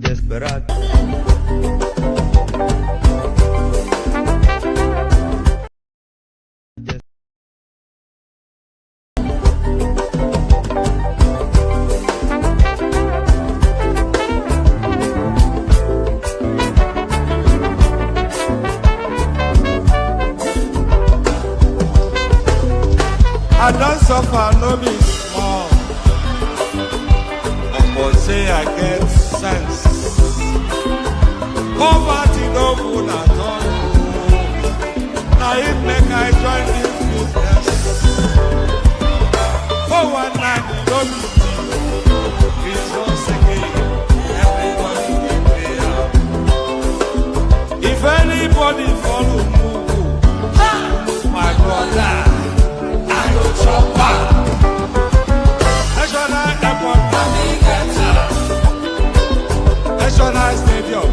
Desperado. I don't suffer, no be small. But say I get sense. Poverty no good at all. Now it make I join this business. For one night, no be cheap. It's once again, everybody can pay up. If anybody follow move, my brother, I go chop back. National airport, National stadium,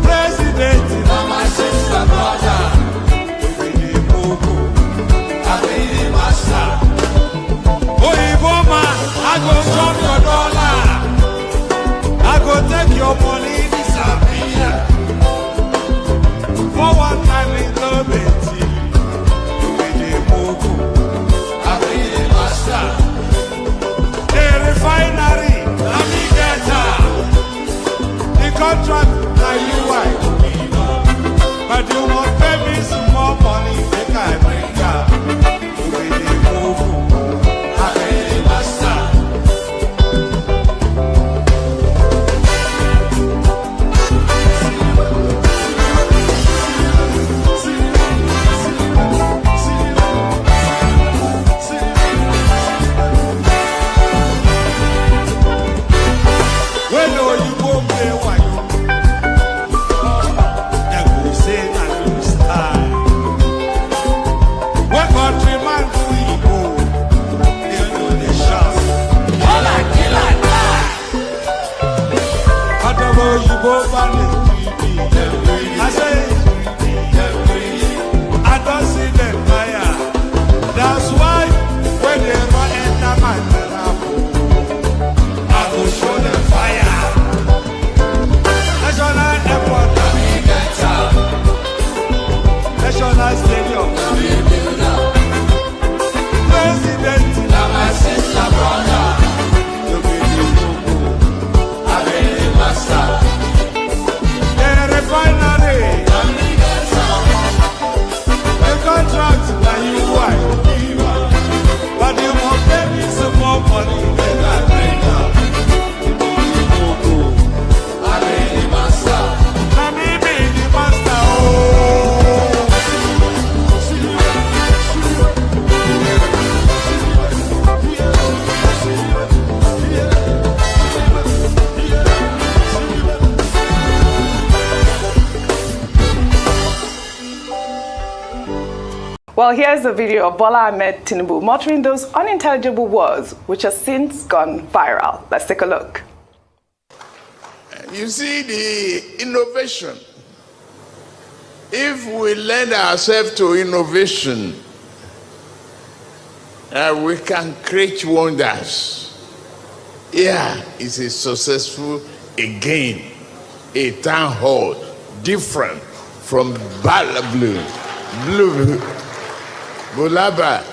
President, my sister, brother, we be the Mogo, I be the master. Oyibo man, I go chop your dollar, I go take your money, disappear. For one time in love it. Refinery, the contract, now you wife. But you won't pay me some more money, make I bring up. You really move, I really master. I don't see them fire. That's why when they run enter my mouth, I will show them fire. National airport, National stadium, President, my sister, brother, you be the Mogo, I be the master. Refinery, the contract that you want, but you won't pay me some more money than I bring up. I be the master. Let me be the master. Well, here's a video of Bola Ahmed Tinubu muttering those unintelligible words which have since gone viral. Let's take a look. You see the innovation. If we lend ourselves to innovation, we can create wonders. Yeah, it's a successful again, a town hall, different from Blue Bulaba.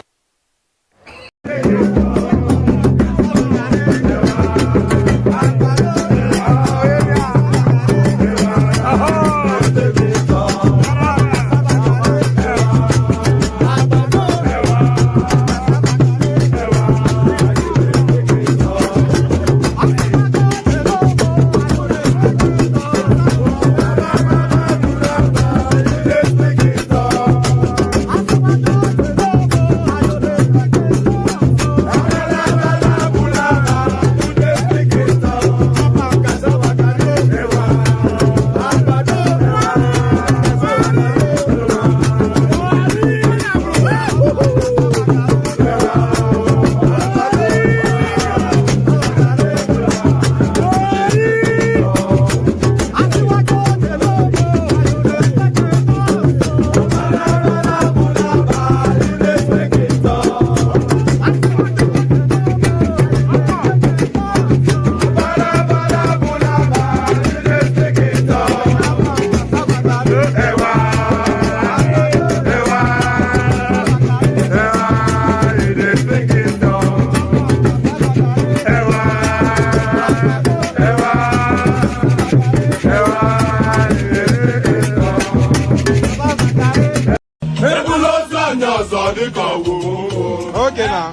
Okay now.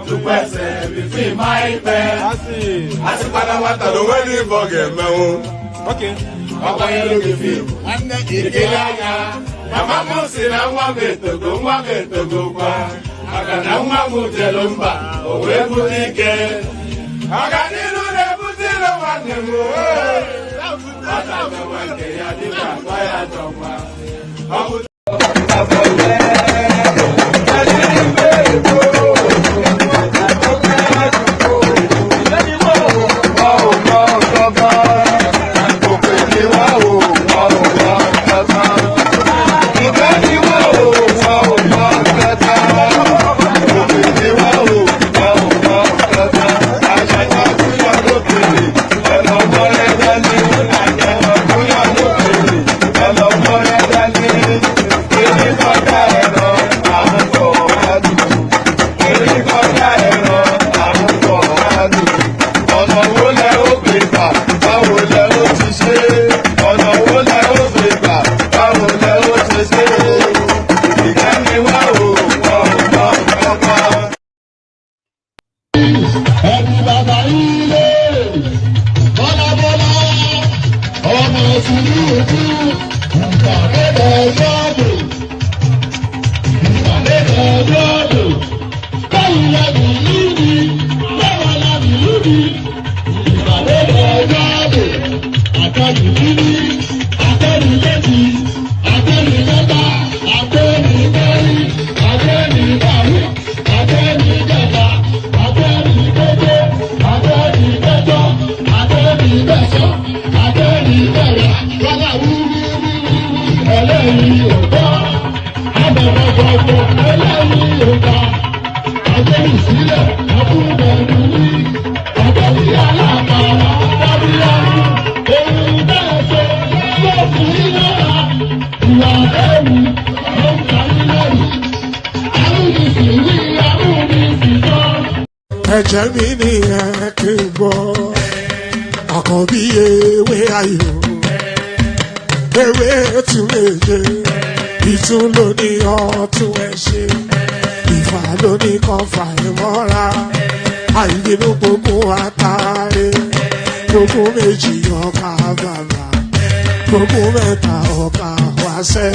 To person between my pen. I see. I see Panamata, the wedding forget me. Okay. Papa, you look at you. And then you get out. Mama said, I want to go. I got no one to tell them, but where would he get? I got to put it on him. I don't know what they are doing. I don't know. I would. Ẹ̀jẹ̀ mi ni ẹ kí n gbọ́, àkànbí ewé ayò, ewé tún méje, ìtún ló ní ọ̀tún ẹ̀ ṣe, ìfà ló ní kan fà ẹ̀ mọ́ra, àìbínú gbogbo àtàrẹ, gbogbo méjì ọkà bàbà, gbogbo mẹ́ta ọkà wáṣẹ́,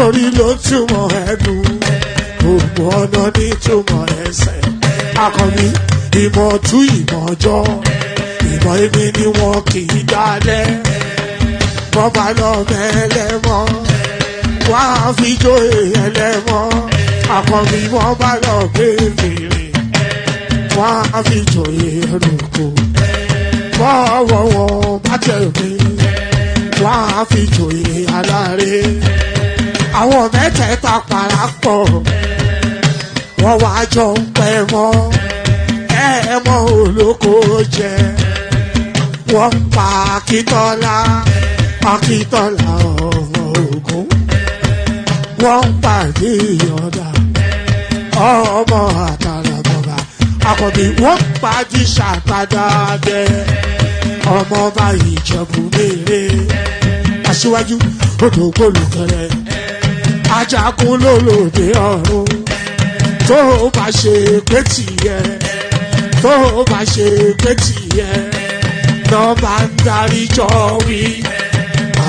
orí ló túmọ̀ ẹ̀dùn, gbogbo ọ̀nà ní túmọ̀ ẹsẹ̀. Akọni ìmọ̀ tú ìmọ̀ ọjọ́, ìmọ̀ èmi ni wọn kì í dálẹ̀. Wọ́n bá lọ mẹ́lẹ́mọ́, wọ́n á fi jó ẹlẹ́mọ́. Akọni wọ́n bá lọ bèbèrè, wọ́n á fi jó ẹlòkò. Bọ́wọ́ wọn bá tẹ̀ mí, wọ́n á fi jó aláre. Àwọn mẹ́tẹ̀ẹ̀ta parapọ̀. Wọ́n wá jọ ń pẹ́ mọ́, ẹ̀ẹ́mọ́ olóko jẹ. Wọ́n pa Akíntọ́lá ọmọ Ògún. Wọ́n pàdé Ìyọ̀dà ọmọ Àtàràbọ̀bà. Àkànbí wọ́n pàdé Ṣàtàdàdẹ ọmọ ọba Ìjẹ̀bú Mèrè. Aṣíwájú odò gbólùkẹrẹ, Ajagun lólòdì ọ̀run. Tó o bá ṣe pé tìyẹ, tó o bá ṣe pé tìyẹ, náà bá ń darí jọ wí.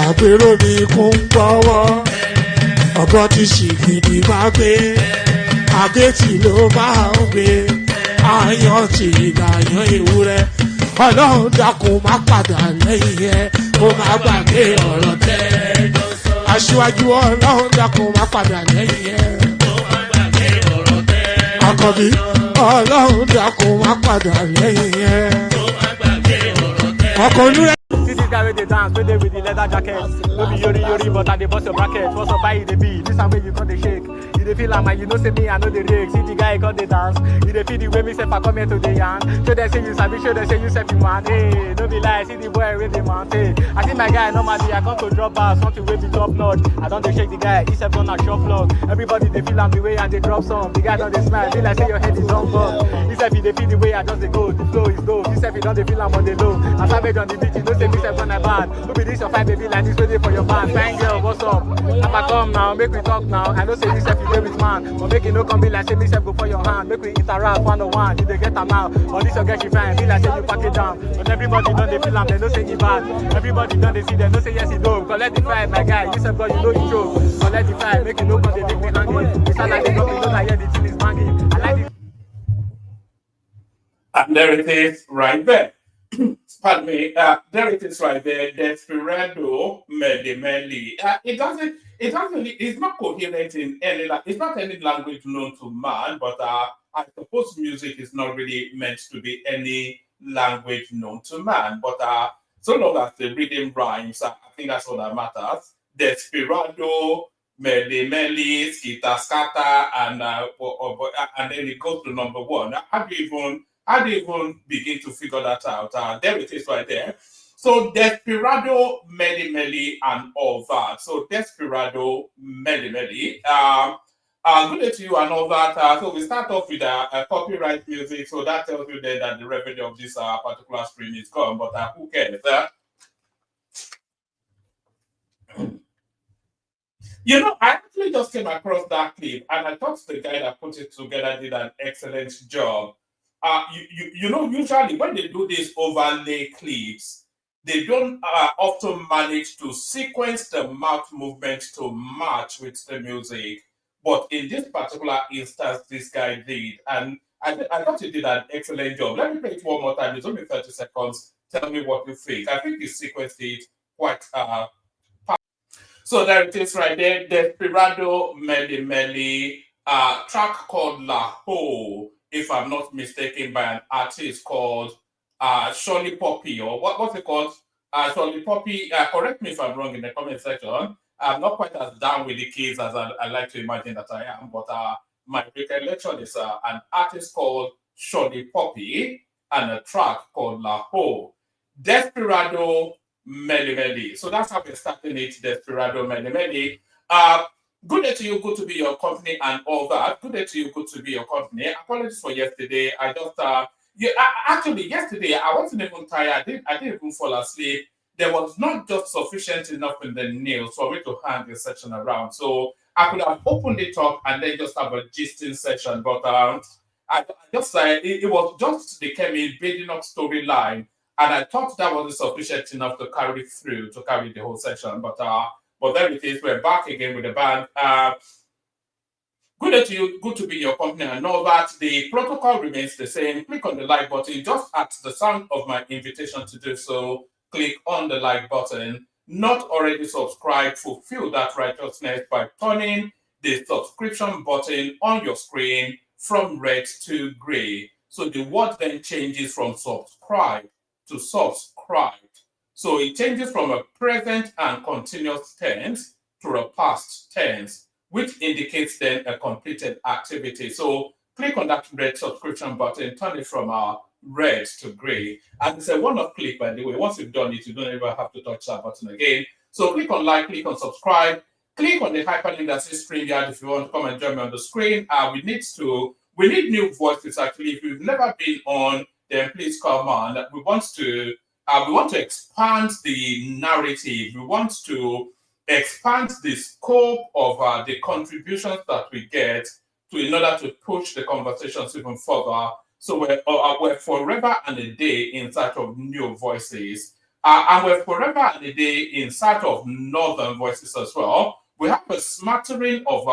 Àgbèrò ni kò ń gbọ́wọ́, ọ̀gọ́ ti ṣìgìdì máa gbé, àgétì ló máa ń gbé, àyàn ti ìlàyàn ewúrẹ́. Ọlọ́run dákun má padà lẹ́yìn ẹ, kó má gbàgbé ọ̀rọ̀ tẹ́. Aṣíwájú Ọlọ́run dákun má padà lẹ́yìn ẹ. Àkànbí Ọlọ́run dákun má padà lẹ́yìn ẹ. Ọkọ̀ olúrẹ́. See this guy with the dance, play with the leather jacket. No be yori yori, but I dey bust your bracket. What's up, buy the beat? This time when you got the shake. You dey feel like man, you know say me, I know the rig. See the guy got the dance. You dey feel the way me say I come here to the yarn. Show them say you sabi, show them say you self you man. Hey, no be lie, see the boy with the man. Hey, I see my guy normally I come to drop out, something with the top notch. I don't dey shake the guy, he self on a shop floor. Everybody they feel I'm the way and they drop some. The guy don't they smile, feel like say your head is on bump. He self he dey feel the way I just dey go, the flow is dope. He self he don't they feel I'm on the low. I savage on the beat, you know say me self on a bad. Who be this your fight baby like this waiting for your band. Fine girl, what's up? If I come now, make we talk now. I know say you self you play with man, but make it no come be like say me self go for your hand. Make we interact one on one, you dey get am out. Or this your get you fine, be like say you pack it down. But everybody don't they feel am, they know say you bad. Everybody don't they see them, know say yes you do. Collect the fight, my guy, you self God, you know you choke. Collect the fight, make it no come they make me hanging. It's not like they don't know that yeah the thing is banging. I like the And there it is right there. Pardon me. There it is right there. Desperado Medimeli. It's not coherent in any, it's not any language known to man, but I suppose music is not really meant to be any language known to man. But so long as the rhythm rhymes, I think that's all that matters. Desperado, Medimeli, Skita Skata, and then it goes to number one. How do you even begin to figure that out? There it is right there. So Desperado, Meli Meli, and all that. So Desperado, Meli Meli. Good day to you and all that. So we start off with copyright music. So that tells you then that the revenue of this particular stream is gone. But who cares? You know, I actually just came across that clip, and I thought the guy that put it together did an excellent job. You know, usually when they do these overlay clips, they don't often manage to sequence the mouth movement to match with the music. But in this particular instance, this guy did. And I thought he did an excellent job. Let me play it one more time. It's only 30 seconds. Tell me what you think. I think he sequenced it quite so there it is right there. Desperado Meli Meli, track called La Ho, if I'm not mistaken, by an artist called Shirley Poppy, or what's it called? Shirley Poppy. Correct me if I'm wrong in the comment section. I'm not quite as down with the keys as I like to imagine that I am, but my recollection is an artist called Shirley Poppy and a track called La Ho. Desperado Meli Meli. So that's how we're starting it, Desperado Meli Meli. Good day to you, good to be your company and all that. Good day to you, good to be your company. Apologies for yesterday. I just actually yesterday I wasn't even tired. I didn't even fall asleep. There was not just sufficient enough in the news for me to hang the session around. So I could have opened it up and then just have a gisting session, but I just it was just the Kemi building up storyline, and I thought that wasn't sufficient enough to carry the whole session. But there it is. We're back again with the band. Good day to you. Good to be your company. I know that the protocol remains the same. Click on the like button. Just at the sound of my invitation to do so, click on the like button. Not already subscribed, fulfill that righteousness by turning the subscription button on your screen from red to gray. So the word then changes from subscribe to subscribed. So it changes from a present and continuous tense to a past tense, which indicates then a completed activity. So click on that red subscription button, turn it from red to gray. And it's a one-off click, by the way. Once you've done it, you don't ever have to touch that button again. So click on like, click on subscribe, click on the hyperlink that says StreamYard if you want to come and join me on the screen. We need new voices actually. If you've never been on, then please come on. We want to expand the narrative. We want to expand the scope of the contributions that we get in order to push the conversations even further. So we're forever and a day in search of new voices. And we're forever and a day in search of northern voices as well. We have a smattering of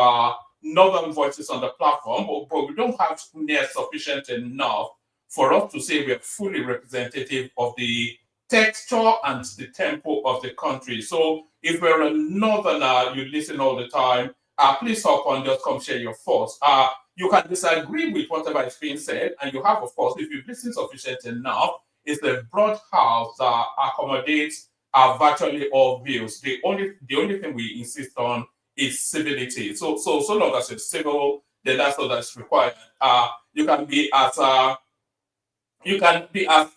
northern voices on the platform, but we don't have near sufficient enough for us to say we're fully representative of the texture and the tempo of the country. So if we're a northerner, you listen all the time, please hop on, just come share your thoughts. You can disagree with whatever is being said, and you have, of course, if you've listened sufficient enough, is a broad house that accommodates virtually all views. The only thing we insist on is civility. So long as you're civil, then that's all that's required. You can be as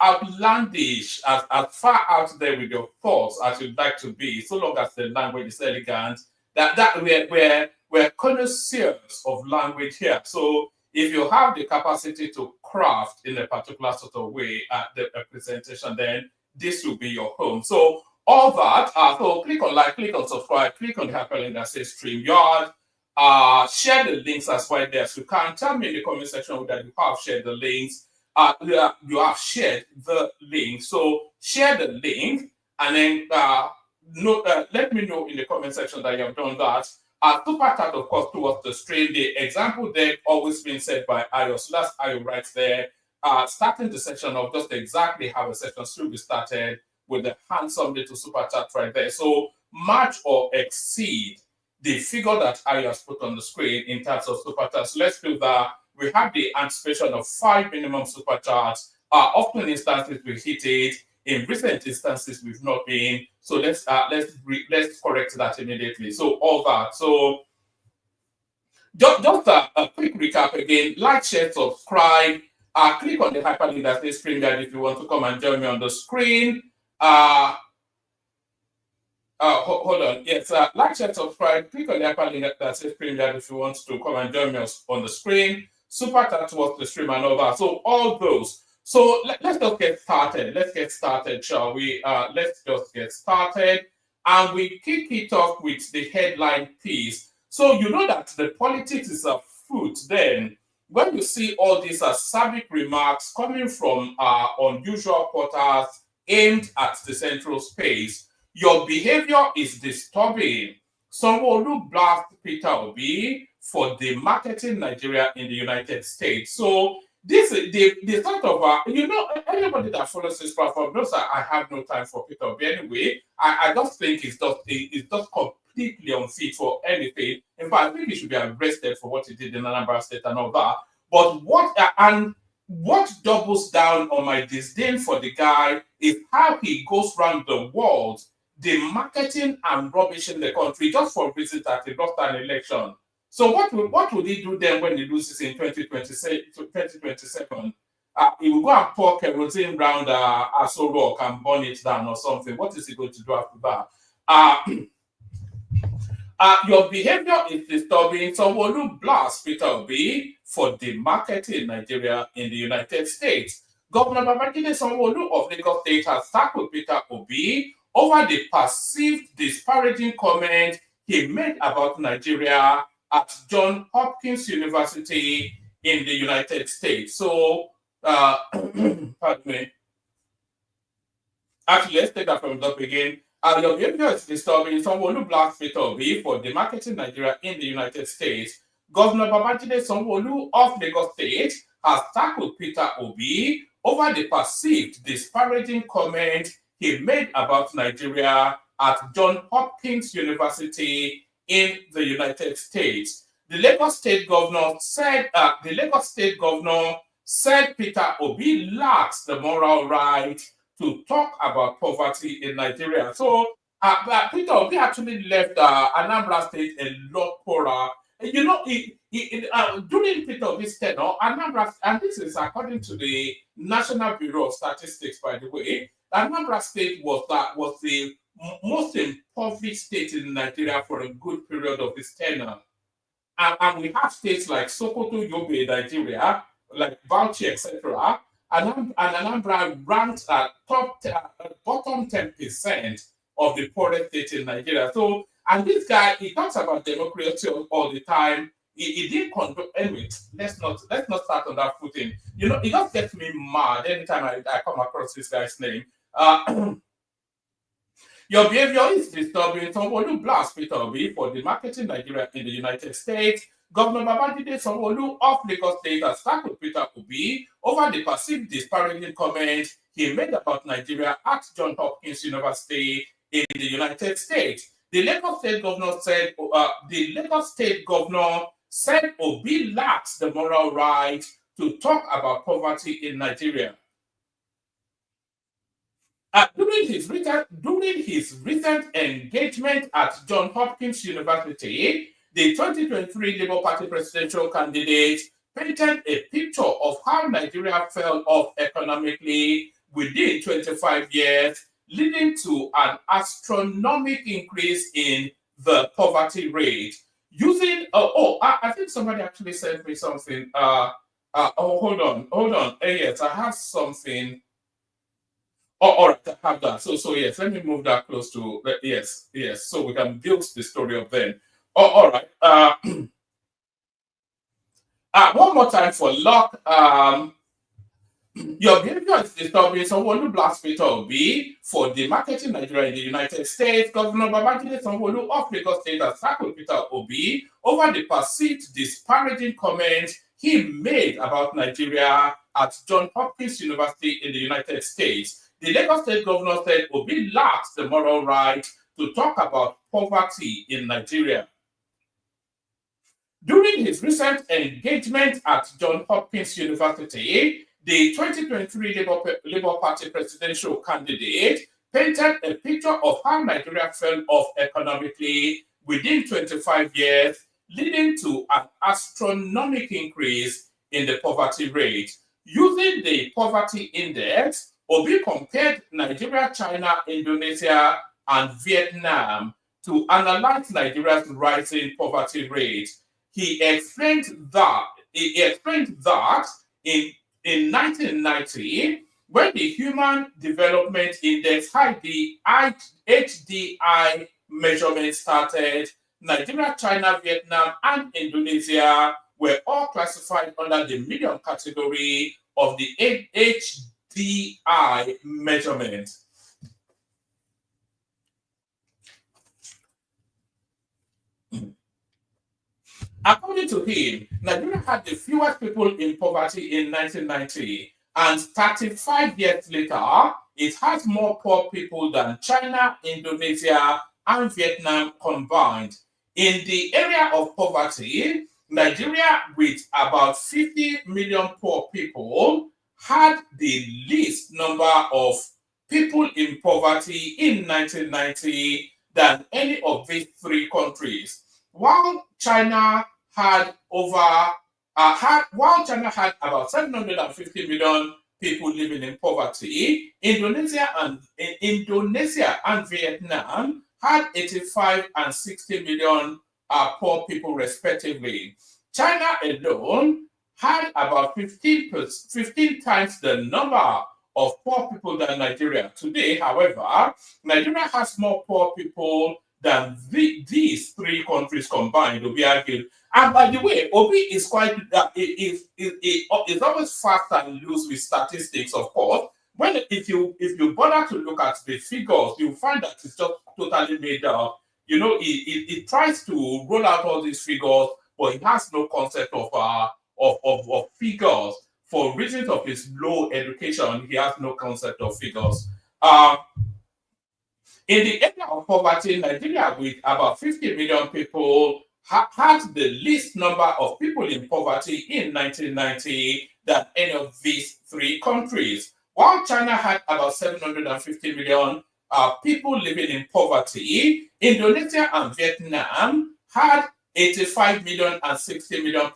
outlandish, as far out there with your thoughts as you'd like to be, so long as the language is elegant. That we're connoisseurs of language here. So if you have the capacity to craft in a particular sort of way at the presentation, then this will be your home. So all that, so click on like, click on subscribe, click on the hyperlink that says StreamYard. Share the links as well there. So you can tell me in the comment section that you have shared the links. You have shared the link. So share the link and then let me know in the comment section that you have done that. Super chat, of course, towards the stream. The example there always been said by Ayo. So that's Ayo right there. Starting the section of just exactly how a section should be started with the handsome little super chat right there. So match or exceed the figure that Ayo has put on the screen in terms of super chats. So let's do that. We have the anticipation of 5 minimum super chats. Often instances we hit it. In recent instances, we've not been. So let's correct that immediately. So all that. So just a quick recap again. Like, share, subscribe. Click on the hyperlink that says StreamYard if you want to come and join me on the screen. Hold on. Yes, like, share, subscribe. Click on the hyperlink that says StreamYard if you want to come and join me on the screen. Super chat towards the stream and all that. So all those. So let's just get started. Let's get started, shall we? Let's just get started. And we kick it off with the headline piece. So you know that the politics is afoot then. When you see all these acerbic remarks coming from unusual quarters aimed at the central space, your behavior is disturbing. Sanwo Olu blasts Peter Obi for demarketing Nigeria in the United States. So this is the sort of anybody that follows this platform knows that I have no time for Peter Obi anyway. I just think it's just completely unfit for anything. In fact, I think he should be arrested for what he did in Anambra State and all that. But what doubles down on my disdain for the guy is how he goes around the world demarketing and rubbishing the country just for reasons that he lost an election. So what would he do then when he loses in 2027? He will go and pour kerosene around Aso Rock and burn it down or something. What is he going to do after that? Your behavior is disturbing. Sanwo Olu blasts Peter Obi for demarketing Nigeria in the United States. Governor Babajide Sanwo-Olu of Lagos State has tackled Peter Obi over the perceived disparaging comment he made about Nigeria at Johns Hopkins University in the United States. So, pardon me. Actually, let's take that from the beginning. Your behavior is disturbing. Sanwo Olu blasts Peter Obi for demarketing Nigeria in the United States. Governor Babajide Sanwo-Olu of Lagos State has tackled Peter Obi over the perceived disparaging comment he made about Nigeria at Johns Hopkins University in the United States. The Lagos State governor said Peter Obi lacks the moral right to talk about poverty in Nigeria. So Peter Obi actually left Anambra State a lot poorer. You know, during Peter Obi's tenure, Anambra, and this is according to the National Bureau of Statistics, by the way, Anambra State was the most impoverished state in Nigeria for a good period of his tenure. And we have states like Sokoto, Yobe, Nigeria, like Bauchi, etc. And Anambra ranked at bottom 10% of the poorest state in Nigeria. So, and this guy, he talks about democracy all the time. He didn't condone. Anyway, let's not start on that footing. You know, it just gets me mad anytime I come across this guy's name. Your behavior is disturbing. Sanwo Olu blasts Peter Obi for demarketing Nigeria in the United States. Governor Babajide Sanwo-Olu of Lagos State has tackled Peter Obi over the perceived disparaging comment he made about Nigeria at Johns Hopkins University in the United States. The Lagos State governor said Obi lacks the moral right to talk about poverty in Nigeria. During his recent engagement at Johns Hopkins University, the 2023 Labour Party presidential candidate painted a picture of how Nigeria fell off economically within 25 years, leading to an astronomical increase in the poverty rate. I think somebody actually sent me something. Hold on. Yes, I have something. Oh, all right, I have that. So yes, let me move that close to yes. So we can build the story up then. Oh, all right. One more time for luck. Your behavior is disturbing. Sanwo Olu blasts Peter Obi for demarketing Nigeria in the United States. Governor Babajide Sanwo-Olu of Lagos State has tackled Peter Obi over the perceived disparaging comments he made about Nigeria at Johns Hopkins University in the United States. The Lagos State governor said Obi lacks the moral right to talk about poverty in Nigeria. During his recent engagement at Johns Hopkins University, the 2023 Labour Party presidential candidate painted a picture of how Nigeria fell off economically within 25 years, leading to an astronomical increase in the poverty rate. Using the poverty index, Obi compared Nigeria, China, Indonesia, and Vietnam to analyze Nigeria's rising poverty rate. He explained that in 1990, when the Human Development Index HDI measurement started, Nigeria, China, Vietnam, and Indonesia were all classified under the medium category of the HDI measurement. According to him, Nigeria had the fewest people in poverty in 1990, and 35 years later, it has more poor people than China, Indonesia, and Vietnam combined. In the area of poverty, Nigeria, with about 50 million poor people, had the least number of people in poverty in 1990 than any of these three countries. While China had about 750 million people living in poverty, Indonesia and Vietnam had 85 and 60 million poor people respectively. China alone had about 15 times the number of poor people than Nigeria. Today, however, Nigeria has more poor people than these three countries combined, to be argued. And by the way, Obi is quite is always fast and loose with statistics, of course. If you bother to look at the figures, you find that it's just totally made up. You know, it tries to roll out all these figures, but it has no concept of figures. For reasons of his low education, he has no concept of figures. In the area of poverty, Nigeria, with about 50 million people, had the least number of people in poverty in 1990 than any of these three countries. While China had about 750 million people living in poverty, Indonesia and Vietnam had 85 million and 60 million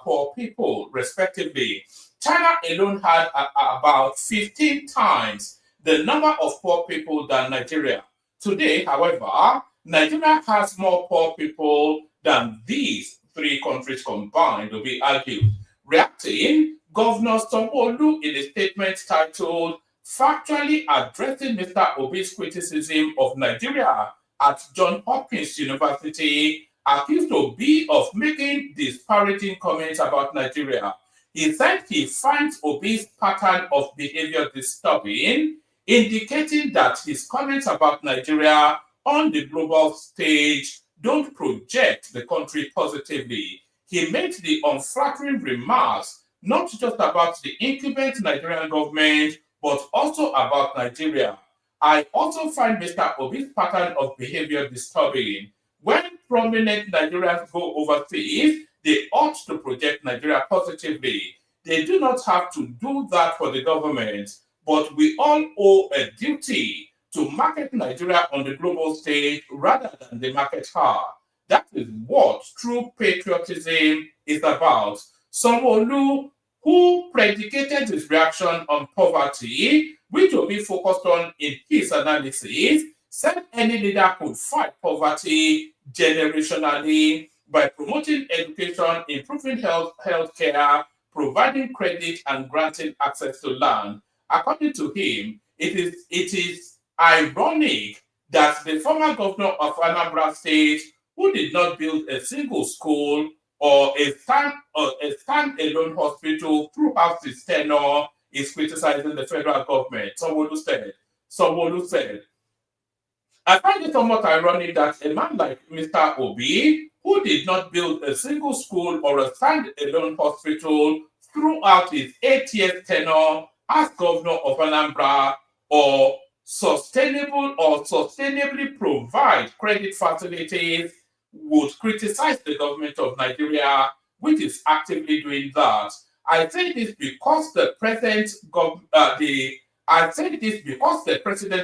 poor people, respectively. China alone had about 15 times the number of poor people than Nigeria. Today, however, Nigeria has more poor people than these three countries combined, to be argued. Reacting, Governor Sanwo Olu, in a statement titled "Factually Addressing Mr. Obi's Criticism of Nigeria" at Johns Hopkins University, accused Obi of making disparaging comments about Nigeria. He said he finds Obi's pattern of behavior disturbing, indicating that his comments about Nigeria on the global stage don't project the country positively. He made the unflattering remarks not just about the incumbent Nigerian government, but also about Nigeria. I also find Mr. Obi's pattern of behavior disturbing. When prominent Nigerians go overseas, they ought to project Nigeria positively. They do not have to do that for the government. but we all owe a duty to market Nigeria on the global stage rather than the market her. That is what true patriotism is about. Sanwo Olu, who predicated his reaction on poverty, which will be focused on in his analysis, said any leader could fight poverty generationally by promoting education, improving healthcare, providing credit, and granting access to land. According to him, it is ironic that the former governor of Anambra State, who did not build a single school or a standalone hospital throughout his tenure, is criticizing the federal government. Sanwo Olu said, I find it somewhat ironic that a man like Mr. Obi, who did not build a single school or a standalone hospital throughout his 8-year tenure as governor of Anambra, or sustainably provide credit facilities, would criticize the government of Nigeria, which is actively doing that. I say this because the president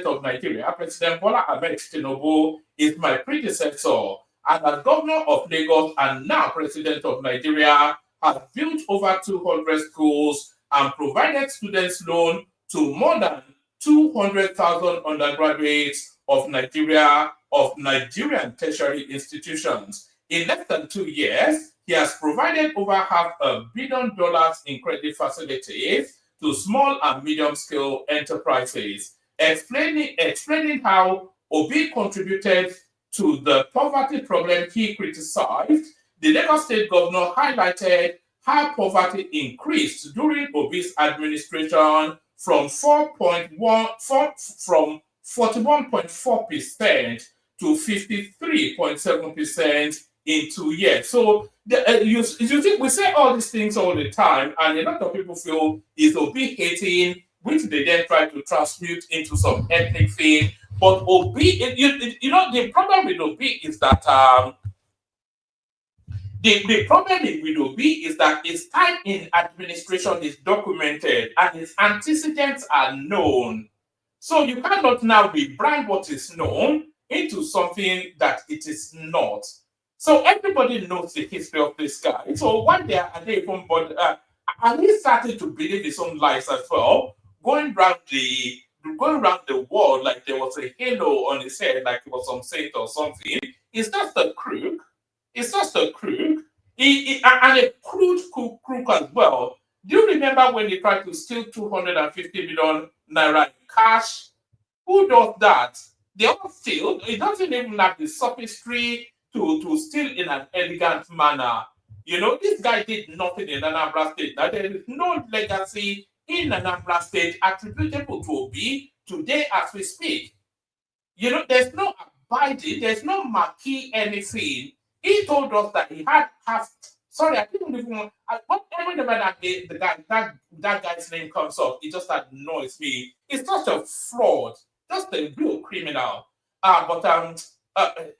of Nigeria, President Bola Ahmed Tinubu, is my predecessor, and as governor of Lagos and now president of Nigeria, has built over 200 schools and provided students loan to more than 200,000 undergraduates of Nigerian tertiary institutions. In less than 2 years, he has provided over $500 million in credit facilities to small and medium-scale enterprises, explaining how Obi contributed to the poverty problem he criticized. The Lagos State governor highlighted how poverty increased during Obi's administration from 41.4% to 53.7% in 2 years. So you think we say all these things all the time, and a lot of people feel is Obi hating, which they then try to transmute into some ethnic thing. But Obi, the problem with Obi is that the problem with Obi is that his time in administration is documented and his antecedents are known. So you cannot now rebrand what is known into something that it is not. So everybody knows the history of this guy. So one day, and he started to believe his own lies as well, going around the world like there was a halo on his head, like it was some saint or something. It's just a crook. It's just a crook. And a crude crook as well. Do you remember when he tried to steal 250 million naira in cash? Who does that? They all steal. It doesn't even have the sophistry to steal in an elegant manner. You know, this guy did nothing in Anambra State. Now, there is no legacy in Anambra State attributable to Obi today as we speak. You know, there's no abiding, there's no marquee anything. He told us that he had sorry, I didn't even whenever that guy's name comes up, it just annoys me. It's just a fraud, just a real criminal.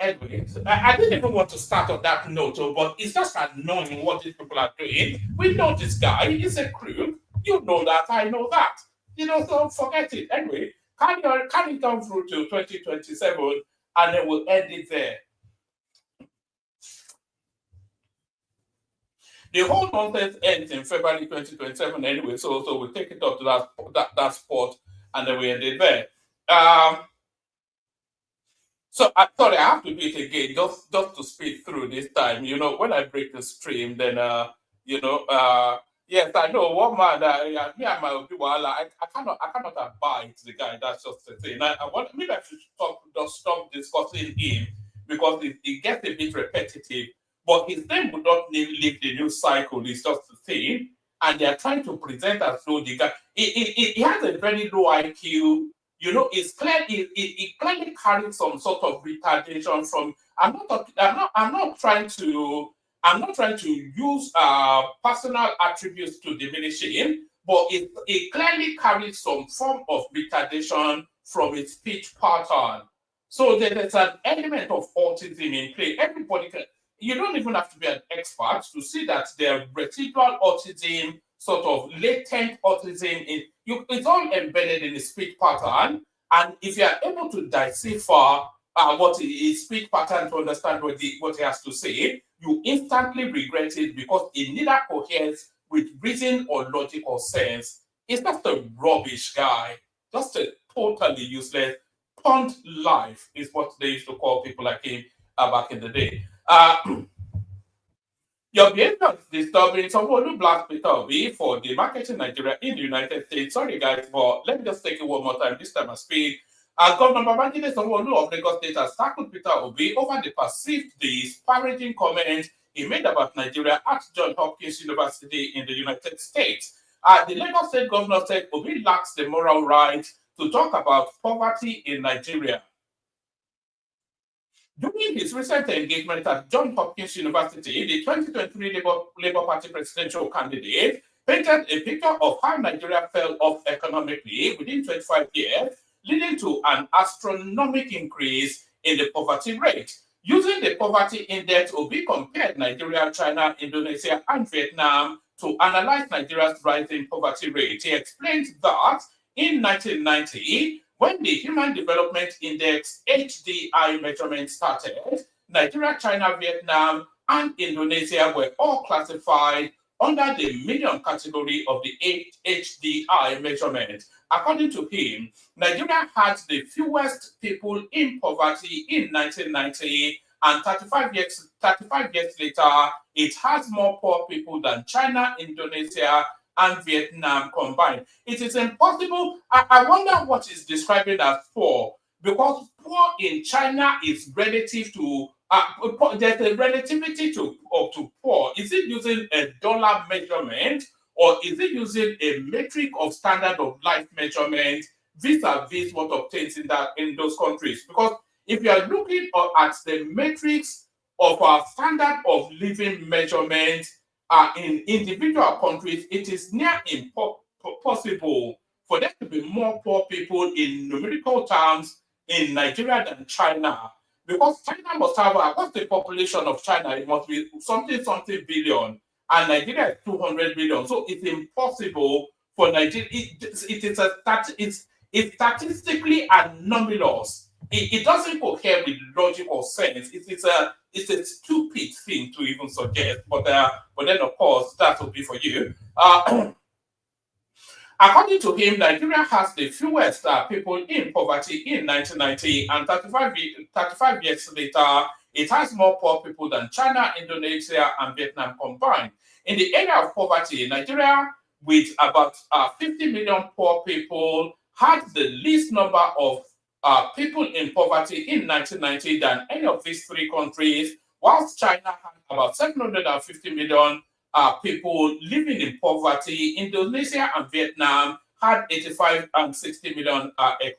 Anyway, I didn't even want to start on that note, but it's just annoying what these people are doing. We know this guy, he's a crook. You know that, I know that. You know, so forget it. Anyway, carry it on through to 2027, and then we'll end it there. The whole nonsense ends in February 2027 anyway, so we'll take it up to that spot, and then we end it there. So sorry, I have to do it again, just to speed through this time. You know, when I break the stream, then yes, I know one man. Me and my people, I cannot abide the guy. That's just the thing. Maybe I should stop discussing him because it gets a bit repetitive. But his name would not leave the news cycle. It's just the thing, and they are trying to present as though the guy. He has a very low IQ. You know, it's clear. It clearly carries some sort of retardation from. I'm not trying to use personal attributes to diminish him, but it clearly carries some form of retardation from its speech pattern. So there's an element of autism in play. Everybody can. You don't even have to be an expert to see that their residual autism, sort of latent autism it's all embedded in the speech pattern. And if you are able to decipher what his speech pattern to understand what he has to say, you instantly regret it because it neither coheres with reason or logic or sense. He's just a rubbish guy, just a totally useless pond life is what they used to call people like him back in the day. Your behavior is disturbing. Sanwo Olu black Peter Obi for the market in Nigeria in the United States. Sorry, guys, but let me just take it one more time. This time I speak. Governor Babajide Sanwo-Olu of Lagos State has tackled Peter Obi over the perceived disparaging comment he made about Nigeria at Johns Hopkins University in the United States. The Lagos State governor said Obi lacks the moral right to talk about poverty in Nigeria. During his recent engagement at Johns Hopkins University, the 2023 Labour Party presidential candidate painted a picture of how Nigeria fell off economically within 25 years, leading to an astronomical increase in the poverty rate. Using the poverty index, Obi compared Nigeria, China, Indonesia, and Vietnam to analyze Nigeria's rising poverty rate. He explained that in 1990, when the Human Development Index HDI measurement started, Nigeria, China, Vietnam, and Indonesia were all classified under the medium category of the HDI measurement. According to him, Nigeria had the fewest people in poverty in 1990, and 35 years later, it has more poor people than China, Indonesia, and Vietnam combined. It is impossible. I wonder what is describing as poor, because poor in China is relative to, there's a relativity to poor. Is it using a dollar measurement, or is it using a metric of standard of life measurement vis-a-vis what obtains in those countries? Because if you are looking at the metrics of our standard of living measurement, in individual countries, it is near impossible for there to be more poor people in numerical terms in Nigeria than China. Because China must have, what's the population of China? It must be something billion, and Nigeria is 200 billion. So it's impossible for Nigeria. It's statistically anomalous. It doesn't cohere with logical sense. It's a stupid thing to even suggest, but then of course that will be for you. According to him, Nigeria has the fewest people in poverty in 1990, and 35 years later, it has more poor people than China, Indonesia, and Vietnam combined. In the area of poverty, Nigeria, with about 50 million poor people, had the least number of people in poverty in 1990 than any of these three countries, whilst China had about 750 million people living in poverty. Indonesia and Vietnam had 85 and 60 million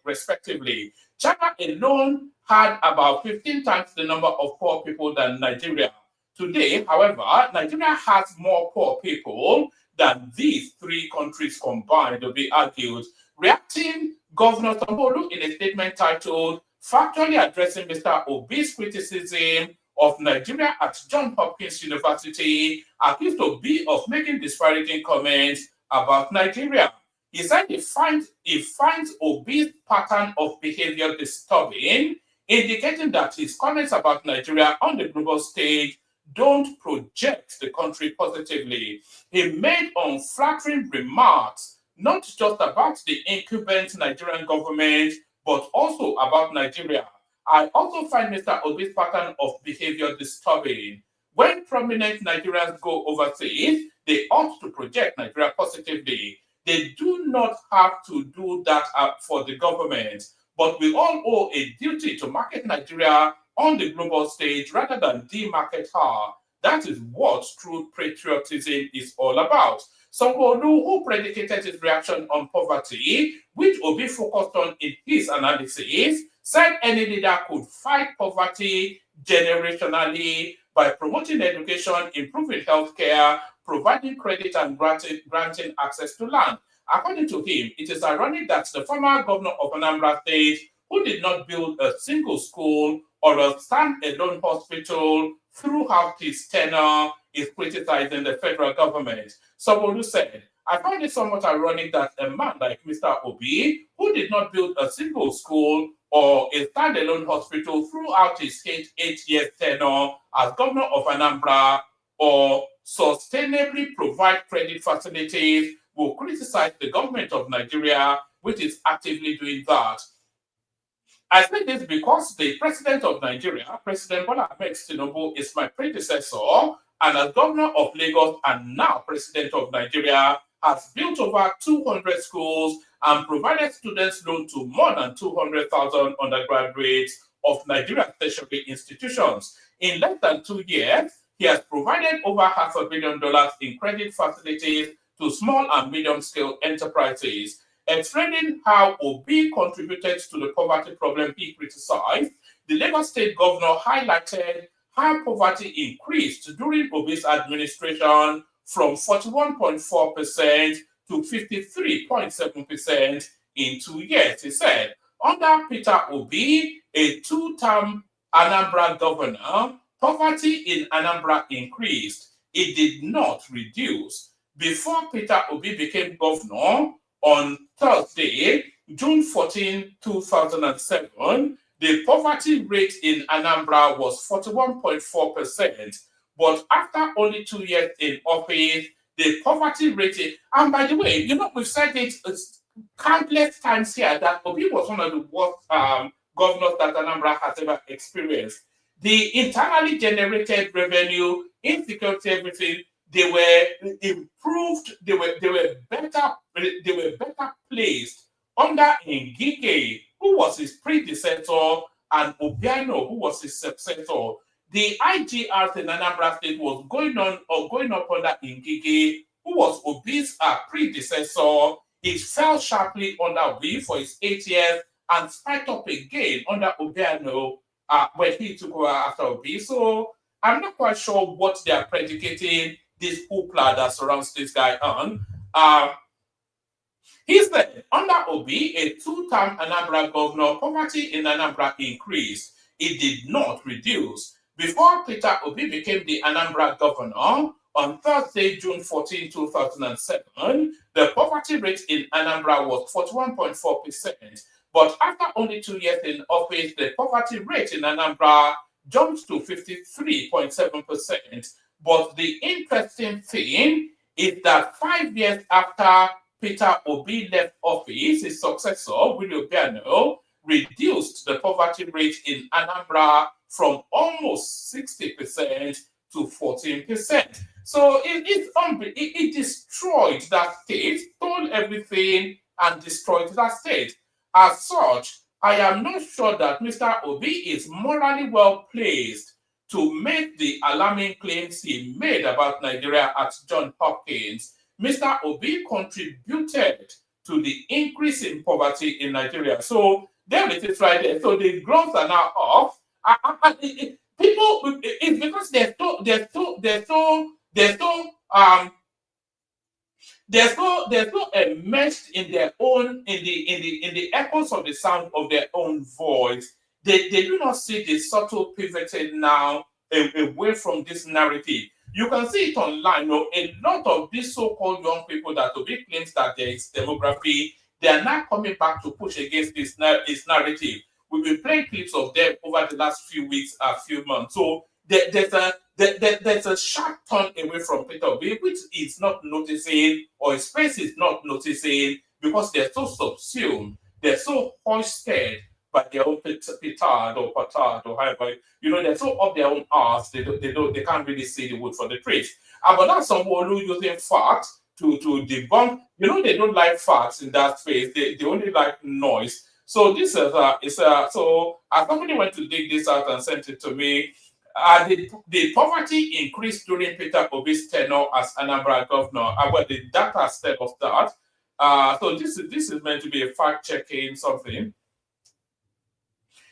respectively. China alone had about 15 times the number of poor people than Nigeria. Today, however, Nigeria has more poor people than these three countries combined, to be argued. Reacting, Governor Sanwo Olu, in a statement titled "Factually Addressing Mr. Obi's Criticism of Nigeria at Johns Hopkins University," accused Obi of making disparaging comments about Nigeria. He said he finds Obi's pattern of behavior disturbing, indicating that his comments about Nigeria on the global stage don't project the country positively. He made unflattering remarks, not just about the incumbent Nigerian government, but also about Nigeria. I also find Mr. Obi's pattern of behavior disturbing. When prominent Nigerians go overseas, they ought to project Nigeria positively. They do not have to do that for the government, but we all owe a duty to market Nigeria on the global stage rather than demarket her. That is what true patriotism is all about. Sanwo Olu, who predicated his reaction on poverty, which Obi focused on in his analysis, said any leader could fight poverty generationally by promoting education, improving healthcare, providing credit, and granting access to land. According to him, it is ironic that the former governor of Anambra State, who did not build a single school or a stand-alone hospital throughout his tenure, is criticizing the federal government. Sanwo Olu said, I find it somewhat ironic that a man like Mr. Obi, who did not build a single school or a standalone hospital throughout his 8 year tenure as governor of Anambra, or sustainably provide credit facilities, will criticize the government of Nigeria, which is actively doing that. I say this because the president of Nigeria, President Bola Ahmed Tinubu, is my predecessor, and as governor of Lagos and now president of Nigeria, has built over 200 schools and provided students loan to more than 200,000 undergraduates of Nigerian tertiary institutions. In less than 2 years, he has provided over $500 million in credit facilities to small and medium-scale enterprises. Explaining how Obi contributed to the poverty problem he criticized, the Lagos State governor highlighted how poverty increased during Obi's administration from 41.4% to 53.7% in 2 years. He said, under Peter Obi, a 2-term Anambra governor, poverty in Anambra increased. It did not reduce. Before Peter Obi became governor, on Thursday, June 14, 2007, the poverty rate in Anambra was 41.4%. But after only 2 years in office, the poverty rate, and by the way, we've said it countless times here that Obi was one of the worst governors that Anambra has ever experienced. The internally generated revenue, insecurity, everything, they were improved, they were better placed under Ngige, who was his predecessor, and Obi'S, who was his successor. The IGR in Anambra State was going up under Ngige, who was Obi's predecessor. It fell sharply under Obi for his 8 years and spiked up again under Obi'S when he took over after Obi. So I'm not quite sure what they are predicating this hoopla that surrounds this guy on. He said, under Obi, a 2-term Anambra governor, poverty in Anambra increased. It did not reduce. Before Peter Obi became the Anambra governor, on Thursday, June 14, 2007, the poverty rate in Anambra was 41.4%. But after only 2 years in office, the poverty rate in Anambra jumped to 53.7%. But the interesting thing is that 5 years after Peter Obi left office, his successor, Willie Obi'S, reduced the poverty rate in Anambra from almost 60% to 14%. So it destroyed that state, stole everything, and destroyed that state. As such, I am not sure that Mr. Obi is morally well placed to make the alarming claims he made about Nigeria at Johns Hopkins. Mr. Obi contributed to the increase in poverty in Nigeria. So there it is right there. So the gloves are now off. People, it's because they're so immersed in their own in the echoes of the sound of their own voice. They do not see the subtle pivoting now away from this narrative. You can see it online. A lot of these so-called young people that Obi claims that there is demography, they are now coming back to push against this narrative. We've been playing clips of them over the last few weeks, few months. So there's a sharp turn away from Peter Obi, which is not noticing, or his face is not noticing, because they're so subsumed, they're so hoisted by their own petard or however, they're so up their own arse, they can't really see the wood for the trees. But that's Sanwo Olu using facts to debunk. They don't like facts in that space. They only like noise. So this is so somebody went to dig this out and sent it to me. The poverty increased during Peter Obi's tenure as Anambra governor. Well, the data said of that. So this is meant to be a fact-checking something.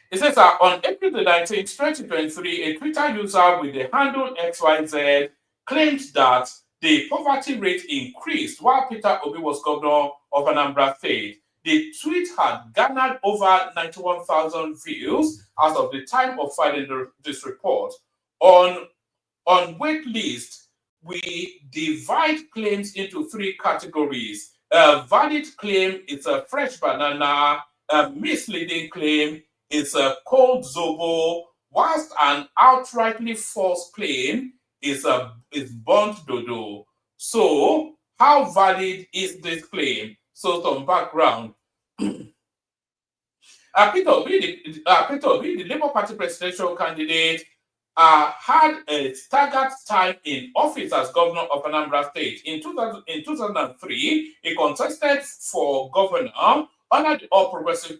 It says on April the 19th, 2023, a Twitter user with the handle XYZ claimed that the poverty rate increased while Peter Obi was governor of Anambra State. The tweet had garnered over 91,000 views as of the time of filing this report. On wait list, we divide claims into three categories. A valid claim is a fresh banana, a misleading claim is a cold zobo, whilst an outrightly false claim is burnt dodo. So, how valid is this claim? So, some background. Peter Obi, the Labour Party presidential candidate, had a staggered time in office as governor of Anambra State. In 2003, he contested for governor under the All Progressive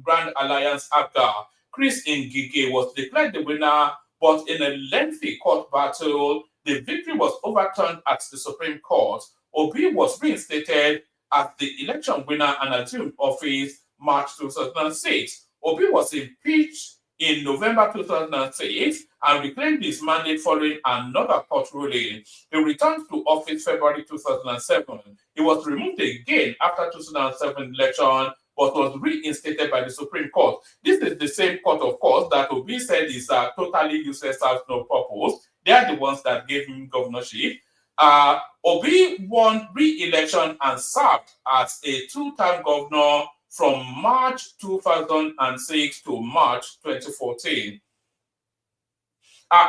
Grand Alliance APGA. Chris Ngige was declared the winner, but in a lengthy court battle, the victory was overturned at the Supreme Court. Obi was reinstated as the election winner and assumed office March 2006. Obi was impeached in November 2006 and reclaimed his mandate following another court ruling. He returned to office February 2007. He was removed again after 2007 election, but was reinstated by the Supreme Court. This is the same court, of course, that Obi said is totally useless, has no purpose. They are the ones that gave him governorship. Obi won re-election and served as a two-term governor from March 2006 to March 2014.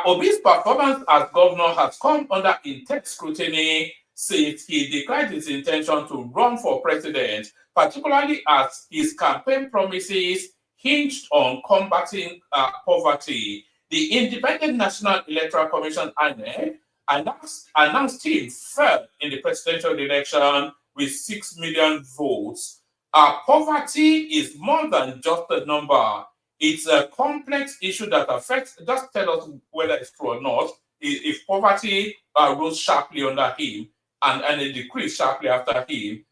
Obi's performance as governor has come under intense scrutiny since he declared his intention to run for president, particularly as his campaign promises hinged on combating poverty. The Independent National Electoral Commission (INEC) announced him third in the presidential election with 6 million votes. Poverty is more than just a number. It's a complex issue that affects, just tell us whether it's true or not, if poverty rose sharply under him and it decreased sharply after him.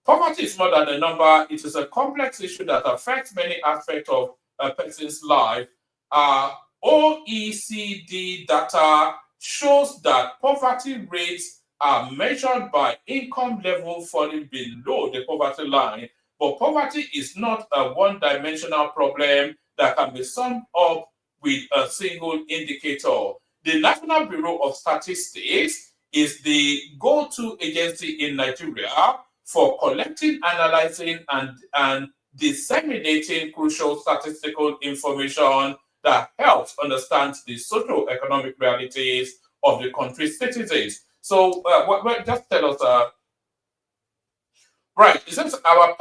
Poverty is more than a number. It is a complex issue that affects many aspects of a person's life. OECD data shows that poverty rates are measured by income level falling below the poverty line, but poverty is not a one-dimensional problem that can be summed up with a single indicator. The National Bureau of Statistics is the go-to agency in Nigeria for collecting, analyzing, and disseminating crucial statistical information that helps understand the socio-economic realities of the country's citizens. So, just tell us, right? It says our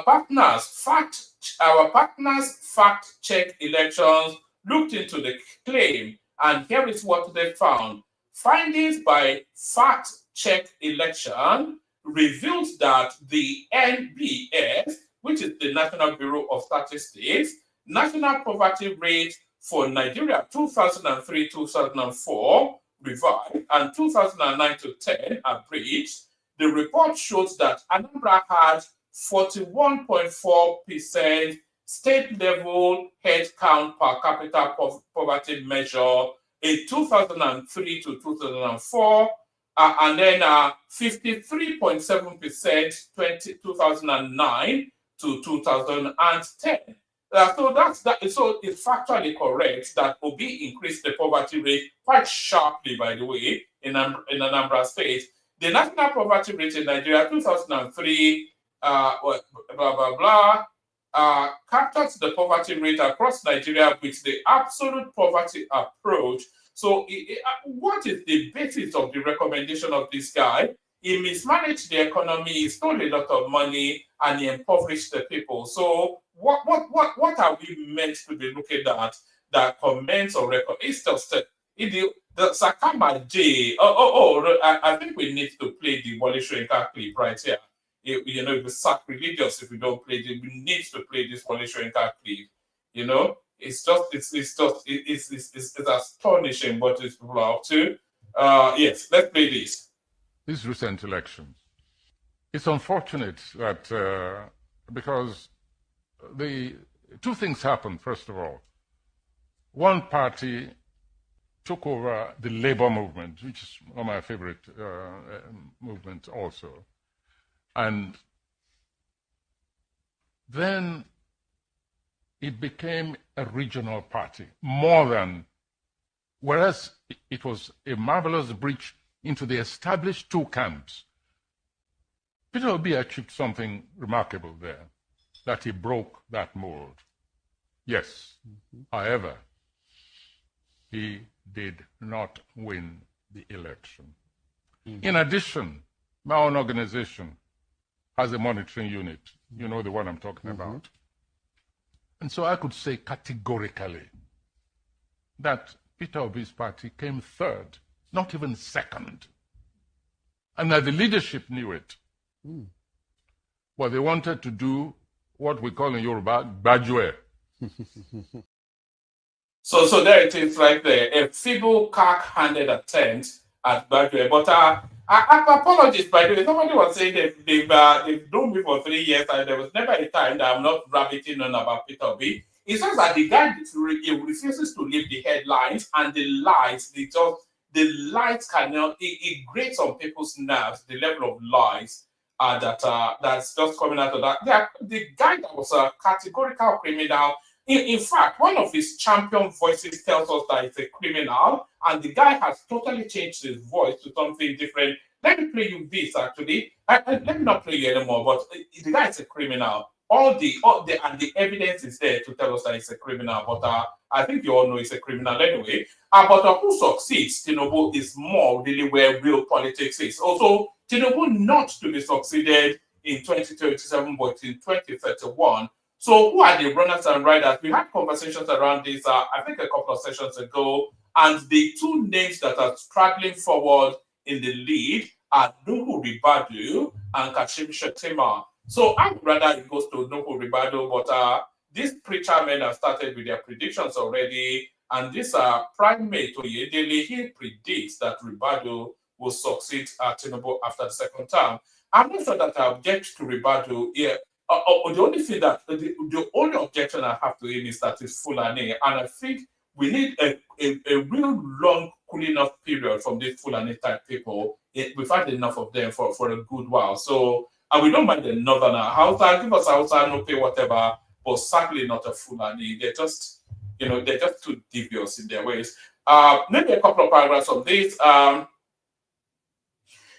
partners fact check elections looked into the claim, and here is what they found. Findings by fact check election revealed that the NBS, which is the National Bureau of Statistics, national poverty rate for Nigeria 2003-2004 revised and 2009 to 10 abridged. The report shows that Anambra had 41.4% state level head count per capita poverty measure in 2003 to 2004, and then 53.7% 2009 to 2010. So it's factually correct that Obi increased the poverty rate quite sharply, by the way, in Anambra State. The national poverty rate in Nigeria 2003, captures the poverty rate across Nigeria with the absolute poverty approach. So what is the basis of the recommendation of this guy? He mismanaged the economy, he stole a lot of money, and he impoverished the people. So what are we meant to be looking at that comments or record? It's just the Sakama J. I think we need to play the Wole Soyinka clip right here. It's sacrilegious if we don't play it. We need to play this Wole Soyinka clip. It's astonishing what these people are up to. Yes, let's play this. These recent elections. It's unfortunate that because the two things happened. First of all, one party took over the labor movement, which is one of my favorite movements also. And then it became a regional party more than whereas it was a marvelous breach into the established two camps. Peter Obi achieved something remarkable there, that he broke that mold. Yes, however, he did not win the election. In addition, my own organization has a monitoring unit. You know the one I'm talking about. And so I could say categorically that Peter Obi's party came third, not even second. And that the leadership knew it. But they wanted to do what we call in Yoruba, Behaviour. So there it is right there, a feeble, cack-handed attempt at Behaviour. But apologies, by the way. Somebody was saying they've known me for 3 years, and there was never a time that I'm not rabbiting on about Peter Obi. It's just that the guy refuses to leave the headlines, and the lies, the lies cannot, it grates on people's nerves, the level of lies that's just coming out of that. The guy that was a categorical criminal. In fact, one of his champion voices tells us that he's a criminal, and the guy has totally changed his voice to something different. Let me play you this, actually. Let me not play you anymore, but the guy is a criminal. And the evidence is there to tell us that he's a criminal, but I think you all know he's a criminal anyway. But who succeeds, Tinubu, is more really where real politics is. Also, Tinubu not to be succeeded in 2027, but in 2031. So who are the runners and riders? We had conversations around this, I think a couple of sessions ago, and the two names that are straggling forward in the lead are Nuhu Ribadu and Kashim Shettima. So I would rather it goes to Nuhu Ribadu, but these preacher men have started with their predictions already, and this Prime Mate Oyedele, he predicts that Ribadu will succeed Tinubu after the second term. I'm not sure that I object to Ribadu here. The only thing that the only objection I have to him is that it's Fulani, and I think we need a real long cooling off period from these Fulani type people. We've had enough of them for a good while. So, and we don't mind the Northerner. Hausa, give us Hausa, no pay whatever, but sadly not a Fulani. They're just, they're just too devious in their ways. Maybe a couple of paragraphs on this.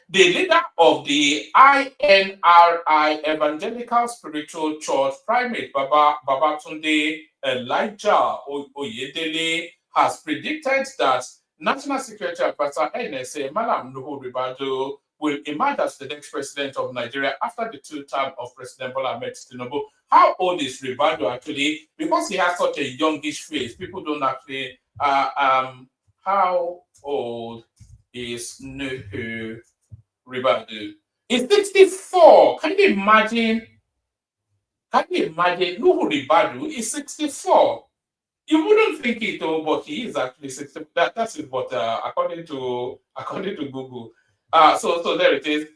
The leader of the INRI Evangelical Spiritual Church, Primate Babatunde Elijah Oyedele, has predicted that National Security Advisor NSA Malam Nuhu Ribadu will emerge as the next president of Nigeria after the 2 term of President Bola Ahmed Tinubu. How old is Ribadu actually? Because he has such a youngish face, people don't actually. How old is Nuhu Ribadu? He's 64. Can you imagine? Nuhu Ribadu is 64. You wouldn't think it, but he is actually 60. That's it. But according to Google, so there it is.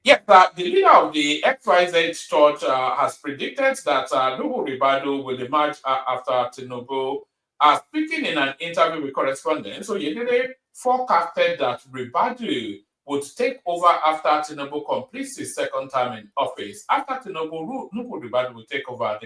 Yes, the leader of the XYZ Church has predicted that Nuhu Ribadu will emerge after Tinubu. Speaking in an interview with correspondents, so Yedede forecasted that Ribadu would take over after Tinubu completes his second term in office. After Tinubu, Nuhu Ribadu will take over,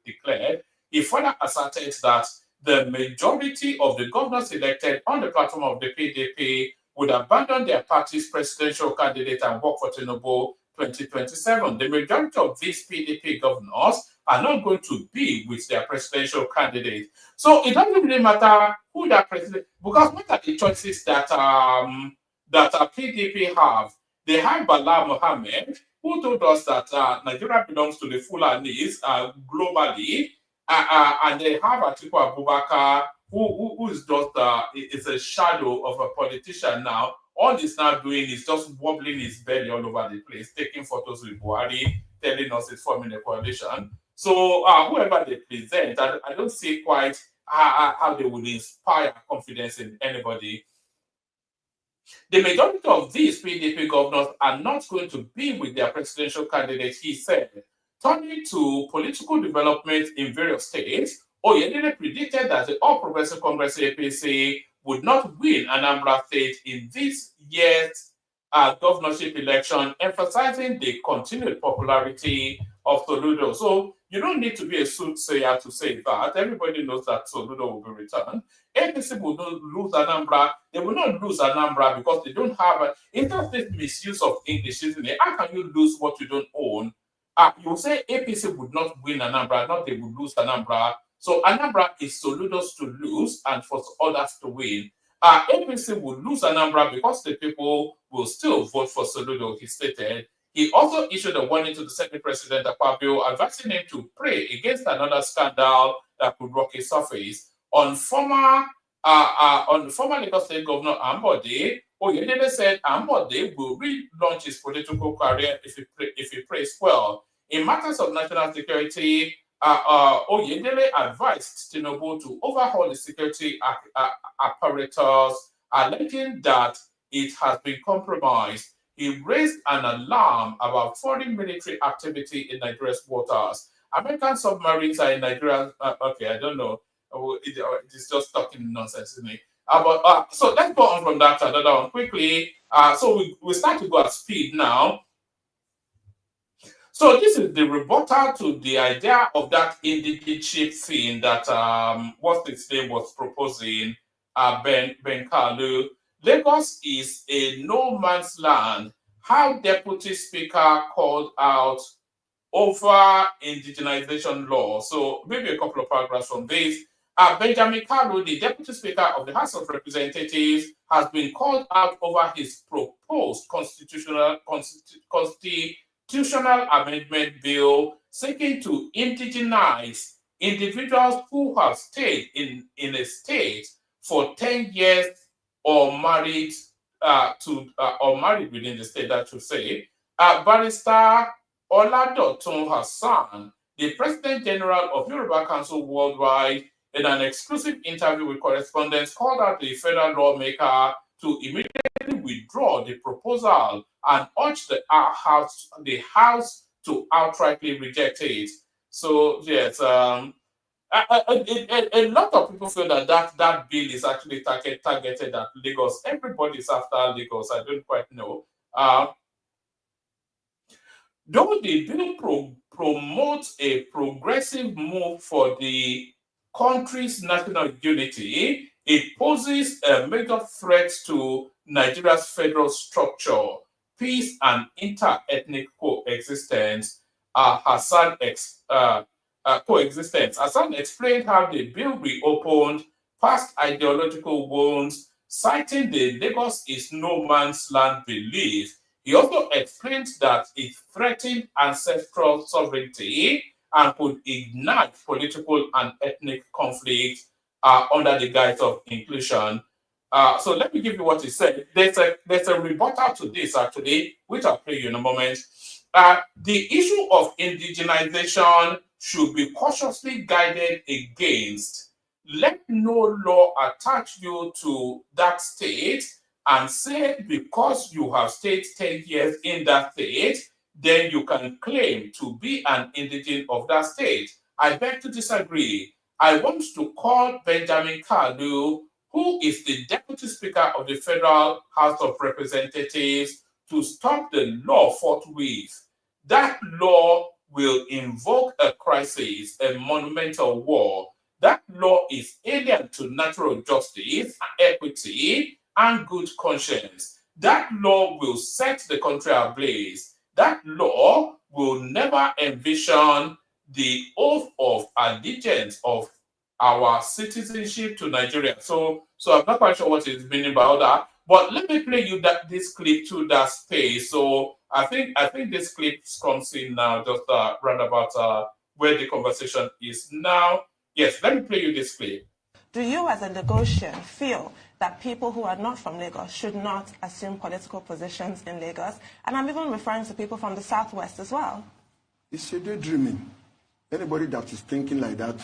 declared. He further asserted that the majority of the governors elected on the platform of the PDP would abandon their party's presidential candidate and work for Tinubu 2027. The majority of these PDP governors are not going to be with their presidential candidate. So it doesn't really matter who that president, because what are the choices that PDP have? They have Bala Mohammed, who told us that Nigeria belongs to the Fulanis globally, and they have Atiku Abubakar, who is just is a shadow of a politician now. All he's now doing is just wobbling his belly all over the place, taking photos with Buhari, telling us he's forming a coalition. So whoever they present, I don't see quite how they would inspire confidence in anybody. The majority of these PDP governors are not going to be with their presidential candidate, he said. Turning to political development in various states, Oyedele predicted that the All Progressive Congress APC would not win Anambra State in this year's governorship election, emphasizing the continued popularity of Soludo. So You don't need to be a soothsayer to say that. Everybody knows that Soludo will be returned. APC will not lose Anambra. They will not lose Anambra because they don't have it's just this misuse of English, isn't it? How can you lose what you don't own? You say APC would not win Anambra, not they would lose Anambra. So Anambra is Soludo's to lose and for others to win. APC will lose Anambra because the people will still vote for Soludo, he stated. He also issued a warning to the Senate President Akpabio, advising him to pray against another scandal that could rock his surface. On former Lagos State Governor Ambode, Oyedele said Ambode will relaunch his political career if he plays well. In matters of national security, Oyedele advised Tinubu to overhaul the security apparatus, alleging that it has been compromised. He raised an alarm about foreign military activity in Nigeria's waters. American submarines are in Nigeria. Okay, I don't know. It's just talking nonsense, isn't it? So let's go on from that to another one quickly. So we start to go at speed now. So this is the rebuttal to the idea of that indigent chief thing that what's his name was proposing, Ben Kalu. Lagos is a no man's land. How Deputy Speaker called out over indigenization law. So maybe a couple of paragraphs from this. Benjamin Kalu, the Deputy Speaker of the House of Representatives, has been called out over his proposed constitutional amendment bill seeking to indigenize individuals who have stayed in a state for 10 years or married or married within the state, that should say. Barrister Oladotun Hassan, the President General of Yoruba Council Worldwide, in an exclusive interview with correspondents, called out the federal lawmaker to immediately withdraw the proposal and urged the House to outrightly reject it. So yes, a lot of people feel that bill is actually targeted at Lagos. Everybody's after Lagos. I don't quite know. Though the bill promotes a progressive move for the country's national unity, it poses a major threat to Nigeria's federal structure, peace, and inter-ethnic coexistence. Hassan explained how the bill reopened past ideological wounds, citing the Lagos is no man's land belief. He also explained that it threatened ancestral sovereignty and could ignite political and ethnic conflict under the guise of inclusion. So let me give you what he said. There's a rebuttal to this, actually, which I'll play you in a moment. The issue of indigenization should be cautiously guided against. Let no law attach you to that state and say because you have stayed 10 years in that state, then you can claim to be an indigent of that state. I beg to disagree. I want to call Benjamin Kalu, who is the Deputy Speaker of the Federal House of Representatives, to stop the law forthwith. That law will invoke a crisis, a monumental war. That law is alien to natural justice, equity, and good conscience. That law will set the country ablaze. That law will never envision the oath of allegiance of our citizenship to Nigeria. So I'm not quite sure what is meaning by all that. But let me play you this clip to that space. So I think this clip comes in now, just round about where the conversation is now. Yes, let me play you this clip. Do you as a Lagosian feel that people who are not from Lagos should not assume political positions in Lagos? And I'm even referring to people from the Southwest as well. It's a daydreaming. Anybody that is thinking like that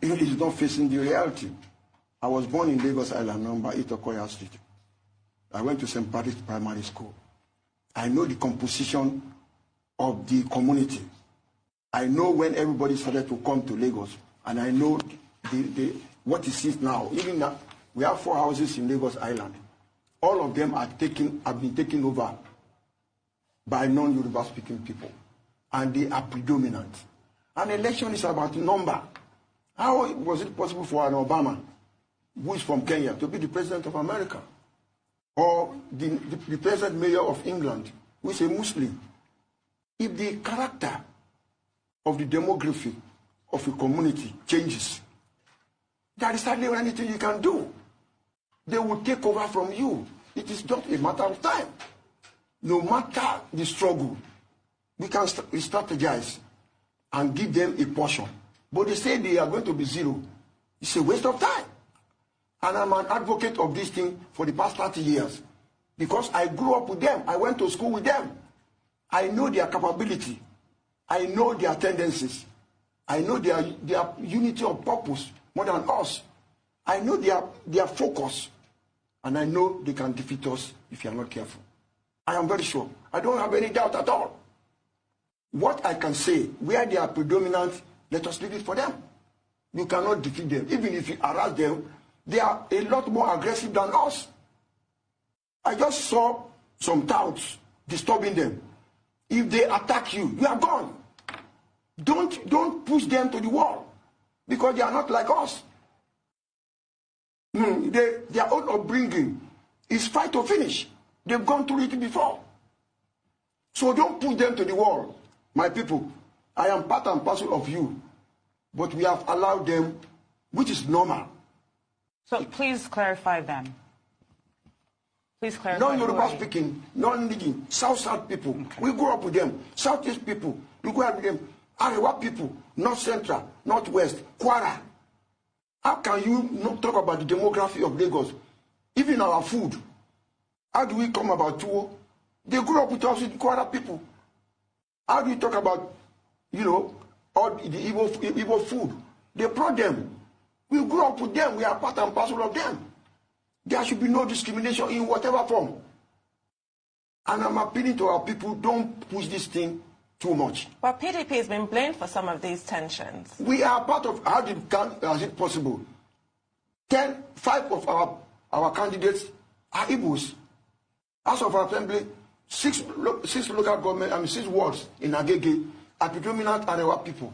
is not facing the reality. I was born in Lagos Island, number 8 Okoya Street. I went to St. Patrick's Primary School. I know the composition of the community. I know when everybody started to come to Lagos, and I know what it is now. Even now, we have 4 houses in Lagos Island. All of them have been taken over by non-Yoruba speaking people, and they are predominant. An election is about number. How was it possible for an Obama, who is from Kenya, to be the president of America? Or the present mayor of England, who is a Muslim? If the character of the demography of a community changes, there is hardly anything you can do. They will take over from you. It is just a matter of time. No matter the struggle, we can strategize and give them a portion. But they say they are going to be zero. It's a waste of time. And I'm an advocate of this thing for the past 30 years. Because I grew up with them. I went to school with them. I know their capability. I know their tendencies. I know their unity of purpose more than us. I know their focus. And I know they can defeat us if you are not careful. I am very sure. I don't have any doubt at all. What I can say, where they are predominant, let us leave it for them. You cannot defeat them. Even if you harass them, they are a lot more aggressive than us. I just saw some touts disturbing them. If they attack you, you are gone. Don't push them to the wall, because they are not like us. Their own upbringing is fight to finish. They've gone through it before. So don't push them to the wall. My people, I am part and parcel of you, but we have allowed them, which is normal. So please clarify them. Please clarify. Non-Yoruba speaking, non-Nigin, South people, okay. We grew up with them. Southeast people, we grew up with them. Arewa people, North Central, Northwest, Kwara. How can you not talk about the demography of Lagos? Even our food. How do we come about Tuwo? They grew up with us, with Kwara people. How do you talk about, all the Igbo food? They brought them. We grew up with them. We are part and parcel of them. There should be no discrimination in whatever form. And I'm appealing to our people, don't push this thing too much. But PDP has been blamed for some of these tensions. We are part of, how is it possible? 5 of our candidates are Igbos. House of Assembly, 6 local government, 6 wards in Agege are predominant Arewa people.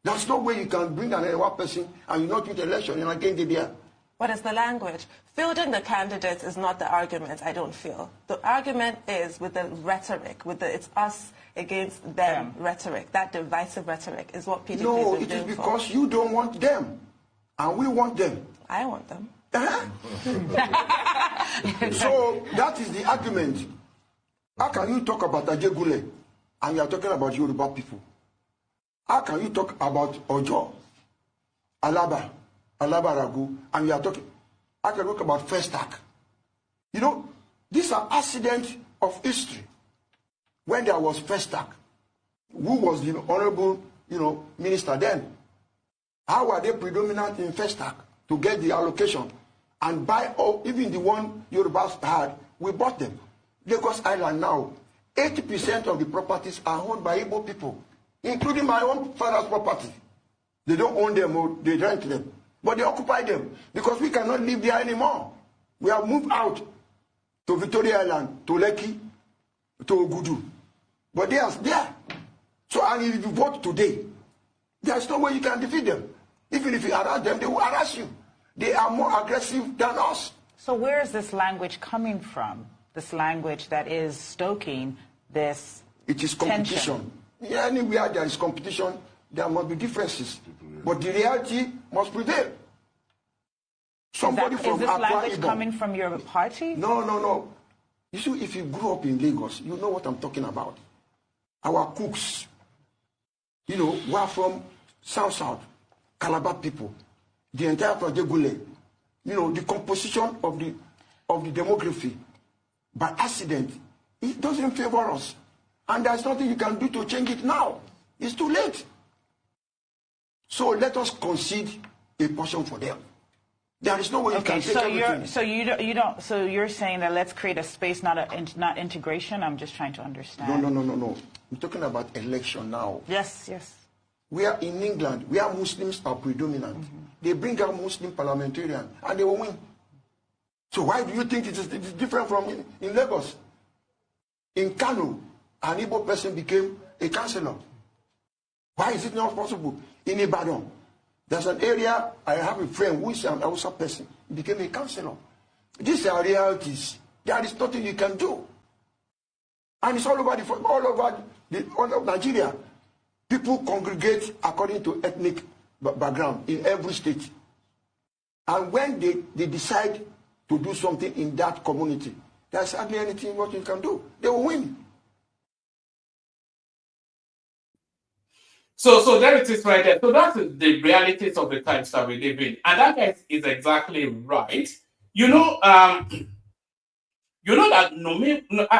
There's no way you can bring an Arewa person and you not win the election in Agege there. What is the language? Fielding the candidates is not the argument, I don't feel. The argument is with the rhetoric, with the it's us against them rhetoric. That divisive rhetoric is what PDP is doing. No, it is because you don't want them, and we want them. I want them. So that is the argument. How can you talk about Ajegule and you are talking about Yoruba people? How can you talk about Ojo, Alaba Ragu, and you are talking? I can talk about Festac. These are accidents of history. When there was Festac, who was the honorable, minister then? How were they predominant in Festac to get the allocation and buy all, even the one Yorubas had? We bought them. Lagos Island now, 80% of the properties are owned by Igbo people, including my own father's property. They don't own them, or they rent them, but they occupy them because we cannot live there anymore. We have moved out to Victoria Island, to Lekki, to Ogudu. But they are there. So, and if you vote today, there's no way you can defeat them. Even if you harass them, they will harass you. They are more aggressive than us. So where is this language coming from? This language that is stoking this It is competition. Yeah, anywhere there is competition, there must be differences. But the reality must prevail. Somebody is this language coming from your party? No. You see, if you grew up in Lagos, you know what I'm talking about. Our cooks, we are from South, Calabar people, the entire Projegule, the composition of the demography, by accident, it doesn't favor us. And there's nothing you can do to change it now. It's too late. So let us concede a portion for them. There is no way you can take everything. So you're saying that let's create a space, not integration? I'm just trying to understand. No. I'm talking about election now. Yes. We are in England, where Muslims are predominant. They bring out Muslim parliamentarians, and they will win. So why do you think it is different from in Lagos? In Kano, an Igbo person became a councillor. Why is it not possible in Ibadan? There's an area, I have a friend who is an Hausa person. He became a counselor. These are realities. There is nothing you can do. And it's all over Nigeria. People congregate according to ethnic background in every state. And when they decide to do something in that community, there's hardly anything what you can do. They will win. So there it is right there. So that's the realities of the times that we live in. And that is exactly right. You know that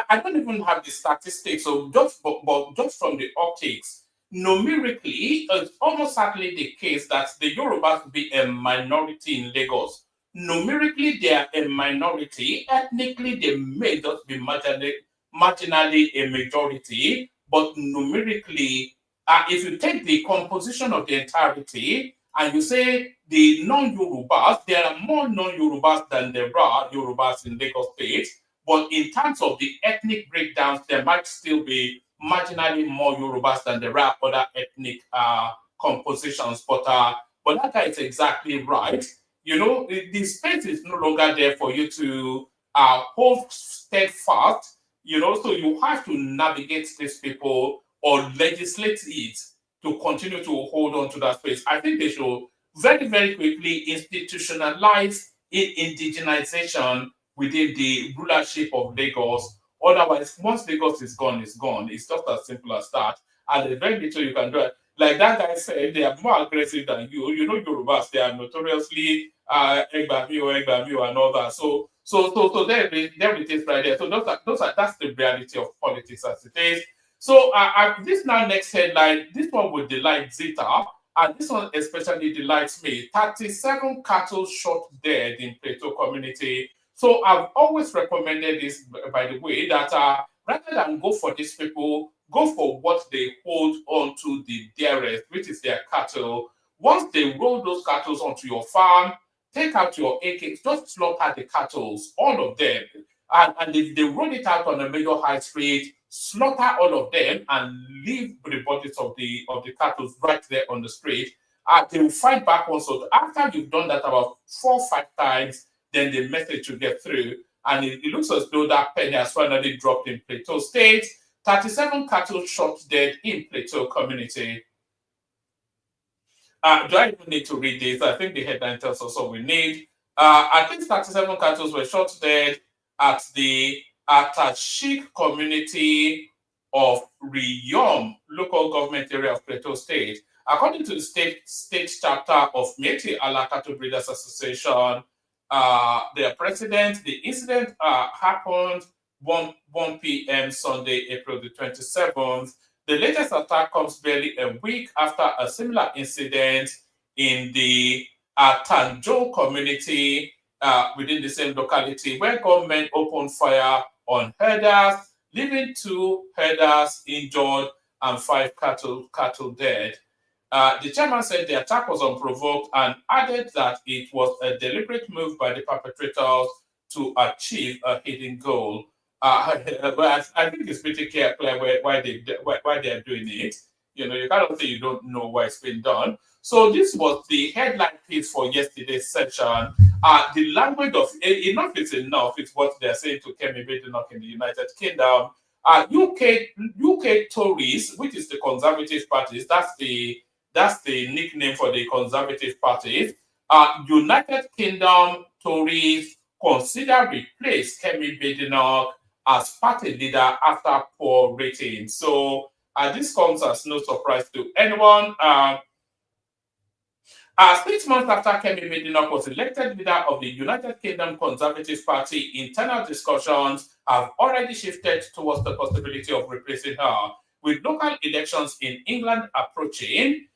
I don't even have the statistics, so but just from the optics, numerically, it's almost certainly the case that the Yorubas will be a minority in Lagos. Numerically, they are a minority. Ethnically, they may just be marginally a majority, but numerically, if you take the composition of the entirety and you say the non-Yorubas, there are more non-Yorubas than there are Yorubas in Lagos State. But in terms of the ethnic breakdowns, there might still be marginally more Yorubas than there are other ethnic compositions. But that guy is exactly right. You know, the space is no longer there for you to hold steadfast. You know, so you have to navigate these people or legislate it to continue to hold on to that space. I think they should very, very quickly institutionalize indigenization within the rulership of Lagos. Otherwise, once Lagos is gone, it's gone. It's just as simple as that. And there's very little you can do. Like that guy said, they are more aggressive than you. You know, Yorubas, they are notoriously Egbamio and all that. So there it is right there. So that's the reality of politics as it is. So this now next headline, this one would delight Zita, and this one especially delights me. 37 cattle shot dead in Plateau community. So I've always recommended this, by the way, that rather than go for these people, go for what they hold on to the dearest, which is their cattle. Once they roll those cattle onto your farm, take out your AK, just slaughter the cattle, all of them. And if they roll it out on a major high street, slaughter all of them and leave the bodies of the cattle right there on the street. They will fight back also. After you've done that about 4 or 5 times, then the message will get through. And it looks as though that penny has finally dropped in Plateau State. 37 cattle shot dead in Plateau community. Do I even need to read this? I think the headline tells us all we need. I think 37 cattle were shot dead at the Atashik community of Riyom, local government area of Plateau State. According to the state chapter of Métis Allah Cattle Breeders Association, their president, the incident happened 1 p.m. Sunday, April the 27th. The latest attack comes barely a week after a similar incident in the Tanjo community within the same locality, where government opened fire on herders, leaving 2 herders injured and 5 cattle dead. The chairman said the attack was unprovoked and added that it was a deliberate move by the perpetrators to achieve a hidden goal. But I think it's pretty clear why they are doing it. You know, you cannot say you don't know why it's been done. So this was the headline piece for yesterday's session. The language of enough is enough. It's what they're saying to Kemi Badenoch in the United Kingdom. UK Tories, which is the Conservative parties, that's the nickname for the Conservative parties. United Kingdom Tories consider replace Kemi Badenoch as party leader after poor ratings. So this comes as no surprise to anyone. 6 months after Kemi Badenoch was elected leader of the United Kingdom Conservative Party, internal discussions have already shifted towards the possibility of replacing her. With local elections in England approaching,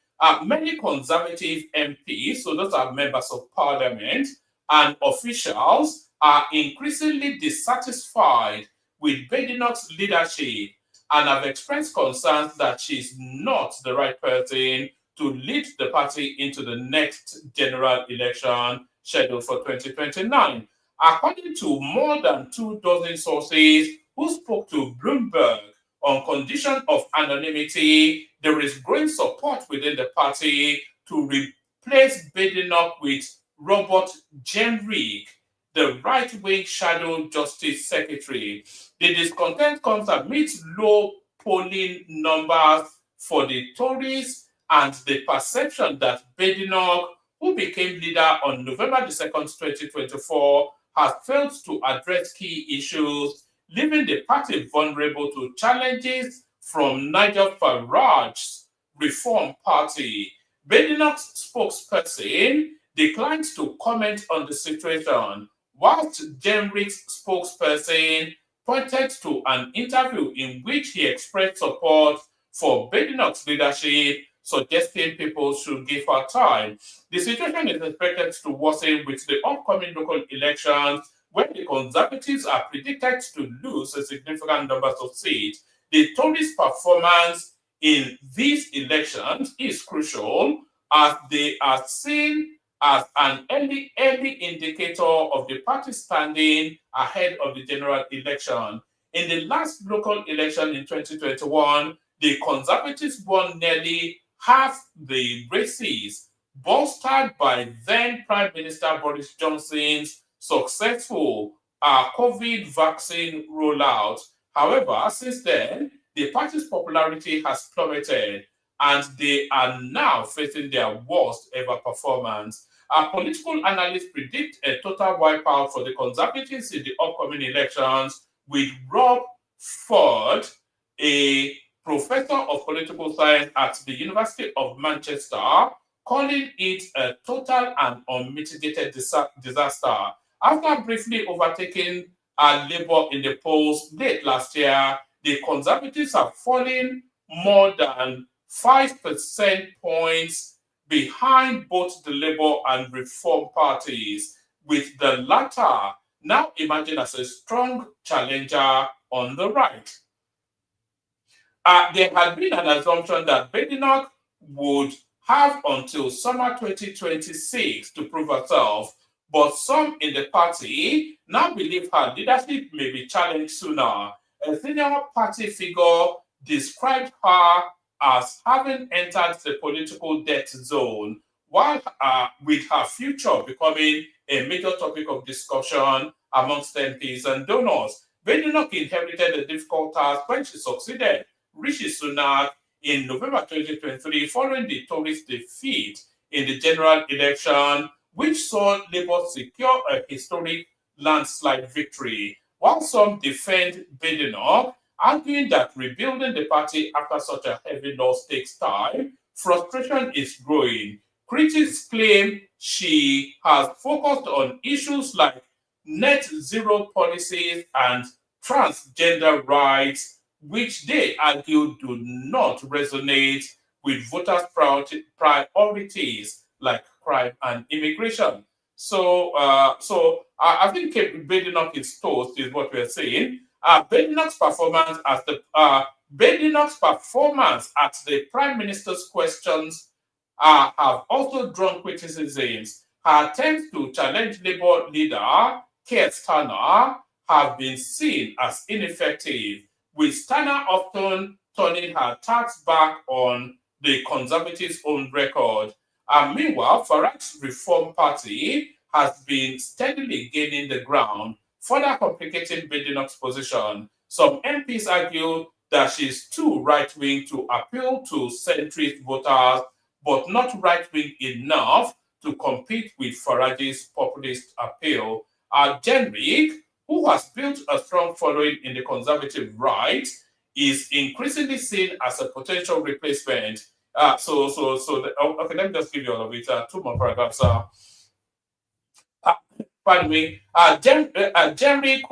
many Conservative MPs, so those are members of parliament, and officials are increasingly dissatisfied with Badenoch's leadership and have expressed concerns that she's not the right person to lead the party into the next general election scheduled for 2029. According to more than 24 sources who spoke to Bloomberg on condition of anonymity, there is growing support within the party to replace Badenoch with Robert Jenrick, the right-wing shadow justice secretary. The discontent comes amid low polling numbers for the Tories and the perception that Badenoch, who became leader on November 2nd, 2024, has failed to address key issues, leaving the party vulnerable to challenges from Nigel Farage's Reform Party. Badenoch's spokesperson declined to comment on the situation, whilst Jenrick's spokesperson pointed to an interview in which he expressed support for Badenoch's leadership, suggesting people should give her time. The situation is expected to worsen with the upcoming local elections, where the Conservatives are predicted to lose a significant number of seats. The Tories' performance in these elections is crucial, as they are seen as an early indicator of the party standing ahead of the general election. In the last local election in 2021, the Conservatives won nearly half the races, bolstered by then Prime Minister Boris Johnson's successful COVID vaccine rollout. However, since then, the party's popularity has plummeted, and they are now facing their worst ever performance. Our political analysts predict a total wipeout for the Conservatives in the upcoming elections, with Rob Ford, a professor of political science at the University of Manchester, calling it a total and unmitigated disaster. After briefly overtaking Labour in the polls late last year, the Conservatives have fallen more than 5% points behind both the Labour and Reform parties, with the latter now emerging as a strong challenger on the right. There had been an assumption that Badenoch would have until summer 2026 to prove herself, but some in the party now believe her leadership may be challenged sooner. A senior party figure described her as having entered the political death zone, while with her future becoming a major topic of discussion amongst MPs and donors. Badenoch inherited a difficult task when she succeeded Rishi Sunak in November 2023 following the Tories' defeat in the general election, which saw Labour secure a historic landslide victory. While some defend Badenoch, arguing that rebuilding the party after such a heavy loss takes time, frustration is growing. Critics claim she has focused on issues like net zero policies and transgender rights, which they argue do not resonate with voters' priorities like crime and immigration. So I think Badenoch is toast, is what we're saying. Badenoch's performance at the Prime Minister's questions have also drawn criticisms. Her attempts to challenge Labour leader Keir Starmer have been seen as ineffective, with Starmer often turning her attacks back on the Conservatives' own record. Meanwhile, Farage's Reform Party has been steadily gaining the ground, further complicating Badenoch's position. Some MPs argue that she's too right-wing to appeal to centrist voters, but not right-wing enough to compete with Farage's populist appeal. Jenrick, who has built a strong following in the conservative right, is increasingly seen as a potential replacement. Okay, let me just give you all of it. Two more paragraphs. Pardon me. Jenrick,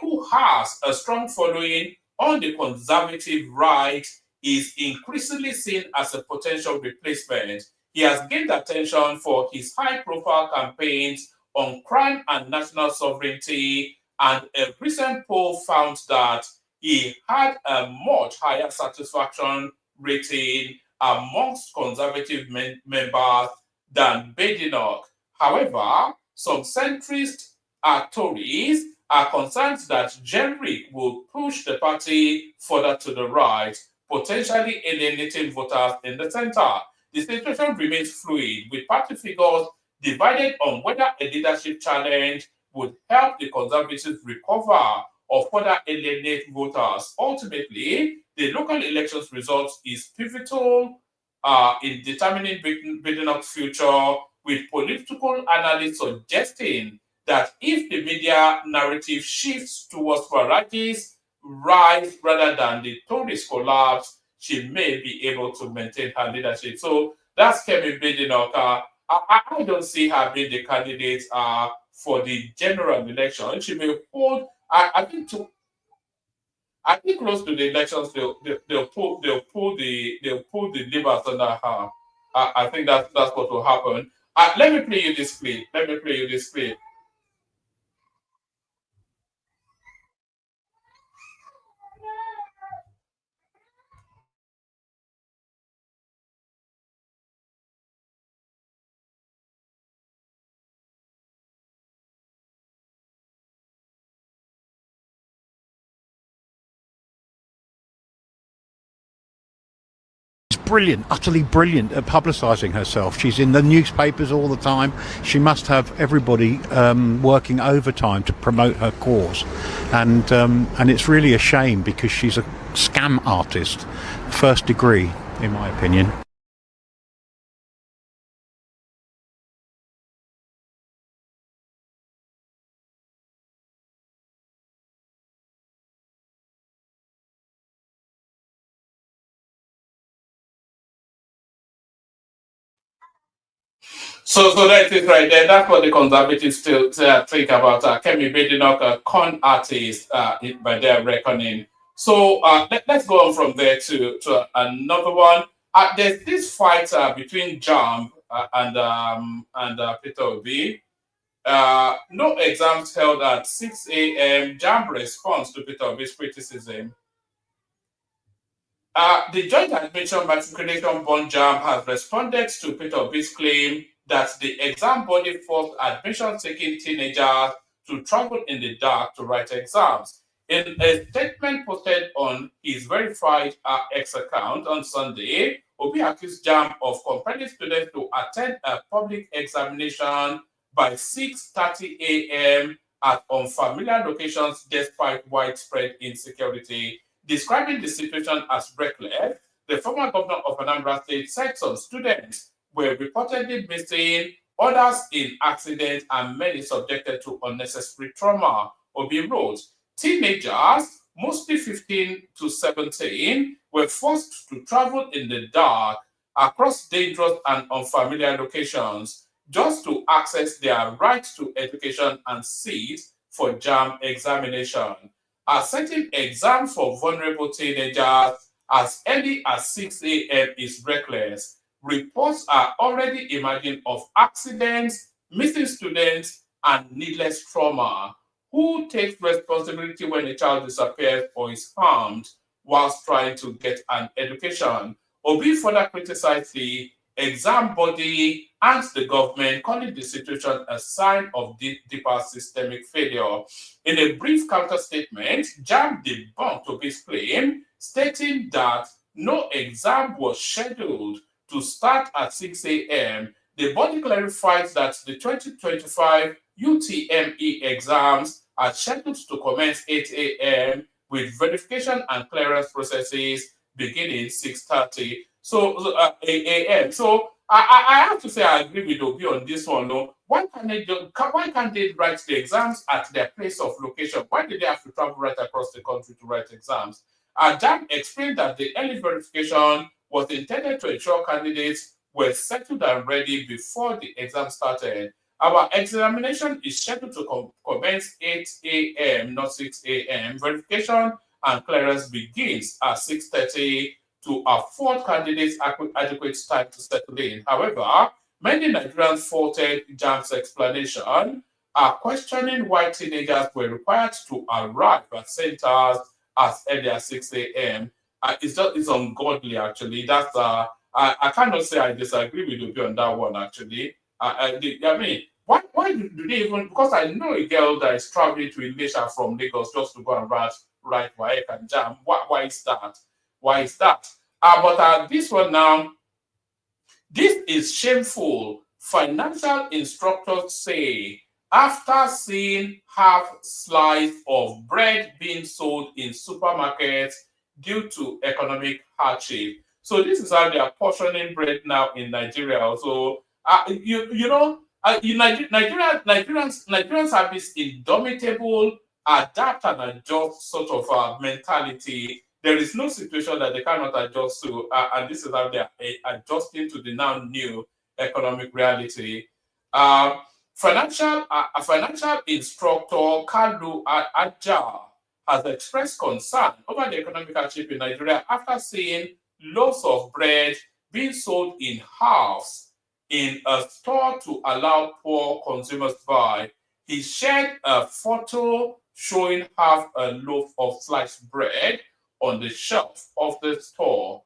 who has a strong following on the conservative right, is increasingly seen as a potential replacement. He has gained attention for his high-profile campaigns on crime and national sovereignty, and a recent poll found that he had a much higher satisfaction rating amongst conservative members than Badenoch. However, some centrist Tories are concerned that generic will push the party further to the right, potentially alienating voters in the center. The situation remains fluid, with party figures divided on whether a leadership challenge would help the Conservatives recover or further alienate voters. Ultimately, the local elections results is pivotal in determining Badenoch's future, with political analysts suggesting that if the media narrative shifts towards varieties rise rather than the Tories collapse, she may be able to maintain her leadership. So that's Kemi Badenoch. I don't see her being the candidate for the general election. She may hold. I think close to the elections, they'll pull the levers under her. I think that's what will happen. Let me play you this clip. Brilliant, utterly brilliant at publicising herself. She's in the newspapers all the time. She must have everybody working overtime to promote her cause, and it's really a shame because she's a scam artist, first degree, in my opinion. So that is right there. That's what the Conservatives still think about Kemi Badenoch, a con artist by their reckoning. So let's go on from there to another one. There's this fight between JAMB and Peter Obi. No exams held at 6 a.m. JAMB response to Peter Obi's criticism. The Joint Admission Matriculation Board JAMB has responded to Peter Obi's claim that the exam body forced admission-seeking teenagers to travel in the dark to write exams. In a statement posted on his verified X account on Sunday, Obi accused JAMB of compelling students to attend a public examination by 6:30 a.m. at unfamiliar locations despite widespread insecurity. Describing the situation as reckless, the former governor of Anambra State said some students were reportedly missing, others in accidents, and many subjected to unnecessary trauma. Obi wrote, teenagers, mostly 15 to 17, were forced to travel in the dark across dangerous and unfamiliar locations just to access their right to education and sit for JAMB examination. Setting exams for vulnerable teenagers as early as 6 a.m. is reckless. Reports are already emerging of accidents, missing students, and needless trauma. Who takes responsibility when a child disappears or is harmed whilst trying to get an education? Obi further criticized the exam body and the government, calling the situation a sign of deeper systemic failure. In a brief counter statement, JAMB debunked Obi's claim, stating that no exam was scheduled to start at 6 a.m. The body clarified that the 2025 UTME exams are scheduled to commence 8 a.m. with verification and clearance processes beginning 6:30 a.m. So I have to say I agree with Obi on this one. No, why can't they write the exams at their place of location? Why did they have to travel right across the country to write exams? JAMB explained that the early verification was intended to ensure candidates were settled and ready before the exam started. Our examination is scheduled to commence 8 a.m., not 6 a.m. Verification and clearance begins at 6:30 to afford candidates adequate time to settle in. However, many Nigerians faulted JAMB's explanation, questioning why teenagers were required to arrive at centers as early as 6 a.m. It's ungodly, actually. That's I cannot say I disagree with you on that one, actually. I mean, Why do they even? Because I know a girl that is traveling to Indonesia from Lagos just to go and write WAEC and JAM. Why is that? Why is that? But this one now, this is shameful. Financial instructors say after seeing half slice of bread being sold in supermarkets due to economic hardship. So this is how they are portioning bread now in Nigeria. So Nigerians have this indomitable adapt and adjust sort of mentality. There is no situation that they cannot adjust to, and this is how they are adjusting to the now new economic reality. Financial instructor Kalu Aja has expressed concern over the economic hardship in Nigeria after seeing loaves of bread being sold in halves in a store to allow poor consumers to buy. He shared a photo showing half a loaf of sliced bread on the shelf of the store.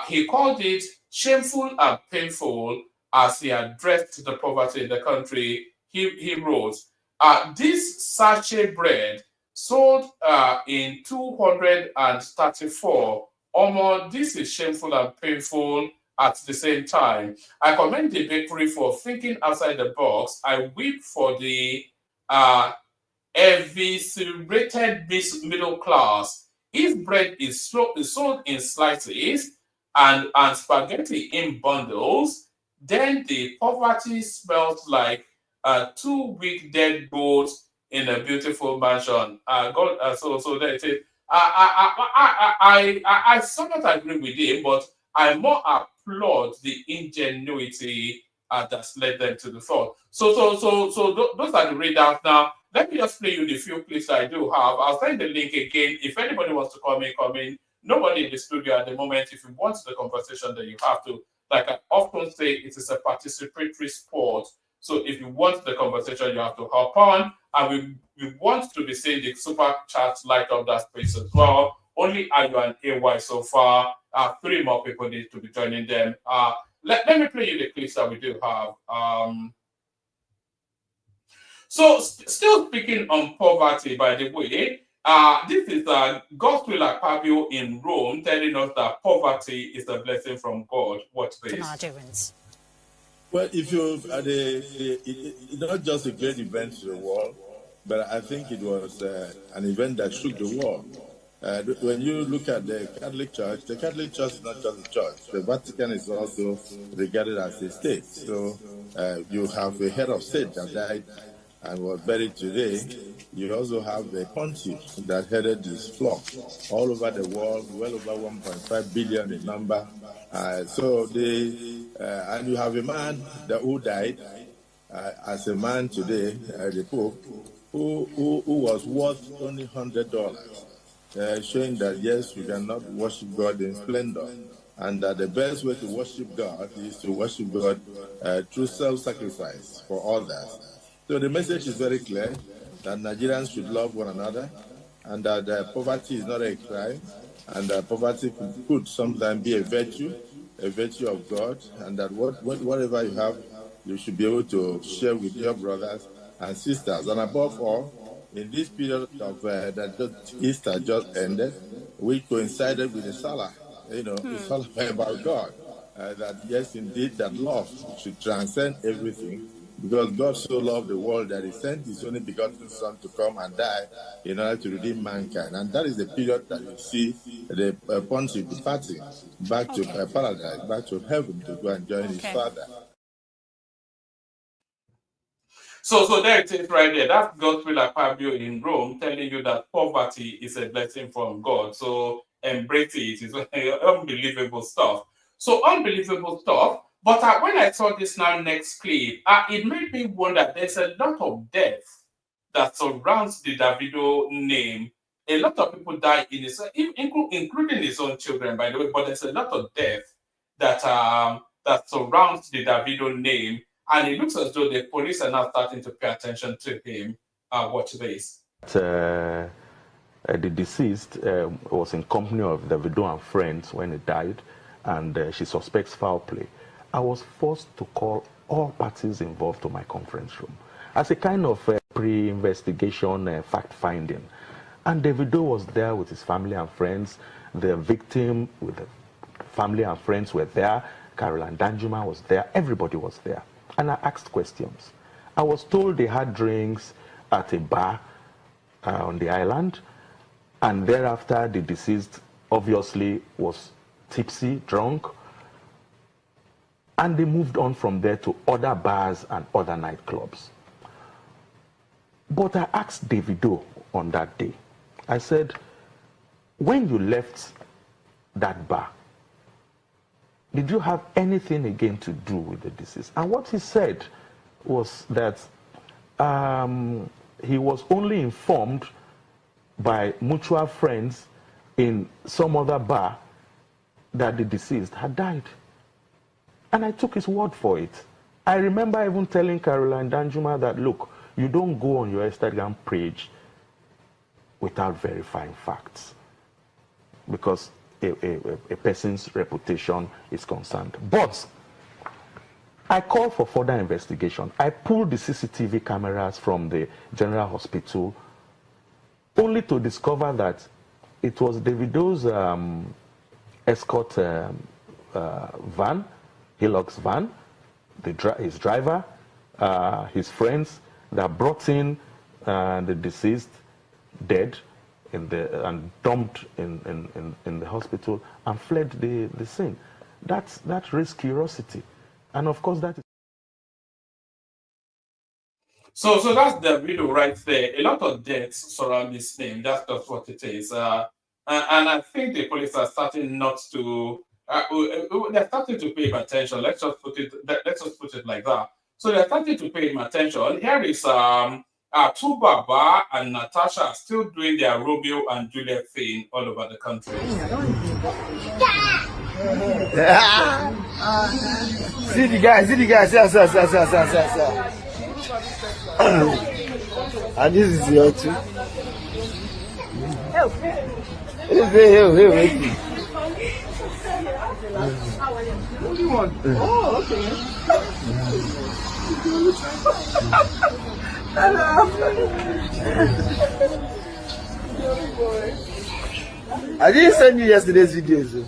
He called it shameful and painful as he addressed the poverty in the country. He wrote, this sachet bread sold in 234. This is shameful and painful at the same time. I commend the bakery for thinking outside the box. I weep for the eviscerated middle class. If bread is sold in slices and spaghetti in bundles, then the poverty smells like a 2-week dead goat in a beautiful mansion. So that's it. I somewhat agree with him, but I more applaud the ingenuity that's led them to the thought. So those are the readouts now. Let me just play you the few clips I do have. I'll send the link again. If anybody wants to come in. Nobody in the studio at the moment. If you want the conversation, then you have to. Like I often say, it is a participatory sport. So if you want the conversation, you have to hop on. And we want to be seeing the super chats light up that space as well. Only Ayu and AY so far. 3 more people need to be joining them. Let me play you the clips that we do have. So still speaking on poverty, by the way, this is Gospel Akpabio in Rome telling us that poverty is a blessing from God. Watch this. Well, if you it's not just a great event to the world, but I think it was an event that shook the world. When you look at the Catholic Church is not just a church. The Vatican is also regarded as a state. So you have a head of state that died and was buried today. You also have the pontiff that headed this flock all over the world, well over 1.5 billion in number. And you have a man who died as a man today, the Pope, who was worth only $100, showing that yes, we cannot worship God in splendor, and that the best way to worship God is to worship God through self-sacrifice for others. So the message is very clear that Nigerians should love one another, and that poverty is not a crime, and that poverty could sometimes be a virtue of God, and that whatever you have, you should be able to share with your brothers and sisters. And above all, in this period of that Easter just ended, we coincided with the Salah. It's all about God. That yes, indeed, that love should transcend everything, because God so loved the world that he sent his only begotten Son to come and die in order to redeem mankind. And that is the period that you see the pontiff departing back to paradise, back to heaven to go and join his Father. So there it is right there. That's Gospel Akpabio in Rome telling you that poverty is a blessing from God. So embrace it. It's unbelievable stuff. So unbelievable stuff. But when I saw this next clip, it made me wonder, there's a lot of death that surrounds the Davido name. A lot of people die in his, including his own children, by the way, but there's a lot of death that surrounds the Davido name. And it looks as though the police are now starting to pay attention to him. Watch this. The deceased was in company of Davido and friends when he died, and she suspects foul play. I was forced to call all parties involved to my conference room as a kind of pre-investigation fact-finding. And Davido was there with his family and friends. The victim with the family and friends were there. Caroline Danjuma was there. Everybody was there. And I asked questions. I was told they had drinks at a bar on the island. And thereafter, the deceased obviously was tipsy, drunk. And they moved on from there to other bars and other nightclubs. But I asked Davido on that day, I said, when you left that bar, did you have anything again to do with the deceased? And what he said was that he was only informed by mutual friends in some other bar that the deceased had died. And I took his word for it. I remember even telling Caroline Danjuma that, look, you don't go on your Instagram page without verifying facts, because a person's reputation is concerned. But I called for further investigation. I pulled the CCTV cameras from the General Hospital only to discover that it was Davido's escort van, Hilux van, his driver, his friends that brought in the deceased dead and dumped in the hospital and fled the scene. That raised curiosity. And of course that is... So that's the video right there. A lot of deaths surround this name. That's just what it is. And I think the police are starting not to... they're starting to pay him attention. Let's just put it like that. So they're starting to pay him attention. Here is Tubaba and Natasha still doing their Romeo and Juliet thing all over the country. See the guy, see. And this is your two. Hey, wait. What do you want? Oh, okay. Hello. I didn't send you yesterday's videos.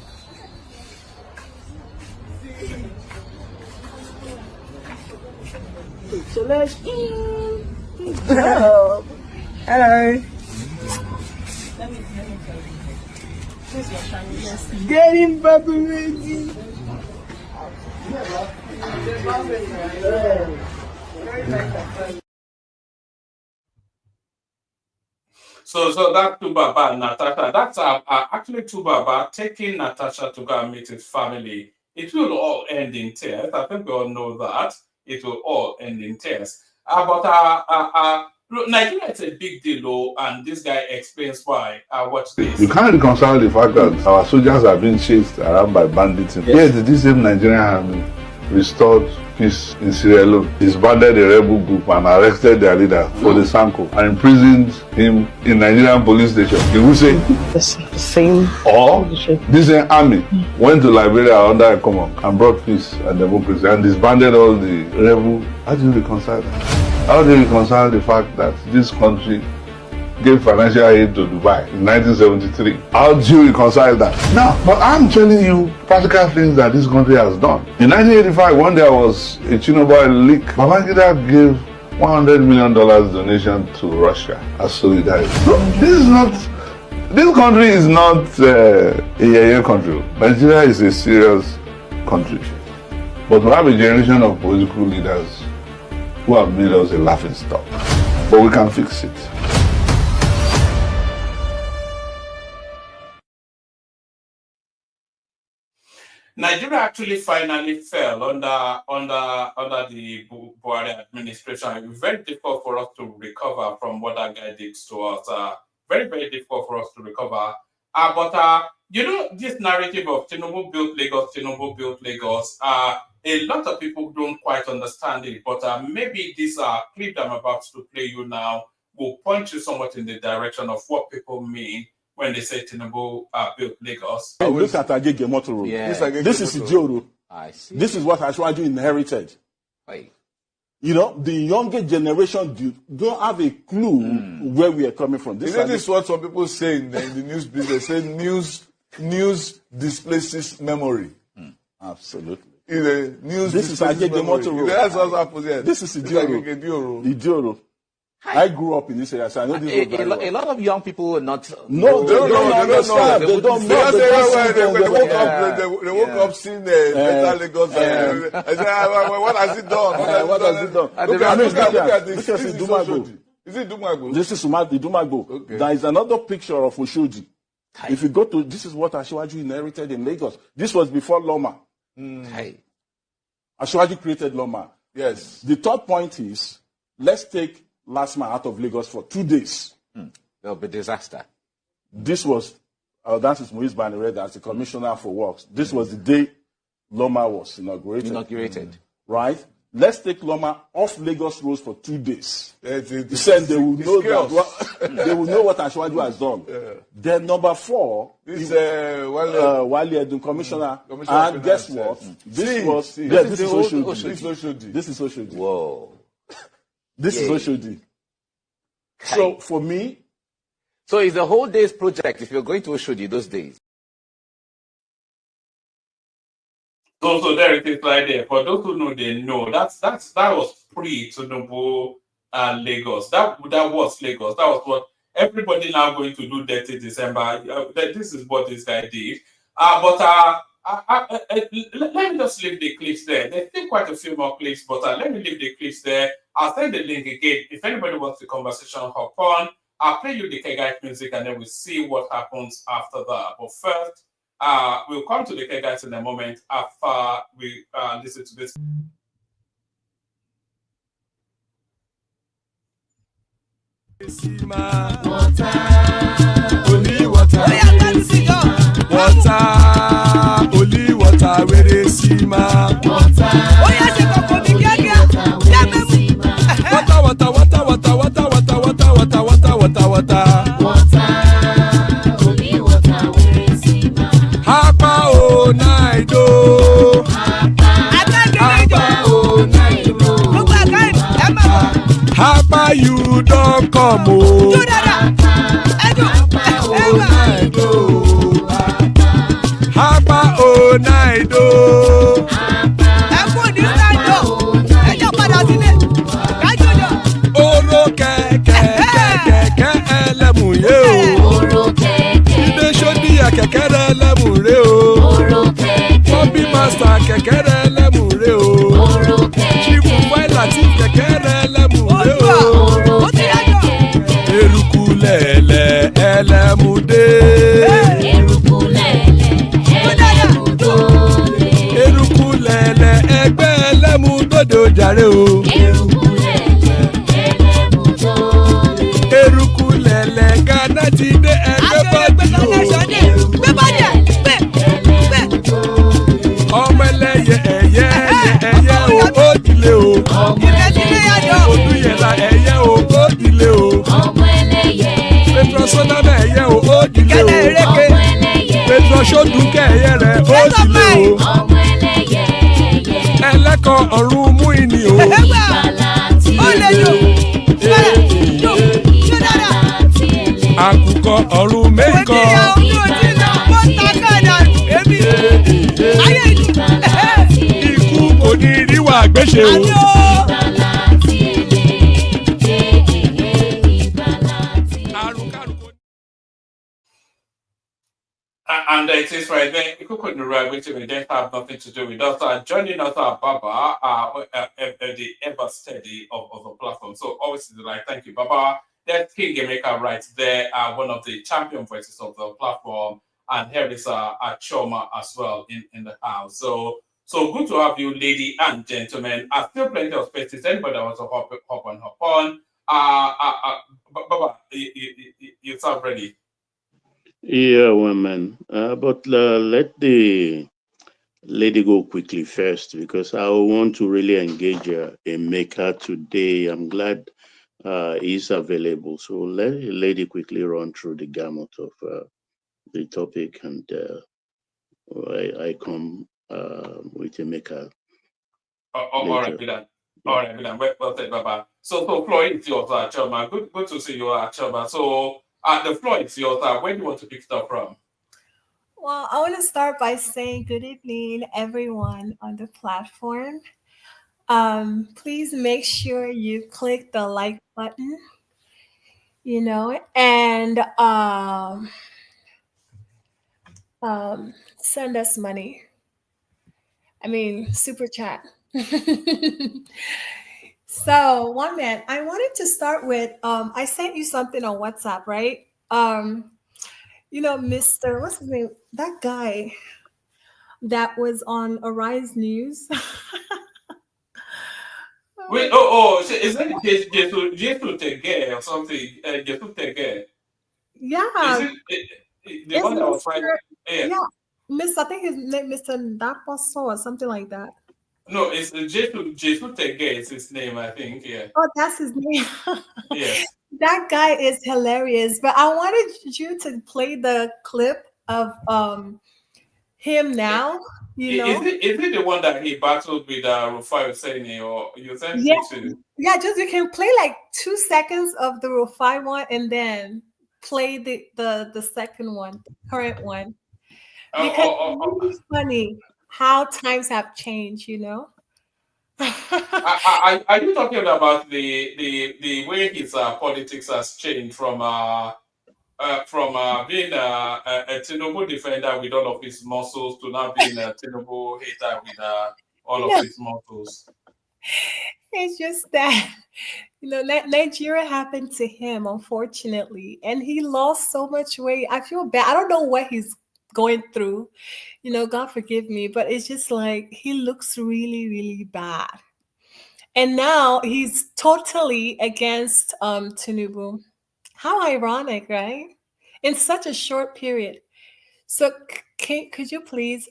So let's Hello. Hello. Getting baby. So that Tubaba and Natasha, that's actually Tubaba taking Natasha to go and meet his family. It will all end in tears. I think we all know that. It will all end in tears. Look, Nigeria is a big deal, and this guy explains why. Watch this. You can't reconcile the fact that our soldiers are being chased around by bandits. Yes, this same Nigerian army restored peace in Sierra Leone, disbanded a rebel group and arrested their leader for the Sanko and imprisoned him in Nigerian police station. You will say the same. Or this same army went to Liberia under a command and brought peace and democracy and disbanded all the rebel. How do you reconcile that? How do you reconcile the fact that this country gave financial aid to Dubai in 1973? How do you reconcile that? Now, but I'm telling you practical things that this country has done. In 1985, when there was a Chinoboy leak, Babangida gave $100 million donation to Russia as solidarity. So this country is not a country. Nigeria is a serious country. But we have a generation of political leaders who have made us a laughing stock. But we can fix it. Nigeria actually finally fell under the Buhari administration. It was very difficult for us to recover from what that guy did to us. Very, very difficult for us to recover. But you know, this narrative of Tinubu built Lagos, a lot of people don't quite understand it. But maybe this clip that I'm about to play you now will point you somewhat in the direction of what people mean when they say Tinubu built Lagos. Look at Agege Motor Road. Yeah. This is Ijoro. I see. This is what Ashwaju inherited. Aye. You know, the younger generation don't have a clue where we are coming from. Isn't this what some people say in the news business? They say news displaces memory. Absolutely. News this is displaces memory. That's what happens here. This is Idioro. I grew up in this area, so I know this very well. A lot of young people are not. No, they don't understand. They don't know. They woke up seeing Better Lagos. I said, what has it done? What has it done? Look at this. This is Dumagbo. Is it Dumagbo? This is Dumagbo. Okay. There is another picture of Oshodi. If you go to, this is what Asiwaju inherited in Lagos. This was before Loma. Asiwaju created Loma. Yes. The third point is, let's take last man out of Lagos for 2 days. There'll be disaster. This was, that is Moise Bannerede as the commissioner for works. This was the day Loma was inaugurated. Right? Let's take Loma off Lagos roads for 2 days. He said they will know they will know what Asiwaju has done. Then number 4, this Wale Edun commissioner. And guess what? This is Oshodi. This is Oshodi. Whoa. This is Oshodi. So for me, so it's a whole day's project if you're going to Oshodi those days. So there it is right there. For those who know, they know that was pre-Tinubu Lagos. That was Lagos. That was what everybody now going to do 30 December. This is what this guy did. Let me just leave the clips there. There's still quite a few more clips, but let me leave the clips there. I'll send the link again. If anybody wants the conversation, hop on. I'll play you the K-Guys music and then we'll see what happens after that. But first, we'll come to the K-Guys in a moment after we listen to this. Only water, where they see ma. Hapa o naido. Hapa you don't come o. Hapa o naido. Oro kẹ̀kẹ́ ẹlẹ́mù yé o. Ilé sọ́dí kẹ̀kẹ́ ẹlẹ́mù rẹ o. Bobby Master kẹ̀kẹ́ ẹlẹ́mù rẹ o. Chief Failati kẹ̀kẹ́ ẹlẹ́mù rẹ o. Eruku lẹ̀lẹ̀ ẹlẹ́mù dé. Eruku lẹ̀lẹ̀ ẹgbẹ́ ẹlẹ́mù dòdò jàre o. Eruku lẹ̀lẹ̀ Ghana ti dé ẹgbẹ́ bọ́dì o. Ọmọ ẹlẹ́yẹ ẹ̀yẹ o ó dìlé o. Odúyẹ̀lá ẹ̀yẹ o ó dìlé o. Petrosonama ẹ̀yẹ o ó dìlé o. Petrosodúnkẹ́ ẹ̀yẹ rẹ̀ ó dìlé o. Ẹlẹ́kọ̀ ọ̀run mú ìní o. Àkùkọ ọ̀run mẹ́kọ̀. Ikú kò ní ríwà gbéṣe o. And it is right there. If you couldn't write, which we don't have nothing to do with us. Joining us, Baba, the ever steady of the platform. So obviously, thank you, Baba. That's King Emeka right there, one of the champion voices of the platform, and here is Choma as well in the house. So good to have you, lady and gentlemen. Still plenty of spaces. Anybody that wants to hop on. Baba, you sound ready. Yeah, woman. But let the lady go quickly first because I want to really engage Emeka today. I'm glad he's available. So let the lady quickly run through the gamut of the topic, and I come with Emeka. All right, with that. All right, well said, Baba. So floor is yours, Choma. Good to see you, Choma. So the floor is yours. Where do you want to pick it up from? Well, I want to start by saying good evening, everyone on the platform. Please make sure you click the like button, and send us money. I mean, super chat. So, one man, I wanted to start with I sent you something on WhatsApp, right? Mr. What's his name? That guy that was on Arise News. Wait, is that Jesus Tege or something? Jesus Tege. Yeah. Is it the It's one that was fighting? Mr. Yeah, I think his name Mr. Ndaposo or something like that. No, it's Jesus Tege is his name, I think. Yeah. Oh, that's his name. Yes. That guy is hilarious. But I wanted you to play the clip of him now. Is it the one that he battled with Rufai Husseini, or you sent Yeah, it to? yeah. Just you can play like 2 seconds of the Rufai one, and then play the second one, the current one, because it's really funny how times have changed. Are you talking about the way his politics has changed from being a Tinubu defender with all of his muscles to now being a Tinubu hater with all of his muscles? It's just that Nigeria happened to him, unfortunately, and he lost so much weight. I feel bad. I don't know what he's going through. God forgive me, but it's just like he looks really, really bad. And now he's totally against Tinubu. How ironic, right? In such a short period. So could you please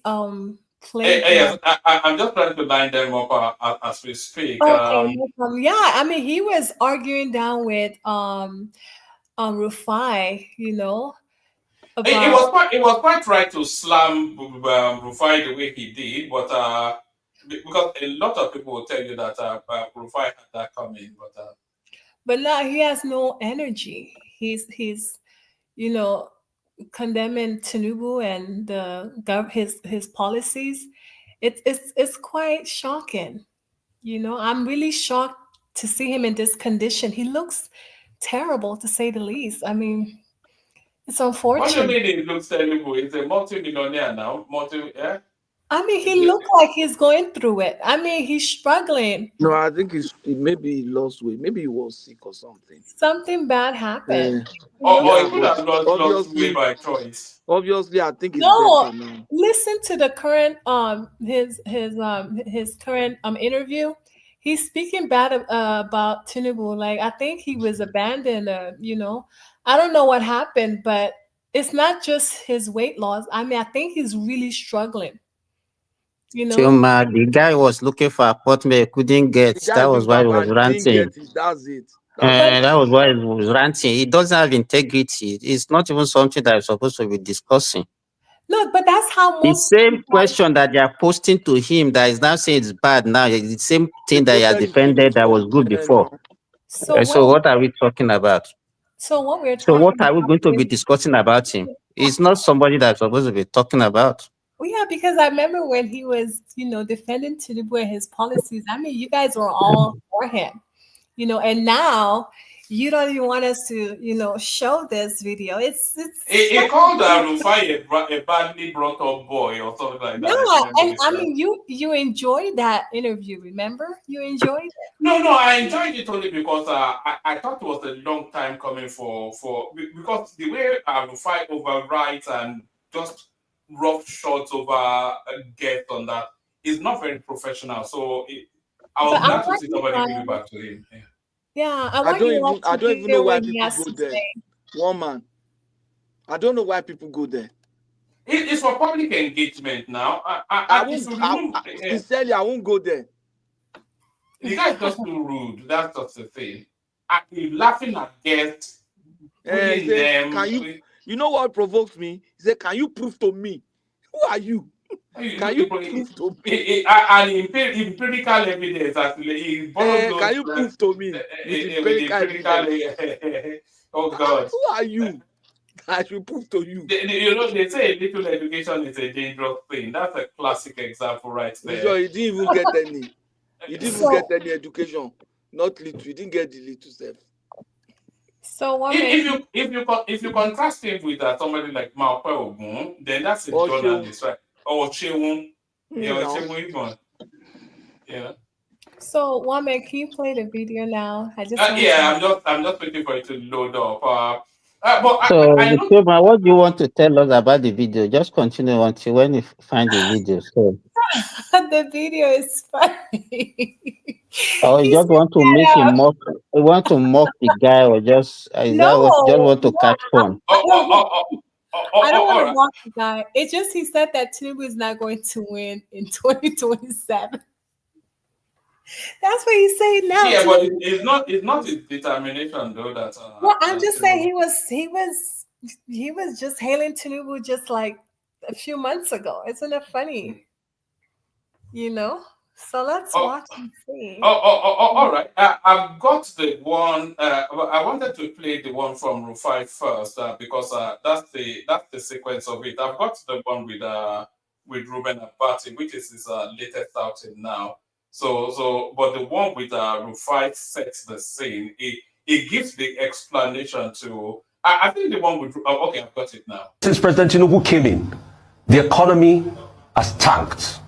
play Yes, the I'm just trying to line them up as we speak. Okay, no problem. Yeah, I mean he was arguing down with Rufai, about It was quite right to slam Rufai the way he did, but because a lot of people will tell you that Rufai had that coming, but now he has no energy. He's condemning Tinubu and his policies. It's quite shocking. I'm really shocked to see him in this condition. He looks terrible, to say the least. I mean, it's what do you unfortunate. mean he looks terrible? He's a multi-millionaire now. Yeah? I mean, he looks like he's going through it. I mean, he's struggling. No, I think maybe he lost weight. Maybe he was sick or something. Something bad happened. Or he could have lost weight by choice. Obviously, I think it's No, better now. listen to the current his current interview. He's speaking bad about Tinubu. Like I think he was abandoned. I don't know what happened, but it's not just his weight loss. I mean, I think he's really struggling. Chuma, the guy was looking for apartment, couldn't get. That was why he was ranting. That's it. That was why he was ranting. He doesn't have integrity. It's not even something that I'm supposed to be discussing. No, but that's how The most same question that they are posting to him that is now saying it's bad now. It's the same thing that he has defended that was good before. So what are we talking about? So what we're So talking what are we about going to be discussing about him? He's not somebody that's supposed to be talking about. Well, yeah, because I remember when he was, defending Tinubu and his policies. I mean, you guys were all for him, and now you don't even want us to, show this video. He called Rufai a badly brought up boy or something like that. Yeah, and I mean, you enjoyed that interview. Remember, you enjoyed it. No, I enjoyed it only because I thought it was a long time coming because the way Rufai overwrites and just rough shots over guests on that is not very professional. So I was glad to see somebody bring it back to him. Yeah, I don't even know why people go there. One man. I don't know why people go there. It's for public engagement now. Sincerely, I won't go there. The guy is just too rude. That's just the thing. He's laughing at guests. You know what provokes me? He said, "Can you prove to me? Who are you?" Can you prove to me? And empirical evidence actually. Can you prove to me with empirical evidence? Oh God. Who are you? I should prove to you. They say little education is a dangerous thing. That's a classic example right there. So you didn't even get any. You didn't even get any education. Not little. You didn't get the little self. So if you contrast him with somebody like Maupe Ogun, then that's a journalist, right? Or Chewun. Yeah. So Wame, can you play the video now? I'm just waiting for it to load up. So, what do you want to tell us about the video? Just continue until when you find the video. So, the video is funny. or you just want to make him mock? You want to mock the guy, or just just want to catch fun? I don't want to mock the guy. It's just he said that Tinubu is not going to win in 2027. That's what he's saying now. Yeah, but it's not his determination though. That well, I'm just saying he was just hailing Tinubu just like a few months ago. Isn't it funny? So let's watch and see. All right. I've got the one. I wanted to play the one from Rufai first because that's the sequence of it. I've got the one with Ruben Abati, which is his latest outing now. But the one with Rufai sets the scene. It gives the explanation to. I think the one with. Okay, I've got it now. Since President Tinubu came in, the economy has tanked.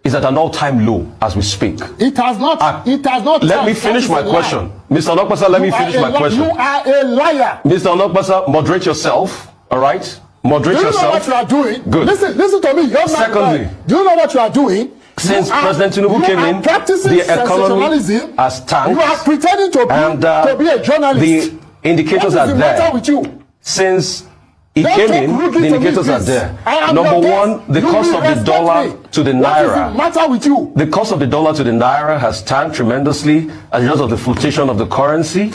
Is at an all-time low as we speak. It has not. It has not. Let me finish my question, Mr. Onokpasa. Let me finish my question. You are a liar, Mr. Onokpasa. Moderate yourself. All right. Moderate yourself. Do you know what you are doing? Good. Listen to me. Secondly, do you know what you are doing? Since President Tinubu came in, the economy has tanked. You are pretending to be a journalist. The indicators are there. What is the matter with you? Since he came in, the indicators are there. Number one, the cost of the dollar to the naira. What is the matter with you? The cost of the dollar to the naira has tanked tremendously as a result of the fluctuation of the currency.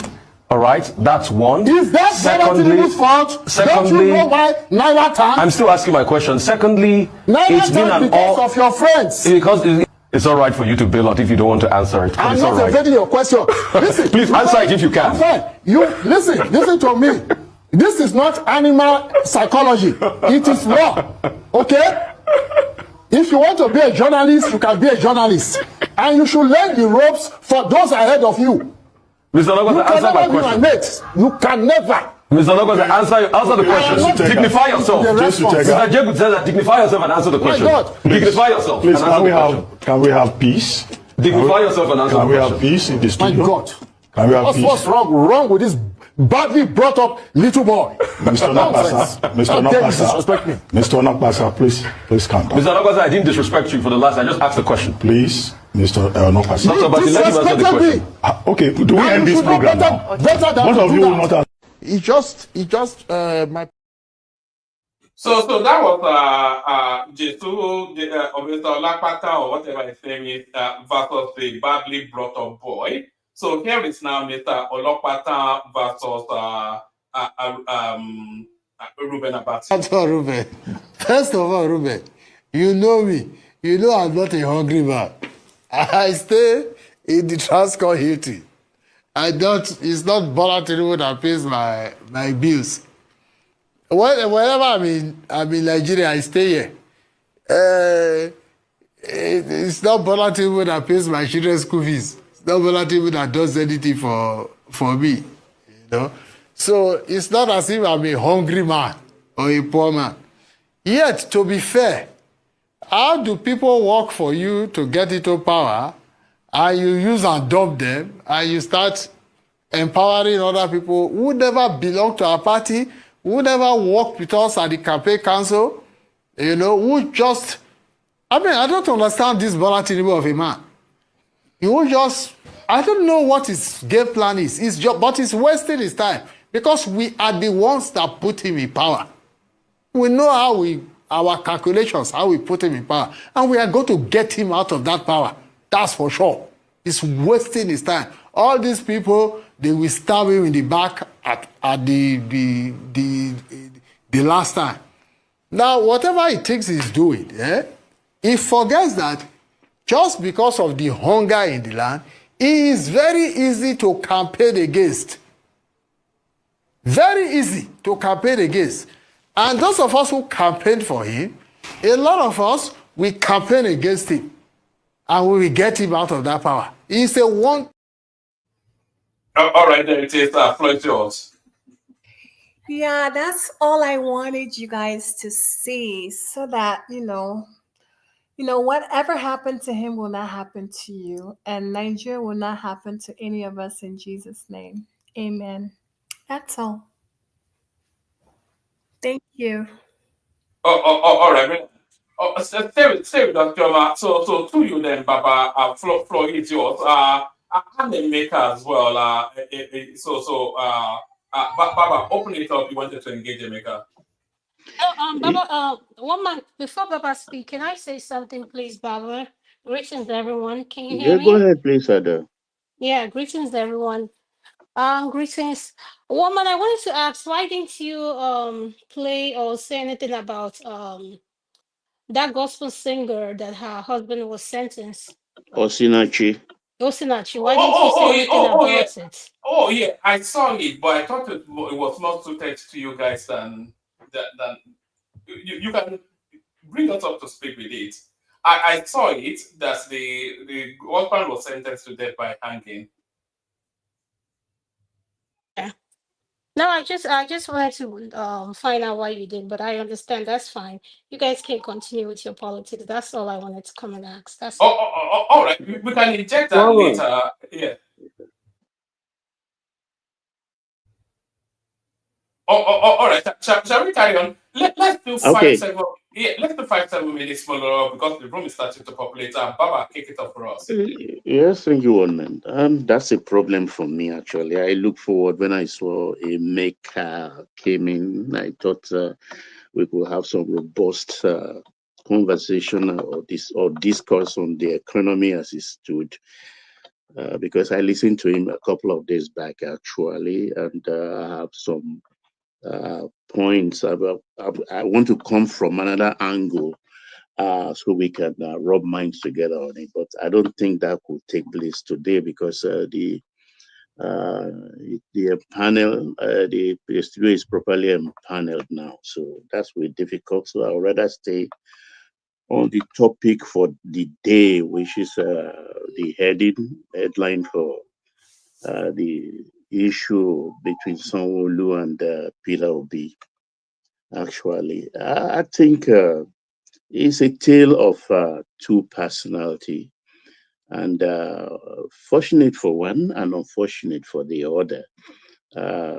All right, that's one. Is that Tinubu's fault? Don't you know why naira tanked? I'm still asking my question. Secondly, it's been an because of your friends. Because it's all right for you to bail out if you don't want to answer it. I'm not evading your question. Listen, please answer it if you can. You listen to me. This is not animal psychology. It is law. Okay? If you want to be a journalist, you can be a journalist. And you should learn the ropes for those ahead of you. Mr. Onokpasa, answer my question. You can never. Mr. Onokpasa, answer the question. Dignify yourself. Mr. Jacob says that dignify yourself and answer the question. Dignify yourself. Please, can we have peace? Dignify yourself and answer the question. Can we have peace in the studio? My God. Can we have peace? What's wrong with this badly brought up little boy? Mr. Onokpasa, please calm down. Mr. Onokpasa, I didn't disrespect you for the last. I just asked the question. Please, Mr. Onokpasa. Dr. Bati, let him answer the question. Okay, do we end this program now? Both of you will not answer. He just my. So that was Jesu Mr. Olakpata or whatever his name is versus the badly brought up boy. So here is now Mr. Olakpata versus Ruben Abati. Ruben. First of all, Ruben, you know me. You know I'm not a hungry man. I stay in the Transcorp Hilton. It's not Bola Tinubu that pays my bills. Whenever I'm in Nigeria, I stay here. It's not Bola Tinubu that pays my children's school fees. It's not Bola Tinubu that does anything for me. So it's not as if I'm a hungry man or a poor man. Yet, to be fair, how do people work for you to get into power, and you use and dump them, and you start empowering other people who never belong to our party, who never worked with us at the campaign council, who just... I don't understand this Bola Tinubu of a man. I don't know what his game plan is. But he's wasting his time because we are the ones that put him in power. We know our calculations, how we put him in power. And we are going to get him out of that power. That's for sure. He's wasting his time. All these people, they will stab him in the back at the last time. Now, whatever he thinks he's doing, He forgets that just because of the hunger in the land, it is very easy to campaign against. Very easy to campaign against. And those of us who campaigned for him, a lot of us, we campaign against him. And we will get him out of that power. He's a one. All right, there it is. Floyd yours. Yeah, that's all I wanted you guys to see, so that whatever happened to him will not happen to you, and Nigeria will not happen to any of us in Jesus' name. Amen. That's all. Thank you. All right. Stay with Dr. Oma. So to you then, Baba, floor is yours. I'm the maker as well. Baba, open it up. You wanted to engage the maker. Baba, before Baba speak, can I say something, please, Baba? Greetings, everyone. Can you hear Yeah, me? go ahead, please, Ada. Yeah, greetings, everyone. Greetings. Woman, I wanted to ask, why didn't you play or say anything about that gospel singer that her husband was sentenced? Osinachi. Osinachi, why didn't you say anything about it? Oh yeah, I saw it, but I thought it was more suited to you guys than you can bring us up to speed with it. I saw it that the husband was sentenced to death by hanging. Yeah. No, I just wanted to find out why you did, but I understand. That's fine. You guys can continue with your politics. That's all I wanted to come and ask. That's all right. We can inject that later. Yeah. All right. Shall we carry on? Let's do Okay. 5-7 minutes more because the room is starting to populate. Baba, kick it up for us. Yes, thank you, Woman. That's a problem for me, actually. I look forward when I saw a maker came in. I thought we could have some robust conversation or discourse on the economy as it stood. Because I listened to him a couple of days back, actually, and I have some points. I want to come from another angle so we can rub minds together on it. But I don't think that could take place today because the panel, the studio is properly empaneled now. So that's very difficult. So I'd rather stay on the topic for the day, which is the headline for the issue between Sanwo Olu and Peter Obi. Actually, I think it's a tale of two personality, and fortunate for one and unfortunate for the other,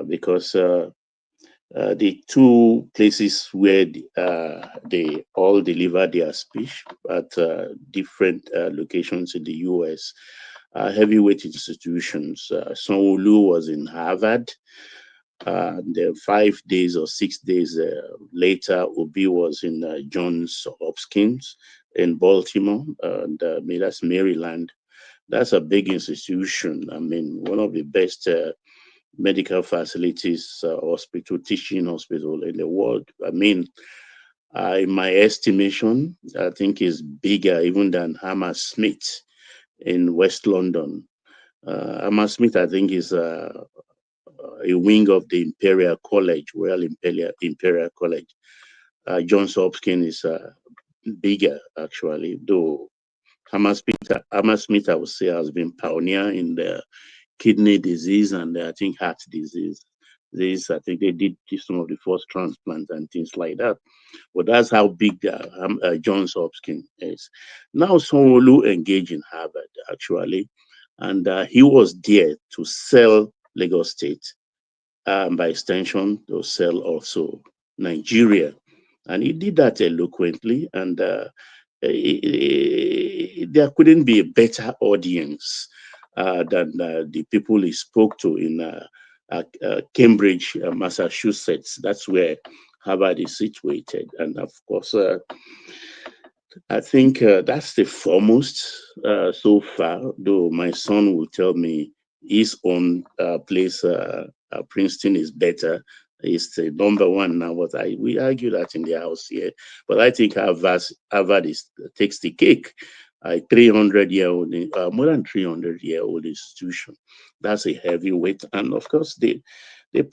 because the two places where they all deliver their speech at different locations in the U.S. Heavyweight institutions. Sanwo Olu was in Harvard. Then 5 days or 6 days later, Obi was in Johns Hopkins in Baltimore, and that's Maryland. That's a big institution. I mean, one of the best medical facilities, hospital, teaching hospital in the world. I mean, in my estimation, I think is bigger even than Hammersmith in West London. Hammersmith, I think, is a wing of the Imperial College, Royal Imperial College. Johns Hopkins is bigger, actually, though Hammersmith, I would say, has been pioneer in the kidney disease and I think heart disease. I think they did some of the first transplants and things like that. But that's how big Johns Hopkins is. Now, Sanwo Olu engaged in Harvard, actually, and he was there to sell Lagos State. By extension, to sell also Nigeria. And he did that eloquently, and there couldn't be a better audience than the people he spoke to in Cambridge, Massachusetts. That's where Harvard is situated. And of course, I think that's the foremost so far, though my son will tell me his own place, Princeton, is better is the number one now. But we argue that in the house here. But I think Harvard takes the cake. A 300-year-old, more than 300-year-old institution. That's a heavy weight. And of course, they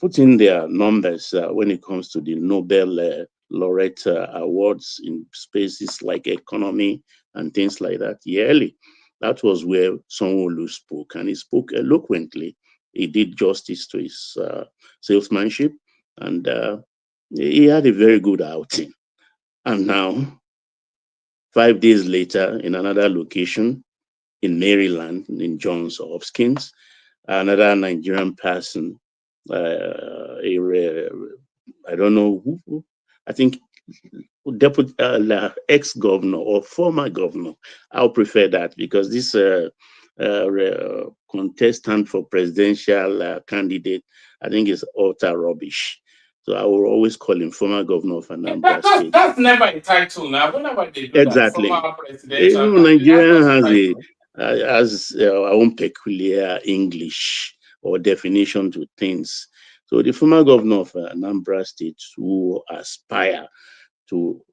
put in their numbers when it comes to the Nobel laureate awards in spaces like economy and things like that yearly. That was where Sanwo Olu spoke, and he spoke eloquently. He did justice to his salesmanship, and he had a very good outing. And now, 5 days later, in another location in Maryland, in Johns Hopkins, another Nigerian person, I don't know who, I think deputy ex-governor or former governor. I'll prefer that, because this contestant for presidential candidate, I think, is utter rubbish. So I will always call him former governor of Anambra State. That's never a title now. Whenever they do Exactly. that, former presidential Nigeria has our own peculiar English or definition to things. So the former governor of Anambra State, who aspire to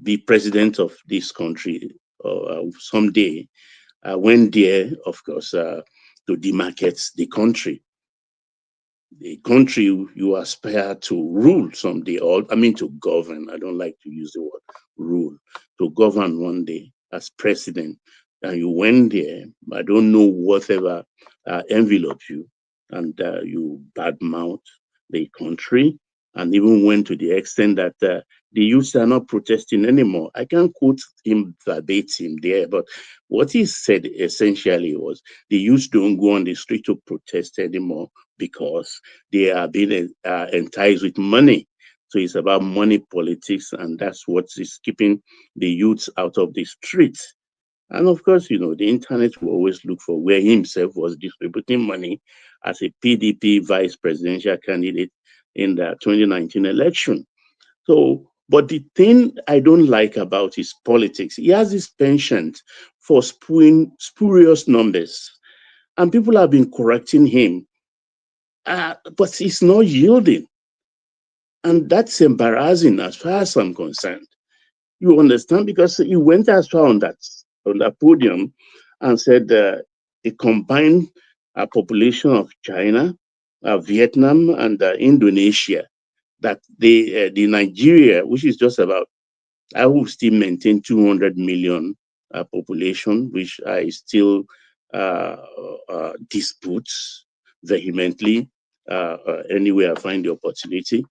be president of this country someday, went there, of course, to demarket the country. The country you aspire to rule someday, or I mean to govern. I don't like to use the word rule. To govern one day as president, and you went there, I don't know whatever enveloped you, and you badmouth the country, and even went to the extent that the youths are not protesting anymore. I can't quote him verbatim there, but what he said essentially was the youths don't go on the street to protest anymore because they are being enticed with money. So it's about money politics, and that's what is keeping the youths out of the streets. And of course, the internet will always look for where he himself was distributing money as a PDP vice presidential candidate in the 2019 election. So, but the thing I don't like about his politics, he has this penchant for spurious numbers. And people have been correcting him, but he's not yielding. And that's embarrassing as far as I'm concerned. You understand? Because he went as far on that podium and said a combined population of China, Vietnam, and Indonesia, that the Nigeria, which is just about, I will still maintain 200 million population, which I still dispute vehemently anywhere I find the opportunity.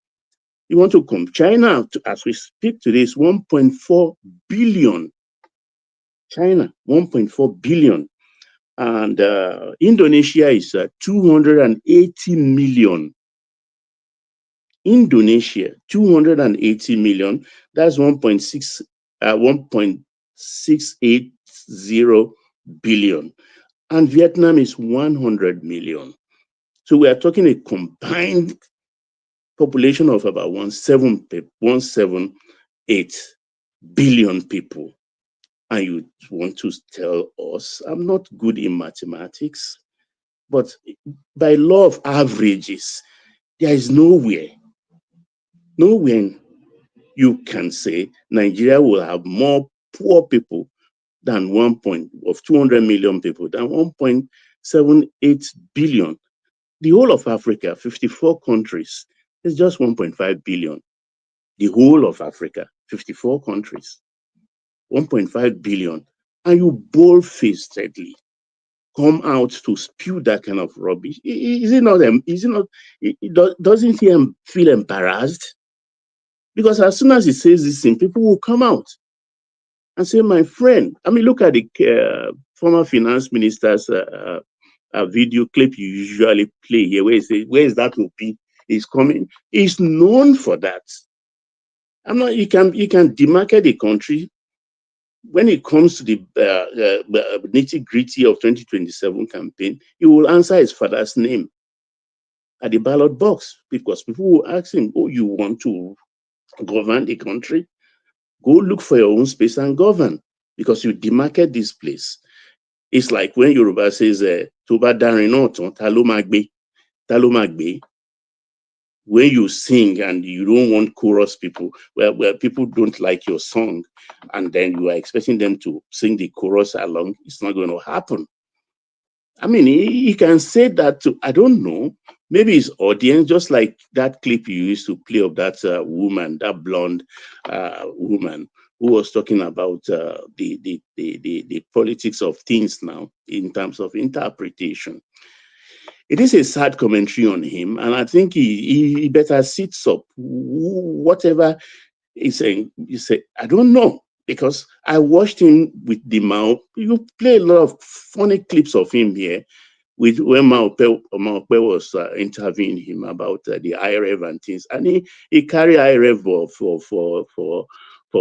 You want to come China, as we speak today, is 1.4 billion. China, 1.4 billion. And Indonesia is 280 million. Indonesia, 280 million. That's 1.680 billion. And Vietnam is 100 million. So we are talking a combined population of about 178 billion people. And you want to tell us, I'm not good in mathematics, but by law of averages, there is nowhere you can say Nigeria will have more poor people than 200 million people, than 1.78 billion. The whole of Africa, 54 countries, is just 1.5 billion. The whole of Africa, 54 countries, 1.5 billion. And you bold-facedly come out to spew that kind of rubbish. Doesn't he feel embarrassed? Because as soon as he says this thing, people will come out and say, my friend, I mean, look at the former finance minister's video clip you usually play here, where he says, where is that Obi? He's coming. He's known for that. You can demarket the country. When it comes to the nitty-gritty of 2027 campaign, he will answer his father's name at the ballot box, because people will ask him, oh, you want to govern the country? Go look for your own space and govern, because you demarket this place. It's like when Yoruba says, Toba darin otan, ta lo ma gbe? when you sing and you don't want chorus people, where people don't like your song, and then you are expecting them to sing the chorus along, it's not going to happen. I mean, he can say that to, I don't know, maybe his audience, just like that clip you used to play of that woman, that blonde woman who was talking about the politics of things now in terms of interpretation. It is a sad commentary on him, and I think he better sits up. Whatever he's saying, I don't know, because I watched him with the Mao. You play a lot of funny clips of him here, with when Maupe was interviewing him about the IREV and things, and he carried IREV for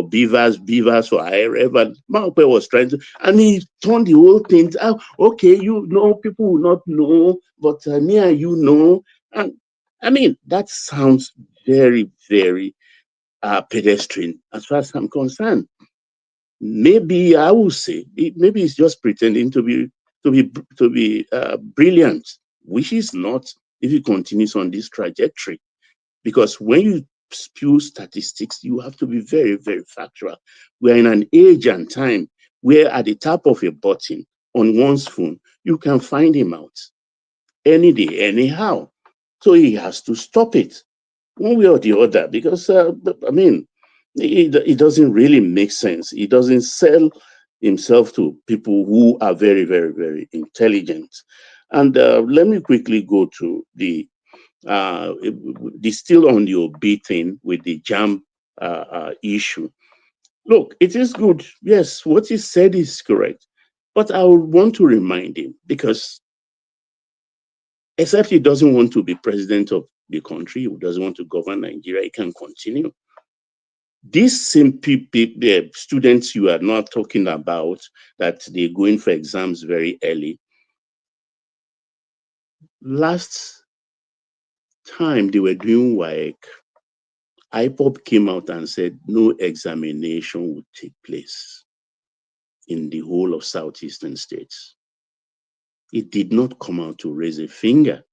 beavers for IREV, and Maupe was trying to, and he turned the whole thing out. Okay, you know, people will not know, but near you know, and I mean that sounds very, very pedestrian as far as I'm concerned. Maybe I will say, maybe he's just pretending to be brilliant, which is not if he continues on this trajectory. Because when you spew statistics, you have to be very, very factual. We're in an age and time where at the tap of a button on one's phone, you can find him out any day, anyhow. So he has to stop it one way or the other, because I mean, it doesn't really make sense. He doesn't sell himself to people who are very, very, very intelligent. And let me quickly go to the still on the Obi thing with the jam issue. Look, it is good. Yes, what he said is correct. But I would want to remind him, because except he doesn't want to be president of the country, he doesn't want to govern Nigeria, he can continue. These same students you are not talking about, that they're going for exams very early. Last time they were doing WAEC, IPOB came out and said no examination would take place in the whole of southeastern states. It did not come out to raise a finger,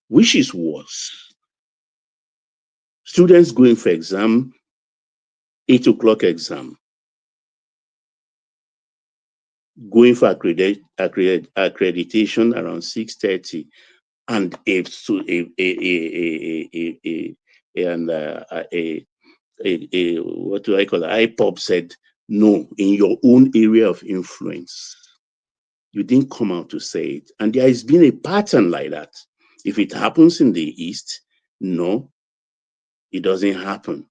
which is worse. Students going for exam, 8 o'clock exam, going for accreditation around 6:30, and what do I call it? IPOB said no in your own area of influence. You didn't come out to say it, and there has been a pattern like that. If it happens in the East, no, it doesn't happen.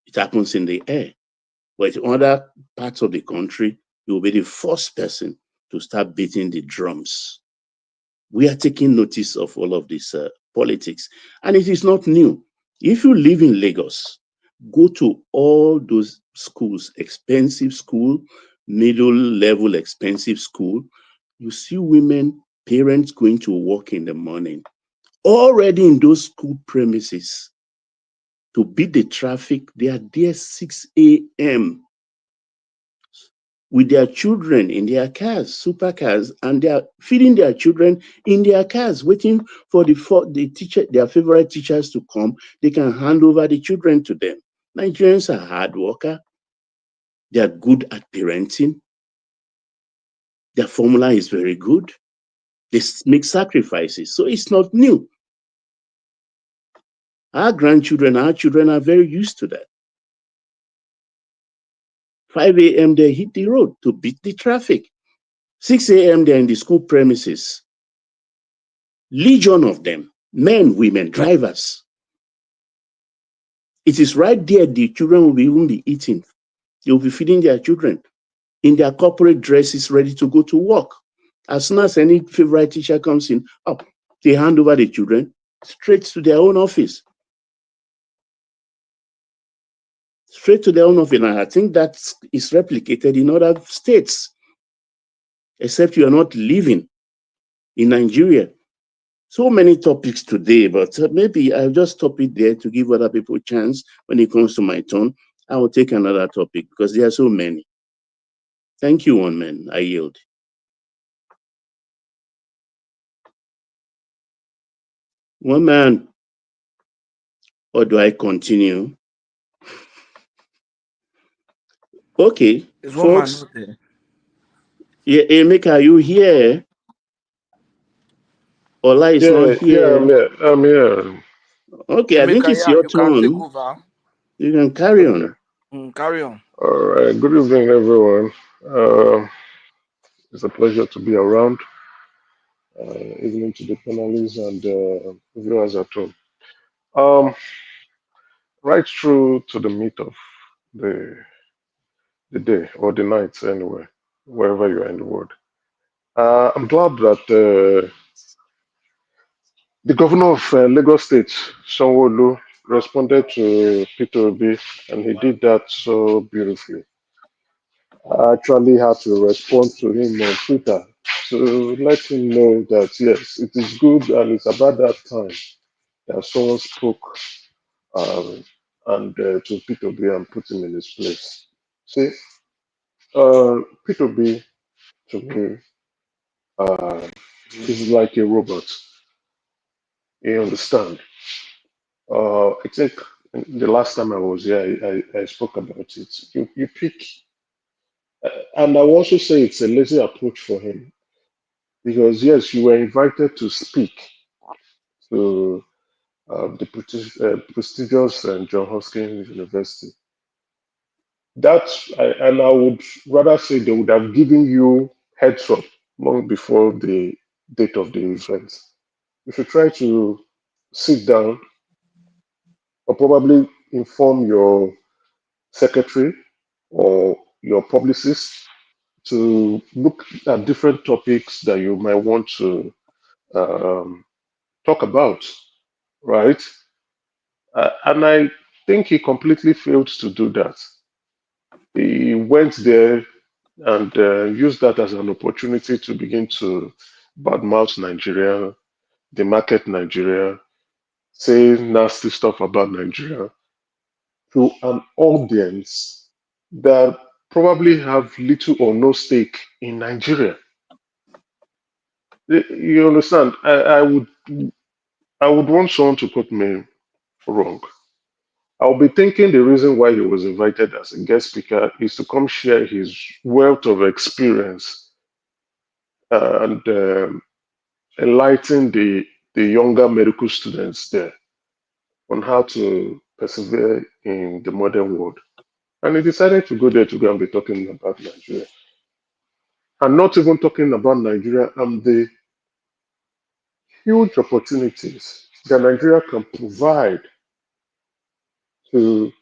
It happens in the air. But in other parts of the country, you will be the first person to start beating the drums. We are taking notice of all of this politics, and it is not new. If you live in Lagos, go to all those schools, expensive school, middle level expensive school, you see women, parents going to work in the morning, already in those school premises to beat the traffic. They are there 6 a.m. with their children in their cars, supercars, and they are feeding their children in their cars, waiting for the teacher, their favorite teachers to come. They can hand over the children to them. Nigerians are hard workers. They are good at parenting. Their formula is very good. They make sacrifices, so it's not new. Our grandchildren, our children are very used to that. 5 a.m. they hit the road to beat the traffic. 6 a.m. they're in the school premises. Legion of them, men, women, drivers. It is right there the children will even be eating. They will be feeding their children in their corporate dresses, ready to go to work. As soon as any favorite teacher comes in, they hand over the children straight to their own office. Straight to their own office. And I think that is replicated in other states, except you are not living in Nigeria. So many topics today, but maybe I'll just stop it there to give other people a chance. When it comes to my turn, I will take another topic because there are so many. Thank you, one man. I yield. One man. or do I continue? Okay, Is one man folks. not there? Yeah, Emeka, are you here? Ola is not here. I'm here. Okay, I think Emeka, it's yeah, your you can take turn. over. You can carry on. Carry on. All right. Good evening, everyone. It's a pleasure to be around. Evening to the panelists and viewers at home. Right through to the meat of the day or the night, anyway, wherever you are in the world. I'm glad that the governor of Lagos State, Sanwo Olu, responded to Peter Obi, and he did that so beautifully. I actually had to respond to him on Twitter to let him know that yes, it is good and it's about that time that someone spoke and to Peter Obi and put him in his place. See, Peter Obi to me is like a robot. You understand? I think the last time I was here, I spoke about it. You pick, and I will also say it's a lazy approach for him because yes, you were invited to speak to the prestigious John Hopkins University. And I would rather say they would have given you heads up long before the date of the event. If you try to sit down or probably inform your secretary or your publicist to look at different topics that you might want to um, talk about, right? And I think he completely failed to do that. He went there and used that as an opportunity to begin to badmouth Nigeria, demarket Nigeria, say nasty stuff about Nigeria to an audience that probably have little or no stake in Nigeria. You understand? I would want someone to quote me wrong. I'll be thinking the reason why he was invited as a guest speaker is to come share his wealth of experience and enlighten the younger medical students there on how to persevere in the modern world. And he decided to go there to go and be talking about Nigeria. And not even talking about Nigeria and the huge opportunities that Nigeria can provide to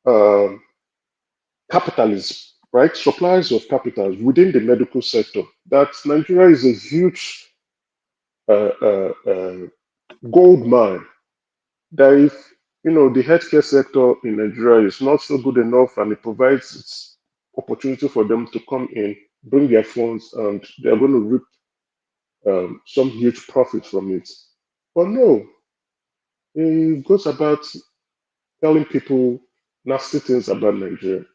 um, capitalists, right? Suppliers of capital within the medical sector. That Nigeria is a huge gold mine. That if the healthcare sector in Nigeria is not so good enough, and it provides its opportunity for them to come in, bring their funds, and they're going to reap some huge profit from it. But no, it goes about telling people nasty things about Nigeria.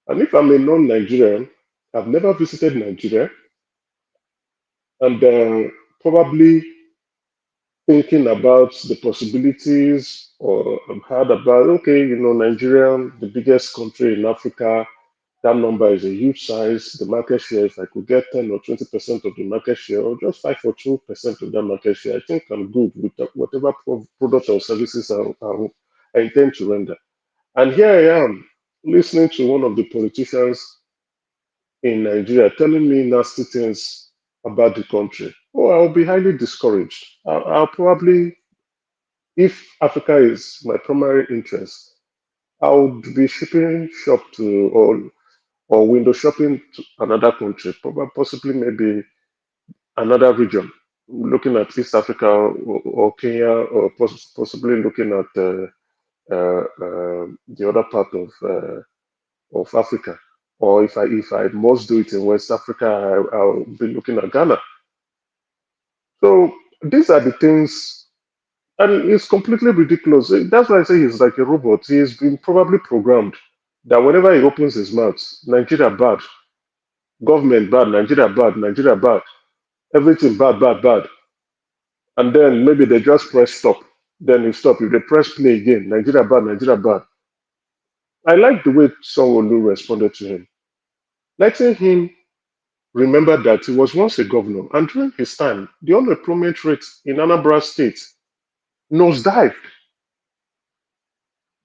And if I'm a non-Nigerian, I've never visited Nigeria, and probably thinking about the possibilities, or I've heard about, okay, Nigeria, the biggest country in Africa, that number is a huge size. The market share, if I could get 10 or 20% of the market share, or just 5 or 2% of that market share, I think I'm good with whatever product or services I intend to render. And here I am, listening to one of the politicians in Nigeria telling me nasty things about the country. Oh, I'll be highly discouraged. I'll probably, if Africa is my primary interest, I would be shipping shop to or window shopping to another country, probably possibly maybe another region, looking at East Africa or Kenya, or possibly looking at the other part of Africa. Or if I must do it in West Africa, I'll be looking at Ghana. So these are the things, and it's completely ridiculous. That's why I say he's like a robot. He's been probably programmed that whenever he opens his mouth, Nigeria bad, government bad, Nigeria bad, everything bad, bad, bad. And then maybe they just press stop then he stopped. If they press play again, Nigeria bad, Nigeria bad. I like the way Sanwo Olu responded to him, letting him remember that he was once a governor, and during his time, the unemployment rate in Anambra State nosedived.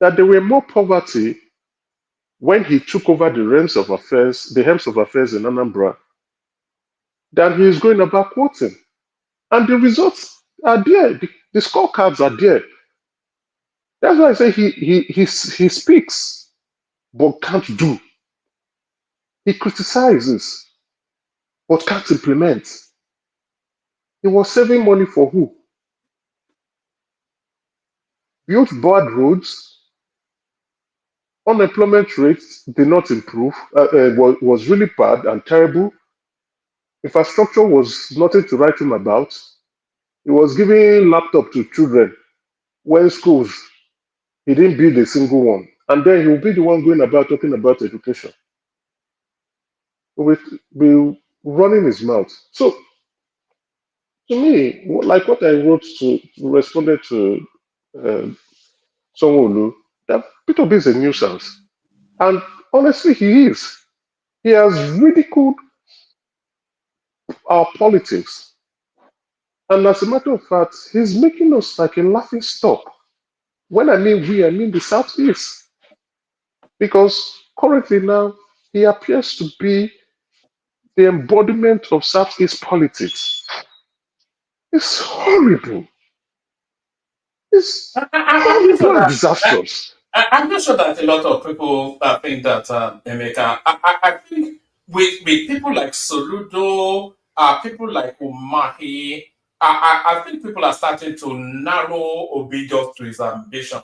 That there were more poverty when he took over the helms of affairs in Anambra than he is going about quoting. And the results are there. The scorecards are there. That's why I say he speaks but can't do. He criticizes but can't implement. He was saving money for who? Built bad roads. Unemployment rates did not improve. Was really bad and terrible. Infrastructure was nothing to write home about. He was giving laptop to children when schools. He didn't build a single one. And then he will be the one going about talking about education. He will be running his mouth. So to me, like what I wrote to responded to uh, Sanwo Olu, that Peter Obi is a nuisance. And honestly, he is. He has ridiculed our politics. And as a matter of fact, he's making us like a laughing stock. When I mean we, I mean the Southeast. Because currently now, he appears to be the embodiment of Southeast politics. It's horrible. It's I'm not sure horrible and that disastrous. I'm not sure that a lot of people think that Emeka. I think with people like Soludo, people like Umahi, I think people are starting to narrow Obi just to his ambition.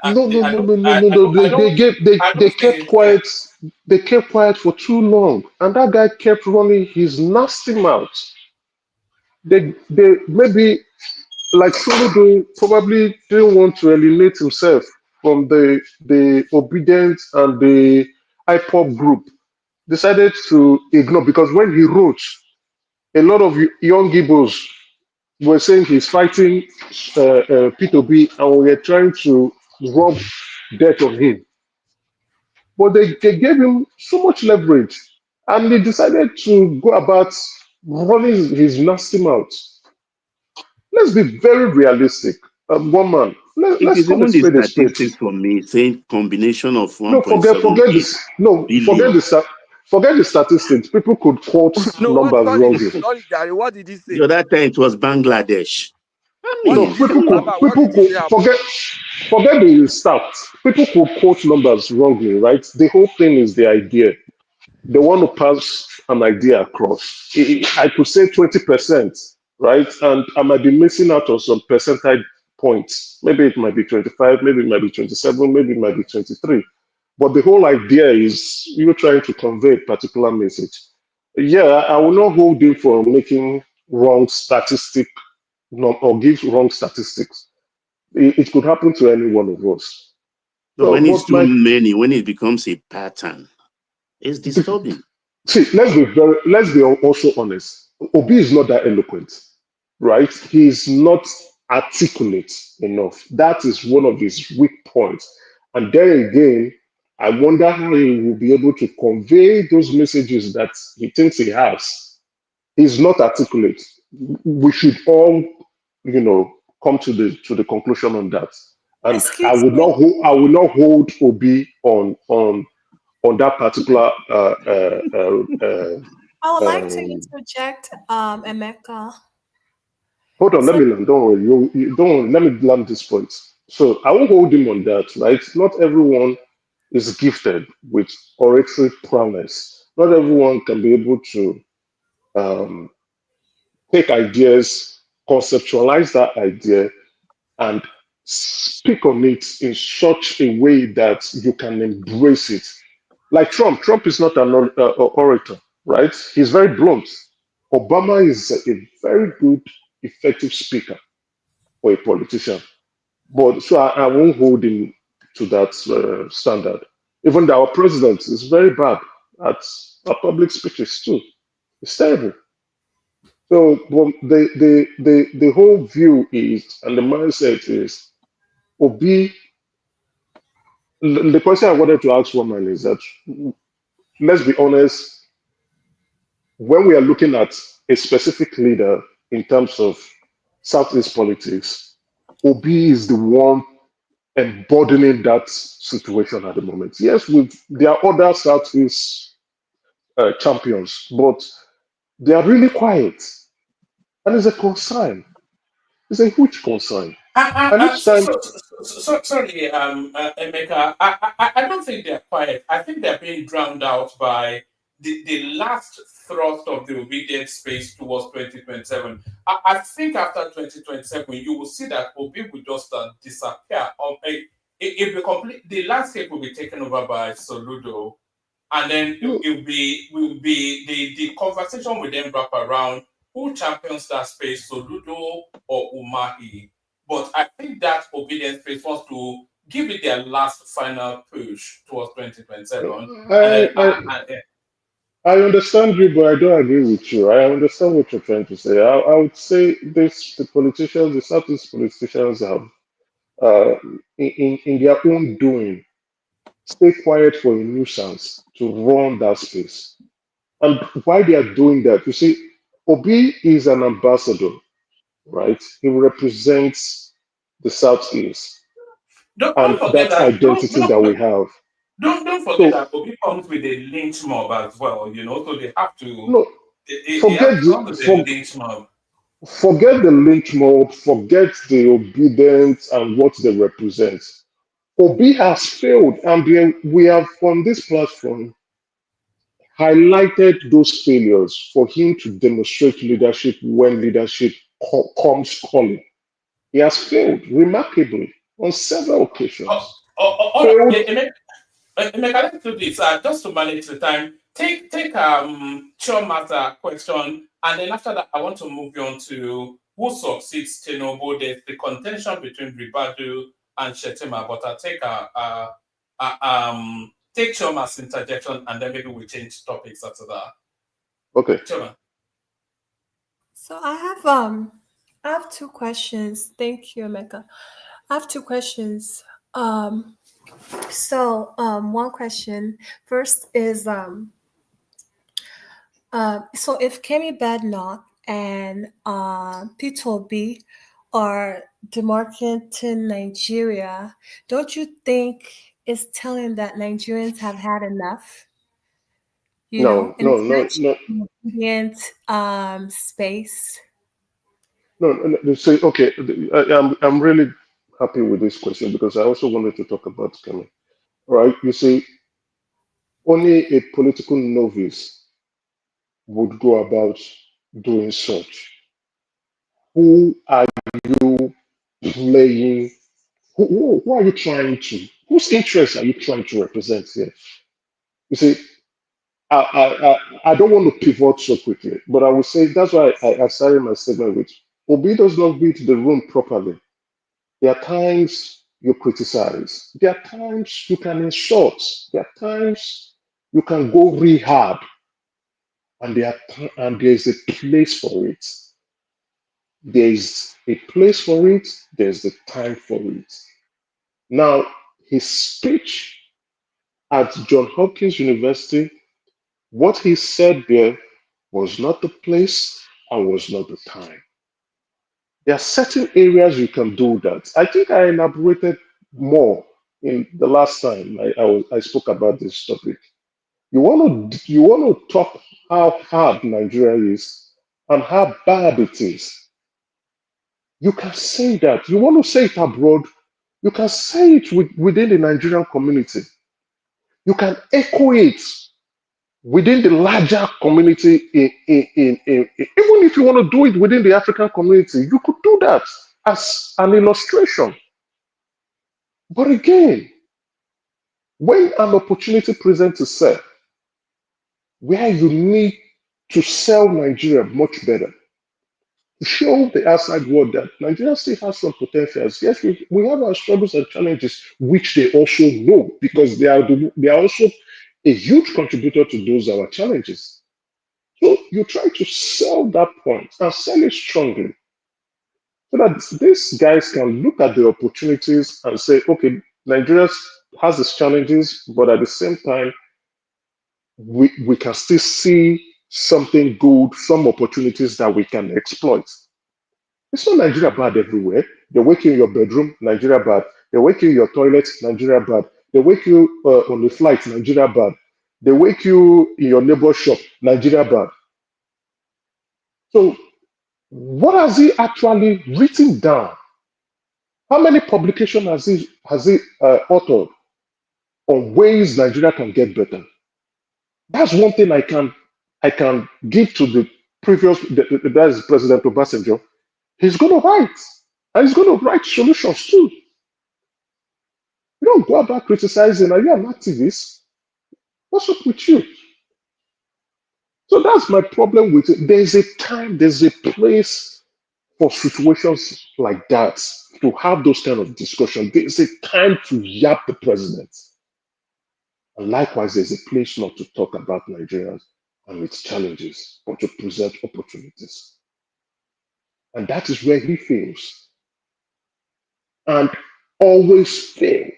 No, no, no, no, no, no, no. They kept quiet. They kept quiet for too long, and that guy kept running his nasty mouth. They maybe like Soludo probably didn't want to alienate himself from the obedient and the IPOP group. Decided to ignore because when he wrote, a lot of young Igbos were saying he's fighting P2B and we are trying to rub dirt on him. But they gave him so much leverage and he decided to go about running his nasty mouth. Let's be very realistic. One man, It let's is call a even the spade a spade. statistics for me saying combination of No, 1.78 billion. forget the statistics. People could quote No, numbers wrongly. sorry, Gary, what did he say? The other time it was Bangladesh. I What mean, No, did he say? Baba, what people did he could say happened? forget the stats. People could quote numbers wrongly, right? The whole thing is the idea. They want to pass an idea across. I could say 20%, right? And I might be missing out on some percentage points. Maybe it might be 25, maybe it might be 27, maybe it might be 23. But the whole idea is you're trying to convey a particular message. Yeah, I will not hold you for making wrong statistic or give wrong statistics. It could happen to any one of us. but when it's too many, when it becomes a pattern, it's disturbing. See, let's be also honest. Obi is not that eloquent, right? He is not articulate enough. That is one of his weak points. And then again, I wonder how he will be able to convey those messages that he thinks he has. He's not articulate. We should all, come to the conclusion on that. And I Excuse would me. not hold Obi on that particular. I would like to interject, Emeka. Hold on, let me land. Don't worry. You don't. Let me land this point. So I won't hold him on that, right? Not everyone is gifted with oratory prowess. Not everyone can be able to take ideas, conceptualize that idea, and speak on it in such a way that you can embrace it. Like Trump. Trump is not an orator, right? He's very blunt. Obama is a very good, effective speaker for a politician. But so I won't hold him to that standard. Even our president is very bad at public speeches too. It's terrible. So the whole view is, and the mindset is, Obi, the question I wanted to ask Woman is that, let's be honest, when we are looking at a specific leader in terms of Southeast politics, Obi is the one embodying that situation at the moment. Yes, there are other Southeast champions, but they are really quiet. And it's a concern. It's a huge concern. And each time, Sorry, Emeka, I don't think they're quiet. I think they're being drowned out by the last thrust of the obedient space towards 2027. I think after 2027, you will see that Obi will just disappear. It will complete. The landscape will be taken over by Soludo, and then will be the conversation will then wrap around who champions that space, Soludo or Umahi. But I think that obedience space wants to give it their last final push towards 2027. I understand you, but I don't agree with you. I understand what you're trying to say. I would say this: the politicians, the Southeast politicians, have in their own doing, stay quiet for a nuisance to run that space. And why they are doing that, you see, Obi is an ambassador, right? He represents the Southeast Don't and forget that that. identity that we have. Don't forget So, that Obi comes with a lynch mob as well. So they have to. no, They have to come with a lynch mob. Forget the lynch mob, forget the obedience and what they represent. Obi has failed, and we have on this platform highlighted those failures for him to demonstrate leadership when leadership comes calling. He has failed remarkably on several occasions. Emeka, let's do this. Just to manage the time, take Chioma's question, and then after that, I want to move you on to who succeeds Tinubu. There's the contention between Ribadu and Shetima, but I'll take Chioma's interjection, and then maybe we change topics after that. Okay. Chioma. So I have two questions. Thank you, Emeka. I have two questions. One question first is so if Kemi Badenoch and Peter Obi are demarcating Nigeria, don't you think it's telling that Nigerians have had enough? No. Space. No. So, okay, I'm really happy with this question because I also wanted to talk about Kemi. Right? You see, only a political novice would go about doing such. Who are you playing? Who are you trying to? Whose interests are you trying to represent here? You see, I don't want to pivot so quickly, but I will say that's why I started my statement with Obi does not read the room properly. There are times you criticize. There are times you can insult. There are times you can go rehab, and there is a place for it. There is a place for it. There's a time for it. Now, his speech at Johns Hopkins University, what he said there was not the place and was not the time. There are certain areas you can do that. I think I elaborated more in the last time I spoke about this topic. You want to talk how hard Nigeria is and how bad it is. You can say that. You want to say it abroad, you can say it within the Nigerian community. You can echo it within the larger community. Even if you want to do it within the African community, you could do that as an illustration. But again, when an opportunity presents itself where you need to sell Nigeria much better, to show the outside world that Nigeria still has some potentials. Yes, we have our struggles and challenges, which they also know because they are also a huge contributor to those our challenges. So you try to sell that point and sell it strongly. so that these guys can look at the opportunities and say, okay, Nigeria has its challenges, but at the same time, we can still see something good, some opportunities that we can exploit. It's not Nigeria bad everywhere. They wake you in your bedroom, Nigeria bad. They wake you in your toilet, Nigeria bad. They wake you on the flight, Nigeria bad. They wake you in your neighbor shop, Nigeria bad. So what has he actually written down? How many publications has he authored on ways Nigeria can get better? That's one thing I can give to the previous, that's President Obasanjo. He's going to write, and he's going to write solutions too. You don't go about criticizing. Are you an activist? What's up with you? So that's my problem with it. There's a time, there's a place for situations like that to have those kind of discussions. There's a time to yap the president. And likewise, there's a place not to talk about Nigerians and its challenges, but to present opportunities. And that is where he fails. And always fail.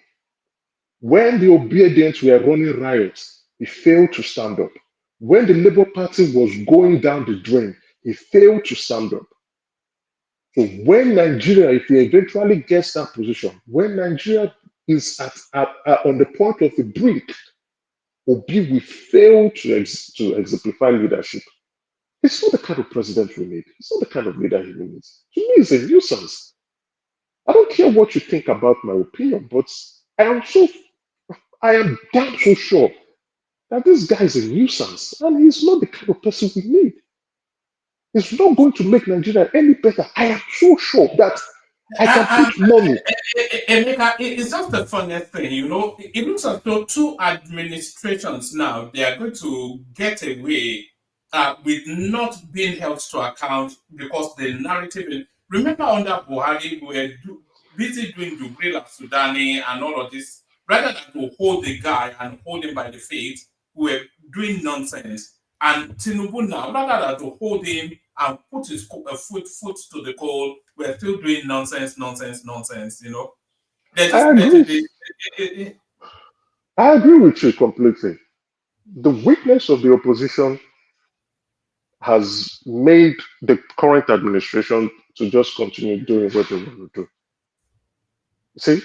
When the Obi'S were running riots, he failed to stand up. When the Labour Party was going down the drain, he failed to stand up. So when Nigeria, if he eventually gets that position, when Nigeria is on the point of the brink, Obi will fail to exemplify leadership. It's not the kind of president we need. It's not the kind of leader he needs. To me, it's a nuisance. I don't care what you think about my opinion, but I am damn so sure that this guy is a nuisance, and he's not the kind of person we need. He's not going to make Nigeria any better. I am so sure that I can put money. Emeka, it's just the funniest thing, you know. It looks as though two administrations now, they are going to get away with not being held to account because the narrative. Remember under Buhari, we were busy doing Jubrila Sudani and all of this, rather than to hold the guy and hold him by the feet, we were doing nonsense. And Tinubu now, rather than to hold him and put his foot to the coal, we're still doing nonsense, you know. I agree with you completely. The weakness of the opposition has made the current administration to just continue doing what they want to do. See,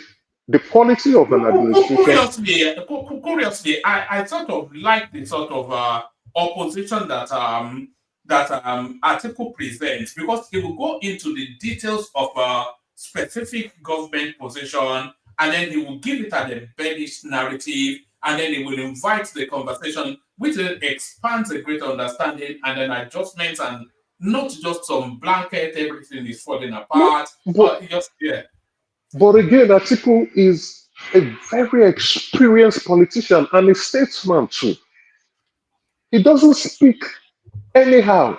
the quality of an administration. Curiously, I sort of like the sort of opposition that article presents, because it will go into the details of a specific government position, and then he will give it an embellished narrative, and then he will invite the conversation, which then expands a greater understanding and then adjustments, and not just some blanket, everything is falling apart. But again, Atiku is a very experienced politician and a statesman too. He doesn't speak anyhow.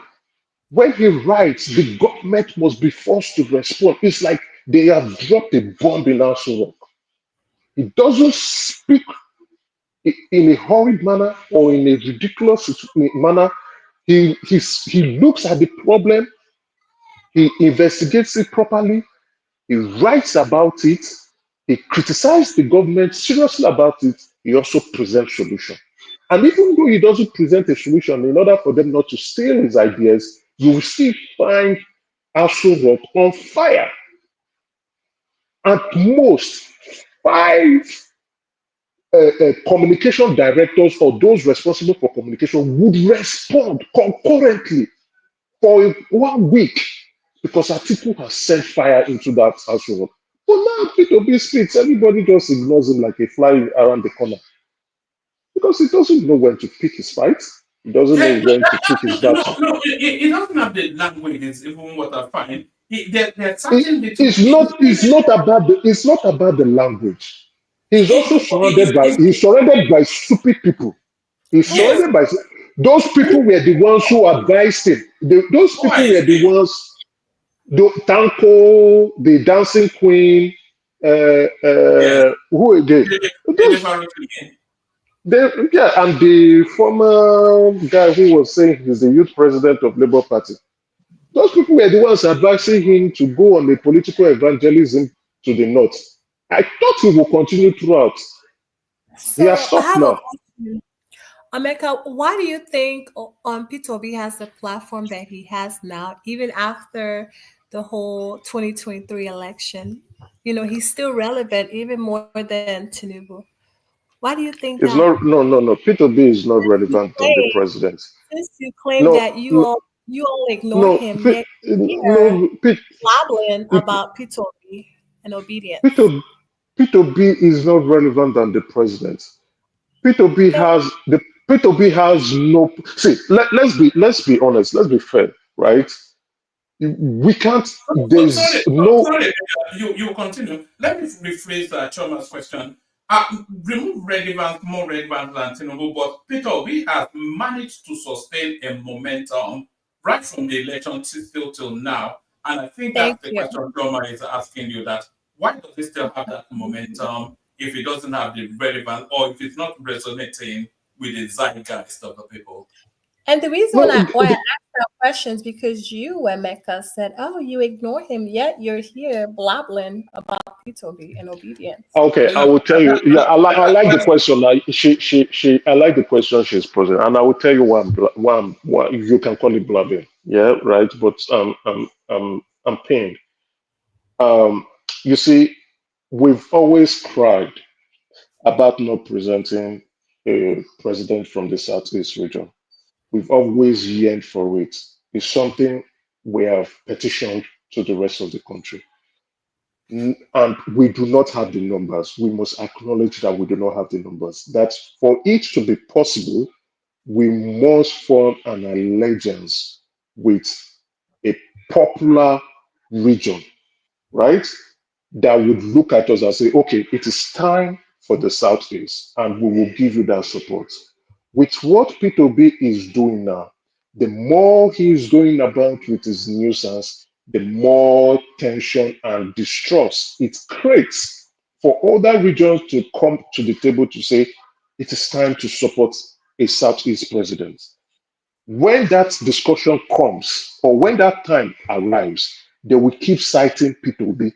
When he writes, the government must be forced to respond. It's like they have dropped a bomb in our Rock. He doesn't speak in a hurried manner or in a ridiculous manner. He looks at the problem, he investigates it properly, he writes about it, he criticizes the government seriously about it, he also presents solution. And even though he doesn't present a solution, in order for them not to steal his ideas, you will still find Aso Rock on fire. At most, 5 communication directors or those responsible for communication would respond concurrently for 1 week because Atiku has sent fire into that Aso Rock. But now P2B speaks, everybody just ignores him like a fly around the corner. Because he doesn't know when to pick his fights. He doesn't know when to pick his battles. No, he doesn't have the language. It's even what I find. It's not about the language. He's also surrounded by stupid people. He's surrounded by those people were the ones who advised him. Those people were the ones. Tanko, the dancing queen, who again? And the former guy who was saying he's the youth president of Labour Party. Those people were the ones advising him to go on a political evangelism to the north. I thought he will continue throughout. He has So I stopped have a now. question. America, why do you think Peter Obi has the platform that he has now, even after the whole 2023 election? You know, he's still relevant even more than Tinubu. Why do you think that? It's not, no. Peter B is not relevant than the Claim, president. since you claim No, that you all ignore no, him, yet here no, blabbling about Peter Obi and obedience. Peter, Peter B is not relevant than the president. Then Peter B has no, see, let's be honest, let's be fair, right? We can't, there's no, Sorry, you continue. Let me rephrase Choma's question. Remove relevance, more relevant than Tinubu, but Peter Obi has managed to sustain a momentum right from the election still till now. And I think thank that's the you. question Choma is asking you, that why does he still have that momentum if he doesn't have the relevance, or if it's not resonating with the zeitgeist of the people? And the reason no, why I asked that question is because you, Emeka, said, "Oh, you ignore him, yet you're here blabbling about P2B and obedience." okay, I will tell you, yeah, I like the question. I like the question she's posing, and I will tell you why you can call it blabbing, yeah, right, but I'm pained. Um, you see, we've always cried about not presenting a president from the Southeast region. We've always yearned for it. It's something we have petitioned to the rest of the country. And we do not have the numbers. We must acknowledge that we do not have the numbers. That for it to be possible, we must form an allegiance with a popular region, right? That would look at us and say, okay, it is time for the Southeast, and we will give you that support. With what P2B is doing now, the more he is going about with his nuisance, the more tension and distrust it creates for other regions to come to the table to say, it is time to support a Southeast president. When that discussion comes, or when that time arrives, they will keep citing P2B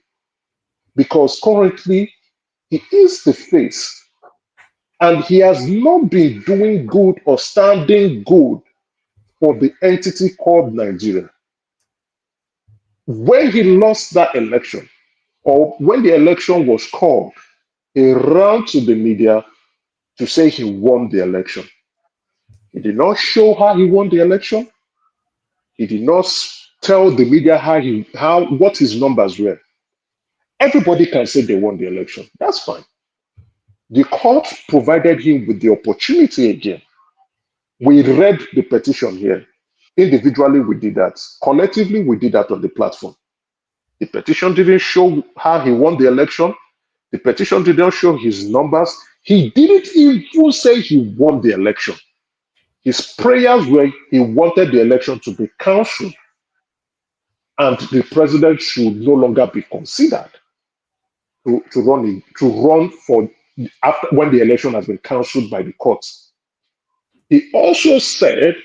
because currently he is the face and he has not been doing good or standing good for the entity called Nigeria. When he lost that election, or when the election was called, he ran to the media to say he won the election. He did not show how he won the election. He did not tell the media what his numbers were. Everybody can say they won the election. That's fine. The court provided him with the opportunity again. We read the petition here. Individually, we did that. Collectively, we did that on the platform. The petition didn't show how he won the election. The petition didn't show his numbers. He didn't even say he won the election. His prayers were he wanted the election to be cancelled and the president should no longer be considered to run for after when the election has been cancelled by the courts. He also said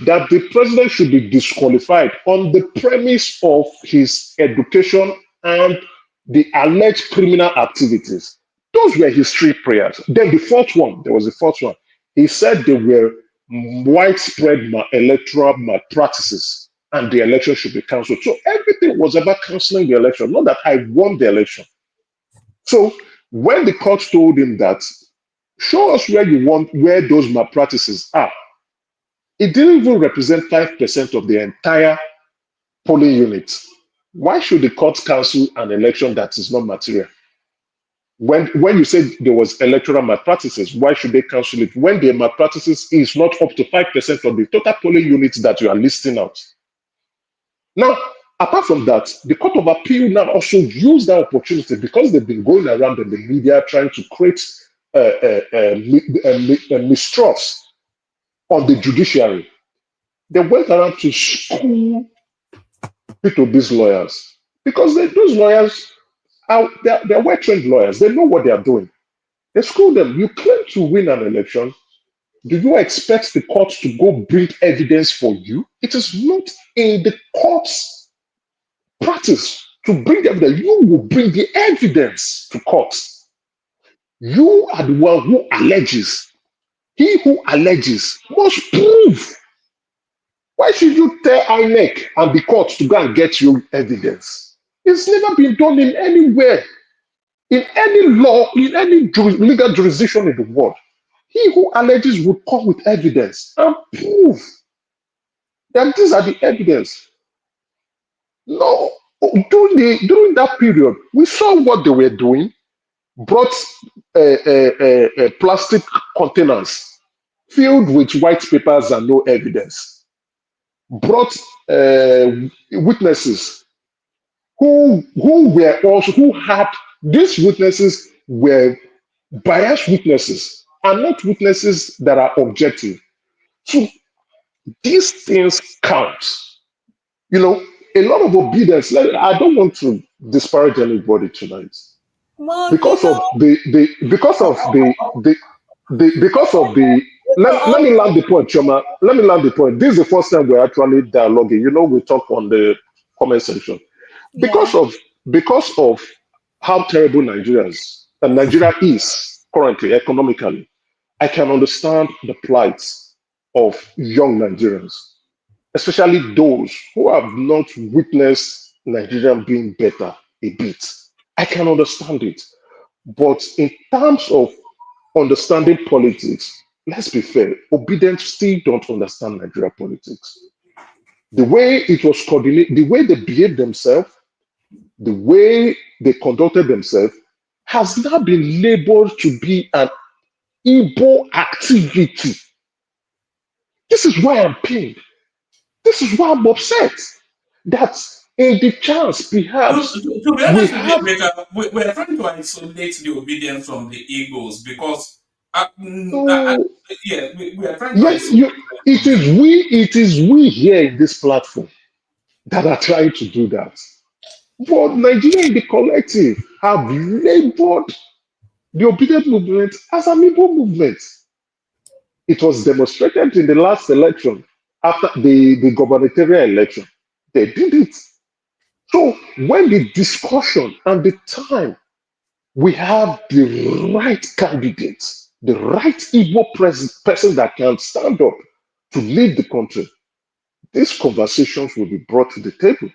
that the president should be disqualified on the premise of his education and the alleged criminal activities. Those were his three prayers. Then the fourth one, there was a fourth one. He said there were widespread electoral malpractices and the election should be cancelled. So everything was about cancelling the election, not that I won the election. So when the court told him that, show us where those malpractices are, it didn't even represent 5% of the entire polling unit. Why should the court cancel an election that is not material? When you said there was electoral malpractices, why should they cancel it when the malpractices is not up to 5% of the total polling units that you are listing out? Now, apart from that, the Court of Appeal now also used that opportunity because they've been going around in the media trying to create mistrust on the judiciary. They went around to school these lawyers because those lawyers they're well-trained lawyers. They know what they are doing. They school them. You claim to win an election. Do you expect the court to go bring evidence for you? It is not in the court's practice to bring evidence. You will bring the evidence to court. You are the one who alleges. He who alleges must prove. Why should you tell INEC and the court to go and get you evidence? It's never been done in anywhere, in any law, in any legal jurisdiction in the world. He who alleges would come with evidence and prove that these are the evidence. No, during that period, we saw what they were doing. Brought plastic containers filled with white papers and no evidence. Brought witnesses who had these witnesses were biased witnesses and not witnesses that are objective. So these things count. You know, a lot of obedience. I don't want to disparage anybody tonight. Well, Because you of know, let me land the point, Choma. Let me land the point. This is the first time we're actually dialoguing. You know, we talk on the comment section. yeah. Because of how terrible Nigeria is currently economically, I can understand the plight of young Nigerians, especially those who have not witnessed Nigeria being better a bit. I can understand it. But in terms of understanding politics, let's be fair, obedient still don't understand Nigeria politics. The way it was coordinated, the way they behaved themselves, the way they conducted themselves has now been labeled to be an Igbo activity. This is why I'm pained. This is why I'm upset. That in the chance, perhaps, To be we honest with you, have. Emeka, we're trying to isolate the obedience from the egos because, So, yeah, we are trying to yes, isolate them from them. it is we here in this platform that are trying to do that. But Nigeria in the collective have labeled the obedient movement as an Igbo movement. It was demonstrated in the last election after the gubernatorial election. They did it. So when the discussion and the time we have the right candidates, the right Igbo person that can stand up to lead the country, these conversations will be brought to the table.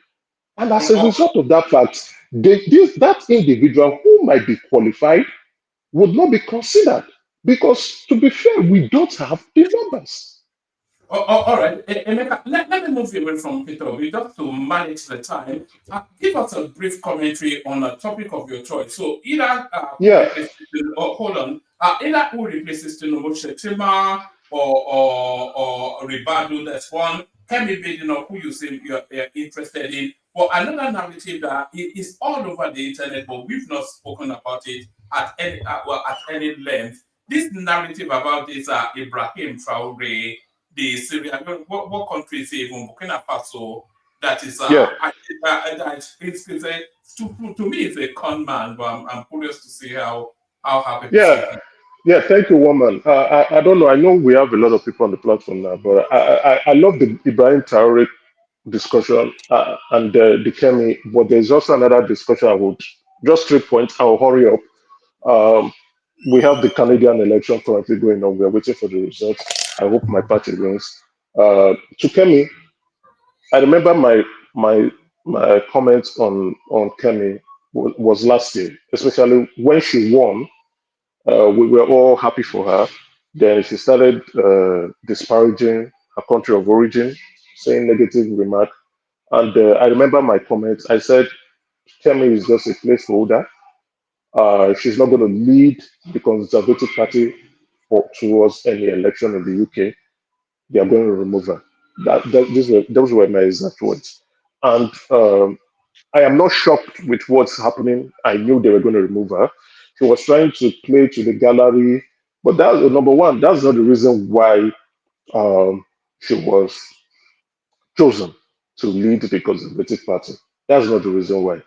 And as a result of that fact, that individual who might be qualified would not be considered. Because to be fair, we don't have the numbers. All right, Emeka, let me move away from Peter Obi just to manage the time. Give us a brief commentary on a topic of your choice. So either Yeah. hold on, either who replaces Tinubu, Shetima or Ribadu, that's one. Kemi Bedino, who you say you're interested in. But another narrative that is all over the internet, but we've not spoken about it at any length. This narrative about this Ibrahim Traore, the Syria, what country is it even? Burkina Faso. That is, Yeah. to me, it's a con man, but I'm curious to see how happy people Yeah. see it. Yeah, thank you, woman. I don't know. I know we have a lot of people on the platform now, but I love the Ibrahim Traore discussion and the Kemi, but there's also another discussion I would just 3 points. I'll hurry up. We have the Canadian election currently going on. We're waiting for the results. I hope my party wins. To Kemi, I remember my comments on Kemi was last year, especially when she won. We were all happy for her. Then she started disparaging her country of origin, saying negative remarks. And I remember my comments. I said, Kemi is just a placeholder. She's not going to lead the Conservative Party towards any election in the UK. They are going to remove her. Those were my exact words. And I am not shocked with what's happening. I knew they were going to remove her. She was trying to play to the gallery, but that's number one. That's not the reason why she was chosen to lead the Conservative Party. That's not the reason why.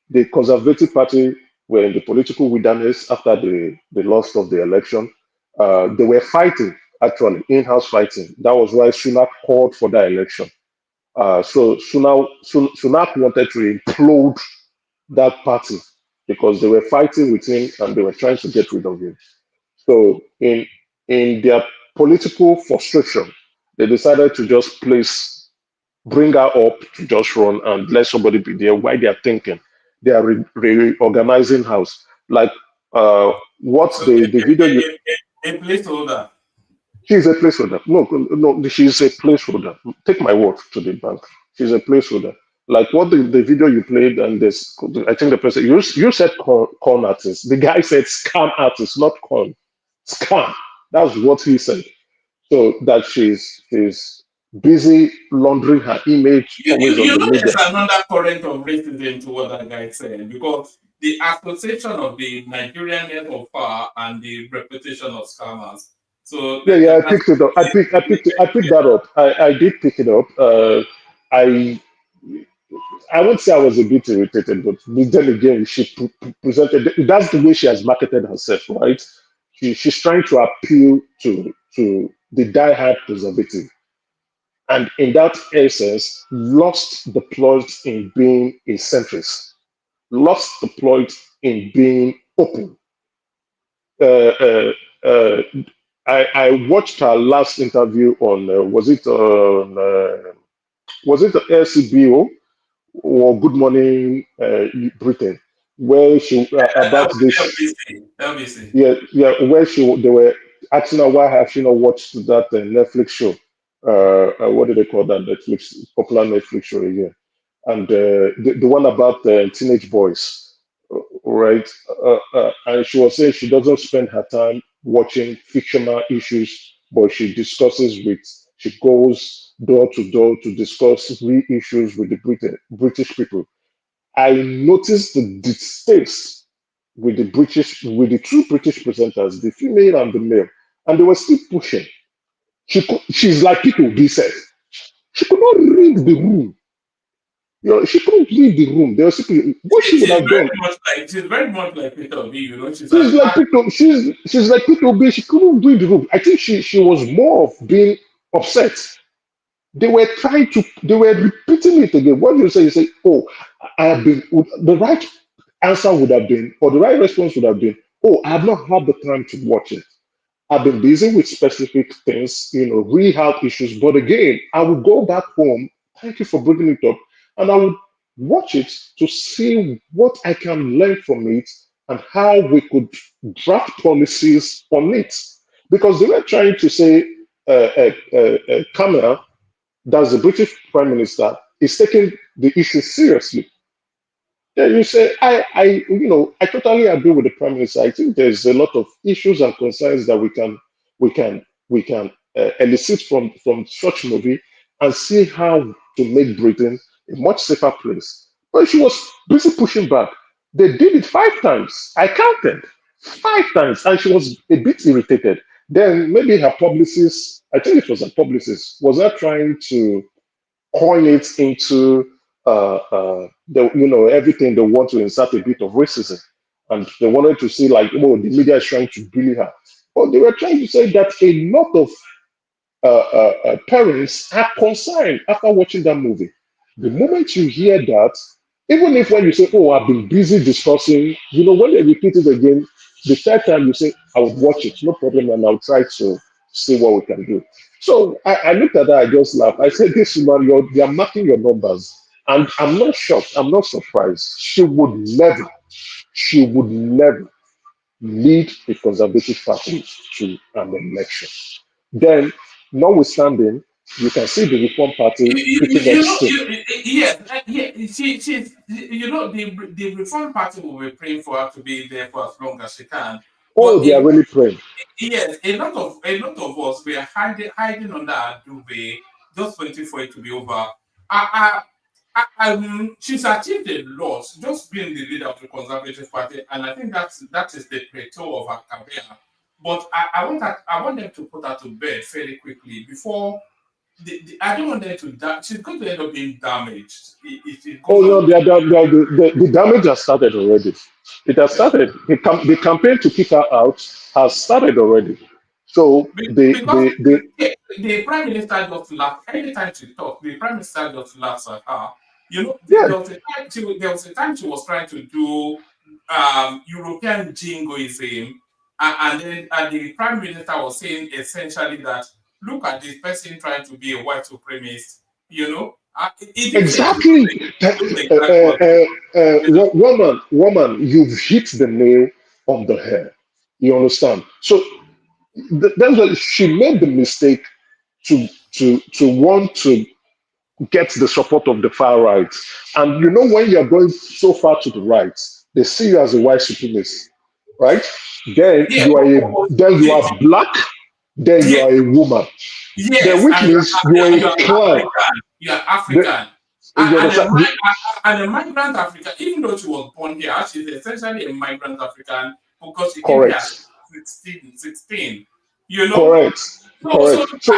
The Conservative Party were in the political wilderness after the loss of the election. They were fighting actually, in-house fighting. That was why Sunak called for that election. So Sunak wanted to implode that party because they were fighting with him and they were trying to get rid of him. So in their political frustration, they decided to just bring her up to just run and let somebody be there while they are thinking. They are reorganizing house. Like what So the video you a placeholder. she's a placeholder. No, she's a placeholder. Take my word to the bank. She's a placeholder. Like what the video you played, and this, I think the person you said con artist. The guy said scam artist, not con. Scam. That's what he said. So that she's busy laundering her image always on You the know media. there's another current of racism to what that guy said because the association of the Nigerian net of power and the reputation of scammers. So Yeah, I picked it up. I picked that up. I did pick it up. I I would say I was a bit irritated, but then again, she presented that's the way she has marketed herself, right? She's trying to appeal to the die-hard conservative, and in that essence, lost the plot in being a centrist, lost the plot in being open. Uh, uh, uh, I watched her last interview on was it the LCBO or Good Morning Britain, where she about this. LBC. Where they were asking her why have she not watched that Netflix show? What do they call that Netflix popular Netflix show again? And the one about teenage boys, right? And she was saying she doesn't spend her time watching fictional issues, but she goes door to door to discuss real issues with the British people. I noticed the distaste with the two British presenters, the female and the male, and they were still pushing. She's like Peter Obi said. She could not read the room. She couldn't read the room. There was simply what she would have done. She's very much like Peter Obi, She's like Peter Obi. She couldn't read the room. I think she was more of being upset. They were repeating it again. What you say, oh, I have been, the right answer would have been, or the right response would have been, oh, I have not had the time to watch it. I've been busy with specific things, real health issues. But again, I would go back home. Thank you for bringing it up. And I would watch it to see what I can learn from it and how we could draft policies on it. Because they were trying to say, Kamala, that's the British Prime Minister, is taking the issue seriously. Yeah, you say I totally agree with the Prime Minister. I think there's a lot of issues and concerns that we can elicit from such movie and see how to make Britain a much safer place. But she was busy pushing back. They did it 5 times. I counted 5 times, and she was a bit irritated. Then maybe her publicist, I think it was her publicist, was not trying to coin it into everything they want to insert a bit of racism, and they wanted to see like, oh, the media is trying to bully her. But they were trying to say that a lot of parents are concerned after watching that movie. The moment you hear that, even if when you say, oh, I've been busy discussing, when they repeat it again, the third time you say, I would watch it, no problem, and I'll try to see what we can do. So I looked at that, I just laughed. I said, this woman, they are marking your numbers. And I'm not shocked, I'm not surprised. She would never lead the Conservative Party to an election. Then, notwithstanding, you can see the Reform Party picking up steam. The Reform Party will be praying for her to be there for as long as she can. Oh, they are really praying. Yes, a lot of us we are hiding under our duvet, just waiting for it to be over. She's achieved a lot just being the leader of the Conservative Party, and I think that is the plateau of her career. But I want them to put her to bed fairly quickly before. I don't want them to die. She's going to end up being damaged. The damage has started already. It has started. The campaign to kick her out has started already. So Because the prime minister just laughed anytime she talked. The prime minister just laughs at her. You know, there was a time she was trying to do European jingoism, and then the prime minister was saying essentially that look at this person trying to be a white supremacist. You know, it didn't say exactly. those exact words. Woman, you've hit the nail on the head. You understand? So that's why she made the mistake to want to get the support of the far right. And you know, when you're going so far to the right, they see you as a white supremacist, right? Then Yeah, you are black, then you are a woman. Then yes, which means you are you're a clown. African. You're The- African. you understand? And a migrant African, even though she was born here, she's essentially a migrant African because she came here Correct. at 16. You know? Correct. So Correct. So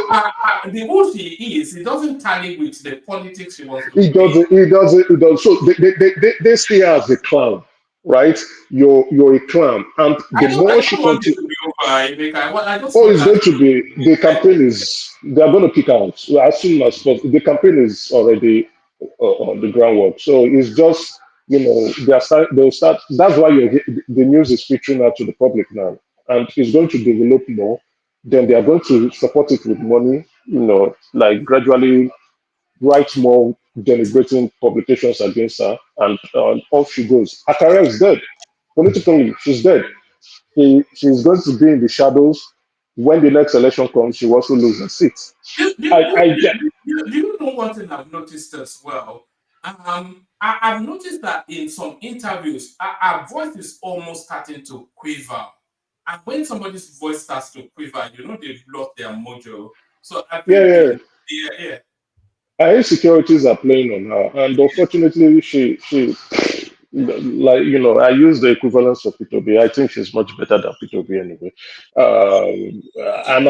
the who she is, it doesn't tally with the politics she wants to it play. doesn't. It doesn't. It does. So they see her as a clown, right? You're a clown, and the I more she don't want this continues. to be over, Emeka. I just Oh, want it's her going to to be the campaign is they are going to kick out as soon as possible. The campaign is already on the groundwork, so it's just they'll start. That's why the news is featuring out to the public now, and it's going to develop more. Then they are going to support it with money, like gradually write more denigrating publications against her, and off she goes. Her career is dead. Politically, she's dead. She's going to be in the shadows. When the next election comes, she will also lose her seat. Do you know one thing I've noticed as well? I've noticed that in some interviews, our voice is almost starting to quiver. And when somebody's voice starts to quiver, you know they've lost their mojo. So I think Yeah. yeah. Her insecurities are playing on her, and unfortunately, she like I use the equivalence of P2B. I think she's much better than P2B anyway. And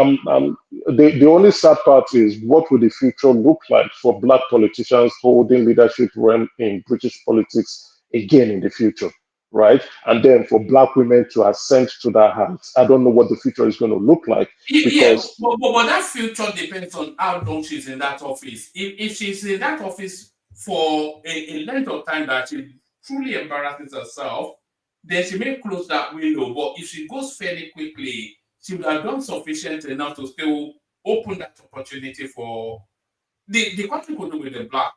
the only sad part is what will the future look like for black politicians holding leadership realm in British politics again in the future, right? And then for black women to ascend to that height. I don't know what the future is going to look like Yeah, because but that future depends on how long she's in that office. If she's in that office for a length of time that she truly embarrasses herself, then she may close that window. But if she goes fairly quickly, she would have done sufficient enough to still open that opportunity for the country could do with the black.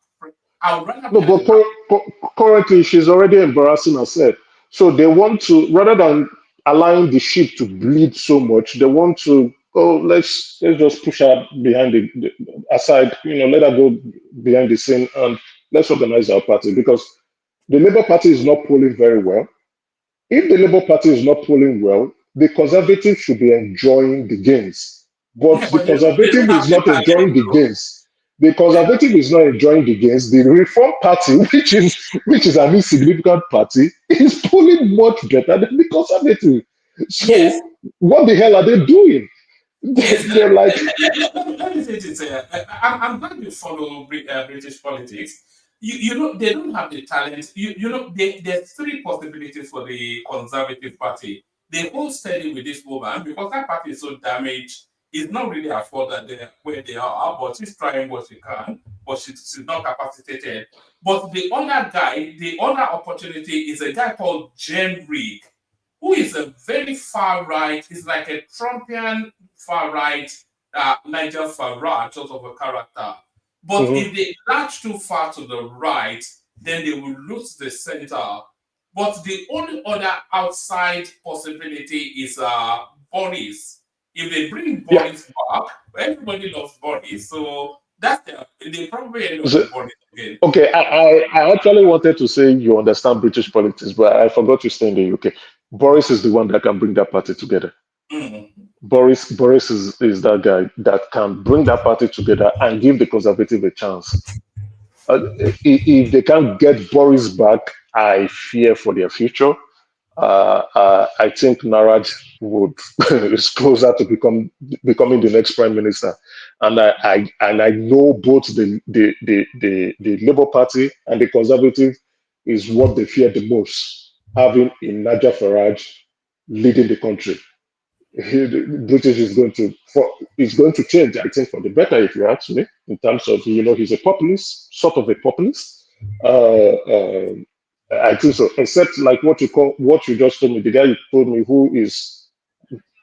I would rather no, be at but the back. currently she's already embarrassing herself. So they want to, rather than allowing the ship to bleed so much, they want to, let's just push her behind aside, let her go behind the scene and let's organize our party because the Labour Party is not polling very well. If the Labour Party is not polling well, the Conservative should be enjoying the gains. But Yeah, the but they Conservative don't is have the not enjoying target the though. gains. The Conservative is not enjoying the gains. The Reform Party, which is an insignificant party, is polling much better than the Conservative. Yes. So what the hell are they doing? Yes, They're like, let me say this. I'm glad you follow British politics. You know, they don't have the talent. You know, there's three possibilities for the Conservative Party. They hold steady with this woman because that party is so damaged. It's not really a fault that they're where they are, but she's trying what she can, but she's not capacitated. But the other guy, the other opportunity is a guy called Jen Reed, who is a very far right. He's like a Trumpian far right, Nigel Farage, sort of a character. But mhm. if they latch too far to the right, then they will lose the center. But the only other outside possibility is Boris. If they bring Yeah. Boris back, everybody loves Boris, so they probably end up So, with Boris again. okay, I actually wanted to say you understand British politics, but I forgot to stay in the UK. Boris is the one that can bring that party together. Mm. Boris is that guy that can bring that party together and give the Conservative a chance. If they can't get Boris back, I fear for their future. I think Naraj would is closer to becoming the next prime minister, and I know both the Labour Party and the Conservative is what they fear the most, having a Nigel Farage leading the country. British is going to change, I think, for the better, if you ask me, in terms of, he's a populist, sort of a populist. I think so, except like what you just told me, the guy you told me who is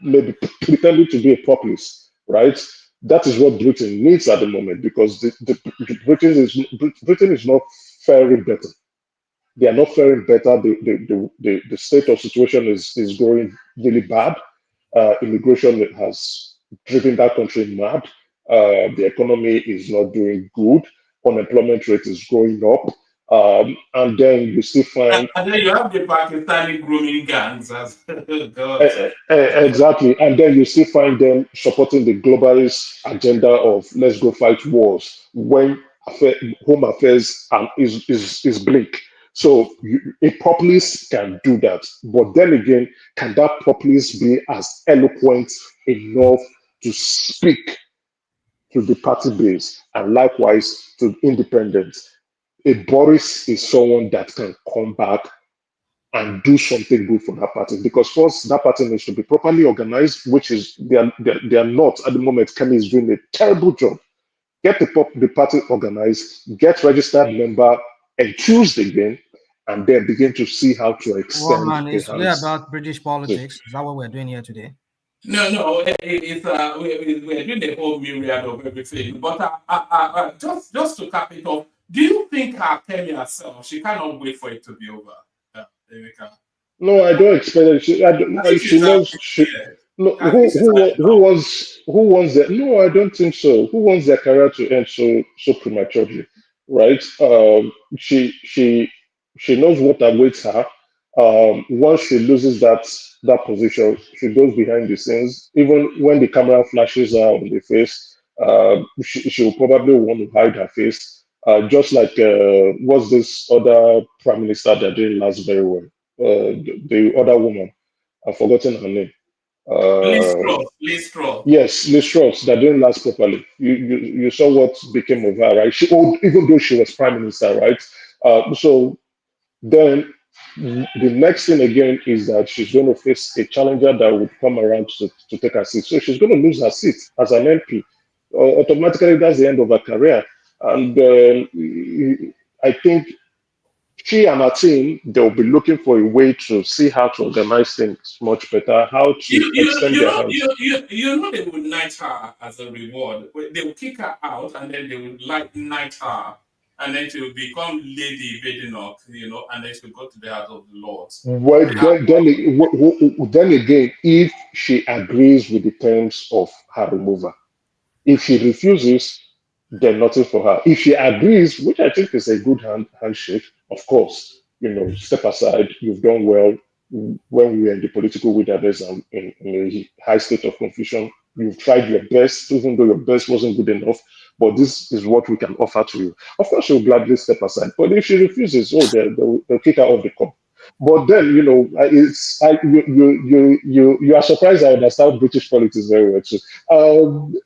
maybe pretending to be a populist, right? That is what Britain needs at the moment, because Britain is not faring better. They are not faring better. The state of situation is going really bad. Immigration has driven that country mad. The economy is not doing good. Unemployment rate is going up. And then you still find And then you have the Pakistani grooming gangs as God. exactly, and then you still find them supporting the globalist agenda of let's go fight wars when home affairs is bleak. So a populist can do that, but then again, can that populist be as eloquent enough to speak to the party base and likewise to independents? A Boris is someone that can come back and do something good for that party. Because first, that party needs to be properly organized, which is they are not at the moment. Kemi is doing a terrible job. Get the party organized, get registered member, enthused again, and then begin to see how to extend Woman, the is today hands. about British politics? Is that what we're doing here today? No, it's we're doing the whole myriad of everything. But just to cap it off, do you think Kemi herself, she cannot wait for it to be over, Erica? No, I don't expect it. She knows. No, who wants that? No, I don't think so. Who wants their career to end so prematurely, right? She knows what awaits her. Once she loses that position, she goes behind the scenes. Even when the camera flashes her on the face, she will probably want to hide her face. Just like what's this other prime minister that didn't last very well? The other woman, I've forgotten her name. Liz Truss. Yes, Liz Truss, that didn't last properly. You saw what became of her, right? Even though she was prime minister, right? So then the next thing again is that she's going to face a challenger that would come around to take her seat. So she's going to lose her seat as an MP. Automatically, that's the end of her career. And I think she and her team, they'll be looking for a way to see how to organize things much better, how to extend their hands. You know they would knight her as a reward. They will kick her out and then they would knight her, and then she will become Lady Badenoch, and then she'll go to the house of the Lord. Well, then again, if she agrees with the terms of her removal, if she refuses, then nothing for her. If she agrees, which I think is a good handshake, of course, step aside. You've done well. When we were in the political wilderness and in a high state of confusion, you've tried your best, even though your best wasn't good enough. But this is what we can offer to you. Of course, she'll gladly step aside. But if she refuses, they'll kick her off the cup. But then, you are surprised I understand British politics very well too.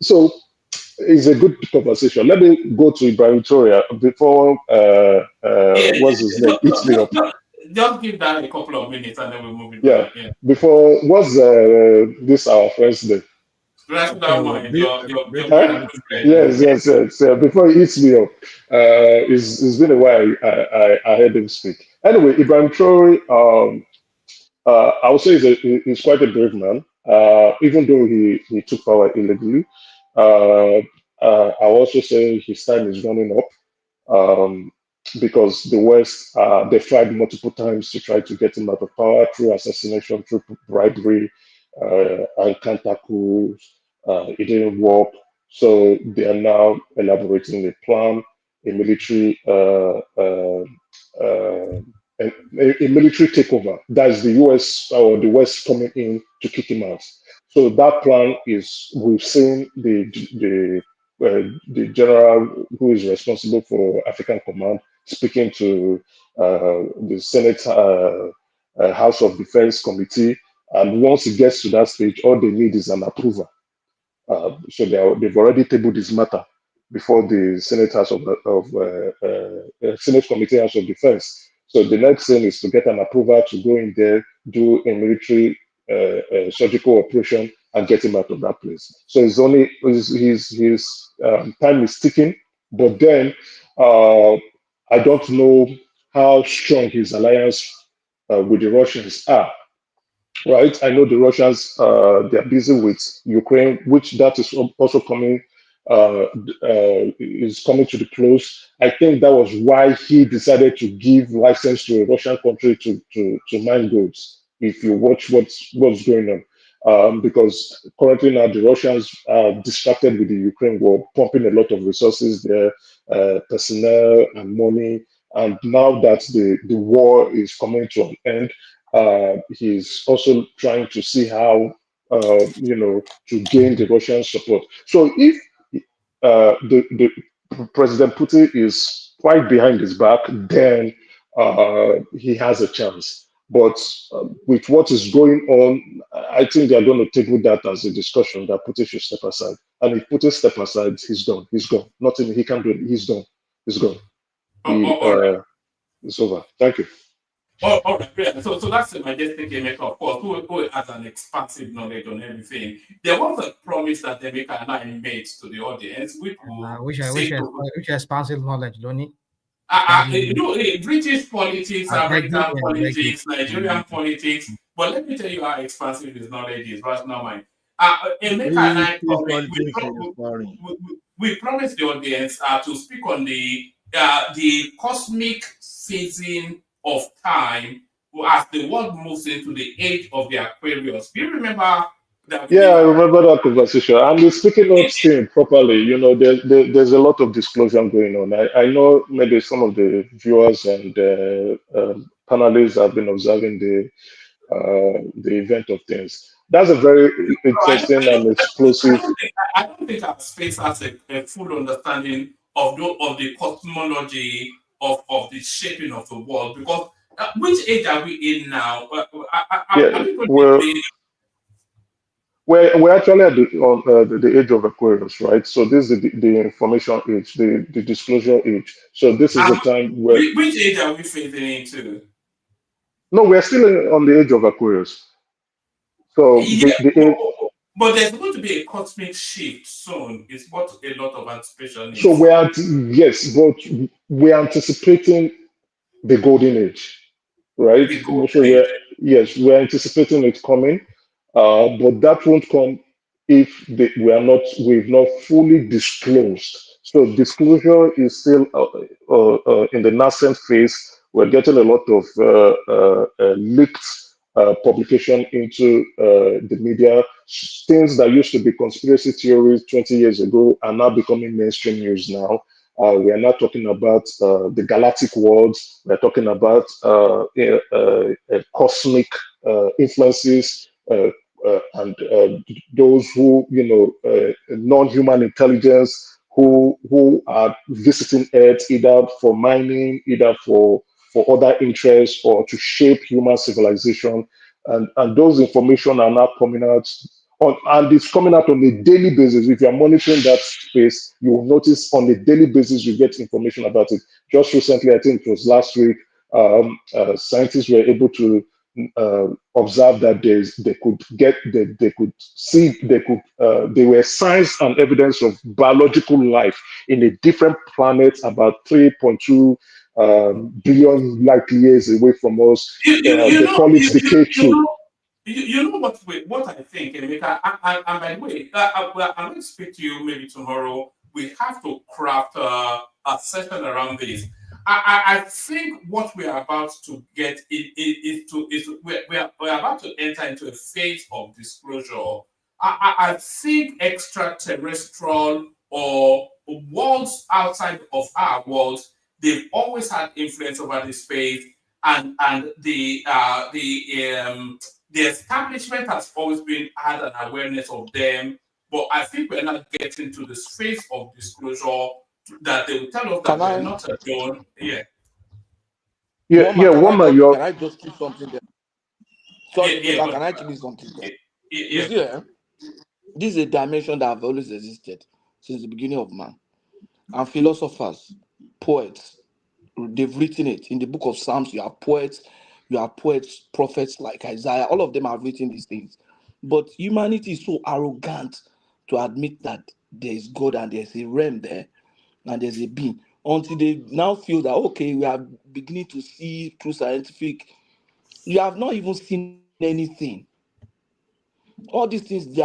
So it's a good conversation. Let me go to Ibrahim Victoria before what's his name? Eats me up. Just give that a couple of minutes and then we'll move it. Yeah. Before what's this our friend's name? Yes. Before he eats me up, it's been a while I heard him speak. Anyway, Ibrahim Traore, I would say he's quite a brave man. Even though he took power illegally, I also say his time is running up. Because the West, they tried multiple times to try to get him out of power through assassination, through bribery, and counter coups. It didn't work. So they are now elaborating a plan, a military a military takeover. That is the US or the West coming in to kick him out. So that plan is, we've seen the general who is responsible for African Command speaking to the Senate House of Defense Committee. And once it gets to that stage, all they need is an approval. So they've already tabled this matter before the Senate House Senate Committee House of Defense. So the next thing is to get an approval to go in there, do a military surgical operation and get him out of that place. So it's only his time is ticking. But then I don't know how strong his alliance with the Russians are. Right, I know the Russians they're busy with Ukraine, which that is also coming is coming to the close. I think that was why he decided to give license to a Russian country to mine goods. If you watch what's going on, because currently now the Russians are distracted with the Ukraine war, pumping a lot of resources there, personnel and money. And now that the war is coming to an end, he's also trying to see how to gain the Russian support. So if the President Putin is quite behind his back, then he has a chance. But with what is going on, I think they're going to take with that as a discussion that Putin should step aside. And if Putin step aside, he's done. He's gone. Nothing he can do. He's done. He's gone. It's over. Thank you. All right, great. So that's the majestic Emeka, of course, who has an expansive knowledge on everything. There was a promise that Emeka and I made to the audience, which which expansive knowledge, Donny? British politics, American politics, Nigerian politics. But let me tell you how expansive his knowledge is right now, mine. Emeka and I we promised the audience to speak on the cosmic season of time as the world moves into the age of the Aquarius. Do you remember that? Yeah, I remember that conversation. And speaking of steam properly, there's a lot of disclosure going on. I know maybe some of the viewers and panelists have been observing the event of things. That's a very interesting and explosive. I don't think our space has a full understanding of the cosmology of the shaping of the world, because which age are we in now? We're actually at the age of Aquarius, right? So this is the information age, the disclosure age. So this is the time where. Which age are we fading into? No, we're still on the age of Aquarius. So yeah, but there's going to be a cosmic shift soon. It's what a lot of anticipation is. So but we're anticipating the golden age, right? We're anticipating it coming, but that won't come if we've not fully disclosed. So disclosure is still in the nascent phase. We're getting a lot of leaked publication into the media. Things that used to be conspiracy theories 20 years ago are now becoming mainstream news now. We are not talking about the galactic worlds. We're talking about cosmic influences and those who, non-human intelligence who are visiting Earth either for mining, either for other interests or to shape human civilization. And those information are now coming out and it's coming out on a daily basis. If you're monitoring that space, you will notice on a daily basis you get information about it. Just recently, I think it was last week, scientists were able to observe that there were signs and evidence of biological life in a different planet about 3.2 billion light years away from us. They call it the K2. You know what I think, Emeka, and by the way, I'm going to speak to you maybe tomorrow. We have to craft a session around this. I think what we are about to get we're about to enter into a phase of disclosure. I think extraterrestrial or worlds outside of our worlds, they've always had influence over this space, and the establishment has always had an awareness of them, but I think we're not getting to the space of disclosure that they will tell us that we're not alone. Can I just keep something there? Sorry, can I keep something there? You see, this is a dimension that have always existed since the beginning of man. And philosophers, poets, they've written it. In the book of Psalms, you have poets, you have poets, prophets like Isaiah. All of them have written these things. But humanity is so arrogant to admit that there is God and there's a realm there and there's a being, until they now feel that, okay, we are beginning to see through scientific. You have not even seen anything. All these things, they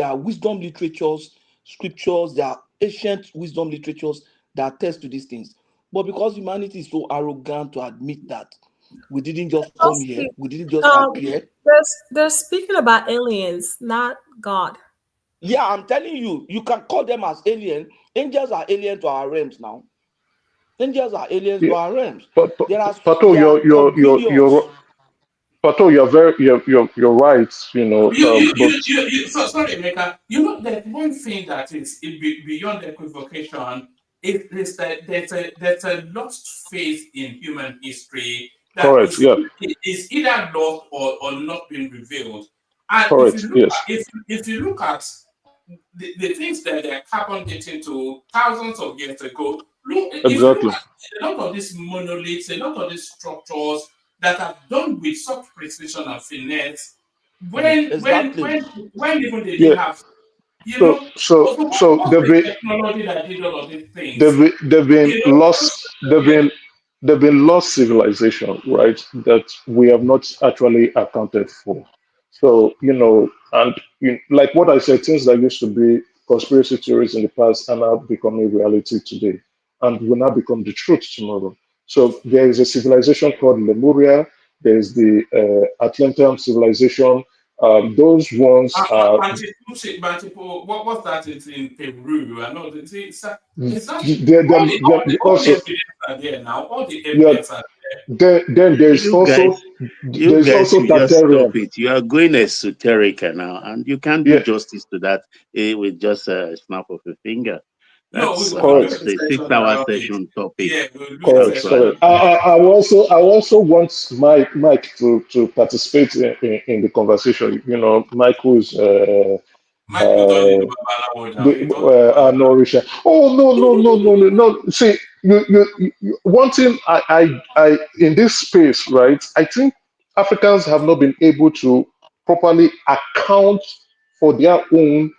are wisdom literatures, scriptures, they are ancient wisdom literatures that attest to these things. But because humanity is so arrogant to admit that we didn't just come here, we didn't just appear. They're speaking about aliens, not God. Yeah, I'm telling you, you can call them as alien. Angels are alien to our realms now. Angels are aliens to our realms. There are Pato, some billions. Pato, you're right. You know, but So, sorry, Emeka. You know, that one thing that is beyond equivocation is that there's a lost faith in human history that correct. Yeah, is either lost or not being revealed. And correct. Yes, if you look at the things that they're carbon dating to thousands of years ago, if you look exactly. at a lot of these monoliths, a lot of these structures that are done with such precision and finesse, when exactly. even they Yeah. didn't have, you know, what's They've the been technology that did all of these things? they've been You know, lost. They've been lost civilization, right? That we have not actually accounted for. So you know, and like what I said, things that used to be conspiracy theories in the past are now becoming reality today, and will now become the truth tomorrow. So there is a civilization called Lemuria. There's the Atlantean civilization. Those ones are what's that? It's in Peru. I know it's not all the also evidence are there now. All the yeah. evidence are there. Then You there's guys also should just stop Tartarian. it. You are going esoteric now, and you can't do Yeah, justice to that with just a snap of a finger. No, That's we'll do correct. a almost a session 6-hour around it. session topic. Yeah, we'll do a Correct, session Actually, correct. around it. I also want Mike to participate in the conversation. You know, Mike who is Michael don't need uh, to Babalawo now. He don't need no, Richard. Oh no. See, one thing I in this space, right? I think Africans have not been able to properly account for their own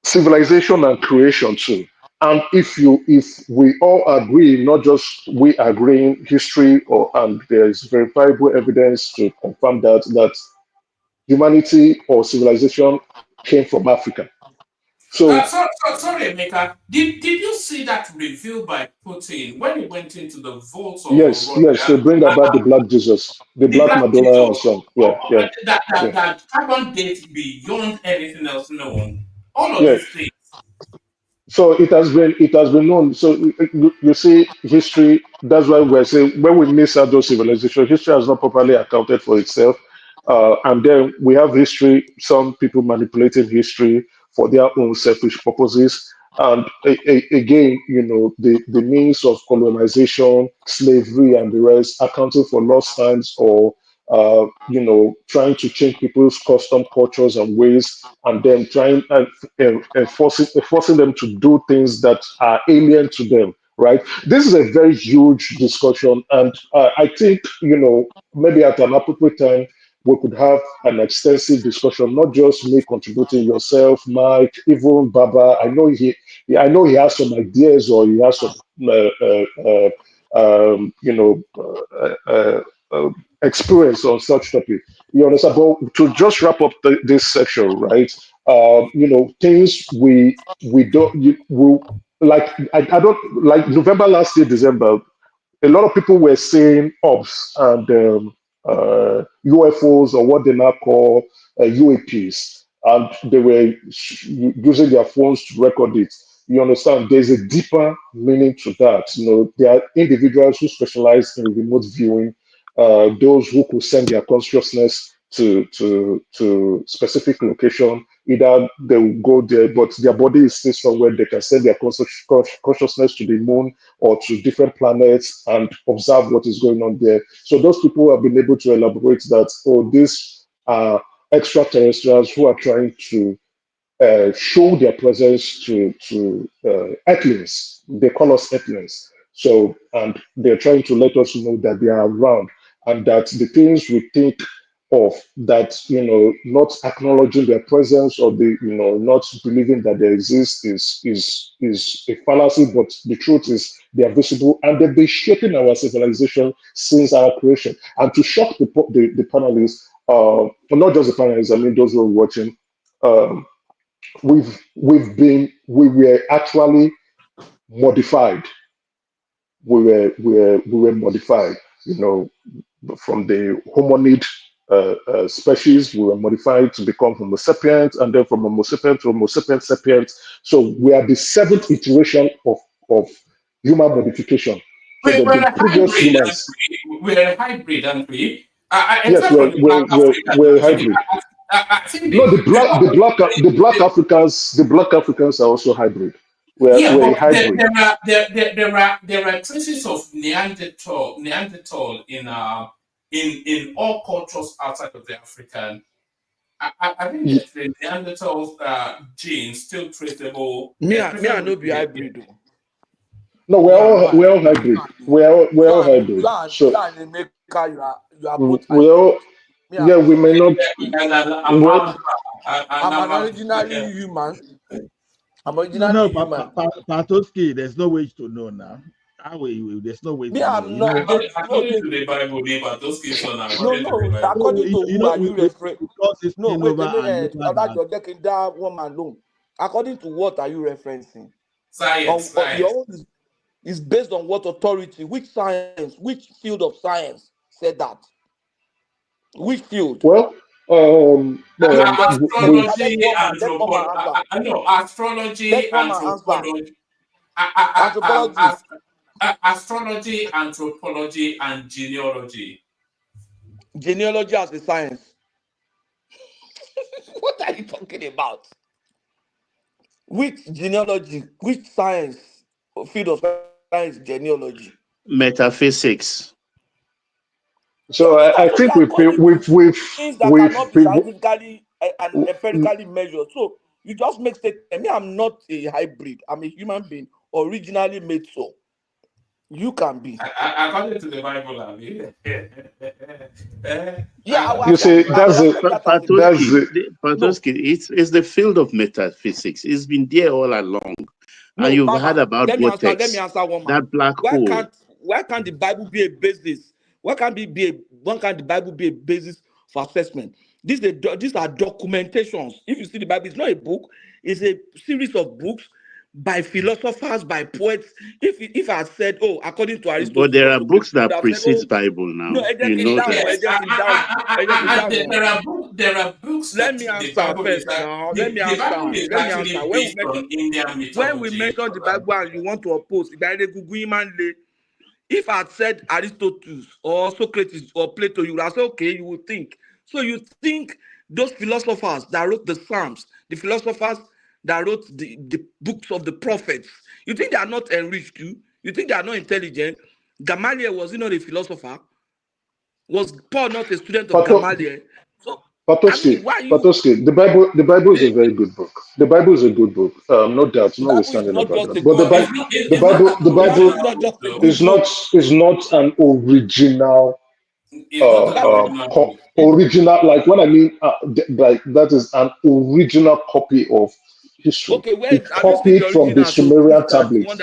civilization and creation too. And if we all agree, not just we agreeing history and there is verifiable evidence to confirm that humanity or civilization came from Africa. So sorry, Emeka. Did you see that review by Putin when he went into the vaults of yes, to Russia? bring about the Black Jesus, the The Black Black Madonna and Jesus, so on. Yeah. that carbon dates beyond anything else known. All of Yeah. these things. So it has been known. So you see history. That's why we're saying when we miss out those civilizations, history has not properly accounted for itself. And then we have history. Some people manipulating history for their own selfish purposes. And again, you know, the means of colonization, slavery, and the rest, accounting for lost times or you know, trying to change people's custom, cultures, and ways, and then trying and forcing them to do things that are alien to them. Right. This is a very huge discussion, and I think you know maybe at an appropriate time we could have an extensive discussion, not just me contributing, yourself, Mike, even Baba. I know he has some ideas or he has some you know experience on such topic. You understand? But to just wrap up this section, right? You know, things we don't we like. I don't like November last year, December. A lot of people were saying Obi'S and UFOs or what they now call UAPs, and they were using their phones to record it. You understand? There's a deeper meaning to that. You know, there are individuals who specialize in remote viewing, those who could send their consciousness to specific location. Either they will go there, but their body is still somewhere. They can send their consciousness to the moon or to different planets and observe what is going on there. So those people have been able to elaborate that, oh, these are extraterrestrials who are trying to show their presence to Earthlings. They call us Earthlings. So, and they're trying to let us know that they are around. and that the things we think of that, not acknowledging their presence, or the, not believing that they exist, is a fallacy. But the truth is they are visible, and they've been shaping our civilization since our creation. And to shock the panelists, not just the panelists, I mean those who are watching, um, we were actually modified. We were modified, from the hominid species. We were modified to become Homo sapiens, and then from Homo sapiens to Homo sapiens sapiens. So we are the seventh iteration of human modification. So We're there have been a previous hybrid, and humans. we're a hybrid, and Yes, except from the Black we're Africans. hybrid. I think No, the black Africans are also hybrid. yeah, We're a but hybrid. there are traces of Neanderthal in all cultures outside of the African. I think that the Neanderthal gene still traceable, Me, I especially no with be hybrid. Oh. No, Me, I know we're all hybrid. hybrid. We're all hybrid. So You and Emeka, you are both we hybrid. all, Me, yeah, we may not. Well, I'm an originally human. I'm No, originally human. Patoski, there's no way to know now. How will you? There's no way Me, to know. I'm not. according to the Bible, but those kids are not No, according to the Bible. according to who are you we referring? cross this No, thing wait over a and minute. over that. That woman alone. According to what are you referencing? Science. Your own is based on what authority? Which science? Which field of science said that? Which field? well, Astrology, Let woman answer. no, astrology, Let woman answer. anthropology, Anthropology. astrology, anthropology, and genealogy. Genealogy as a science. What are you talking about? Which genealogy? Which science? Field of science? Genealogy. Metaphysics. so I think Things that cannot be scientifically and empirically measured. So you just make statement. Me, I'm not a hybrid. I'm a human being, originally made so. You can be. According to the Bible, you see, Patoski, it's the field of metaphysics. It's been there all along. And you've heard about let me vortex, answer one man. that black hole. Why can't the Bible be a basis? Why can't the Bible be a basis for assessment? These are documentations. If you see the Bible, it's not a book, it's a series of books by philosophers, by poets. If I said, according to Aristotle, But there are books that precedes Bible now. No, you know yes, that. there are books Let that me the answer Bible first is now. the Bible is actually based on Indian mythology. When we mention the Bible and you want to oppose, if I had said Aristotle or Socrates or Plato, you would have said, okay, you would think. So you think those philosophers that wrote the Psalms, the philosophers that wrote the books of the prophets, you think they are not enriched too? You think they are not intelligent? Gamaliel, was he not a philosopher? Was Paul not a student of Gamaliel? So, Patoski, the Bible is a very good book. The Bible is a good book, no doubt, notwithstanding about that. But the Bible is not an original. Original, like what I mean, like that is an original copy of history. Okay, It copied from the Sumerian tablets.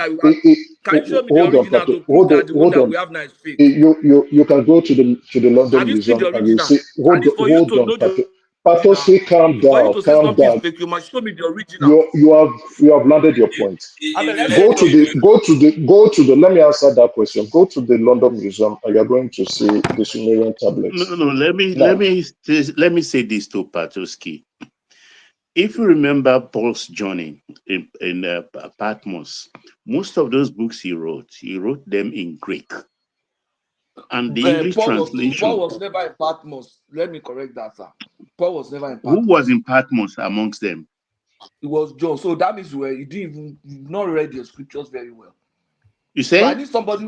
Can you show me the original to prove that the one that we have now is fake? You can go to the London Museum and you see. Hold on, Patoski, calm For you down, to say calm something is down. fake, you must show me the original. You have landed your point. Go to the. Let me answer that question. Go to the London Museum and you're going to see the Sumerian tablets. No. Let me say this to Patoski. If you remember Paul's journey in Patmos, most of those books he wrote them in Greek. And the English translation. Paul was never in Patmos. Let me correct that, sir. Paul was never in Patmos. Who was in Patmos amongst them? It was John. So that means you've not read your scriptures very well. You say? So I need somebody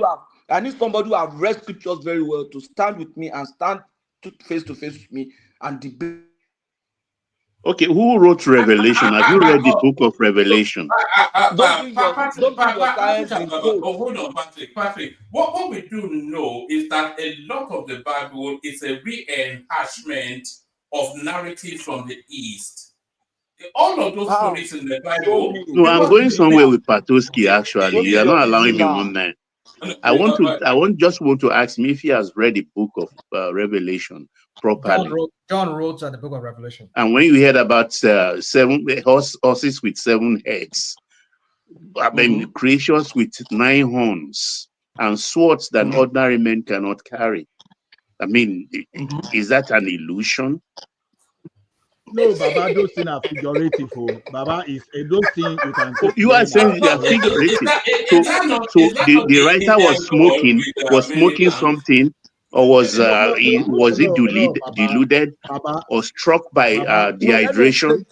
who have read scriptures very well to stand with me and stand face to face with me and debate Okay, who wrote Revelation? Have you read the book of Revelation? Don't bring your science in quotes. Hold on, Patrick. What we do know is that a lot of the Bible is a rehashment of narratives from the East. All of those stories in the Bible. No, I'm going somewhere with Patoski. Actually, you are not allowing me on there. I want to ask him if he has read the book of Revelation properly. John wrote the book of Revelation. And when you heard about 7 horses with 7 heads, I mean, creatures with 9 horns, and swords that ordinary men cannot carry. I mean, is that an illusion? No, Baba, those things are figurative. Baba is those things you can. You are saying they are figurative. The writer was smoking something, or was he deluded, or struck by dehydration?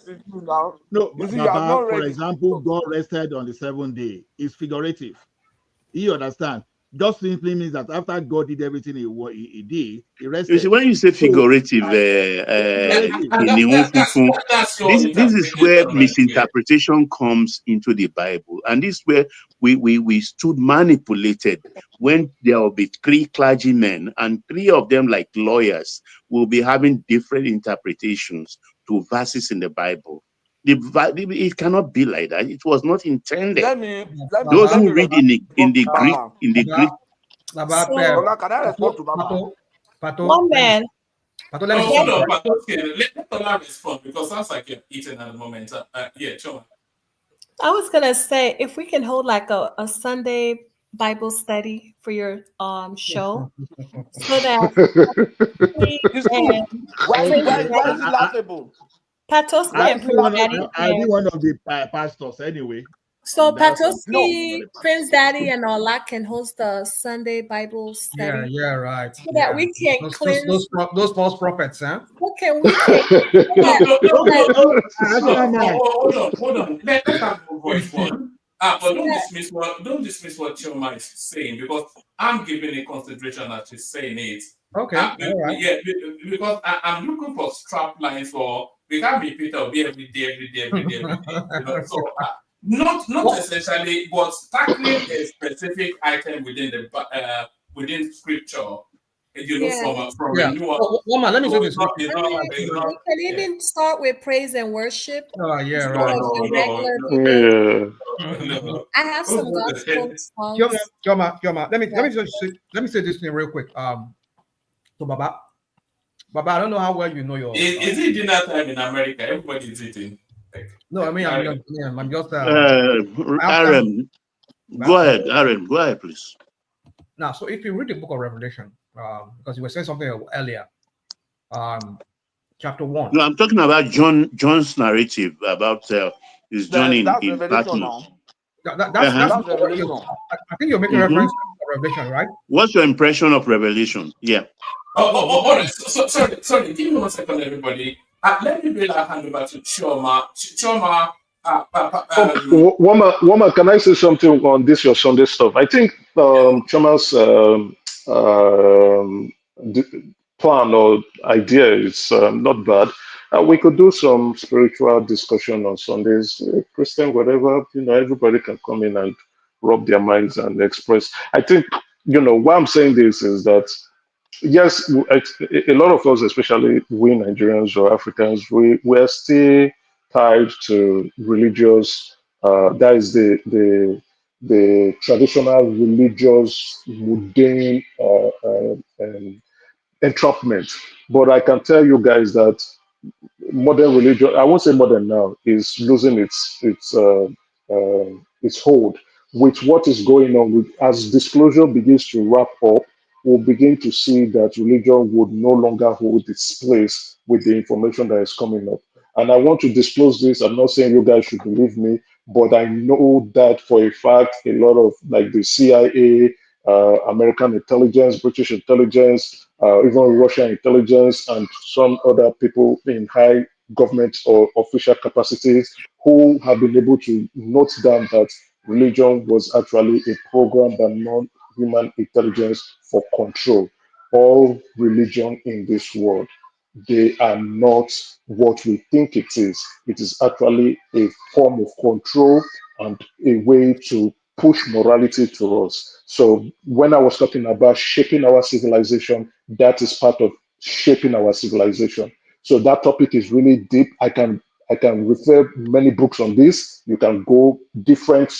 No, Baba, for example, God rested on the 7th day. It's figurative. You understand? Just simply means that after God did everything he did, he rested. You see, when you say figurative, this is where misinterpretation comes into the Bible, and this is where we stood manipulated when there will be 3 clergymen, and 3 of them, like lawyers, will be having different interpretations to verses in the Bible. It cannot be like that. It was not intended. Those who read in the Greek. Ola, can I respond to Baba? One man. Hold on, let Ola respond, because sounds like you're eating at the moment. Yeah, sure. I was gonna say, if we can hold like a Sunday Bible study for your show, so that why is it laughable? Patoski and Prince Daddy. I'll be one of the pastors anyway. So Patoski, Prince Daddy, and Ola can host a Sunday Bible study. Yeah, right. So that we can cleanse those false prophets, huh? What can we take? Hold on. Let's have a voice one. But don't dismiss what Chioma is saying, because I'm giving it consideration as she's saying it. Okay. All right. Yeah, because I'm looking for strap lines for, we can't be Peter will be every day. You know? So not essentially, but tackling a specific item within scripture. You know, from renewal. Woman, let me do this. We can even start with praise and worship. Oh, yeah, right. I have some gospel songs. Kioma, let me say this thing real quick. So Baba, I don't know how well you know your. Is it dinner time in America? Everybody is eating. No, I mean I'm just. Aaron, go ahead, please. Now, so if you read the book of Revelation, because you were saying something earlier, chapter 1. No, I'm talking about John's narrative about his journey in Patmos. That's Revelation. I think you're making reference to Revelation, right? What's your impression of Revelation? Yeah. Hold on. Sorry. Give me 1 second, everybody. Let me bring our hand over to Chioma. Chioma. Woma, can I say something on this your Sunday stuff? I think Chioma's plan or idea is not bad. We could do some spiritual discussion on Sundays, Christian, whatever. Everybody can come in and rub their minds and express. I think why I'm saying this is that yes, a lot of us, especially we Nigerians or Africans, we're still tied to religious. That is the traditional religious mundane entrapment. But I can tell you guys that modern religion, I won't say modern now, is losing its hold with what is going on. As disclosure begins to wrap up, we'll begin to see that religion would no longer hold its place with the information that is coming up. And I want to disclose this. I'm not saying you guys should believe me, but I know that for a fact, a lot of like the CIA, American intelligence, British intelligence, even Russian intelligence, and some other people in high government or official capacities who have been able to note down that religion was actually a program by non-human intelligence for control all religion in this world. they are not what we think it is. It is actually a form of control and a way to push morality to us. So when I was talking about shaping our civilization, that is part of shaping our civilization. So that topic is really deep. I can refer many books on this. You can go different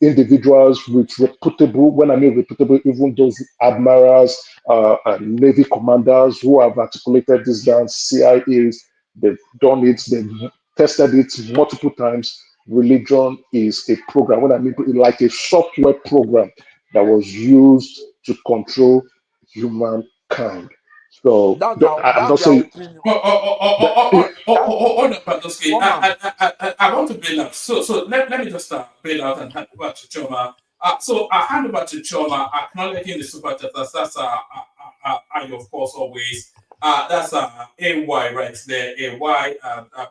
individuals with reputable, when I mean reputable, even those admirals, Navy commanders who have articulated this down, CIAs, they've done it, they've tested it multiple times. Religion is a program, when I mean like a software program that was used to control humankind. So I'm not That's their saying opinion. Hold on, Pandoski. Woman. I want to bail out. So let me just bail out and hand over to Choma. So I hand over to Choma, acknowledging the super chat. That's I of course always. That's AY right there. AY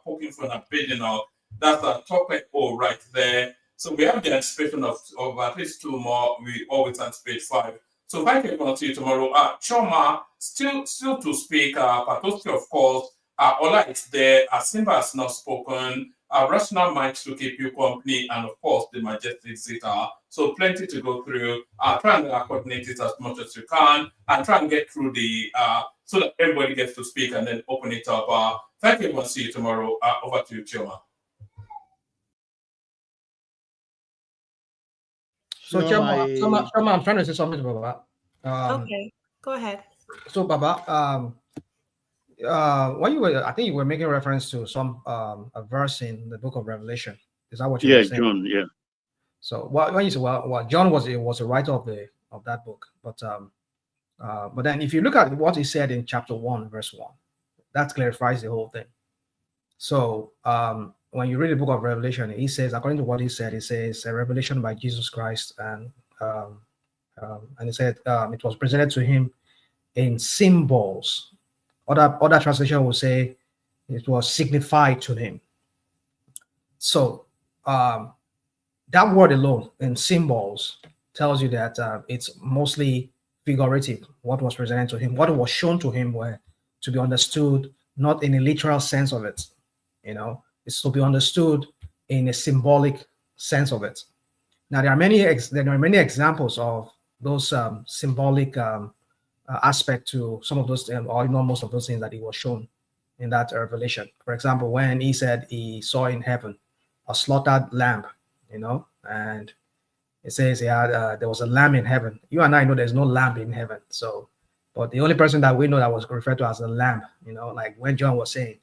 poking from a building up. That's topic O right there. So we have the anticipation of at least 2 more. We always anticipate 5. So thank you everyone. See you tomorrow. Choma, still to speak. Patoski, of course. Ola is there. Simba has not spoken. Rational Minds to keep you company, and of course the Majestic Zeta. So plenty to go through. Try and coordinate it as much as you can, and try and get through the so that everybody gets to speak, and then open it up. Thank you everyone. See you tomorrow. Over to you, Choma. So, Choma, I'm trying to say something to Baba. Okay, go ahead. So, Baba, when you were, I think you were making reference to some a verse in the book of Revelation. Is that what you were saying? John, yeah. So, when you say, well, John was a writer of that book, but then if you look at what he said in chapter 1, verse 1, that clarifies the whole thing. So, when you read the book of Revelation, he says, according to what he said, he says a revelation by Jesus Christ, and he said it was presented to him in symbols. Other translation will say it was signified to him. So that word alone in symbols tells you that it's mostly figurative. What was presented to him, what was shown to him, were to be understood not in a literal sense of it. It's to be understood in a symbolic sense of it. Now there are many examples of those symbolic aspect to some of those, or most of those things that he was shown in that revelation. For example, when he said he saw in heaven a slaughtered lamb, and it says there was a lamb in heaven. You and I know there's no lamb in heaven. So, but the only person that we know that was referred to as a lamb, like when John was saying,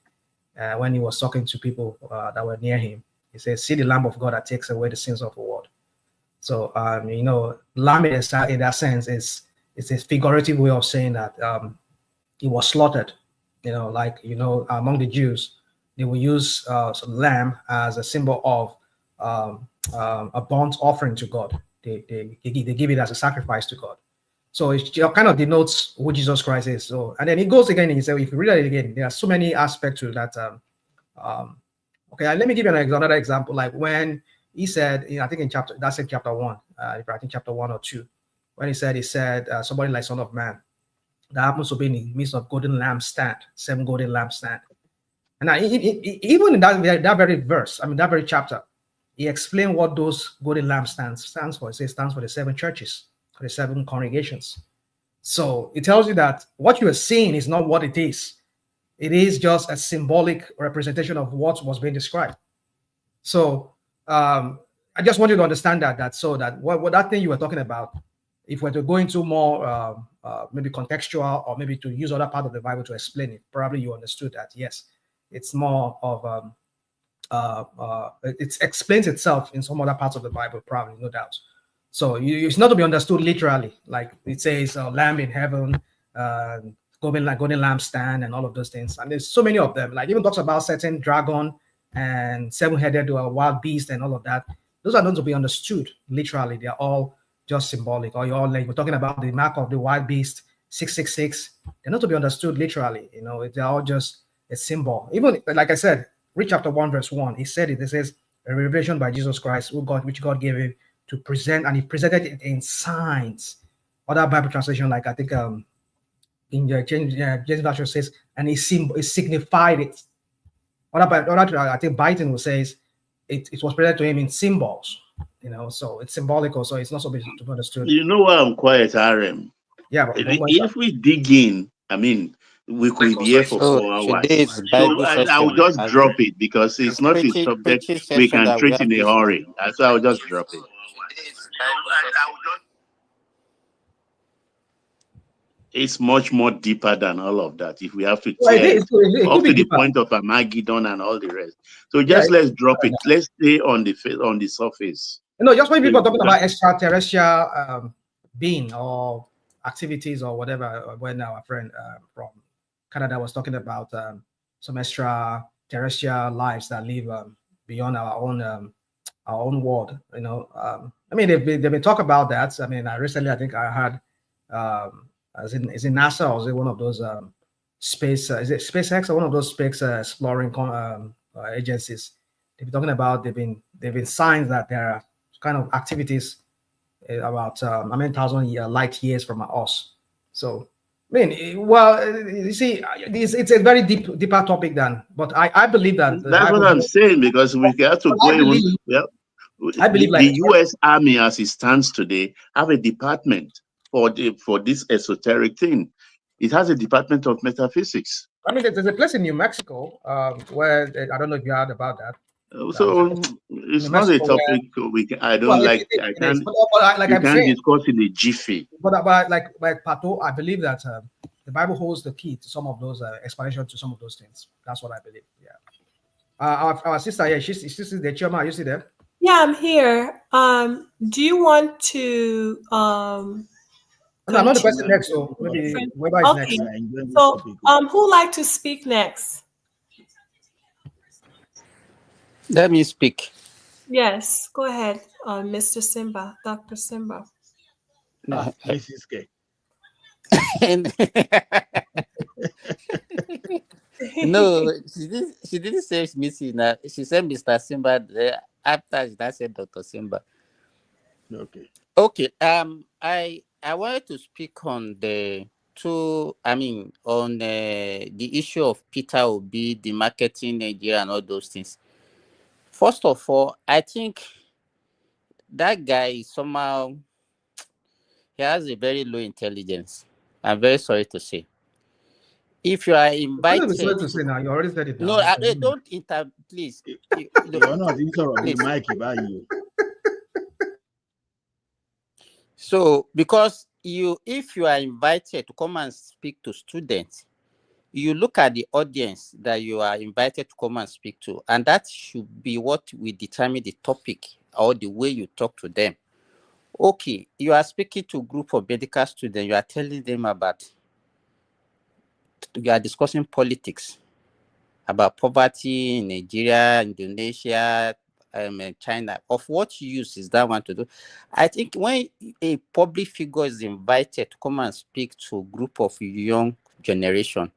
when he was talking to people that were near him, he says, "See the Lamb of God that takes away the sins of the world." So, lamb in that sense is it's a figurative way of saying that it was slaughtered. Among the Jews, they will use lamb as a symbol of a burnt offering to God. They give it as a sacrifice to God. So it kind of denotes who Jesus Christ is. So, and then it goes again, and he said, if you read it again, there are so many aspects to that. Okay, let me give you another example. Like when he said, I think in chapter 1, I think chapter 1 or 2, when he said somebody like Son of Man, that happens to be in the midst of golden lampstand, 7 golden lampstand. And even in that very verse, that very chapter, he explained what those golden lampstands stands for. It says it stands for the 7 churches, for the 7 congregations. So it tells you that what you are seeing is not what it is. It is just a symbolic representation of what was being described. So I just want you to understand that what that thing you were talking about, if we're to go into more maybe contextual, or maybe to use other part of the Bible to explain it, probably you understood that. Yes, it's more of it explains itself in some other parts of the Bible, probably, no doubt. So it's not to be understood literally, like it says lamb in heaven, golden lampstand, and all of those things. And there's so many of them. Like even talks about certain dragon and 7-headed wild beast and all of that. Those are not to be understood literally. They are all just symbolic. Or you're all like, we're talking about the mark of the wild beast 666. They're not to be understood literally. They're all just a symbol. Even like I said, read chapter 1 verse 1. He said it. It says a revelation by Jesus Christ, which God gave him to present, and he presented it in signs. Other Bible translation, like I think in the James Version says, and it signified it. I think Biden will say it was presented to him in symbols, so it's symbolical, so it's not so basic to be understood. You know why I'm quiet, RM? Yeah, if we dig in, I mean, we could be here for 4 hours. So I'll just drop it because it's not a subject we can treat in a hurry. So I'll just drop it. It's much more deeper than all of that. If we have to tear up to the point of Armageddon and all the rest, so just let's drop it. Let's stay on the surface. Just when people are talking about extraterrestrial being or activities or whatever, when our friend from Canada was talking about some extraterrestrial lives that live beyond our own world. I mean, they've been talking about that. I mean, recently I think I heard. Is it NASA or is it one of those space? Is it SpaceX or one of those space exploring agencies? They've been talking about. They've been signs that there are kind of activities about 1,000 light years from us. So, I mean, well, you see, it's a very deeper topic than. But I believe that that's what I'm saying, because we have to go even. I believe the U.S. Army, as it stands today, have a department for this esoteric thing. It has a department of metaphysics. I mean, there's a place in New Mexico where I don't know if you heard about that. So it's not a topic I don't like. I can't. You can't discuss in a jiffy. But like Pato, I believe that the Bible holds the key to some of those explanations to some of those things. That's what I believe. Yeah. Our sister here, she's the chairman. Are you see there? Yeah, I'm here. Do you want to I'm not the person next, so maybe whoever is next. So who like to speak next? Let me speak. Yes, go ahead, Mr. Simba, Dr. Simba. Mrs. K. No, she didn't say Missy. She said Mr. Simba. After that said Dr. Simba. Okay. I wanted to speak on the issue of Peter Obi, the marketing Nigeria and all those things. First of all, I think that guy is somehow, he has a very low intelligence. I'm very sorry to say. If you are invited, sorry to say now, you already said it. No, don't please. You're not interrupting Mikey by you. So, because if you are invited to come and speak to students, you look at the audience that you are invited to come and speak to, and that should be what will determine the topic or the way you talk to them. Okay, you are speaking to a group of medical students, you are telling them you are discussing politics, about poverty in Nigeria, Indonesia, China. Of what use is that one to do? I think when a public figure is invited to come and speak to a group of young generation,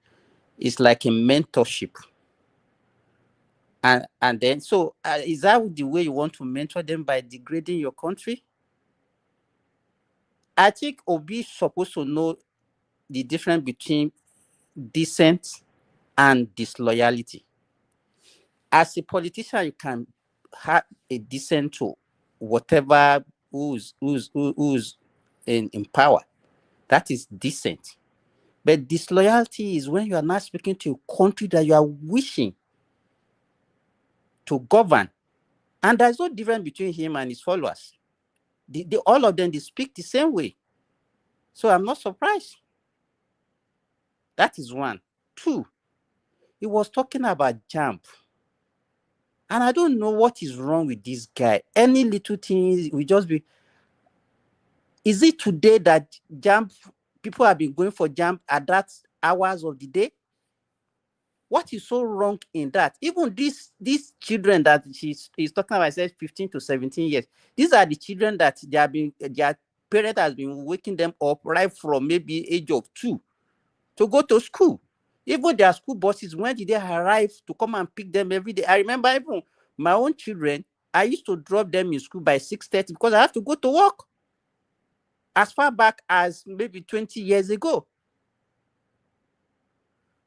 it's like a mentorship. And then, so is that the way you want to mentor them, by degrading your country? I think Obi is supposed to know the difference between dissent and disloyalty. As a politician, you can have a dissent to whatever who's in power. That is decent. But disloyalty is when you are not speaking to a country that you are wishing to govern. And there's no difference between him and his followers. All of them, they speak the same way. So I'm not surprised. That is one. Two, he was talking about JAMB. And I don't know what is wrong with this guy. Any little thing will just be... Is it today that JAMB, people have been going for JAMB at that hours of the day? What is so wrong in that? Even these children that he's talking about, says 15 to 17 years. These are the children that their parent has been waking them up right from maybe age of 2 to go to school. Even their school buses, when did they arrive to come and pick them every day? I remember even my own children, I used to drop them in school by 6:30 because I have to go to work. As far back as maybe 20 years ago.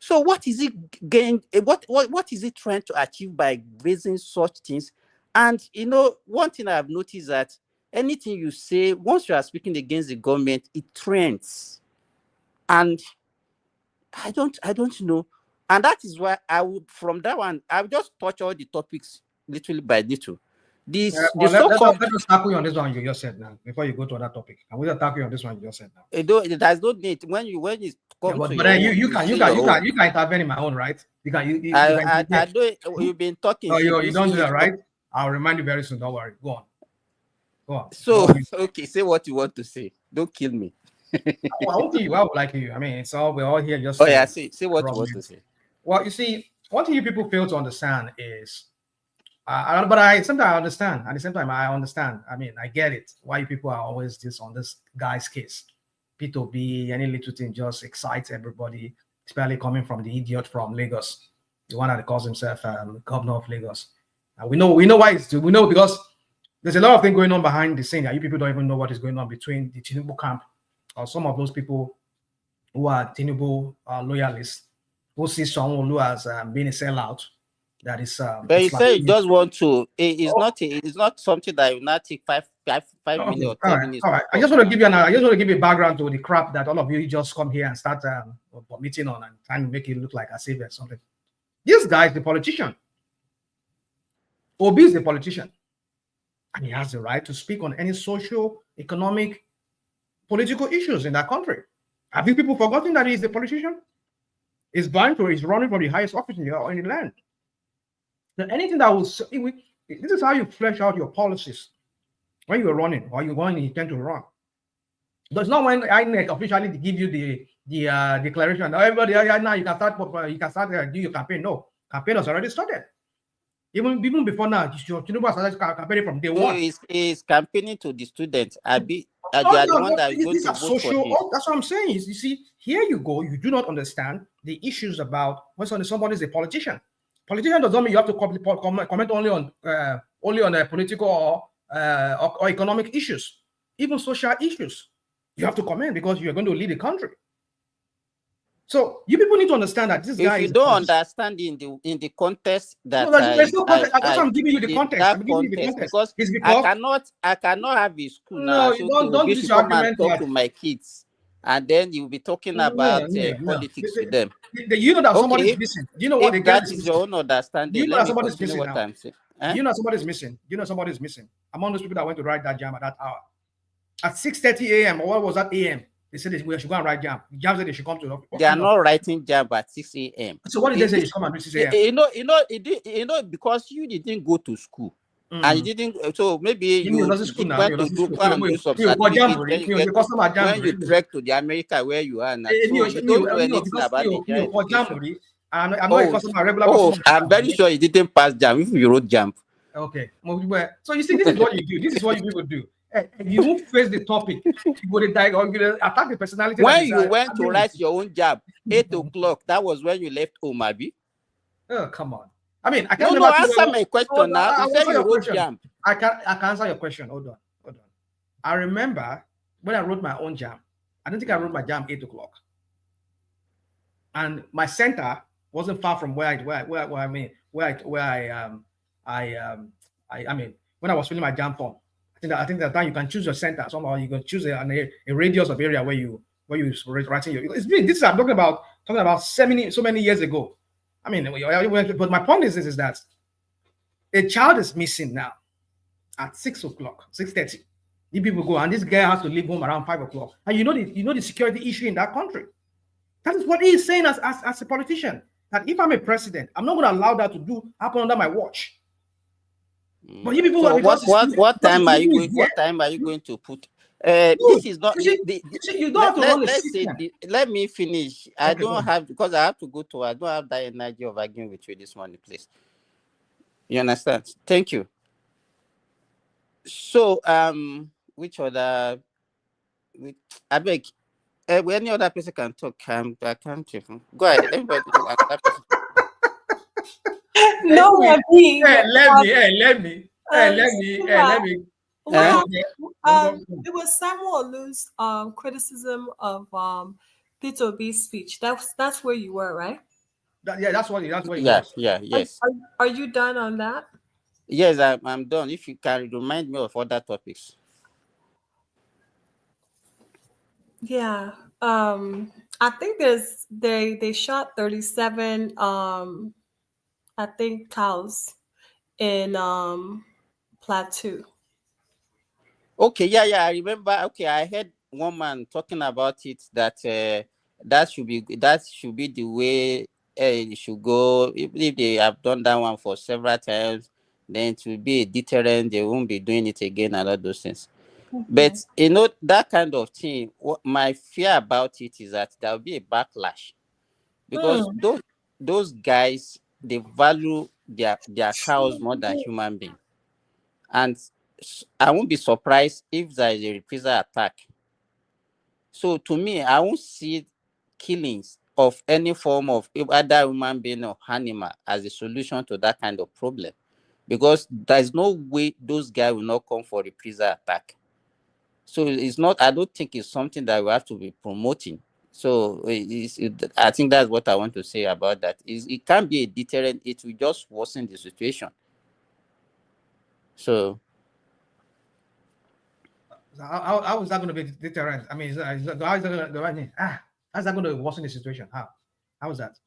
So what is it gain? What is it trying to achieve by raising such things? And one thing I've noticed that anything you say, once you are speaking against the government, it trends. And I don't know. And that is why from that one, I will just touch all the topics little by little. Let us tackle you on this one you just said now before you go to another topic. And we'll tackle you on this one you just said now. There's no need when you come but to then your you own, can intervene in my own, right? You can you've been talking. No, you don't do that, right? I'll remind you very soon. Don't worry. Go on. So okay, say what you want to say. Don't kill me. I won't kill you. I would like you. I mean, we're all here just. Oh yeah, say what you want to say. Well, you see, one thing you people fail to understand is, sometimes I understand. At the same time, I understand. I mean, I get it. Why you people are always on this guy's case. P2B, any little thing just excites everybody, especially coming from the idiot from Lagos, the one that calls himself governor of Lagos. And we know why we know because there's a lot of things going on behind the scene that you people don't even know what is going on between the Tinubu camp or some of those people who are Tinubu loyalists who see Sanwo Olu as being a sellout. That is. But you say you just want to. It's not something that will not take 5 minutes or 10 minutes. All right. I just want to give you a background to the crap that all of you just come here and start meeting on and trying to make it look like a savior or something. This guy is the politician. Obi'S the politician, and he has the right to speak on any social, economic, political issues in that country. Have you people forgotten that he's the politician? He's running for the highest office in the land. So anything that will, this is how you flesh out your policies when you're running or you're going to intend to run. But it's not when INEC officially give you the declaration. Everybody now you can start do your campaign. No, campaign has already started. Even before now, Tinubu has started campaigning from day one. Is campaigning to the students. They are the one that is going to vote for him. That's what I'm saying. You see, here you go. You do not understand the issues about when somebody is a politician. Politician does not mean you have to comment only on political or economic issues, even social issues. You have to comment because you are going to lead the country. So you people need to understand that this guy. If you don't understand in the context that there's no context. I'm giving you the context. I'm giving you the context because I cannot have a school now. No, you don't use your argument. Talk to my kids, and then you'll be talking about politics with them. You know that somebody is missing. You know what? If that is your own understanding. You know that somebody's missing what I'm saying. You know somebody's missing. You know somebody's missing. Among those people that went to write that jam at that hour, at 6:30 a.m. or what was that a.m. They said we should go and write jam. Jam said they should come to the office. They are not writing jam at 6 a.m. So what did they say? You should come and do 6 a.m. Because you didn't go to school. And you didn't, so maybe you went to do some certificate when you trek to the America where you are now. So you don't know anything about the I'm very sure you didn't pass jam if you wrote jam. Okay. So you see, this is what you do. This is what you people do. You won't face the topic. You would attack the personality. When you went to write your own jam, 8 o'clock, that was when you left home, Abi. Oh, come on. I mean, I can't answer my question now. You said you wrote jam. I can answer your question. Hold on. I remember when I wrote my own jam. I don't think I wrote my jam 8 o'clock. And my center wasn't far from when I was filling my jam form. I think that time you can choose your center. Somehow you can choose a radius of area where you writing your. This I'm talking about so many years ago. I mean, but my point is that a child is missing now at 6 o'clock, 6:30. You people go and this guy has to leave home around 5 o'clock. And you know the security issue in that country. That is what he is saying as a politician. That if I'm a president, I'm not going to allow that to happen under my watch. But you people, so what time are you going to put? This is not. You don't have to run the system. Let me finish. I don't have because I have to go to. I don't have that energy of arguing with you this morning, please. You understand? Thank you. So, which other? I beg. Any other person can talk. I can't. Go ahead. Everybody. No, let me. It was Sanwo Olu's criticism of P2B's speech. That's where you were, right? That's what it Yeah, was. yeah, yes. Are you done on that? Yes, I'm done. If you can remind me of other topics. Yeah. I think they shot 37 I think cows in Plateau. Okay, yeah, I remember. Okay, I heard one man talking about it that that should be the way it should go. If they have done that one for several times, then it will be a deterrent. They won't be doing it again and all those things. But you know that kind of thing. What my fear about it is that there will be a backlash because those guys they value their cows more than human beings. And I won't be surprised if there is a reprisal attack. So to me, I won't see killings of any form of either human being or animal as a solution to that kind of problem, because there's no way those guys will not come for reprisal attack. So it's not. I don't think it's something that we have to be promoting. So I think that's what I want to say about that. It can't be a deterrent. It will just worsen the situation. So. How is that going to be deterrent? I mean, how's that going to worsen the situation? How is that?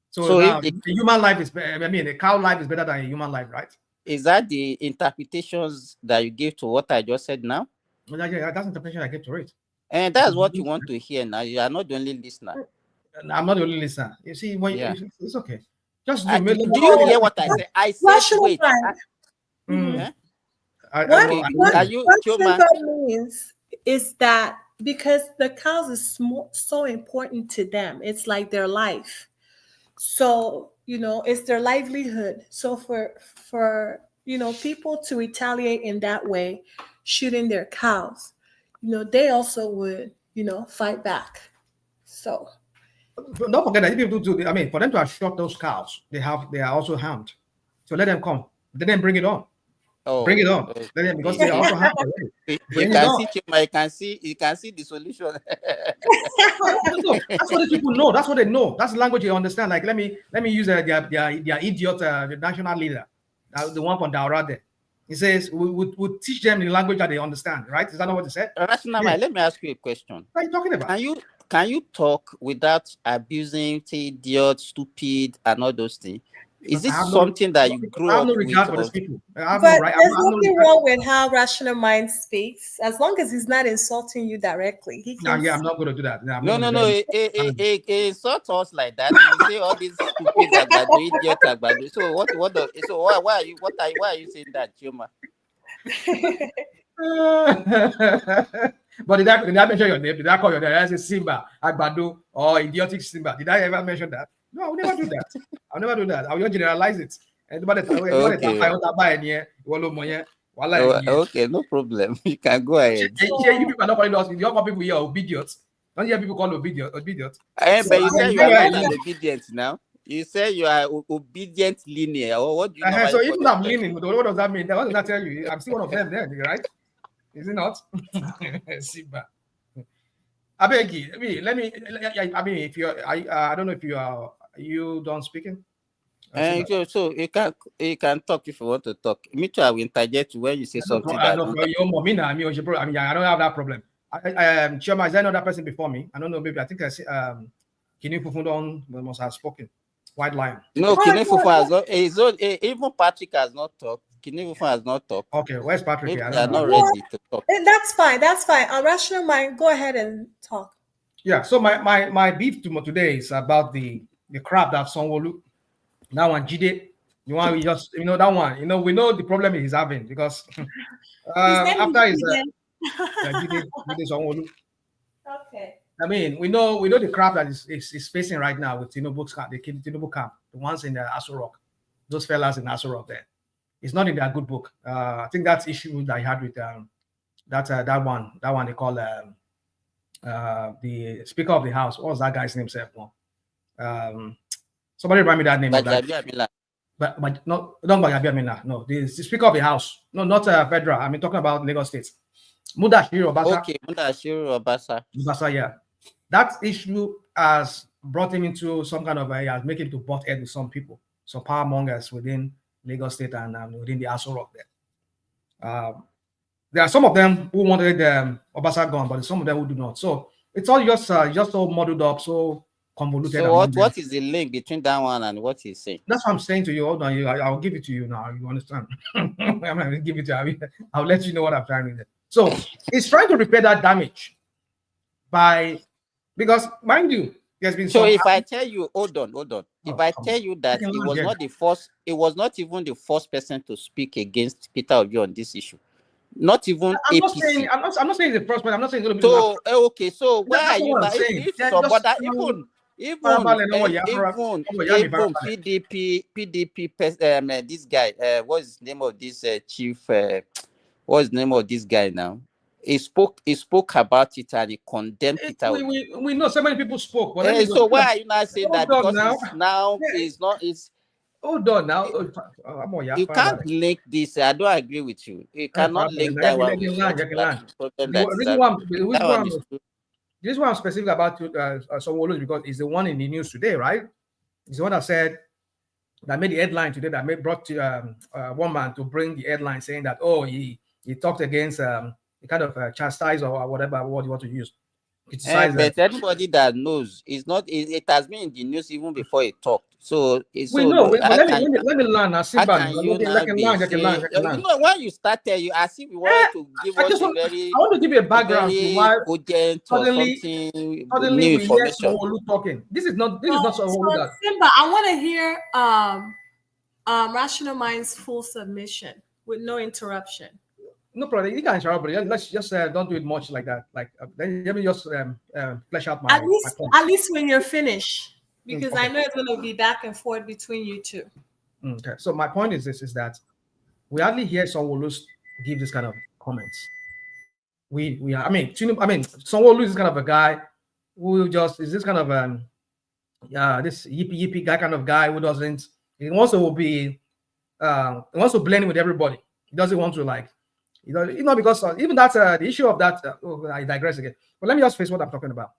So now the human life is, I mean, a cow life is better than a human life, right? Is that the interpretations that you give to what I just said now? Well, yeah, that's the interpretation I gave to it. And that's what you want to hear now. You are not the only listener. I'm not the only listener. You see, when it's okay. Just do you hear what I said? I said wait. What sugar means is that because the cows is so important to them, it's like their life. So it's their livelihood. So for people to retaliate in that way, shooting their cows, they also would fight back. So don't forget that people do. I mean, for them to have shot those cows, they are also harmed. So let them come. Let them bring it on. Bring it on. Because they are also harmed already. You can see the solution. No, that's what the people know. That's what they know. That's the language they understand. Like let me use their idiot, the national leader, the one from Daura there. He says we'll teach them the language that they understand. Right? Is that not what he said? Let me ask you a question. What are you talking about? Can you talk without abusing, say idiot, stupid, and all those things? Is this something that you grew up with? But there's nothing wrong with how Rational Mind speaks, as long as he's not insulting you directly. He can I'm not going to do that. No. Insult us like that. You say all these stupid agbado, idiot agbado. So why are you saying that, Chuma? But did I mention your name? Did I call your name? I say Simba, Agbado, or idiotic Simba? Did I ever mention that? No, I will never do that. I'll never do that. I will not generalize it. Okay, no problem. You can go ahead. You people are not calling us. You call people here obedient. Don't you hear people call obedient? But you say you are not an obedient now. You say you are obedient linear. Or what do you know? So even though I'm leaning, what does that mean? What does that tell you? I'm still one of them then, right? Is it not? Simba. I beg you. I mean, if you I don't know if you done speaking. So you can talk if you want to talk. Me too, I will interject when you say something. I don't have that problem. Chioma, is there another person before me? I don't know. Maybe I think I see. Kini Fufundon must have spoken. White Lion. No, Kini Fufu has not. Even Patrick has not talked. Kini Fufu has not talked. Okay, where's Patrick? They are not ready to talk. That's fine. On Rational Mind, go ahead and talk. Yeah. So my beef today is about the crap that Sanwo Olu. That one, Jide. You want we just that one. We know the problem he's having because after his Jide Sanwo Olu. Okay. I mean, we know the crap that is facing right now with Tinubu camp, the ones in the Aso Rock, those fellas in Aso Rock there. It's not in their good book. I think that's issue that I had with that one they call the Speaker of the House. What was that guy's name? Somebody remind me that name. But no, don't Bagabia. No, the Speaker of the House. No, not federal. I mean, talking about Lagos State. Mudashiru Obasa. Okay, Mudashiru Obasa. Obasa, yeah. That issue has brought him into some kind of make him to butt head with some people, some power mongers within Lagos State and within the Aso Rock there. There are some of them who wanted Obasa gone, but some of them who do not. So it's all just so muddled up, so convoluted. So what is the link between that one and what he's saying? That's what I'm saying to you. Hold on, I'll give it to you now. You understand? I'm not going to give it to you. I'll let you know what I'm trying to do. So he's trying to repair that damage because mind you, there's been. So if I tell you, hold on. If I tell you that it was not the first, it was not even the first person to speak against Peter Obi on this issue. Not even I'm APC. I'm not saying the first one. I'm not saying it's going to be. So okay, so where are you now? If some other even PDP, this guy, what's the name of this chief? What's the name of this guy now? He spoke about it and he condemned Peter. We know so many people spoke. But so why are you not saying that? Because it's not. Hold on now. You can't link this. I don't agree with you. You cannot link that one with the reason why I'm specific about Sanwo Olu is because it's the one in the news today, right? It's the one that said that made the headline today that brought one man to bring the headline saying that he talked against the kind of chastise or whatever word you want to use. But anybody that knows, it has been in the news even before he talked. So we know. Let me learn. When you started, you as if you wanted to give us I want to give you a background to why suddenly new information. Sanwo Olu talking. This is not Sanwo Olu. Simba, I want to hear Rational Mind's full submission with no interruption. No problem. You can interrupt, but let's just don't do it much like that. Like let me just flesh out my at least when you're finished, because I know it's going to be back and forth between you two. Okay. So my point is this: is that we hardly hear Sanwo Olu give this kind of comments. Sanwo Olu is this kind of a guy who just is this kind of this yippee guy kind of guy who doesn't. He wants to be. He wants to blend with everybody. He doesn't want to because even that's the issue of that. I digress again. But let me just face what I'm talking about.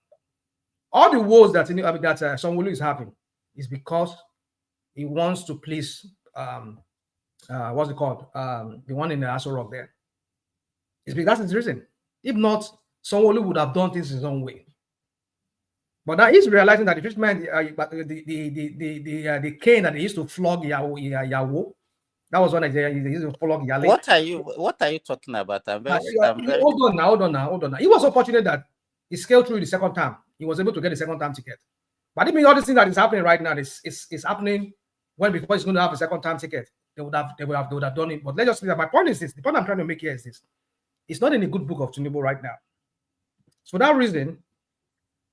All the woes that Sanwo Olu is having is because he wants to please what's it called? The one in the Aso Rock there. That's his reason. If not, Sanwo Olu would have done things his own way. But now he's realizing that the fisherman, the cane that he used to flog Yawo. That was when I used to flog Yale. What are you talking about? Hold on now. He was so fortunate that he scaled through the second time. He was able to get the second time ticket. But I mean, all this thing that is happening right now is happening before he's going to have a second time ticket. They would have done it. But let's just say that my point is this. The point I'm trying to make here is this. It's not in the good book of Tinubu right now. So for that reason,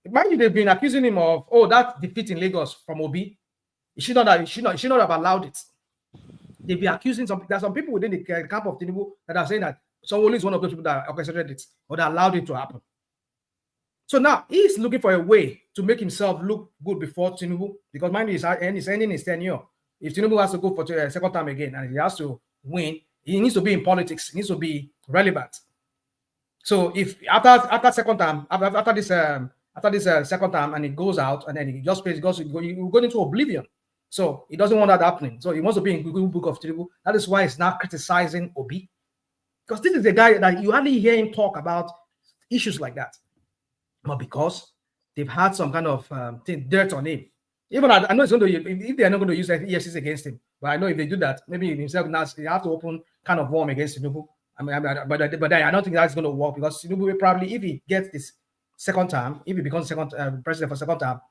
mind you, they've been accusing him of that defeat in Lagos from Obi. He should not have allowed it. They've been accusing there's some people within the camp of Tinubu that are saying that Sanwo Olu is one of those people that orchestrated it or that allowed it to happen. So now he's looking for a way to make himself look good before Tinubu, because mind you, he's ending his tenure. If Tinubu has to go for a second time again and he has to win, he needs to be in politics. He needs to be relevant. So if after second time, after this second time, and he goes out and then he just goes into oblivion. So he doesn't want that happening. So he wants to be in the good book of Tinubu. That is why he's now criticizing Obi, because this is the guy that you hardly hear him talk about issues like that. But because they've had some kind of dirt on him. Even I know it's going to, if they're not going to use EFCs against him, but I know if they do that, maybe himself now they have to open kind of warm against Tinubu. But I don't think that's going to work, because Tinubu will probably, if he gets this second time, if he becomes president for second time,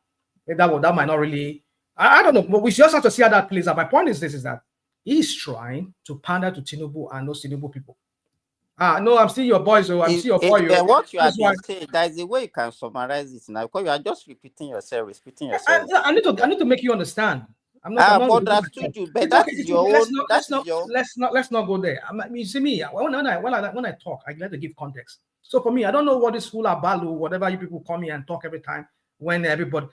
that might not really. I don't know, but we just have to see how that plays out. My point is this: is that he's trying to pander to Tinubu and those Tinubu people. No, I'm still your boy, so I'm still your boy. What you are saying, there is a way you can summarize it now, because you are just repeating yourself. I need to make you understand. I'm not understood you, but that is your own. Let's not go there. You see me when I talk, I like to give context. So for me, I don't know what is hula balu, whatever you people come here and talk every time when everybody.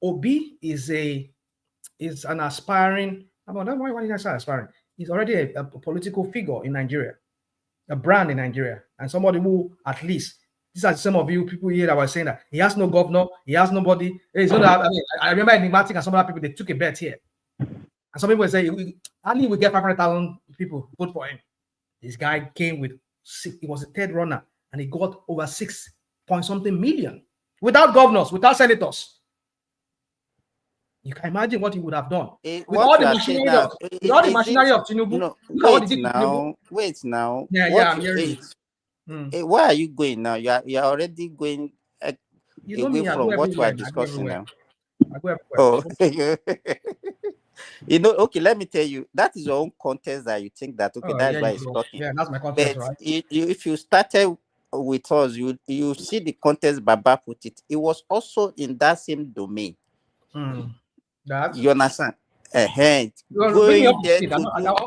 Obi is an aspiring. Why did I say aspiring? He's already a political figure in Nigeria, a brand in Nigeria, and somebody who at least These are some of you people here that were saying that he has no governor, he has nobody. He's not, I mean, I remember Enigmatic and some other people, they took a bet here. And some people say, only we get 500,000 people vote for him. This guy came with, he was a third runner, and he got over 6 point something million without governors, without senators. You can imagine what he would have done with all the machinery of Tinubu. No, wait now. Where are you going now? You are already going away from what we are discussing now. I go everywhere. Oh, okay, let me tell you, that is your own context that you think that, okay, that's why he's talking. Yeah, that's my context, but right? If you started with us, you see the context Baba put it. It was also in that same domain. You understand? I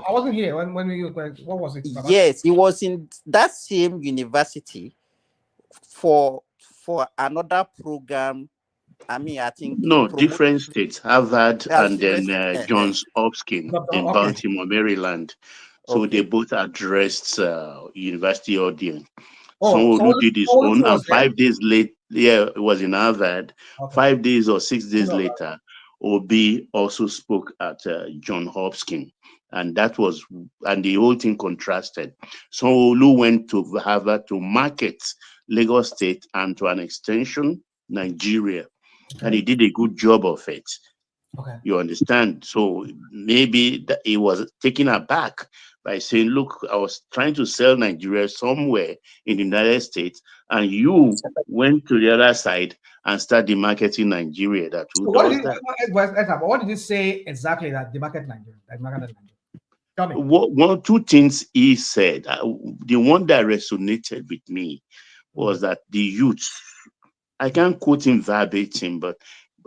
wasn't here when you, what was it, Baba? Yes, it was in that same university for another program. I mean, I think different states, Harvard and then Johns Hopkins in Baltimore, Maryland. So they both addressed university audience. Sanwo Olu did his own, and 5 days late, it was in Harvard. 5 days or 6 days later, Obi also spoke at Johns Hopkins, and the whole thing contrasted. Sanwo Olu went to Harvard to market Lagos State and to an extension Nigeria, and he did a good job of it. You understand? So maybe he was taken aback by saying, look, I was trying to sell Nigeria somewhere in the United States, and you went to the other side and started marketing Nigeria. What did you say exactly that the market Nigeria? Tell me. Two things he said. The one that resonated with me was that the youth, I can't quote him verbatim, but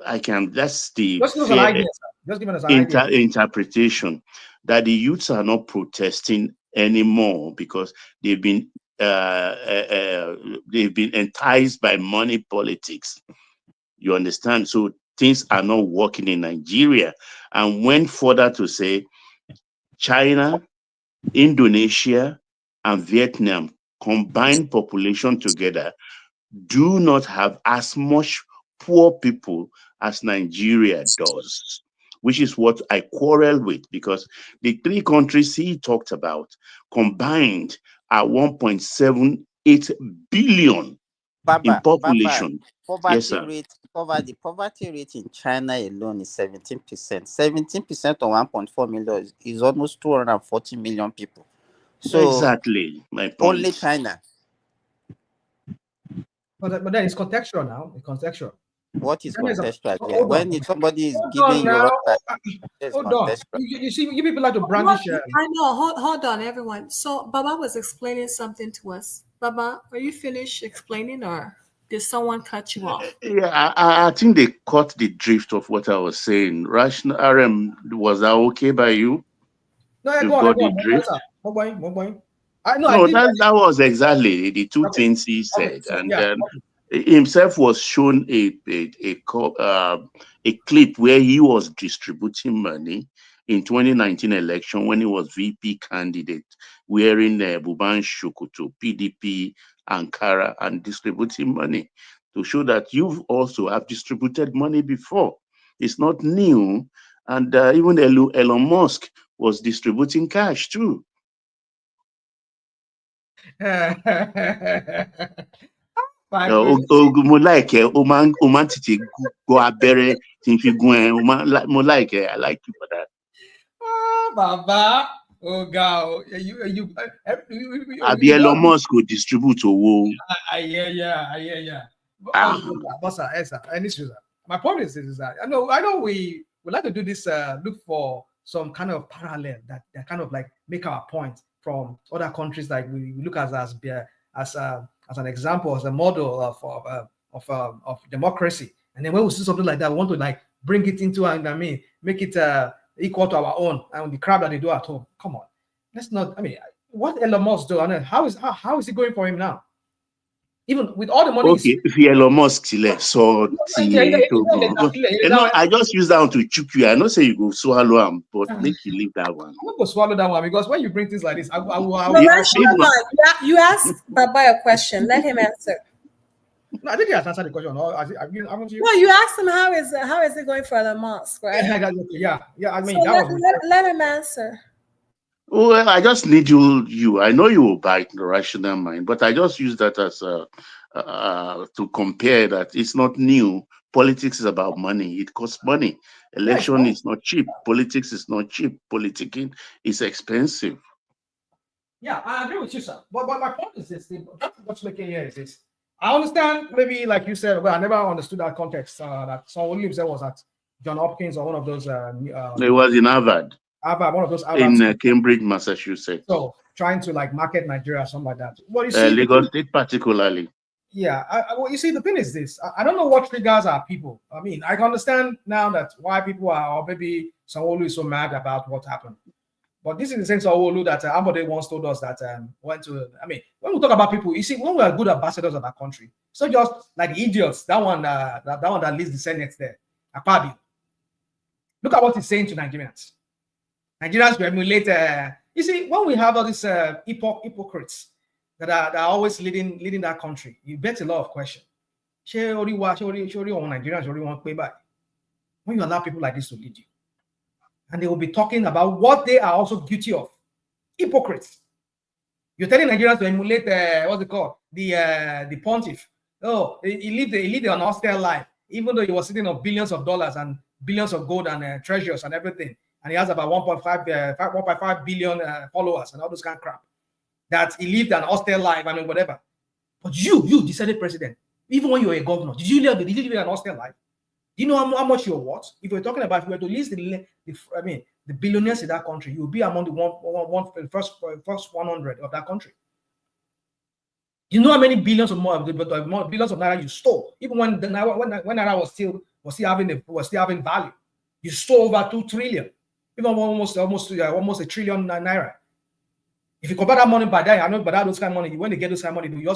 I can, that's the interpretation, that the youths are not protesting anymore because they've been enticed by money politics. You understand? So things are not working in Nigeria, and went further to say China, Indonesia, and Vietnam combined population together do not have as much poor people as Nigeria does, which is what I quarrel with, because the three countries he talked about combined are 1.78 billion in population. The poverty rate in China alone is 17%. 17% of 1.4 million is almost 240 million people. So exactly my point. Only China. But then it's contextual now. It's contextual. What is contextual? When somebody is giving you hold on. You see, you people like to brandish. I know. Hold on, everyone. So Baba was explaining something to us. Baba, are you finished explaining, or did someone cut you off? Yeah, I think they caught the drift of what I was saying. Rational RM, was that okay by you? No, you go got on, the drift. That was exactly the two things he said, and then himself was shown a clip where he was distributing money in 2019 election when he was VP candidate, wearing Buban Shokoto, PDP, Ankara, and distributing money to show that you also have distributed money before. It's not new, and even Elon Musk was distributing cash too. Mo like o man tètè go abẹ́rẹ́ tí n fi gún ẹ mo like I like you for that. Baba, you àbí Elon Musk go distribute owó. I hear ya. My point is that I know we like to do this. Look for some kind of parallel that kind of like make our point from other countries, like we look as an example, as a model of democracy. And then when we see something like that, we want to like bring it into, and I mean, make it equal to our own and the crap that they do at home. Come on, let's not. I mean, what Elon Musk do? I mean, how is it going for him now? Even with all the money. Okay, if Elon Musk so I just use that one to choke you. I know say you go swallow him, but make you leave that one. I'm not going to swallow that one, because when you bring things like this, you ask Baba a question. Let him answer. I think he has answered the question. Or haven't you? No, you asked him how is it going for Elon Musk, right? Yeah. I mean, so that let him answer. Well, I just need you. I know you will bite the rational mind, but I just use that as to compare that it's not new. Politics is about money. It costs money. Election is not cheap. Politics is not cheap. Politicking is expensive. Yeah, I agree with you, sir. But my point is this: what's making here is this. I understand, maybe like you said. Well, I never understood that context. That Sanwo Olu said was at John Hopkins or one of those. It was in Harvard. Harvard, one of those in Cambridge, Massachusetts. So trying to like market Nigeria, something like that. Well, you see, Lagos State particularly. Yeah, well, you see, the thing is this: I don't know what triggers our people. I mean, I can understand now that why people are, or maybe Sanwo Olu is so mad about what happened. But this is the same Sanwo Olu that Ambode once told us that went to. I mean, when we talk about people, you see, when we are good ambassadors of our country, so just like idiots, that one that leads the Senate there, Akpabio. Look at what he's saying to Nigerians. Nigerians will emulate. You see, when we have all these hypocrites that are always leading that country, you bet a lot of questions. When you allow people like this to lead you, and they will be talking about what they are also guilty of. Hypocrites. You're telling Nigerians to emulate what's it called? The pontiff. Oh, he lived an austere life, even though he was sitting on billions of dollars and billions of gold and treasures and everything. And he has about 1.5 billion followers and all those kind of crap. That he lived an austere life, I mean, whatever. But you decided president, even when you were a governor, did you live an austere life? Do you know how much you're worth? If we're talking about, if we were to list the billionaires in that country, you'll be among the first 100 of that country. You know how many billions of billions of naira you stole, even when naira was still having value. You stole over 2 trillion, even almost a trillion naira. If you convert that money by that, I know, but those kind of money, when they get those kind of money, you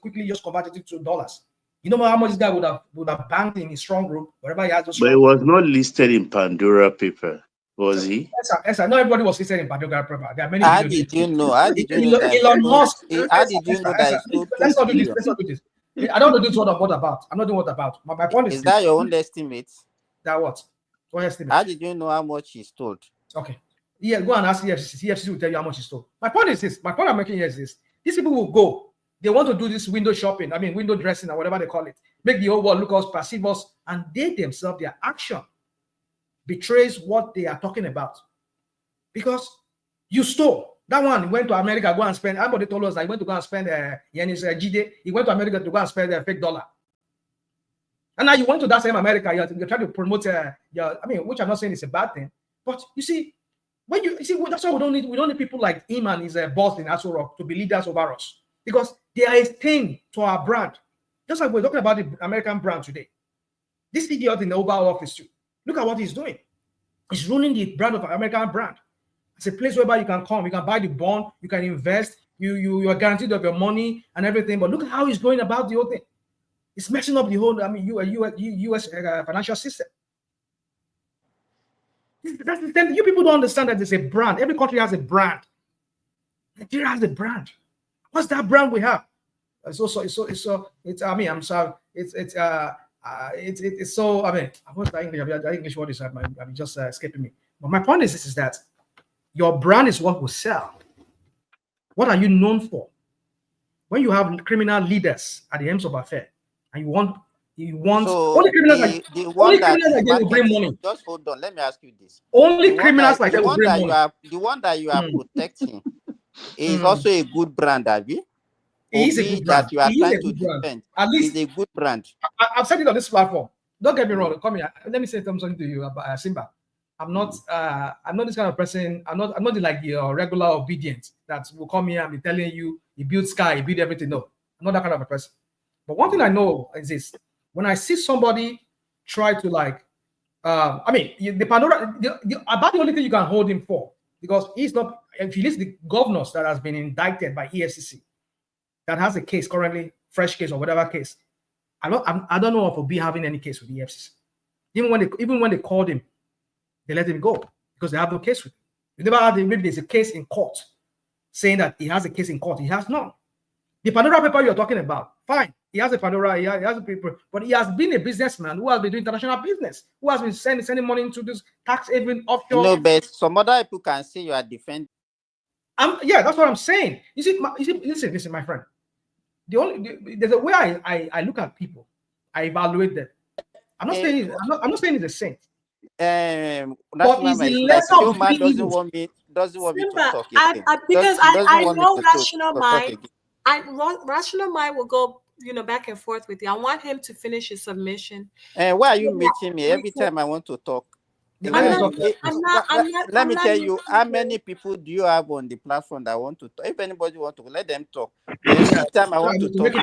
quickly convert it to dollars. You know how much this guy would have banked in his strong room, wherever he has those. But it was not listed in Pandora paper, was he? Yes, sir. Not everybody was listed in Pandora paper. There are many. How did you know? How did you know that? Elon Musk. How did you know that? Let's not do this. Let's not do this. I don't know this. What about? I'm not doing what about. My point is that your own estimate? That what? What estimate? How did you know how much he stole? Okay. Yeah, go and ask EFCC. EFCC will tell you how much he stole. My point is this. My point I'm making here is this. These people will go. They want to do this window shopping. I mean, window dressing or whatever they call it. Make the whole world look us, perceive us, and they themselves, their action betrays what they are talking about. Because you stole. That one went to America, go and spend. Everybody told us that he went to go and spend he went to America to go and spend a fake dollar. And now you went to that same America, you're trying to promote which I'm not saying is a bad thing. But you see, that's why we don't need people like him and his boss in Aso Rock to be leaders over us. Because they are a stain to our brand. Just like we're talking about the American brand today. This idiot in the Oval Office too. Look at what he's doing. He's ruining the brand of American brand. It's a place whereby you can come, you can buy the bond, you can invest, you are guaranteed of your money and everything. But look at how he's going about the whole thing. It's messing up the whole, U.S. financial system. That's the thing. You people don't understand that there's a brand. Every country has a brand. Nigeria has a brand. What's that brand we have? It's so. I mean, I'm sorry. It's so. I mean, what's the English? The English word is I'm just escaping me. But my point is this: is that your brand is what will sell. What are you known for? When you have criminal leaders at the ends of affair, and you want so only criminals like they will bring money. Just hold on. Let me ask you this: only criminals like that will bring money. The one that you are protecting is also a good brand, Abi. It is a good brand. That you are trying to defend. At least it's a good brand. I've said it on this platform. Don't get me wrong. Come here. Let me say something to you about Simba. I'm not this kind of person. I'm not like your regular obedient that will come here and be telling you he built sky, he built everything. No, I'm not that kind of a person. But one thing I know is this: when I see somebody try to about the only thing you can hold him for, because he's not. If you list the governors that has been indicted by EFCC, that has a case currently, fresh case or whatever case, I don't know of Obi having any case with the EFCC. Even when they called him, they let him go because they have no case with him. They never had maybe there's a case in court saying that he has a case in court. He has none. The Pandora paper you're talking about, fine. He has a Pandora, he has a paper, but he has been a businessman who has been doing international business, who has been sending money into this tax haven offshore. No, but some other people can say you are defending. Yeah, that's what I'm saying. You see, listen, my friend. There's a way I look at people, I evaluate them. I'm not saying I'm not saying he's a saint. But he's a lesser of man doesn't want me to talk again. Because I know rational mind. Rational mind will go, back and forth with you. I want him to finish his submission. And why are you meeting me every time I want to talk? Let me tell you, how many people do you have on the platform that want to talk? If anybody want to, let them talk. Every time I want to talk,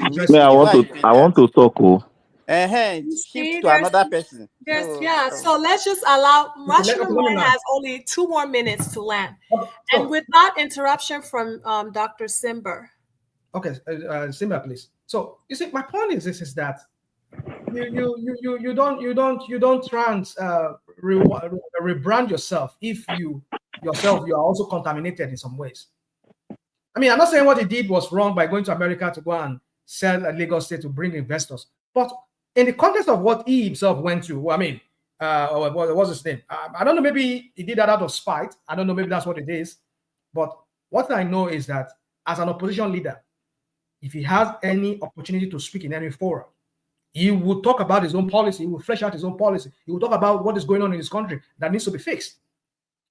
I want to talk. Shift to another person. So let's just allow rational mind has only 2 more minutes to land, and without interruption from Dr. Simber. Okay, Simber, please. So you see, my point is this: is that you don't try and rebrand yourself if you are also contaminated in some ways. I mean, I'm not saying what he did was wrong by going to America to go and sell a Lagos State to bring investors, but in the context of what he himself went through, I mean, what was his name? I don't know, maybe he did that out of spite. I don't know, maybe that's what it is. But what I know is that as an opposition leader, if he has any opportunity to speak in any forum, he will talk about his own policy. He will flesh out his own policy. He will talk about what is going on in his country that needs to be fixed.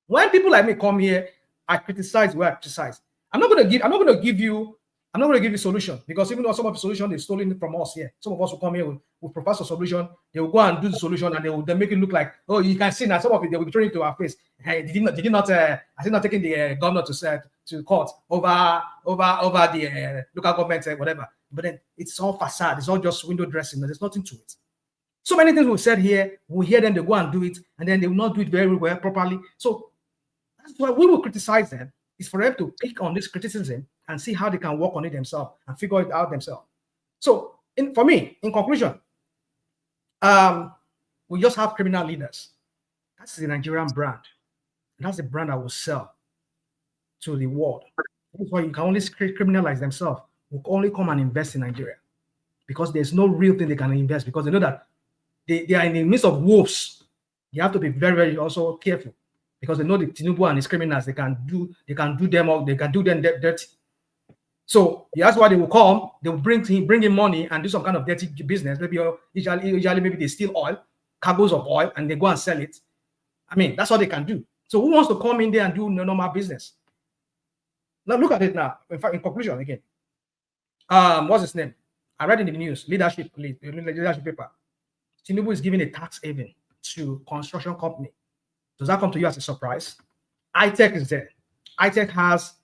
When people like me come here, I criticize where I criticize. I'm not going to give you solution, because even though some of the solution is stolen from us here, some of us will come here will propose a solution. They will go and do the solution, and they make it look like, oh, you can see now. Some of it they will be throwing it to our face. Hey, did you not taking the governor to court over the local government, whatever. But then it's all facade. It's all just window dressing. There's nothing to it. So many things we've said here, we hear them, they go and do it, and then they will not do it very well properly. So that's why we will criticize them. Is for them to pick on this criticism and see how they can work on it themselves and figure it out themselves. So for me, in conclusion, we just have criminal leaders. That's the Nigerian brand. And that's the brand that will sell to the world. That's why you can only criminalize themselves, who only come and invest in Nigeria, because there's no real thing they can invest, because they know that they are in the midst of wolves. You have to be very, very also careful, because they know the Tinubu and his criminals, they can do them dirty. So that's why they will come, they will bring in money and do some kind of dirty business. Maybe usually maybe they steal oil, cargoes of oil, and they go and sell it. I mean, that's what they can do. So who wants to come in there and do normal business? Now look at it now. In fact, in conclusion again, what's his name? I read in the news, leadership paper. Tinubu is giving a tax haven to construction company. Does that come to you as a surprise? ITEC is there. ITEC has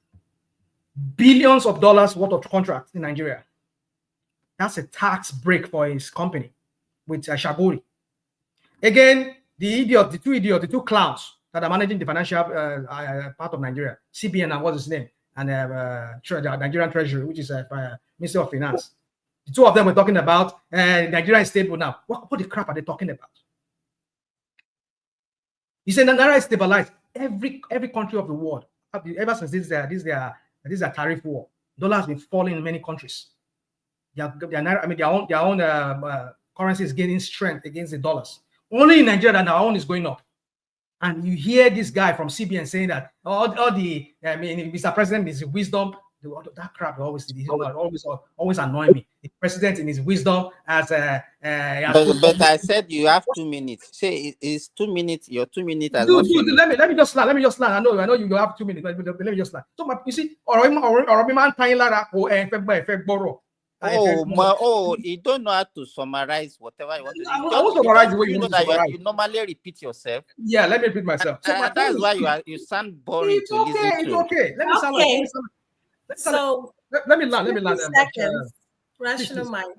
billions of dollars worth of contracts in Nigeria. That's a tax break for his company with Shagori. Again, the two clowns that are managing the financial part of Nigeria, CBN and what's his name, and the Nigerian Treasury, which is Ministry of Finance. The two of them were talking about Nigeria is stable now. What the crap are they talking about? You say Nigeria is stabilized. Every country of the world, ever since this is a tariff war, dollar has been falling in many countries. Their own currency is gaining strength against the dollars. Only in Nigeria that our own is going up. And you hear this guy from CBN saying that Mr. President is wisdom. That crap always annoy me. The president in his wisdom as but I said you have 2 minutes. Say it's 2 minutes. Your 2 minutes. Let me just land. I know you have 2 minutes. But let me just land. So you see, you don't know how to summarize whatever you want to do. I will summarize the way you want to summarize. You normally repeat yourself. Yeah, let me repeat myself. So that's why you sound boring to listen to. It's okay. Let me sound let me land. Seconds. Rational mind.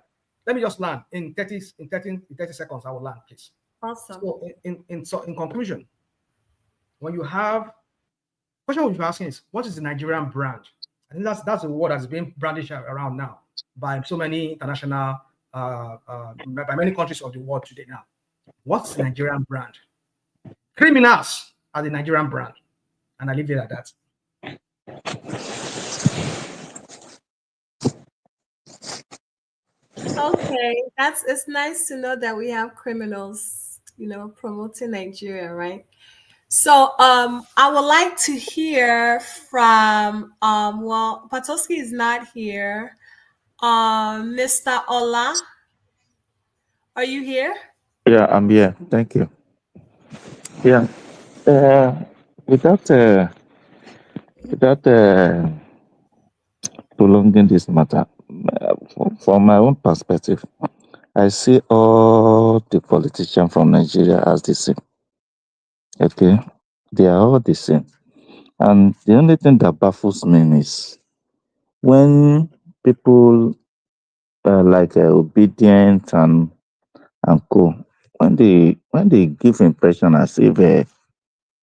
Let me just land in 30 seconds. I will land, please. Awesome. So in conclusion, when you have question you're asking is, what is the Nigerian brand? I think that's the word that's being brandished around now by so many international by many countries of the world today now. What's the Nigerian brand? Criminals are the Nigerian brand, and I leave it at that. Okay, it's nice to know that we have criminals, promoting Nigeria, right? So, I would like to hear from, well, Patoski is not here. Mr. Ola, are you here? Yeah, I'm here. Thank you. Yeah. Uh, without prolonging this matter, from my own perspective, I see all the politicians from Nigeria as the same. Okay, they are all the same, and the only thing that baffles me is when people like obedient and co, when they give impression as if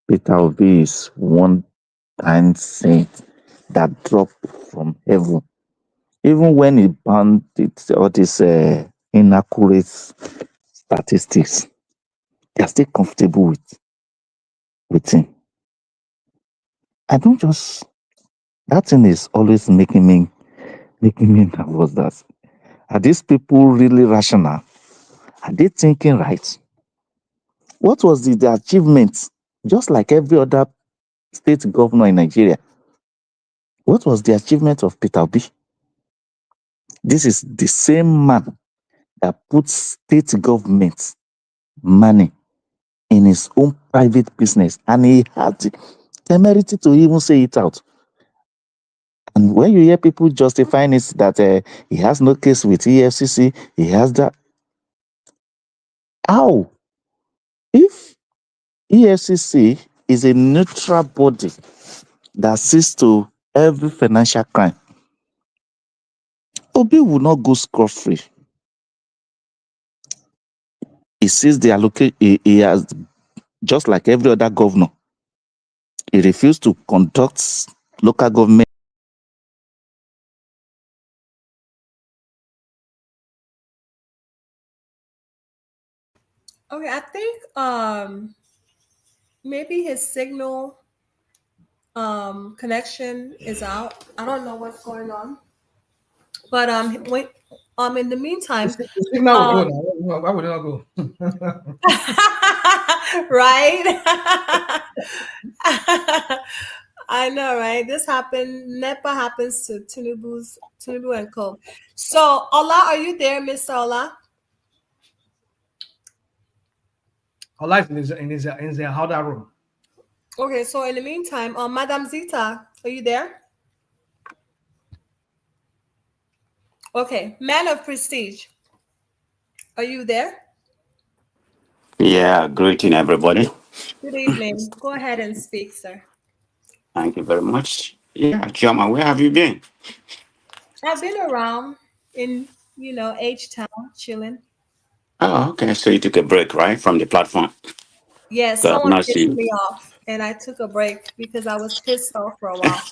Peter Obi is one kind saint that dropped from heaven. Even when he banned all these inaccurate statistics, they are still comfortable with him. I don't just that thing is always making me nervous. That are these people really rational? Are they thinking right? What was the achievement? Just like every other state governor in Nigeria, what was the achievement of Peter Obi? This is the same man that puts state government money in his own private business, and he had the temerity to even say it out. And when you hear people justifying it that he has no case with EFCC, he has that. How? If EFCC is a neutral body that sees to every financial crime, Obi will not go scot-free. He sees the allocate. He has, just like every other governor, he refused to conduct local government. Okay, I think maybe his signal connection is out. I don't know what's going on. But in the meantime, The signal will go um now. Why would it not go? right? I know, right? This happened. NEPA happens to Tinubu and Co. So, Ola, are you there, Mr. Ola? Our life in the how that room. Okay, so in the meantime, Madam Zita, are you there? Okay, man of prestige, are you there? Yeah, greeting everybody. Good evening. Go ahead and speak, sir. Thank you very much. Yeah, Chama, where have you been? I've been around in, H Town, chilling. Oh, okay. So you took a break, right, from the platform? Yes, So I've someone not pissed seen. me off, and I took a break because I was pissed off for a while.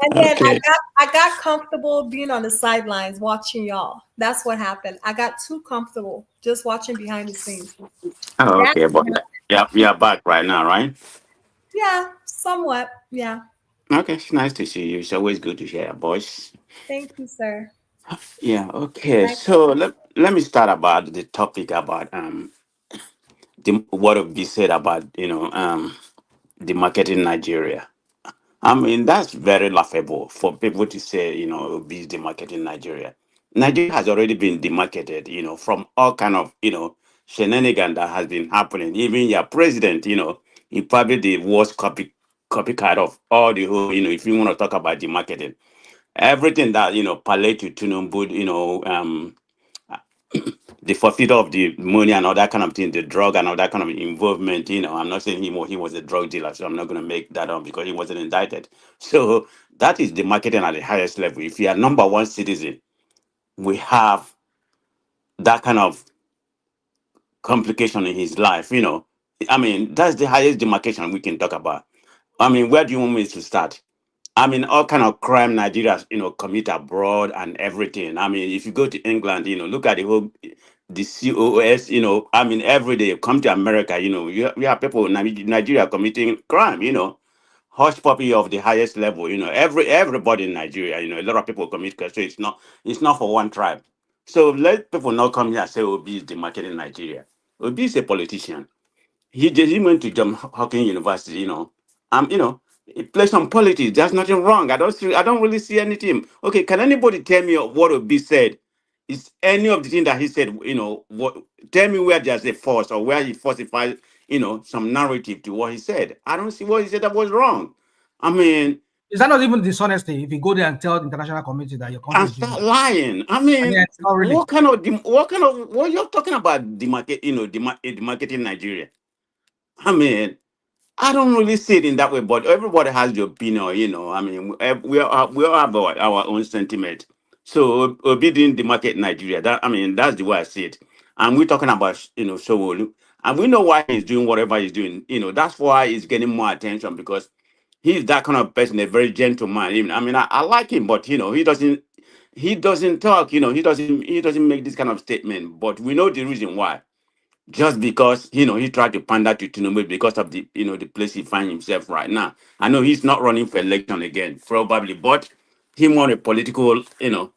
And then Okay. I got comfortable being on the sidelines watching y'all. That's what happened. I got too comfortable just watching behind the scenes. Oh, That's okay. But what yeah, we are back right now, right? Yeah, somewhat. Yeah. Okay, it's nice to see you. It's always good to hear your voice. Thank you, sir. Yeah. Okay. Nice. So let me start about the topic about what have been said about the market in Nigeria. I mean, that's very laughable for people to say, be the market in Nigeria. Nigeria has already been demarketed, from all kind of, shenanigan that has been happening. Even your president, he probably the worst copycat of all the whole, if you want to talk about demarketing. Everything that, palliate to Tinubu, the forfeit of the money and all that kind of thing, the drug and all that kind of involvement. I'm not saying he was a drug dealer, so I'm not going to make that up because he wasn't indicted. So that is the marketing at the highest level. If you are number one citizen, we have that kind of complication in his life. I mean, that's the highest demarcation we can talk about. I mean, where do you want me to start? I mean, all kind of crime Nigeria, commit abroad and everything. I mean, if you go to England, look at the COS, I mean, every day, come to America, we have people in Nigeria committing crime, hush puppy of the highest level, everybody in Nigeria, a lot of people commit crime. So it's not for one tribe. So let people not come here and say Obi is demarketing Nigeria. Obi is a politician. He went to John Hopkins University, he plays some politics. There's nothing wrong. I don't really see anything. Okay, can anybody tell me what Obi said? Is any of the thing that he said, tell me where there's a force or where he falsified, some narrative to what he said. I don't see what he said that was wrong. I mean, is that not even dishonesty if you go there and tell the international community that your country and is doing start well? lying? I mean, not really. what you're talking about demarketing Nigeria? I mean, I don't really see it in that way, but everybody has their opinion, I mean, we all have our own sentiment. So Obi didn't demarket Nigeria. That's the way I see it. And we're talking about, Sanwo Olu, and we know why he's doing whatever he's doing. That's why he's getting more attention, because he's that kind of person, a very gentleman. Even I like him, but he doesn't talk. He doesn't make this kind of statement. But we know the reason why. Just because he tried to pander to Tinubu because of the place he finds himself right now. I know he's not running for election again, probably, but he want a political, he want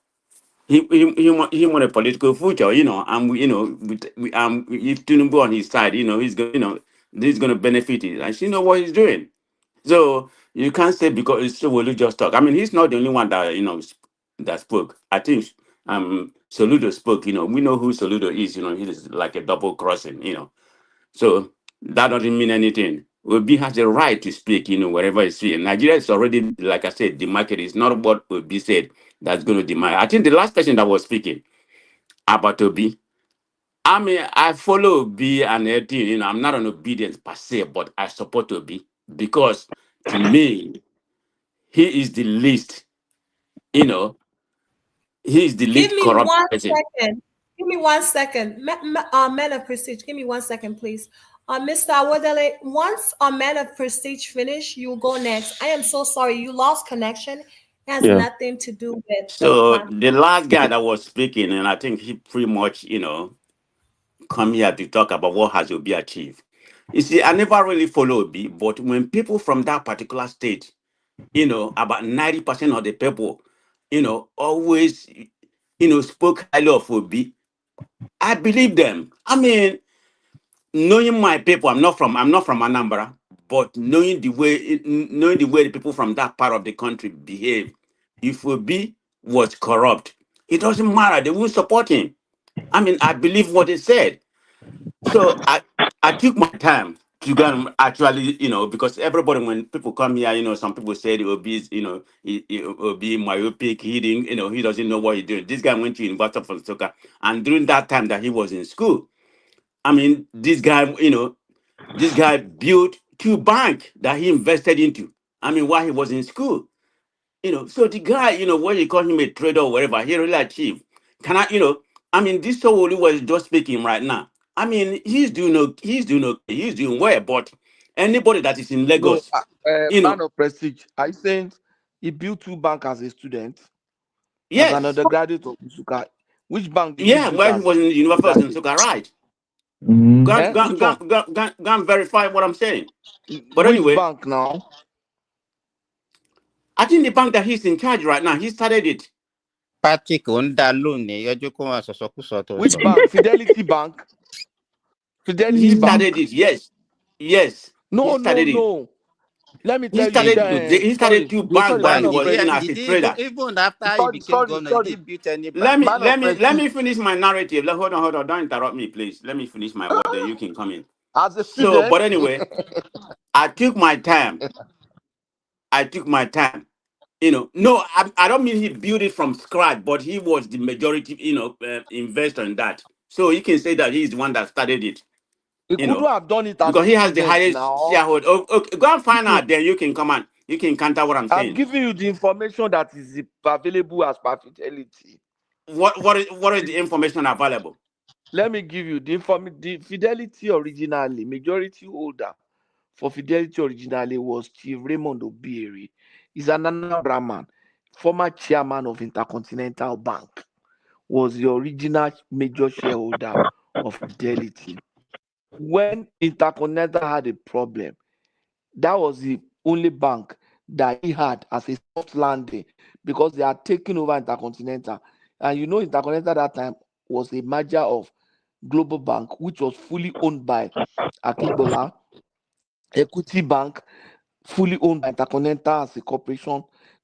a political future, and if Tinubu on his side, he's going, this is going to benefit it, and he know what he's doing. So you can't say because it's Soludo just talk. He's not the only one that that spoke. I think Soludo spoke. We know who Soludo is. He's like a double crossing. So that doesn't mean anything. Obi has the right to speak. Wherever he's speaking. Nigeria is already, like I said, the market is not what Obi said that's going to demand. I think the last person that was speaking about Obi. I follow Obi and everything. I'm not an obedience per se, but I support Obi because to me, he is the least, he is the Give least me corrupt 1 person. second. Give me 1 second. Men of Prestige, give me 1 second, please. Mr. Awadele, once Men of Prestige finish, you go next. I am so sorry. You lost connection. It has Yeah. nothing to do with the So platform. the last guy that was speaking, and I think he pretty much, come here to talk about what has Obi achieved. You see, I never really follow Obi, but when people from that particular state, about 90% of the people, always, spoke highly of Obi, I believe them. Knowing my people, I'm not from Anambra, but knowing the way the people from that part of the country behave, if Obi was corrupt, it doesn't matter. They won't support him. I believe what they said. So I took my time to go and actually, because everybody, when people come here, some people say the Obi is, Obi myopic, he didn't, he doesn't know what he's doing. This guy went to University of Nsukka, and during that time that he was in school, this guy built 2 banks that he invested into. While he was in school. So the guy, what you call him a trader or whatever, he really achieved. This Sanwo Olu was just speaking right now. He's doing okay, he's doing well, but anybody that is in No, Lagos, Man of Prestige, are you saying he built 2 banks as a student? As an yes, undergraduate of Nsukka? Which bank did he yeah, build when he as was in the University of undergraduate? Nsukka, right? Which one? Go and verify what I'm saying. But Which anyway, bank now? I think the bank that he's in charge right now, he started it. Patrick Ondalone, Yojoko Which bank? Fidelity Bank? Fidelity He Bank? started it, yes. Yes, he No, no, started it. no. Let me He tell you, started 2 banks while Man he of was in Prestige. as a trader. even after he became governor, he didn't build any Let bank. me Man of let me let Prestige. me finish my narrative. Hold on. Don't interrupt me, please. Let me finish my word, then you can come in. As a So, student. but anyway, I took my time. No, I don't mean he built it from scratch, but he was the majority, investor in that. So you can say that he's the one that started it. He couldn't have done it as Because a he has the student highest now. shareholder. Okay, go and find out. Then you can come on. You can counter what I'm I'm saying. giving you the information that is available as per Fidelity. What is the information available? Let me give you the Fidelity originally, majority holder for Fidelity originally was Chief Raymond Obi'S. He's an Anambra man, former chairman of Intercontinental Bank, was the original major shareholder of Fidelity. When Intercontinental had a problem, that was the only bank that he had as a soft landing because they are taking over Intercontinental. And you know, Intercontinental that time was a merger of Global Bank, which was fully owned by Akingbola, Equity Bank, fully owned by Intercontinental as a corporation,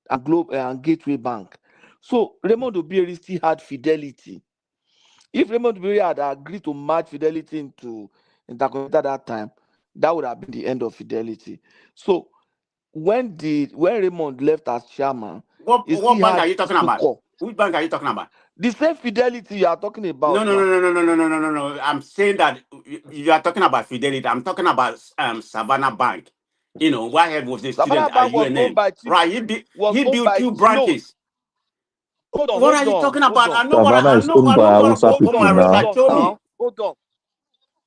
and and Gateway Bank. So Raymond Obi'S still had Fidelity. If Raymond Obi'S had agreed to merge Fidelity into Intercontinental that time, that would have been the end of Fidelity. So when Raymond left as chairman, he What still bank are had you talking about? Sucor. Which bank are you talking about? The same Fidelity you are talking No, about no, no, now. no, no, no, no, no, no, no, no. I'm saying that you are talking about Fidelity. I'm talking about Savannah Bank. You know, Whitehead was a student Savannah at Bank was owned UNM. by Chief. Right, Was he owned built by two no. branches. Hold What are you on, talking hold about? on. I know what my research told me.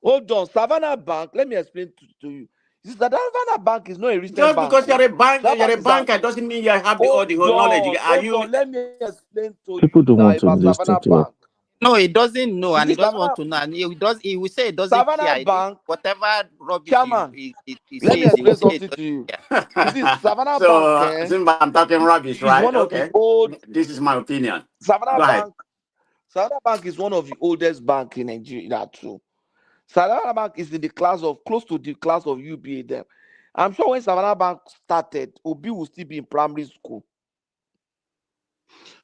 Hold on. Savannah Bank. Let me explain to you. This Savannah Bank is not a recent Just bank. because you're a bank, That you're bank a is a banker doesn't mean you have all the whole knowledge. Are you? Let me explain to People you don't now want to about listen Savannah to it. Bank. No, he doesn't know, You and see, he doesn't want to know. And he will say he doesn't Savannah care. Bank, Whatever rubbish chairman. he Let me says, he will explain say it something to you. doesn't You see, Savannah Bank So, since I'm talking rubbish, is right? one of the Okay. old. This is my opinion. Savannah Go ahead. Bank. Savannah Bank is one of the oldest bank in Nigeria too. Savannah Bank is in the class of close to the class of UBA. Them, I'm sure when Savannah Bank started, Obi will still be in primary school.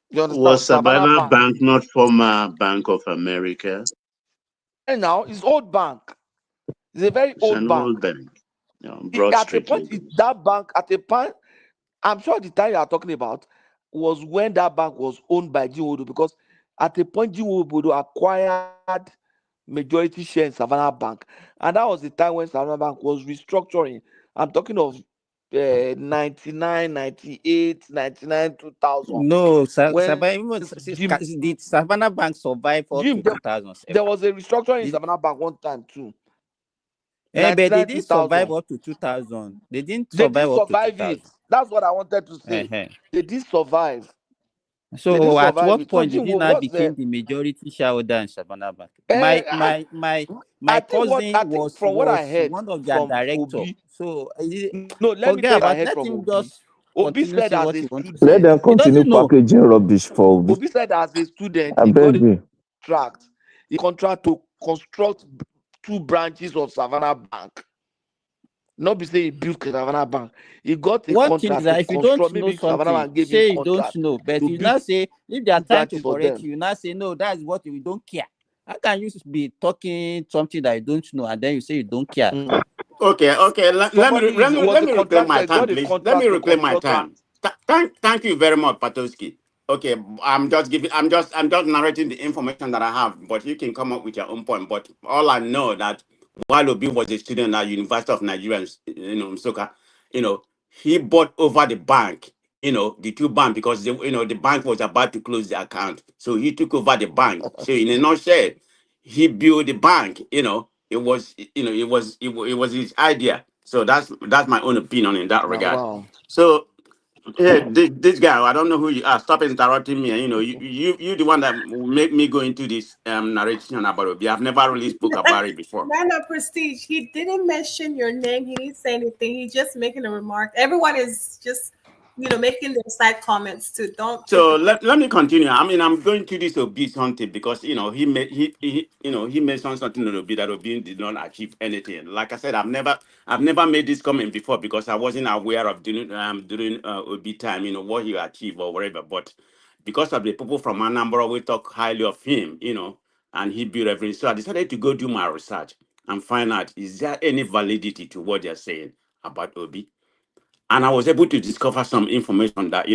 You understand? Was Savannah Savannah Bank. Bank not former Bank of America? And now it's old bank. It's a very It's old an bank. old bank. Broad At a Street, point, Lagos. that bank at a point, I'm sure the time you are talking about was when that bank was owned by Odu, because at a point Odu acquired majority share in Savannah Bank, and that was the time when Savannah Bank was restructuring. I'm talking of 99, 98, 99, 2000. No, When did Savannah Bank survive up to 2007? there was a restructuring in Savannah Bank one time too. But they 99, didn't survive 2000. up to 2000. They didn't They survive didn't up to survive 2000. it. That's what I wanted to say. Uh-huh. They did survive. They So didn't at survive what it. So point did Jim, he now what's became the majority shareholder in Savannah Bank? I My think cousin from what I was heard one of their from directors. Obi. So No, let me tell forget you what I about. heard Let from him Obi. just Obi continue said saying as what a he wants to Let say. them student. He continue doesn't know. packaging rubbish for Obi. Obi said as a student, I he got beg a you. contract to construct 2 branches of Savannah Bank. Not be say he built Savannah Bank. He got a One thing is contract to that if you don't construct. know Maybe Savannah something, Bank gave him say you don't contract know. But to you build now say if they are 2 trying to branches for correct them. you, now say no, that is what we don't care. How can you be talking something that you don't know and then you say you don't care? Okay. Let me reclaim my time, please. Let me reclaim my time. Thank you very much, Patowski. Okay, I'm just narrating the information that I have, but you can come up with your own point. But all I know that while Obi was a student at University of Nigeria, Nsukka, he bought over the bank, the 2 banks, because the bank was about to close the account, so he took over the bank. So in a nutshell, he built the bank. It was his idea. So that's my own opinion in that regard. Wow. So yeah, this guy, I don't know who you are. Stop interrupting me. You the one that make me go into this narration about Obi. I've never really spoke about it before. No, Prestige. He didn't mention your name. He didn't say anything. He's just making a remark. Everyone is just, making their side comments too. Don't take So it personally. let me continue. I mean, I'm going to this Obi's hunting because he mentioned something to Obi that Obi did not achieve anything. Like I said, I've never made this comment before because I wasn't aware of during Obi time, what he achieved or whatever. But because of the people from Anambra, we talk highly of him, and he built everything. So I decided to go do my research and find out, is there any validity to what they're saying about Obi? And I was able to discover some information that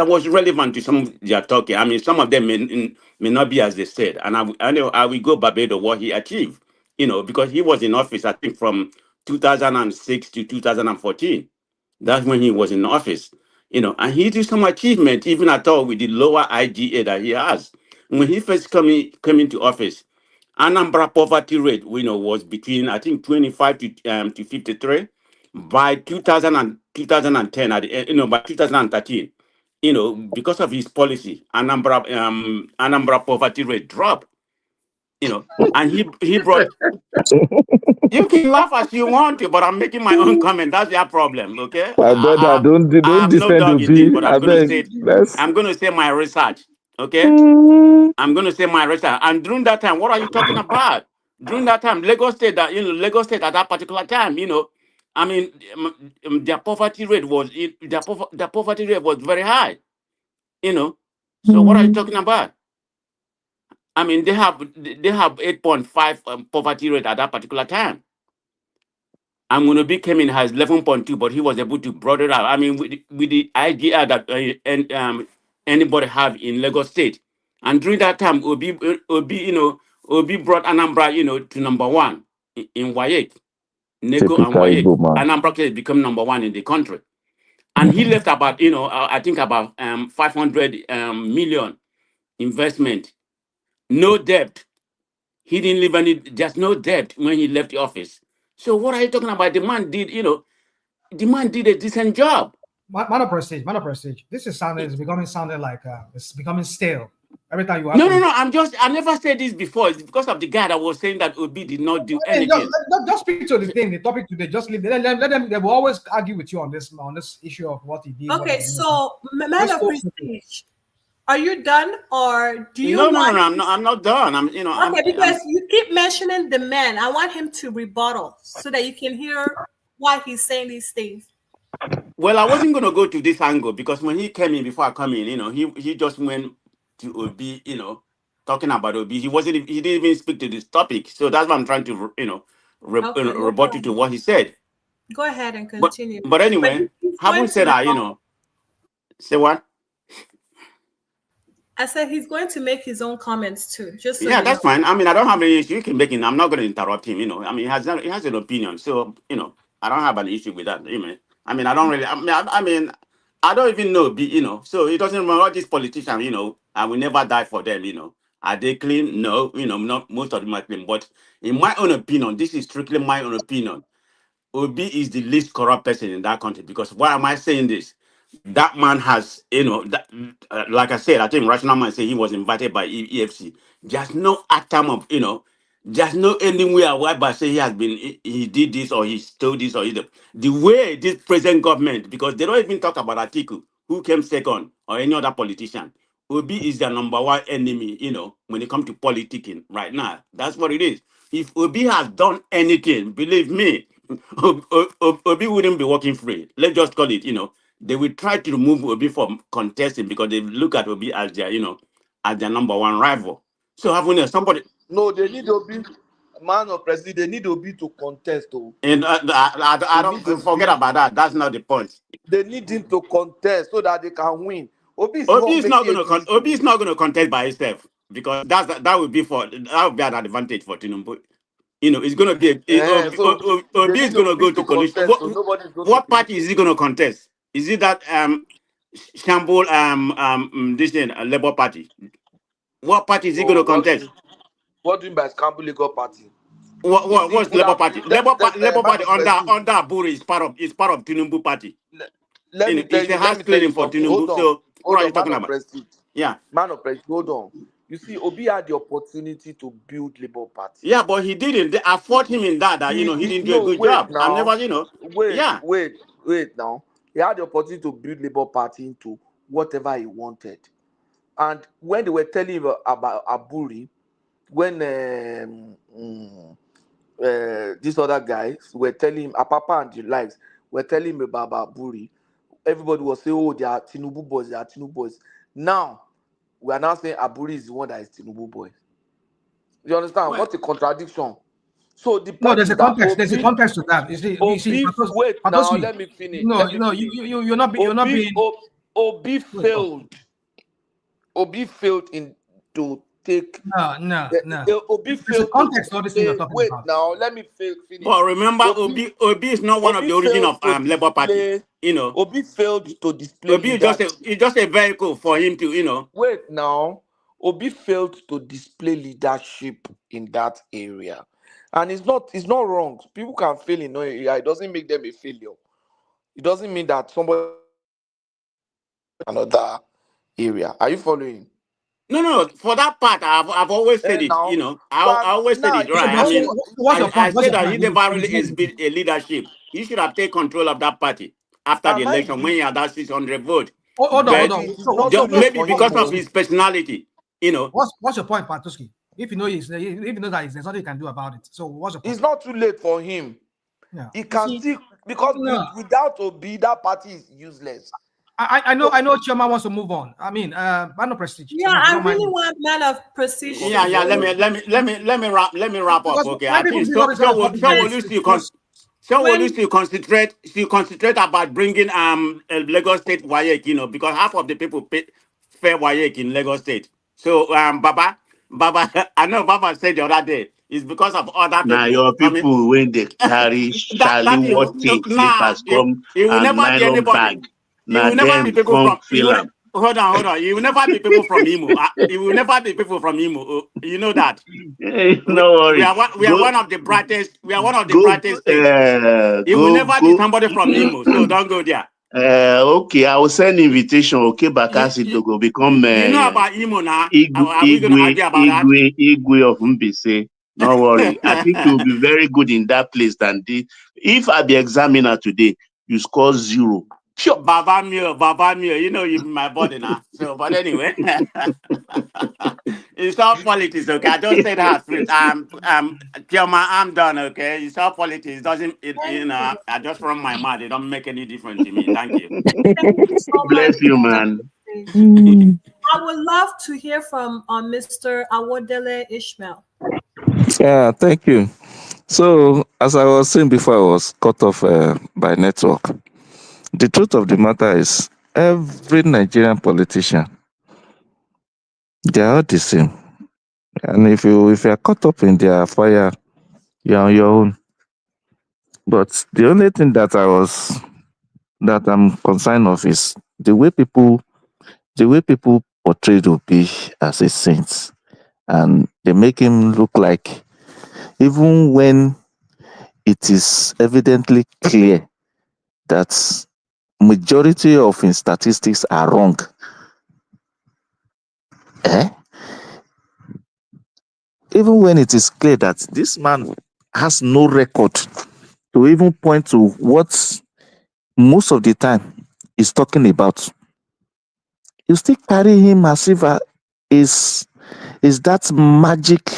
was relevant to some they are talking. I mean, some of them may not be as they said. And I will go Barbados what he achieved, because he was in office, I think, from 2006 to 2014. That's when he was in office, and he did some achievement, even at all with the lower IGA that he has. When he first came into office, Anambra poverty rate, was between, I think, 25 to 53. By 2010, at the by 2013, because of his policy, Anambra poverty rate dropped, and he brought. You can laugh as you want to, but I'm making my own comment. That's your problem, okay? My brother, I don't have no defend dog in this, Obi. but I I'm going to beg. say Let's I'm going to say my research. Okay, I'm going to say my rest. And during that time, what are you talking about? During that time, Lagos State, Lagos State at that particular time, I mean, their poverty rate was their poverty rate was very high. So what are you talking about? I mean, they have 8.5 poverty rate at that particular time. And Munobi came in has 11.2, but he was able to broaden out. I mean, with the idea that anybody have in Lagos State, and during that time, Obi brought Anambra, to number one in WAEC, Nego and Typical WAEC. Igbo man. Anambra has become number one in the country, and he left about I think about 500 million investment, no debt. He didn't leave any, just no debt when he left the office. So what are you talking about? The man did, the man did a decent job. Man of prestige, man of prestige. This is sounding, sounding like it's becoming stale. Every time you ask No, me, I never said this before. It's because of the guy that was saying that Obi did not do I mean, anything. just speak to the thing, the topic today. Just leave. Let them. They will always argue with you on this issue of what he did. Okay, so man of prestige, are you done, or do you? No, I'm not done. Okay, because you keep mentioning the man. I want him to rebuttal so that you can hear why he's saying these things. Well, I wasn't going to go to this angle because when he came in, before I come in, he just went to Obi, talking about Obi. He didn't even speak to this topic. So that's why I'm trying to, rebut you to what he said. Go ahead and continue. But anyway, having said that, say what? I said he's going to make his own comments too. Just so that's fine. I mean, I don't have any issue. You can make it. I'm not going to interrupt him. I mean, he has an opinion. So I don't have an issue with that. I mean, I don't really. I mean, I don't even know. So it doesn't matter what these politicians. I will never die for them. Are they clean? No. Not most of them are clean. But in my own opinion, this is strictly my own opinion. Obi is the least corrupt person in that country. Because why am I saying this? That man has, like I said, I think Rational Man said he was invited by EFC. There's no atom of, there's no anywhere whereby say he did this or he stole this or the way this present government, because they don't even talk about Atiku, who came second, or any other politician. Obi is their number one enemy, when it comes to politicking right now. That's what it is. If Obi has done anything, believe me, Obi wouldn't be working free. Let's just call it, they will try to remove Obi from contesting because they look at Obi as their, as their number one rival. So having somebody. No, they need Obi, man of president. They need Obi to contest, though. And I don't forget about that. That's not the point. They need him to contest so that they can win. Obi is not going to contest by himself because that would be an advantage for Tinubu. It's going to be Obi is going to go to coalition. What party is he going to contest? Is it that Shamble this Labour Party? What party is he going to contest? What do you mean by Shamble Labour Party? What's Labour Party? Labour Party under Aburi is part of Tinubu Party. Let me tell you, for Tinubu. So what are you talking about? Yeah, man of president, hold on. You see, Obi had the opportunity to build Labour Party. Yeah, but he didn't. I fought him in that he didn't do a good job. Now, I never, Wait now. He had the opportunity to build Labour Party into whatever he wanted. And when they were telling him about Aburi, when these other guys were telling him, Apapa and the likes, were telling him about Aburi, everybody was saying, oh, they are Tinubu boys, Now, we are now saying Aburi is the one that is Tinubu boy. You understand? Well, what a contradiction. So there's a context. There's a context to that. Let me finish. You're not being. Obi failed. Obi failed to take. No. Obi failed. There's a context to all this thing you're talking about. Now let me finish. Well, remember, Obi is not one of the origin of Labour Party. Obi failed to display. Obi is just a vehicle for him to. Wait now. Obi failed to display leadership in that area. And it's not wrong. People can fail in no area. It doesn't make them a failure. It doesn't mean that somebody another area. Are you following? No. For that part, I've always said it. I always said it, right? I mean, I said that he never really exhibit a leadership. He should have taken control of that party after the election when he had that 600 vote. Hold but on. It's not too late maybe for because him. of his personality, you know. What's your point, Patuski? If you know that there's nothing you can do about it. So what's your point? It's not too late for him. Yeah. He can still, because without Obi, that party is useless. I know Chioma wants to move on. I mean, man of prestige. Yeah, I really want man of prestige. Yeah. Let me wrap up. Okay, I think so. Will still concentrate about bringing Lagos State WAEC, you know, because half of the people pay fair WAEC in Lagos State. So Baba, I know Baba said the other day it's because of other Now people your coming. people when they carry Charlie Watty slippers come it will and never be nylon anybody. bag. It Now will never them be people come from. fill up. Hold on. It will never be people from Imo. It will never be people from Imo. You know that. No We worry. are one of the brightest. We are one of the Go brightest states. It will never be somebody from Imo. So don't go there. Okay, I will send invitation. Okay, Bakasi to go become You know about Imo now. Are we going to argue about that? Igwe of Mbise. No worry. I think you will be very good in that place than this. If I be examiner today, you score 0. Sure. Baba Mio, you know you my body now. So, but anyway, it's all politics, okay? I just said that. Chioma, I'm done, okay? It's all politics. You know, I just run my mouth. It don't make any difference to me. Thank you. Thank you so Bless much. you, man. I would love to hear from Mr. Awodele Ishmael. Yeah, thank you. So, as I was saying before, I was cut off by network. The truth of the matter is, every Nigerian politician, they are all the same. And if you are caught up in their fire, you're on your own. But the only thing that I'm concerned of is the way people portrayed Obi as a saint, and they make him look like, even when it is evidently clear that majority of his statistics are wrong. Even when it is clear that this man has no record to even point to what most of the time he's talking about, you still carry him as if is that magic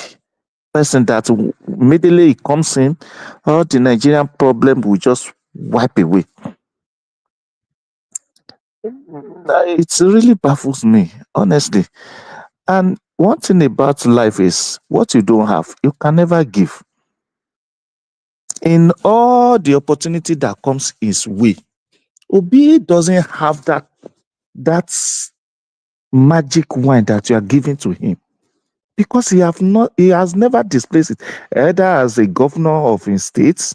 person that immediately he comes in, all the Nigerian problem will just wipe away. It really baffles me, honestly. And one thing about life is, what you don't have, you can never give. In all the opportunity that comes his way, Obi doesn't have that magic wine that you are giving to him, because he has never displayed it, either as a governor of his state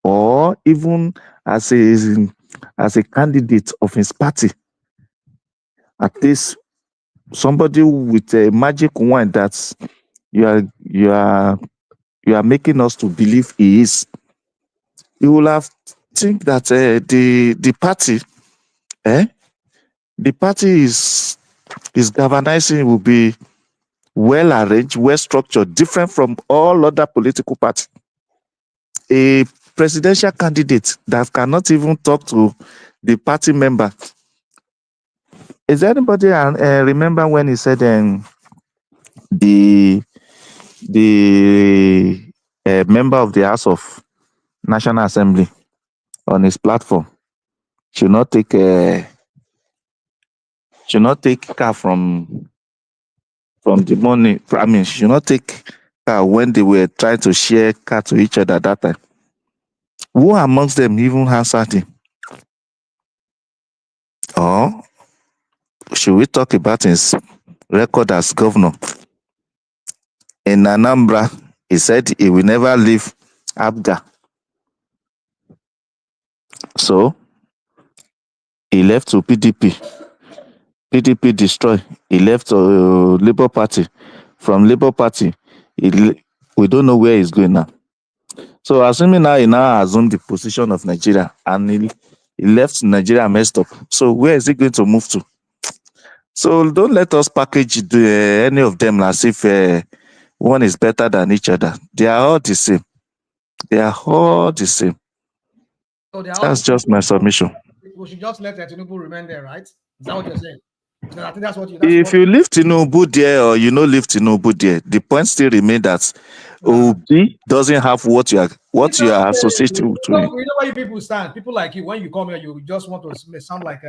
or even as a candidate of his party. At least somebody with a magic wine that you are making us to believe he is. You will have think that the party, the party is galvanizing, will be well arranged, well structured, different from all other political parties. A presidential candidate that cannot even talk to the party member. Is there anybody remember when he said the member of the House of National Assembly on his platform should not take car from the money? I mean, should not take car when they were trying to share car to each other that time. Who amongst them even answered him? Or should we talk about his record as governor? In Anambra, he said he will never leave Abga. So he left to PDP. PDP destroy. He left to Labour Party. From Labour Party, we don't know where he's going now. So assuming now he now assumed the position of Nigeria, and he left Nigeria messed up. So where is he going to move to? So don't let us package any of them as if one is better than each other. They are all the same. They are all the same. So That's just my submission. We should just let Tinubu remain there, right? Is that what you're saying? Because I think that's what you. If you leave Tinubu there or you no leave Tinubu there, the point still remains that Obi doesn't have what you are associating with him. We know where you people stand. People like you, when you come here, you just want to sound like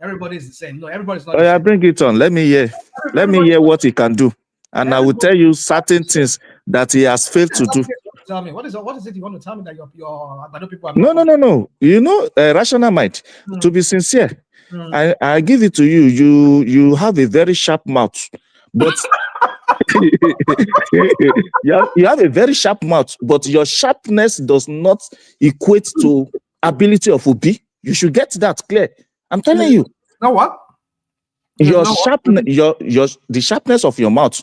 everybody's the same. No, everybody's not. Oh yeah, bring it on. Let me hear. Let me hear what he can do, and I will tell you certain things that he has failed to do. Tell me what is it you want to tell me that your I know people are No. You know, rational mind. To be sincere, I give it to you. You have a very sharp mouth, but you have a very sharp mouth, but your sharpness does not equate to ability of Obi. You should get that clear. I'm telling you. Know what? Your sharpness, the sharpness of your mouth,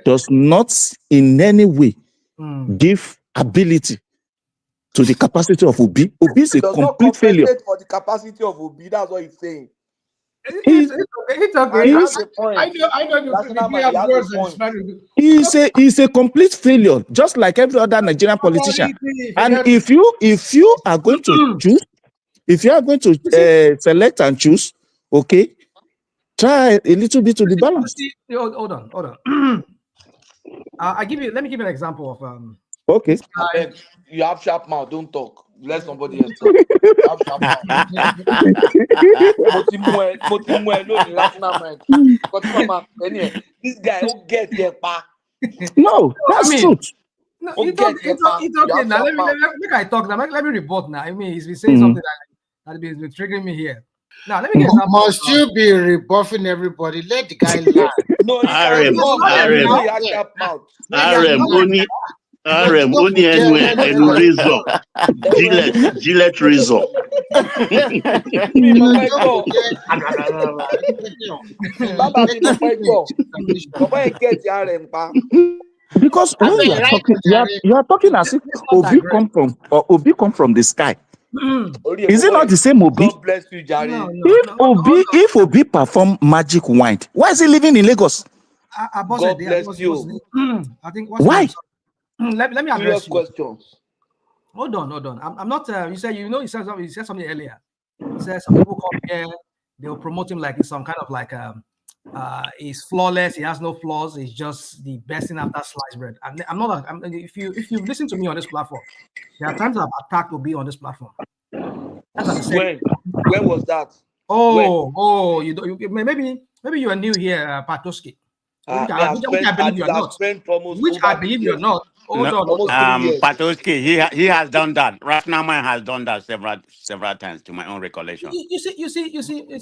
does not in any way give ability to the capacity of Obi. Obi is a complete failure. For the capacity of Obi, that's what he's saying. It's okay. I know. He's a complete failure, just like every other Nigerian politician. And if you are going to choose, if you are going to select and choose, okay, try a little bit to be balanced. Hold on. Let me give you an example of okay. You have sharp mouth, don't talk. Let somebody else talk. You have sharp mouth. This guy will get here, pa. No, that's truth. No, it's okay now. Let me talk now. Let me report now. I mean, he's been saying something that has been triggering me here. Now, let me get example. Must you be rebuffing everybody? Let the guy lie. No, only anywhere and razor. Gillette razor. Because when you are talking as if Obi come from the sky. Is it not the same Obi? God bless you, Jerry. If Obi perform magic wine, why is he living in Lagos? God bless you. I think why? Let me address you. Questions. Hold on. I'm not. You said you said something earlier. You said some people come here, they will promote him like he's some kind of like he's flawless. He has no flaws. He's just the best thing after sliced bread. I'm not. If you listen to me on this platform, there are times I've attacked Obi on this platform. When was that? Maybe you are new here, Patoski. Which I believe you're not. Which I believe you're not. Hold on. Patoski, he has done that. Ratnaman has done that several times, to my own recollection. You see.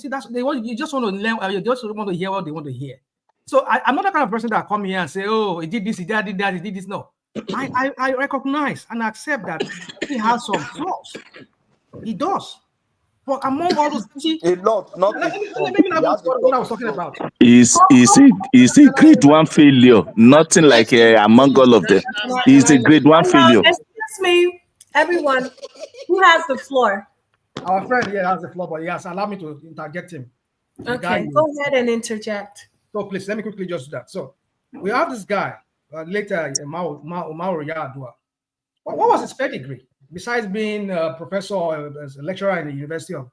That's you just want to learn. You just want to hear what they want to hear. So I'm not the kind of person that come here and say, "Oh, he did this, he did that, he did this." No, I recognize and accept that he has some flaws. He does. But among all those, a lot, not let me what I was talking about. Is he grade one failure? Nothing like among all of them. He's a grade one failure. Excuse me, everyone. Who has the floor? Our friend here has the floor, but yes, allow me to interject him. Okay, go ahead and interject. So please, let me quickly just do that. So we have this guy later, Mauro Yadua. What was his pedigree? Besides being a professor or a lecturer in the University of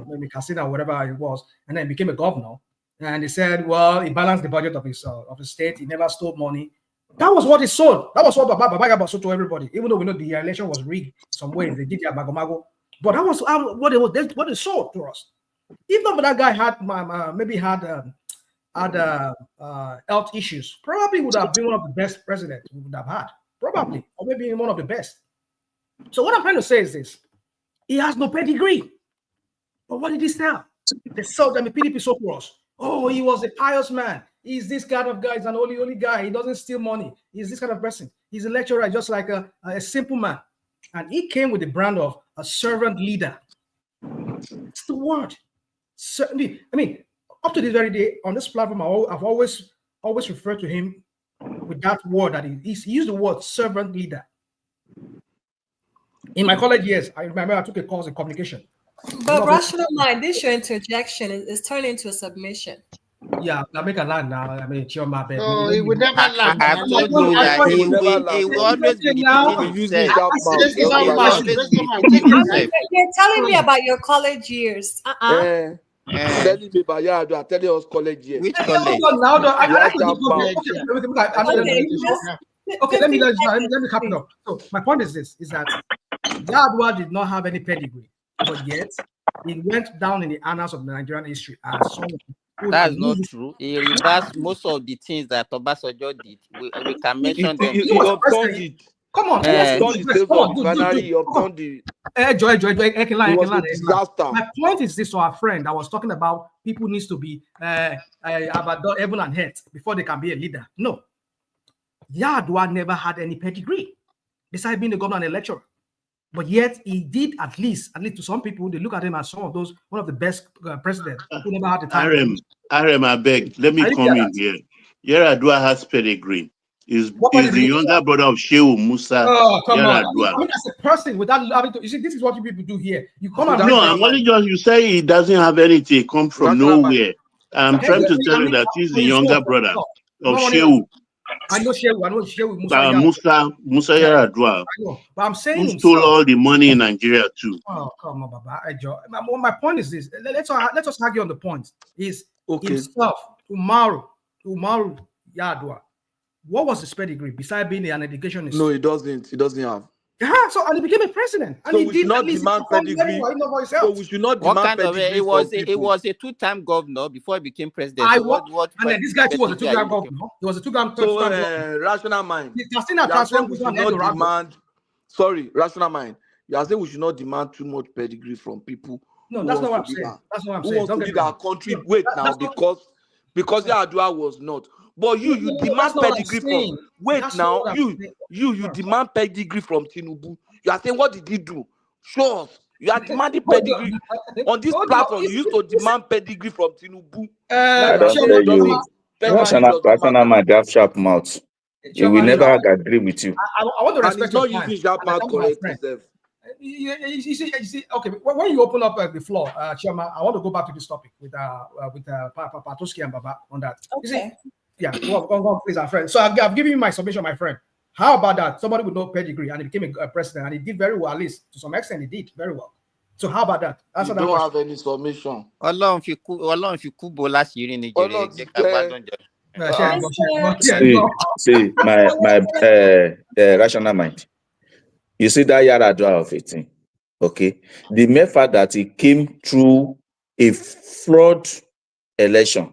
maybe Casina or whatever it was, and then became a governor. And he said, well, he balanced the budget of his state. He never stole money. That was what he sold. That was what Baba sold to everybody. Even though we know the election was rigged some way, they did their mago. But that was what they sold to us. If not, that guy had health issues, probably would have been one of the best presidents we would have had. Probably, or maybe one of the best. So what I'm trying to say is this: he has no pedigree. But what did he sell? They sold them. The PDP sold to us. Oh, he was a pious man. He's this kind of guy. He's an holy guy. He doesn't steal money. He's this kind of person. He's a lecturer, just like a simple man. And he came with the brand of a servant leader. It's the word. Certainly. I mean, up to this very day on this platform, I've always referred to him with that word that he used the word servant leader. In my college years, I remember I took a course in communication. But rational mind, this your interjection is turning into a submission. Yeah, I make a land now. I mean, chill my bed. No, he would never land. I told you that he will always be You're telling me about your college years. Telling me about Yaradua, telling us college here. Which Hold college? on now. I Yeah, like to jump go. out. Okay, let me cap it up. So my point is this: is that Yaradua did not have any pedigree, but yet he went down in the annals of Nigerian history as someone who That's not true. He reversed most of the things that Obasanjo did. We can mention them. He was upturned president. it. Come on, He upturned the state of the binary. He upturned the. It was a disaster. My point is this to our friend. I was talking about people needs to be about heaven and earth before they can be a leader. No. Yaradua never had any pedigree besides being a governor and a lecturer. But yet he did at least to some people, they look at him as one of the best presidents who never had the time. Arem, I beg, let me come in here. Yaradua has pedigree. Is the younger brother of Shehu Musa. Oh, come Yaradua. on. I mean, as a person without having to, you see, this is what you people do here. You come and no, I'm only just, you say he doesn't have anything, come from nowhere. I'm trying to tell you that he's the younger brother of Shehu. I know Shehu Musa. Musa Yaradua. I know, but I'm saying who stole all the money in Nigeria too. Oh, come on, Baba. My point is this. Let us argue on the point. Is himself, Umaru Yaradua. What was his pedigree besides being an educationist? No, he doesn't. He doesn't have. Yeah, and he became a president. And so he we did should not demand pedigree. So we should not demand pedigree. It was a two-time governor before he became president. And then this guy too was a two-time governor. He was a two-time governor. Rational mind. We should not demand. Sorry, rational mind. You are saying we should not demand too much pedigree from people. No, that's not what I'm saying. That's what I'm saying. Who wants to lead our country? Wait now, because Yaradua was not. But you demand pedigree from. Wait now, you demand pedigree from Tinubu. You are saying, what did he do? Show us. You are demanding pedigree on this platform. You used to demand pedigree from Tinubu. I don't tell you, rational mind, they have sharp mouth. He will never agree with you. I want to respect. And he's not using sharp mouth correct himself. You see, okay. When you open up the floor, Chairman, I want to go back to this topic with Patoski and Baba on that. Okay. Yeah, go on, please, our friend. So I've given you my submission, my friend. How about that? Somebody with no pedigree and he became a president and he did very well, at least to some extent, he did very well. So how about that? You don't have any submission. Ọlọ́run fi kú bo láṣìírí ni See, my rational mind. You see that Yaradua of 18, okay? The mere fact that he came through a fraud election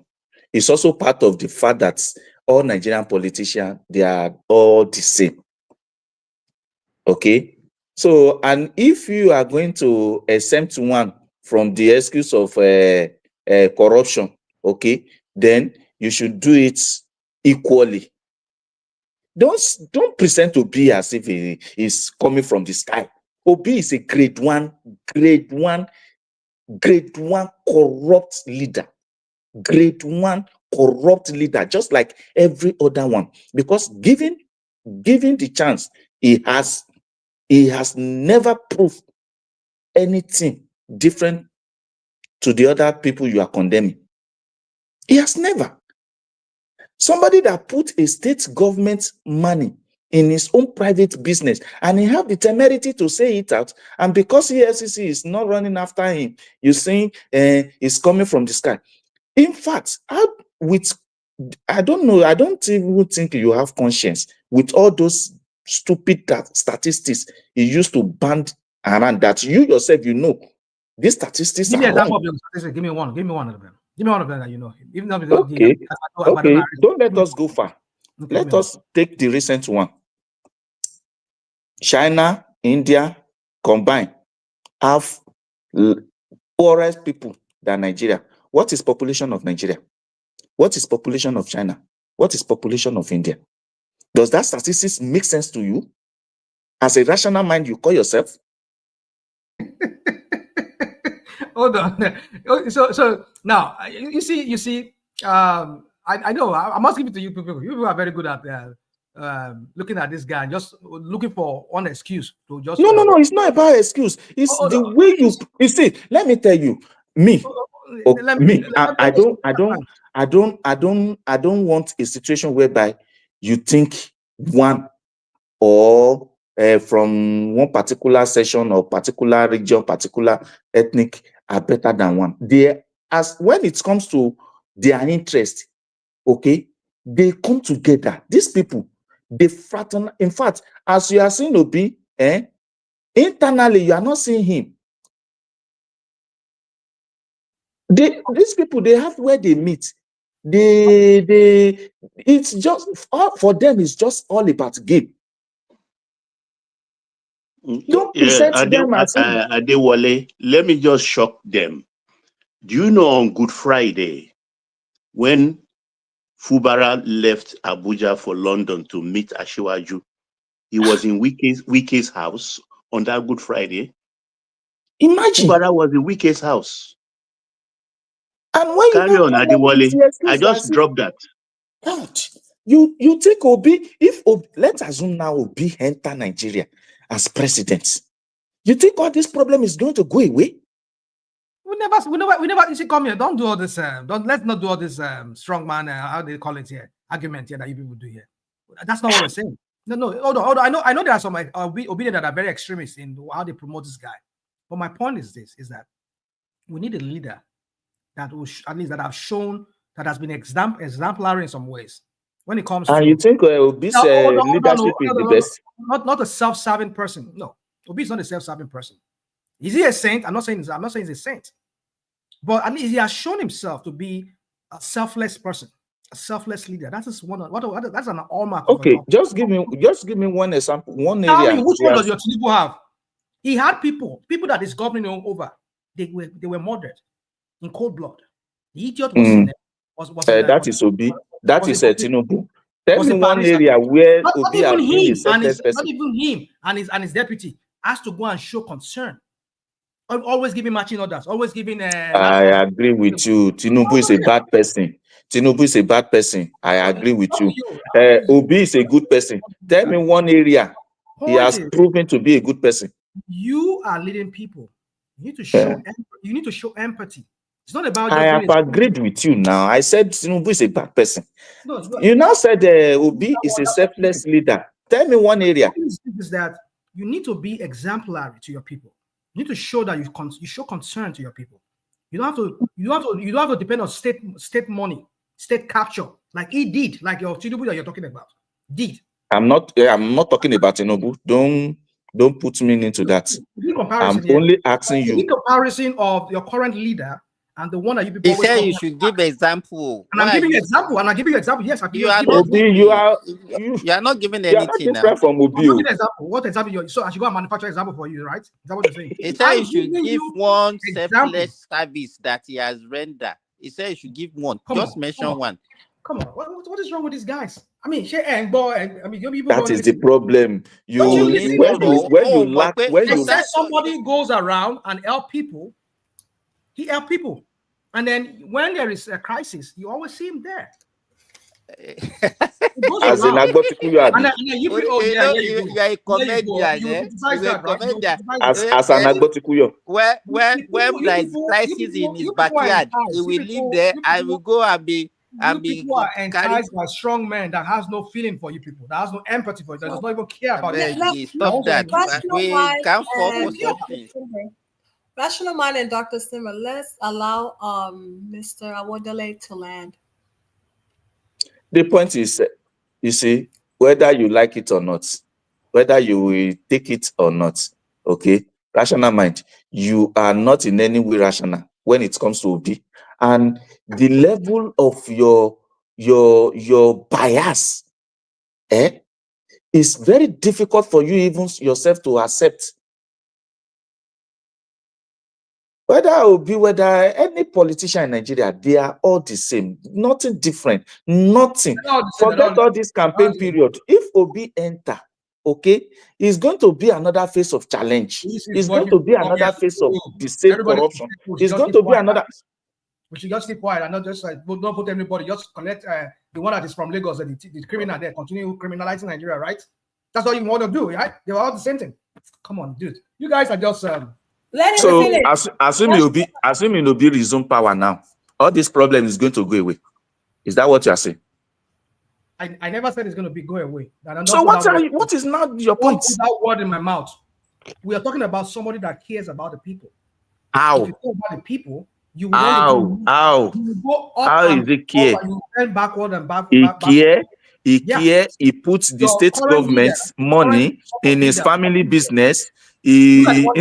is also part of the fact that all Nigerian politicians, they are all the same. Okay? So, and if you are going to exempt one from the excuse of corruption, okay, then you should do it equally. Don't present Obi as if he is coming from the sky. Obi is a grade one corrupt leader. Grade one corrupt leader, just like every other one. Because given the chance, he has never proved anything different to the other people you are condemning. He has never. Somebody that put a state government money in his own private business, and he have the temerity to say it out, and because EFCC is not running after him, you saying he's coming from the sky. In fact, I don't know, I don't even think you have conscience with all those stupid statistics you used to band around that you yourself, you know, these statistics Give me are wrong. Give me one of them. Give me one of them that you know. Even Okay. Don't let us go far. Let us take the recent one. China, India combined have poorest people than Nigeria. What is population of Nigeria? What is population of China? What is population of India? Does that statistics make sense to you? As a rational mind, you call yourself? Hold on. So now you see. I know. I must give it to you people. You people are very good at looking at this guy, and just looking for one excuse to just. No. It's not about excuse. It's the way you see. Let me tell you, I don't want a situation whereby you think one or from one particular session or particular region, particular ethnic are better than one. as when it comes to their interest, okay, they come together. These people, they fraternize. In fact, as you are seeing Obi, internally, you are not seeing him. These people, they have where they meet. It's just all for them. It's just all about game. Don't present them as Adewale, let me just shock them. Do you know on Good Friday, when Fubara left Abuja for London to meet Ashiwaju, he was in Wike's house on that Good Friday? Imagine. Fubara was in Wike's house. And when Carry you on, Adewale. I just dropped that. God, you take Obi, let's assume now Obi enter Nigeria as president. You think all this problem is going to go away? We never. You see, come here. Don't do all this. Let's not do all this strong man. How they call it here? Argument here that you people do here. That's not what we're saying. No. Hold on. I know there are some opinions that are very extremist in how they promote this guy. But my point is this: is that we need a leader that will at least that have shown that has been exemplary in some ways when it comes to. And you think Obi's leadership is the best? Not a self-serving person. No, Obi is not a self-serving person. Is he a saint? I'm not saying he's a saint, but at least he has shown himself to be a selfless person, a selfless leader. That is that's an hallmark. Okay, just give me one example, one area. Tell me, which one does your Tinubu have? He had people that is governing over. They were murdered in cold blood. The idiot was that is Obi. That is Tinubu. Tell me one area where Obi has been a selfless person. Not even him and his deputy has to go and show concern. Always giving matching orders. Always giving. I agree with you. Tinubu is a bad person. Tinubu is a bad person. I agree with you. Obi is a good person. Tell me one area he has proven to be a good person. You are leading people. You need to show. You need to show empathy. It's not about. I have agreed with you now. I said Tinubu is a bad person. No, you now said Obi is a selfless leader. Tell me one area. Is that you need to be exemplary to your people. You need to show that you show concern to your people. You don't have to depend on state money, state capture, like he did, like your Tinubu that you're talking about did. I'm not talking about Tinubu. Don't put me into that. I'm only asking you. In comparison of your current leader and the one that you people. He said you should give example. And I'm giving you example. And I give you example. Yes, you are not giving anything now. From Obi. What example? So I should go and manufacture example for you, right? Is that what you're saying? He said you should give one selfless service that he has rendered. He said you should give one. Mention one. Come on, what is wrong with these guys? I mean, that is the problem. When somebody goes around and help people, he help people, and then when there is a crisis, you always see him there. As in Agbotikuyo, you are a comedian. As an Agbotikuyo. When there is crisis in his backyard, he will live there and will go and be. People are enticed by strong men that has no feeling for you people, that has no empathy for you, that does not even care about you. Stop that. We can't fall for something. Rational Mind and Dr. Simmer, let's allow Mr. Awodele to land. The point is, you see, whether you like it or not, whether you will take it or not, okay? Rational Mind, you are not in any way rational when it comes to Obi. And the level of your bias is very difficult for you even yourself to accept. Whether Obi, whether any politician in Nigeria, they are all the same. Nothing different. Nothing. Forget all this campaign period. If Obi enter, okay, it's going to be another phase of challenge. It's going to be another phase of the same corruption. It's going to be another. We should just keep quiet and not just don't put everybody. Just collect the one that is from Lagos and the criminal there. Continue criminalizing Nigeria, right? That's what you want to do, right? They're all the same thing. Come on, dude. You guys are just. Assuming Obi resume power now, all this problem is going to go away. Is that what you are saying? I never said it's going to go away. So what is now your point? Don't put that word in my mouth. We are talking about somebody that cares about the people. How? If you care about the people, You will want to go, How? you will go up How and is it up care? and you turn backward and He back. care. He Yeah. care. He puts the Your state current leader, government's money in his leader, family business. look at He what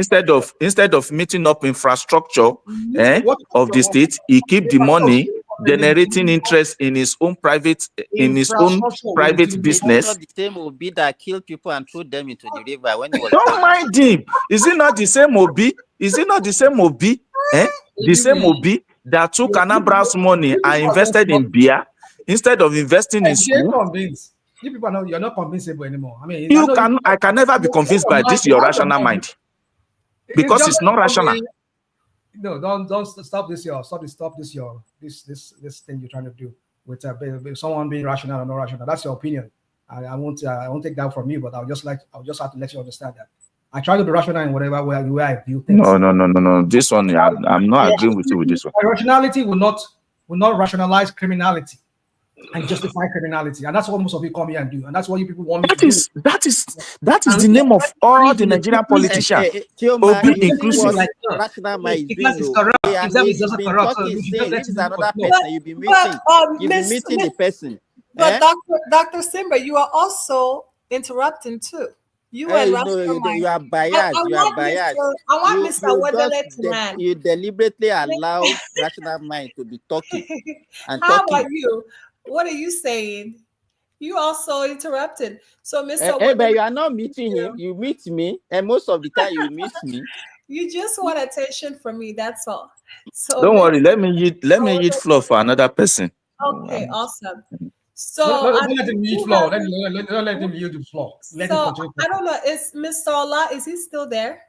instead of meeting up infrastructure what of the state, he keep the money generating interest in his own private Is it business. not the same Obi that killed people and threw them into the river when he was Don't governor? mind him. Is it not the same Obi? Is it not the same Obi? The same Obi that took Anabra's money and invested in beer instead of investing in school? Convinced. You people know you're not convincible anymore. I mean, I can never be convinced by this your rational mind, because it's not rational. No, don't stop this thing you're trying to do with someone being rational or not rational. That's your opinion. I won't take that from you, but I'll just have to let you understand that I try to be rational in whatever way I view things. No. This one, I'm not agreeing with you with this one. Rationality will not rationalize criminality and justify criminality, and that's what most of you come here and do, and that's what you people want me to do. That is the name of all the Nigerian politicians. Obi inclusive. Rational mind is doing. You've been talking since. This is another person. You've been meeting the person. But Dr. Simba, you are also interrupting too. You and you are biased. You are biased. I want Mr. Wedele to land. You deliberately allow rational mind to be talking. How about you? What are you saying? You also interrupted. So, Mr. But you are not meeting him. You meet me, and most of the time you miss me. You just want attention from me. That's all. So don't worry. Let me eat floor for another person. Okay, awesome. So let him eat floor. Let him use the floor. I don't know. Is Mr. Ola, is he still there?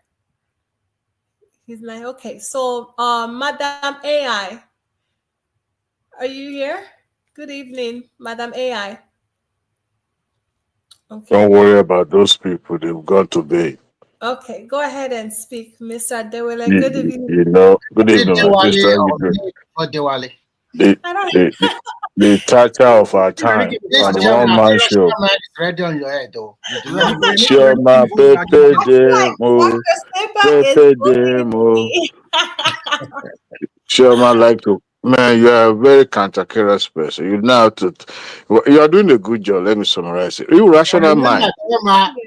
He's like, okay. So, Madam AI, are you here? Good evening, Madam AI. Okay. Don't worry about those people. They've gone to bed. Okay, go ahead and speak, Mr. Dewale. Good evening. Good evening. The title of our time on the one-man show. Ready on your head, though. Chairman, like to. Man, you are a very cantankerous person. You know you are doing a good job. Let me summarize it. You rational mind.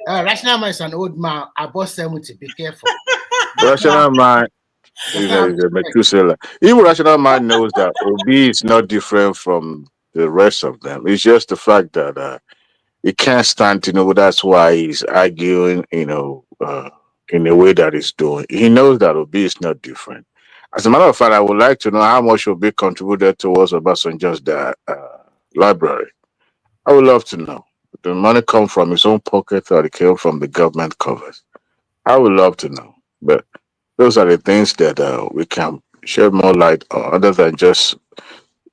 Rational mind is an old man. About 70. Be careful. Rational mind is a Methuselah. Even rational mind knows that Obi is not different from the rest of them. It's just the fact that he can't stand. That's why he's arguing. In a way that he's doing. He knows that Obi is not different. As a matter of fact, I would like to know how much Obi contributed towards Obasanjo's library. I would love to know. Did the money come from his own pocket or it came from the government covers? I would love to know. But those are the things that we can shed more light on, other than just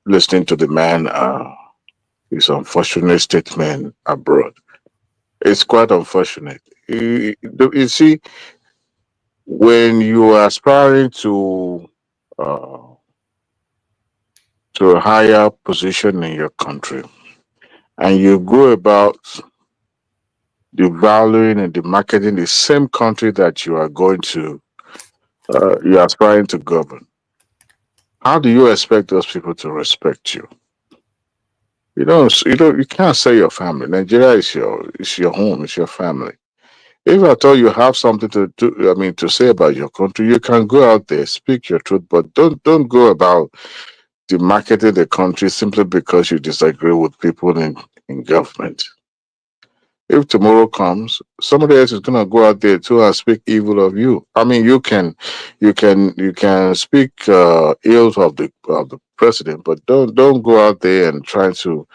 listening to the man, his unfortunate statement abroad. It's quite unfortunate. You see, when you are aspiring to a higher position in your country, and you go about the valuing and the marketing the same country that you are going to, you're aspiring to govern, how do you expect those people to respect you? You can't say your family. Nigeria is your home, it's your family. If at all you have something to say about your country, you can go out there, speak your truth, but don't go about the marketing the country simply because you disagree with people in government. If tomorrow comes, somebody else is gonna go out there too and speak evil of you. I mean, you can speak ill of the president, but don't go out there and try to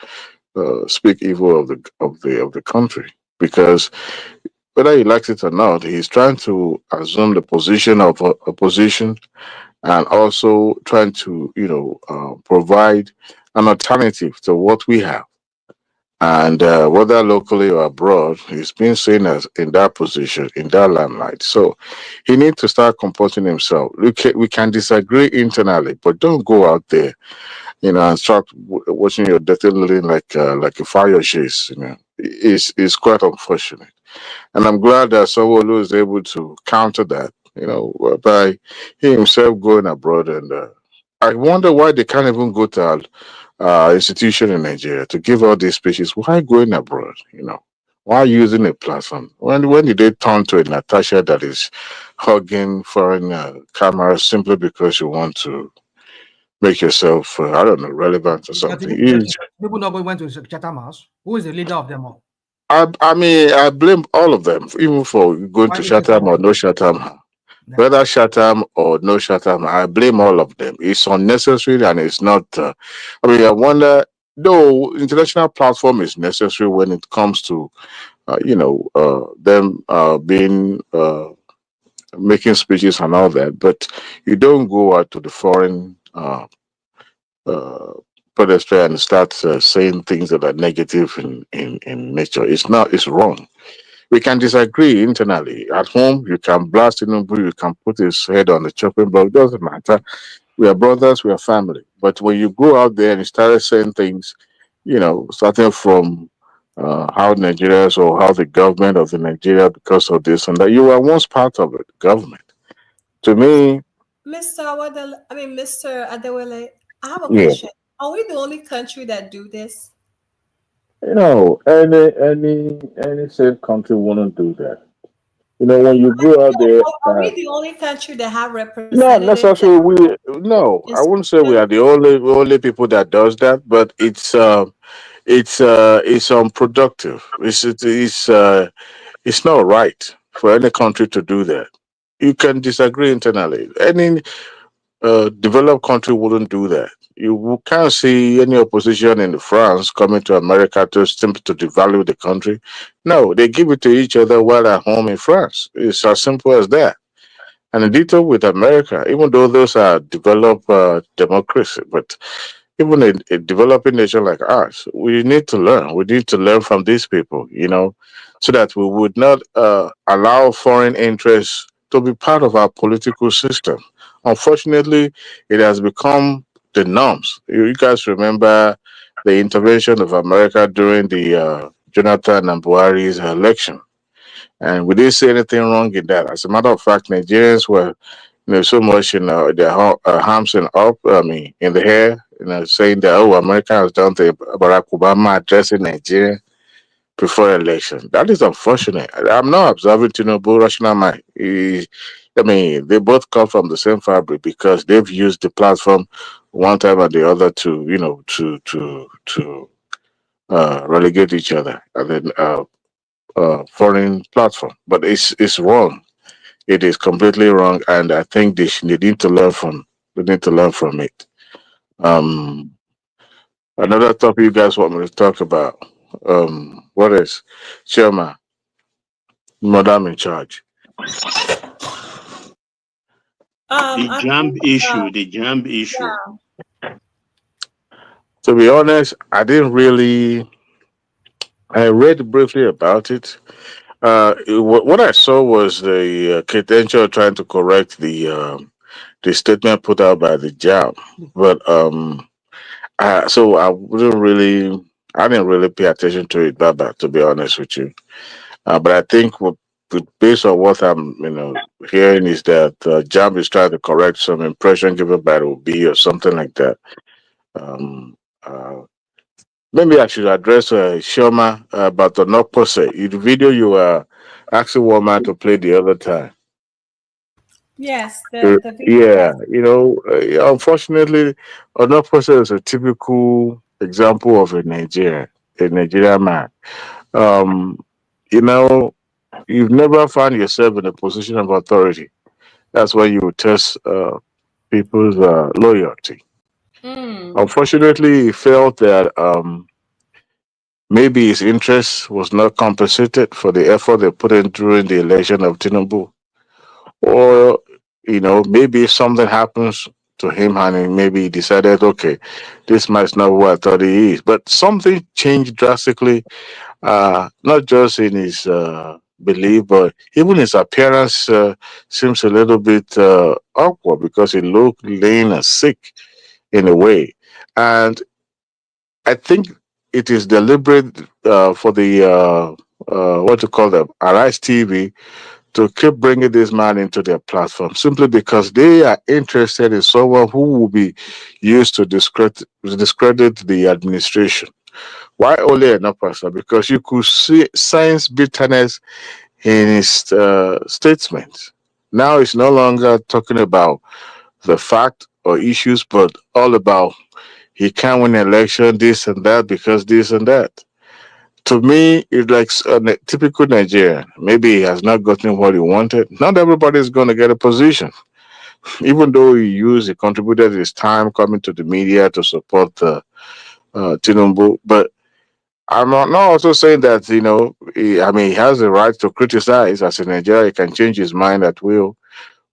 speak evil of the country, because whether he likes it or not, he's trying to assume the position of opposition and also trying to provide an alternative to what we have. And whether locally or abroad, he's been seen as in that position, in that limelight. So he needs to start comporting himself. We can disagree internally, but don't go out there, and start watching your dirty living like a fire chase. It's quite unfortunate. And I'm glad that Sanwo Olu is able to counter that, by he himself going abroad and I wonder why they can't even go to institution in Nigeria to give all these speeches. Why going abroad? Why using a platform? When did they turn to a Natasha that is hugging foreign cameras simply because you want to make yourself, I don't know, relevant or something? People not going to Chatham House. Who is the leader of them all? I mean, I blame all of them, even for going to Chatham or no Chatham. Whether Chatham or no Chatham, I blame all of them. It's unnecessary and it's not. I wonder, though, international platform is necessary when it comes to, them being making speeches and all that. But you don't go out to the foreign uh, pedestrian and start saying things that are negative in nature. It's not. It's wrong. We can disagree internally. At home, you can blast Tinubu, you can put his head on the chopping block. It doesn't matter. We are brothers, we are family. But when you go out there and you start saying things, starting from how Nigerians or how the government of the Nigeria because of this and that, you were once part of it, government. To me, Mr. Adewale, I have a yeah, question. Are we the only country that do this? any safe country wouldn't do that. When you go out there. Are we the only country that have Not representatives that necessarily no, I wouldn't say we are the only people that does that, but it's unproductive. It's not right for any country to do that. You can disagree internally. Any developed country wouldn't do that. Can't see any opposition in France coming to America to simply to devalue the country. No, they give it to each other while at home in France. It's as simple as that. And ditto with America, even though those are developed democracy, but even a developing nation like ours, we need to learn. We need to learn from these people, so that we would not allow foreign interests to be part of our political system. Unfortunately, it has become the norms. You guys remember the intervention of America during the Jonathan and Buhari's election, and we didn't see anything wrong in that. As a matter of fact, Nigerians were, so much in their arms and up, in the hair, saying that, oh, America has done the Barack Obama addressing Nigeria before election. That is unfortunate. I'm not observing Tinubu rational mind. They both come from the same fabric because they've used the platform one time or the other to, relegate each other and then foreign platform. But it's wrong. It is completely wrong, and I think they need to learn from. They need to learn from it. Um, Another topic you guys want me to talk about. What is Chairman, Madam in charge? The I jump think, issue, the jump issue. yeah. To be honest, I didn't really. I read briefly about it. What I saw was the credential trying to correct the statement put out by the JAM, but so I didn't really pay attention to it, Baba, to be honest with you. But I think based on what I'm, hearing is that JAM is trying to correct some impression given by the OB or something like that. Um, uh, Maybe I should address Shoma about the not the video you were asking woman to play the other time. Yes, the video, Yeah, yes. unfortunately, Onopose is a typical example of a Nigerian man. Um, you know, you've never found yourself in a position of authority. That's why you test people's loyalty. Mm. Unfortunately, he felt that maybe his interest was not compensated for the effort they put in during the election of Tinubu. Or, maybe if something happens to him and maybe he decided, okay, this might not what I thought he is. But something changed drastically, not just in his belief, but even his appearance seems a little bit awkward because he looked lean and sick in a way. And I think it is deliberate for the what to call them, Arise TV to keep bringing this man into their platform simply because they are interested in someone who will be used to discredit the administration. Why only an pastor? Because you could see sense bitterness in his statements. Now it's no longer talking about the fact or issues, but all about he can't win an election, this and that, because this and that. To me, it's like a typical Nigerian. Maybe he has not gotten what he wanted. Not everybody is going to get a position. Even though he contributed his time coming to the media to support Tinubu. But I'm not also saying that, he has the right to criticize. As a Nigerian, he can change his mind at will.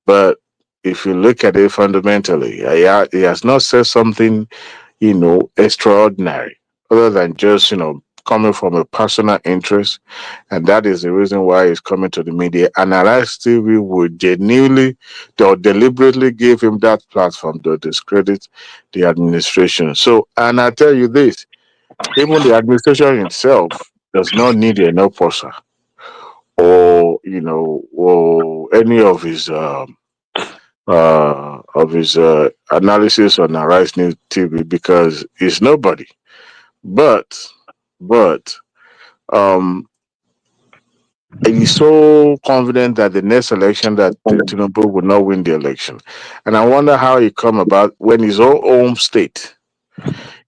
But if you look at it fundamentally, he has not said something, extraordinary, other than just, coming from a personal interest. And that is the reason why he's coming to the media. And Arise TV would genuinely or deliberately give him that platform to discredit the administration. So, and I tell you this, even the administration itself does not need an opposer or, or any of his analysis on Arise News TV, because it's nobody. But um he's so confident that the next election that Tinubu will not win the election. And I wonder how he come about when his own home state,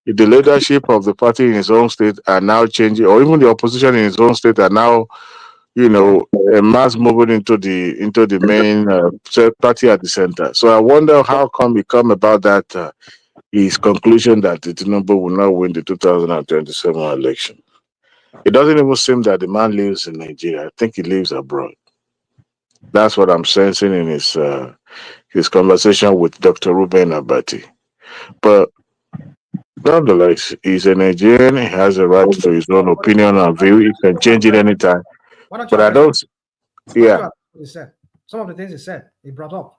if the leadership of the party in his own state are now changing, or even the opposition in his own state are now, a mass moving into the main party at the center. So I wonder how come he come about that his conclusion that the Tinubu will not win the 2027 election. It doesn't even seem that the man lives in Nigeria. I think he lives abroad. That's what I'm sensing in his conversation with Dr. Ruben Abati. But nonetheless, he's a Nigerian. He has a right to his own opinion and view. He can change it anytime. But I don't. Yeah. Some of the things he said, he brought up.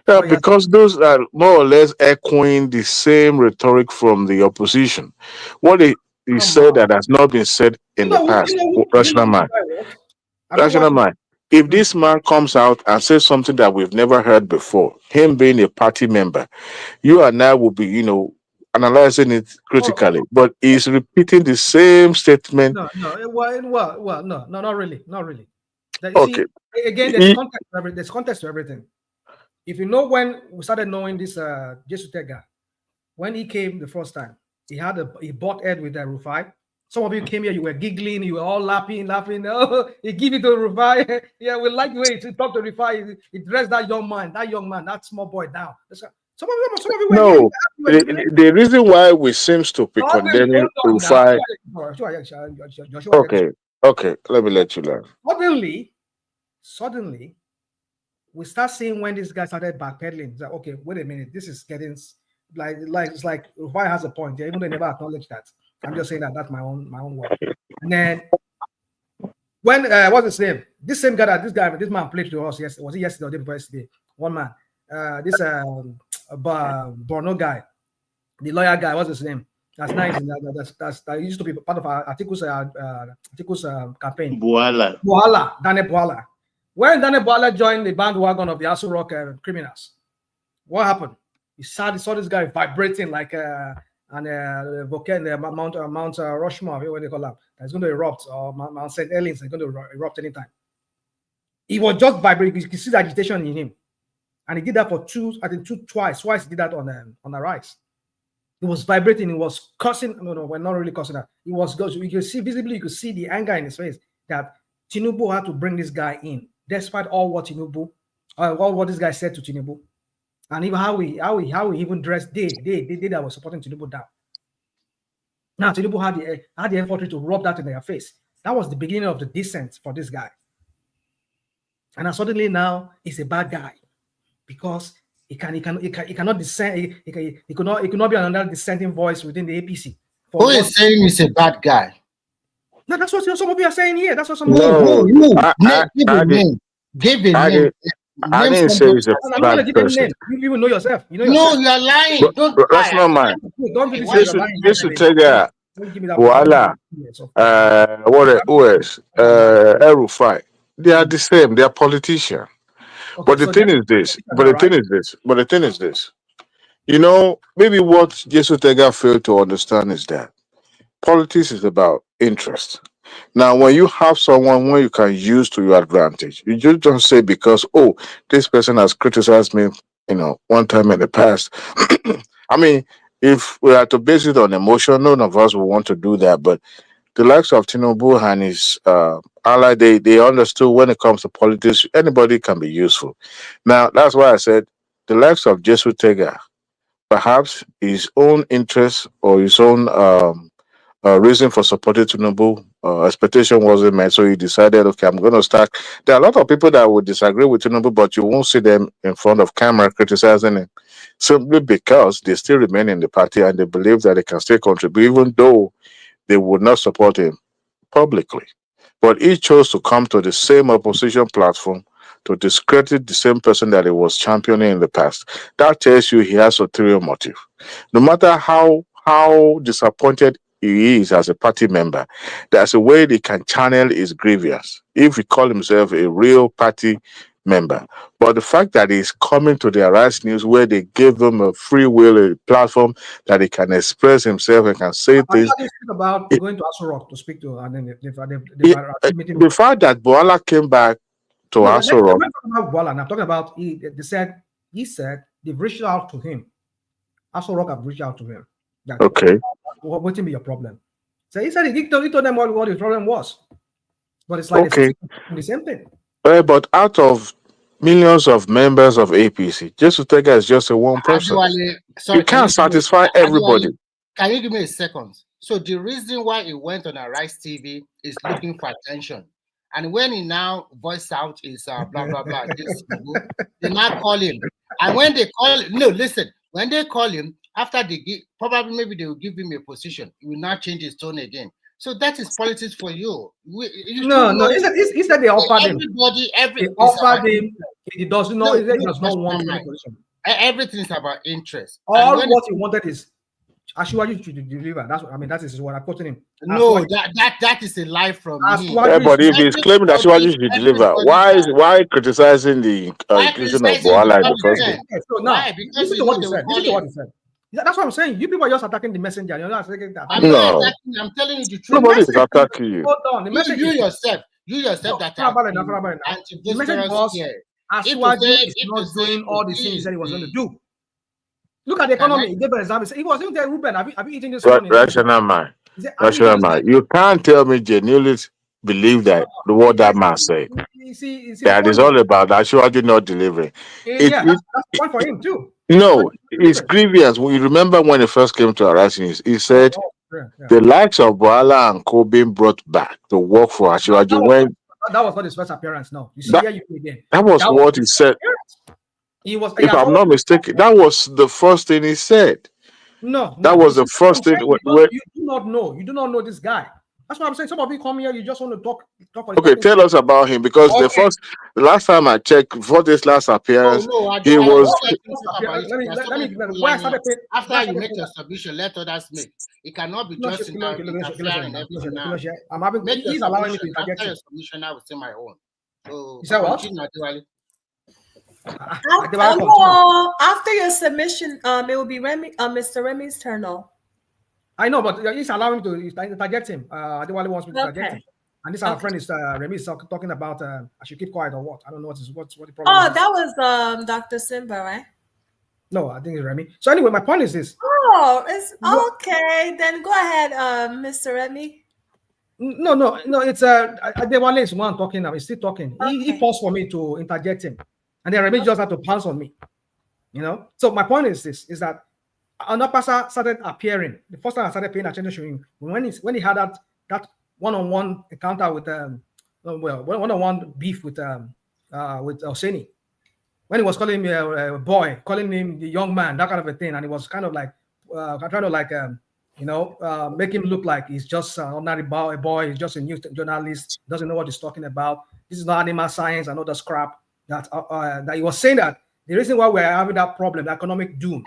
Yeah, because those are more or less echoing the same rhetoric from the opposition. What he said that has not been said in the past. Rational man. Rational man. If this man comes out and says something that we've never heard before, him being a party member, you and I will be, analyzing it critically. But he's repeating the same statement. No, not really. Okay. See, again, there's context to everything. If you know when we started knowing this Jesus guy, when he came the first time, he bought Ed with Rufai. Some of you came here, you were giggling, you were all laughing. Oh, he give it to Rufai. Yeah, we like the way to talk to Rufai. He dressed that young man, that small boy down. Some of you were no. The reason why we seems to be condemning Rufai. Okay, let me let you learn. Suddenly, we start seeing when this guy started backpedaling. It's like, okay, wait a minute, this is getting it's like Rufai has a point. Yeah, even though they never acknowledge that. I'm just saying that's my own word. And then when what's his name? This man played to us yesterday. Was it yesterday or the day before yesterday? One man. This Borno guy, the lawyer guy, what's his name? That's nice. That used to be part of Atiku's campaign. Daniel Buala. When Daniel Buala joined the bandwagon of the Asu Rock criminals, what happened? He saw this guy vibrating like a volcano, Mount Rushmore, what they call that. It's going to erupt, or Mount St. Helens is going to erupt anytime. He was just vibrating. You can see the agitation in him. And he did that for twice. Twice he did that on the rise. He was vibrating. He was cursing. No, we're not really cursing that. He was. You can see visibly. You could see the anger in his face that Tinubu had to bring this guy in, despite all what this guy said to Tinubu, and even how he even dressed. They that was supporting Tinubu down. Now Tinubu had the effort to rub that in their face. That was the beginning of the descent for this guy. And suddenly now he's a bad guy. Because he cannot dissent. He could not be another dissenting voice within the APC. Who is saying he's a bad guy? No, that's what some of you are saying here. That's what some. Give a name. I didn't say he's a bad person. You even know yourself. You know yourself. No, you're lying. That's not mine. This should tell you. Voila. Who else? El-Rufai. They are the same. They are politicians. Okay, But the so thing is this. But the thing is this. But the thing is this. You know, maybe what Jesus Tega failed to understand is that politics is about interest. Now, when you have someone where you can use to your advantage, you just don't say because, oh, this person has criticized me, one time in the past. I mean, if we are to base it on emotion, none of us will want to do that. But the likes of Tinubu and his ally, they understood when it comes to politics, anybody can be useful. Now, that's why I said the likes of Jesu Tega, perhaps his own interest or his own reason for supporting Tinubu, expectation wasn't met, so he decided, okay, I'm going to start. There are a lot of people that would disagree with Tinubu, but you won't see them in front of camera criticizing him, simply because they still remain in the party and they believe that they can still contribute, even though they would not support him publicly. But he chose to come to the same opposition platform to discredit the same person that he was championing in the past. That tells you he has ulterior motive. No matter how disappointed he is as a party member, there's a way they can channel his grievance if he call himself a real party member. But the fact that he's coming to the Arise News where they gave him a free will, a platform that he can express himself and can say things. How do you speak about going to Aso Rock to speak to, and then The fact that Boala came back to Aso Rock. I'm not talking about Boala. I'm talking about he said they've reached out to him. Aso Rock have reached out to him. That, okay. What will be your problem? So he said he told them what his problem was. But it's like okay. The same thing. But out of millions of members of APC, Jesu Tega is just a one person. You can't satisfy everybody. Can you give me a second? So the reason why he went on Arise TV is looking for attention. And when he now voice out is blah, blah, blah, they now call him. And when they call him, no, listen, when they call him, after they give, probably maybe they will give him a position. He will not change his tone again. So that is politics for you. No. He said they offered him. They offered him. He does not. He does not want any position. Everything is about interest. All what he wanted is Asiwaju to deliver. That's what I mean. That is what I quoted him. No, that is a lie from me. Yeah, but if he's claiming that Asiwaju should deliver, why criticizing the inclusion of Boala in the first place? So now, listen to what he said. Listen to what he said. That's what I'm saying. You people are just attacking the messenger. You're not saying that. I'm not attacking. I'm telling you the truth. Nobody's attacking you. Hold on. The message you yourself that the message was Asiwaju is not doing all the things he said he was going to do. Look at the economy. He gave an example. He was even there, Ruben. Have you eaten this morning? Rational mind. You can't tell me genuinely believe that what that man said. That is all about Asiwaju not delivering. That's the point for him too. No, it's grievance. We remember when he first came to Arise News, he said the likes of Boala and Co being brought back to work for Asiwaju. That was not his first appearance. No, you see here you again. That was what he said. He was. If I'm not mistaken, that was the first thing he said. No, that was the first thing. You do not know. You do not know this guy. That's what I'm saying. Some of you come here, you just want to talk. Okay, tell us about him because the last time I checked, before this last appearance, he was. After you make your submission, let others make. It cannot be just interfering everything now. He's allowing me to interject. After your submission, I will say my own. So, is that what? After your submission, it will be Mr. Remy's turn now. I know, but he's allowing me to interject him. Adewale wants me to interject him. And this our friend is Remy is talking about I should keep quiet or what? I don't know what the problem is. Oh, that was Dr. Simba, right? No, I think it's Remy. So anyway, my point is this. Oh, it's okay. Then go ahead, Mr. Remy. No, it's Adewale is one talking now. He's still talking. Okay. He paused for me to interject him. And then Remy just had to pounce on me. So my point is this, is that Anapasa started appearing. The first time I started paying attention to him, when he had that one-on-one encounter with one-on-one beef with Oseni, when he was calling me a boy, calling him the young man, that kind of a thing, and he was kind of like trying to make him look like he's just an ordinary boy, he's just a news journalist, doesn't know what he's talking about. This is not animal science and all the crap. That he was saying that the reason why we're having that problem, the economic doom,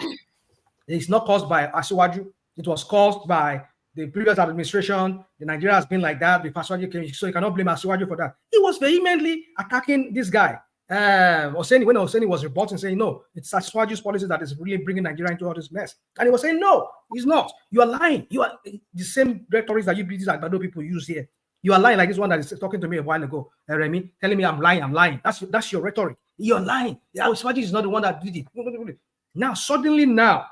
is not caused by Asiwaju. It was caused by the previous administration, the Nigeria has been like that. The Aswaju came, so you cannot blame Aswaju for that. He was vehemently attacking this guy. Oseni, when Oseni was reporting, saying, no, it's Aswaju's policy that is really bringing Nigeria into all this mess. And he was saying, no, he's not. You are lying. You are the same rhetoric that you British Agbado people use here. You are lying like this one that is talking to me a while ago, Remy, telling me I'm lying. That's your rhetoric. You're lying. Aswaju is not the one that did it. Now, suddenly now,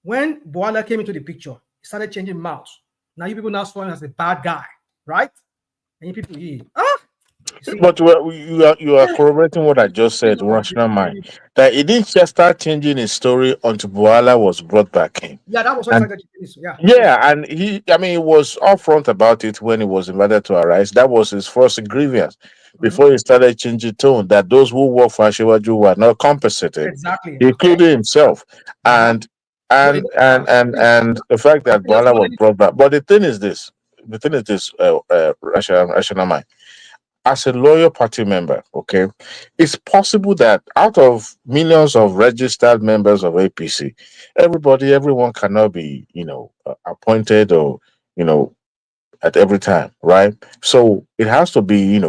when Boala came into the picture, he started changing mouths. Now you people now saw him as the bad guy, right? And you people, But you are corroborating what I just said, rational mind. That he didn't just start changing his story until Boala was brought back in. Yeah, that was what And started changing. yeah, and he was upfront about it when he was invited to Arise. That was his first grievance before he started changing tone. That those who work for Ashewaju were not compensated, Exactly. including himself, and the fact that Boala was brought back. But the thing is this: rational mind. As a loyal party member, okay, it's possible that out of millions of registered members of APC, everyone cannot be, appointed or, at every time, right? So it has to be,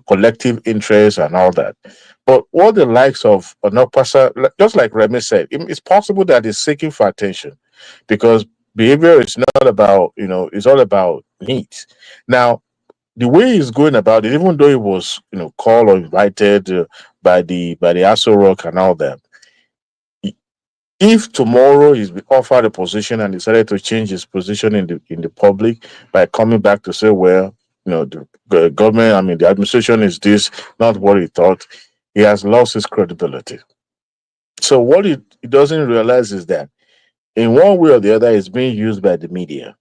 collective interest and all that. But what the likes of Onopasa, just like Remy said, it's possible that it's seeking for attention because behavior is not about, it's all about needs. Now, the way he's going about it, even though he was, called or invited by the Aso Rock and all that, if tomorrow he's been offered a position and decided to change his position in the public by coming back to say, well, the government, the administration is this, not what he thought, he has lost his credibility. So what he doesn't realize is that in one way or the other, it's being used by the media.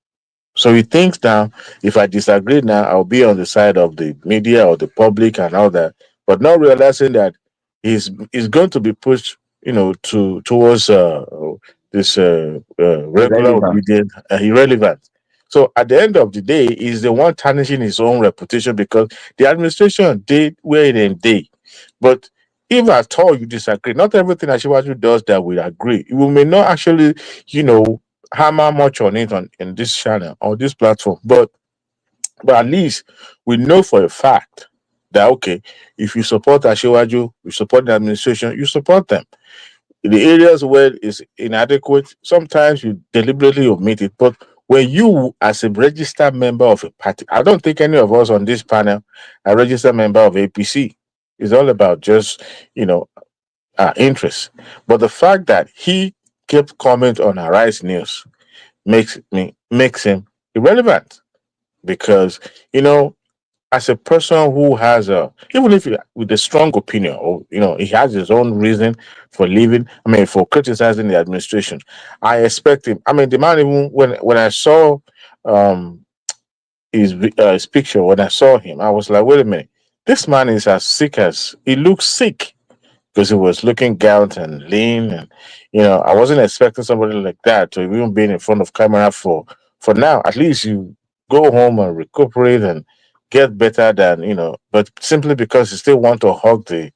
So he thinks now, if I disagree now, I'll be on the side of the media or the public and all that, but not realizing that he's going to be pushed, towards this regular obedient, irrelevant. So at the end of the day, he's the one tarnishing his own reputation because the administration did where they did. But if at all you disagree, not everything Ashiwaju does that we agree. We may not actually, hammer much on it in this channel or this platform, but at least we know for a fact that okay, if you support Ashewaju, you support the administration, you support them. In the areas where it's inadequate, sometimes you deliberately omit it. But when you, as a registered member of a party, I don't think any of us on this panel are registered member of APC. It's all about just interest. But the fact that he kept comment on Arise News makes him irrelevant because as a person who has even if with a strong opinion or he has his own reason for leaving, for criticizing the administration, I expect him. The man, even when I saw his picture, when I saw him, I was like, wait a minute, this man is as sick as he looks sick because he was looking gaunt and lean, and I wasn't expecting somebody like that to even be in front of camera for now. At least you go home and recuperate and get better than but simply because you still want to hug the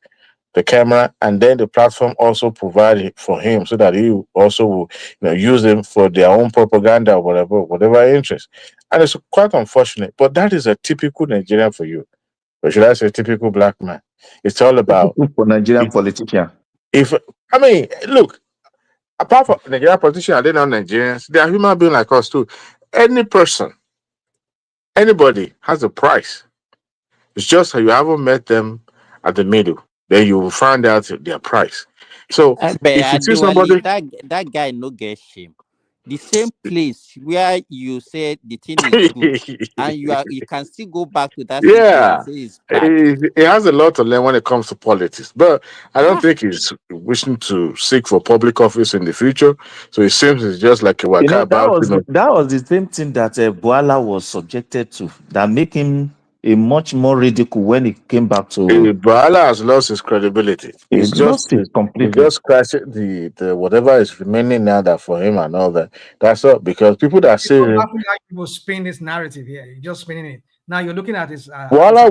camera, and then the platform also provide it for him so that he also will use them for their own propaganda or whatever interest. And it's quite unfortunate, but that is a typical Nigerian for you. Or should I say typical black man? It's all about for Nigerian politician. Look, apart from Nigerian politicians, they're not Nigerians. They are human beings like us too. Any person, anybody has a price. It's just you haven't met them at the middle. Then you will find out their price. So if you see somebody, that guy no get shame. The same place where you said the thing is good, and you can still go back to that same place and say it's bad. he has a lot to learn when it comes to politics. But I don't think he's wishing to seek for public office in the future. So it seems it's just like a waka about. That was the same thing that Boala was subjected to, that make him a much more ridicule when he came back to. Boala has lost his credibility. He's just scratching the whatever is remaining now that for him and all that. That's all because people that say people spin this narrative here. You're just spinning it. Now you're looking at this. Boala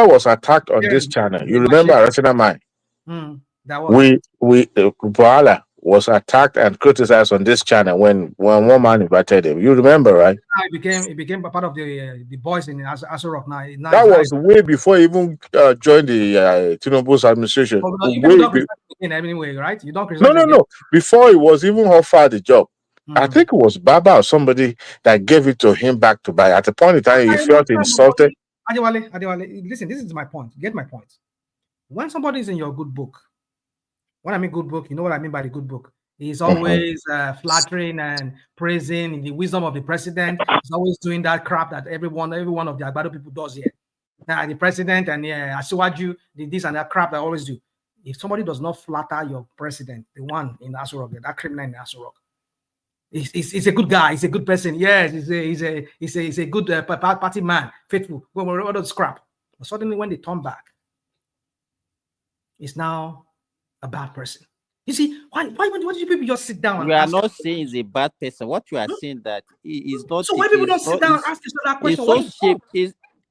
was attacked on this channel. You remember Rational Mind? That was Boala was attacked and criticized on this channel when one man invited him. You remember, right? It became a part of the boys in Aso Rock now. That was way before he even joined the Tinubu's administration. Well, you people don't criticize again anyway, right? You don't criticize No. Before he was even offered the job, I think it was Baba or somebody that gave it to him back to buy. At the point in time, he felt insulted. Adewale, listen, this is my point. Get my point. When somebody is in your good book, when I mean good book, you know what I mean by the good book. He's always flattering and praising the wisdom of the president. He's always doing that crap that every one of the Agbado people does here. Now, the president and Asiwaju, this and that crap they always do. If somebody does not flatter your president, the one in Aso Rock, that criminal in Aso Rock, he's a good guy. He's a good person. Yes, he's a good party man, faithful. All those crap. But suddenly, when they turn back, he's now a bad person. You see, why do you people just sit down? We are not saying he's a bad person. What you are saying that he is not. So why people don't sit down and ask yourself that question?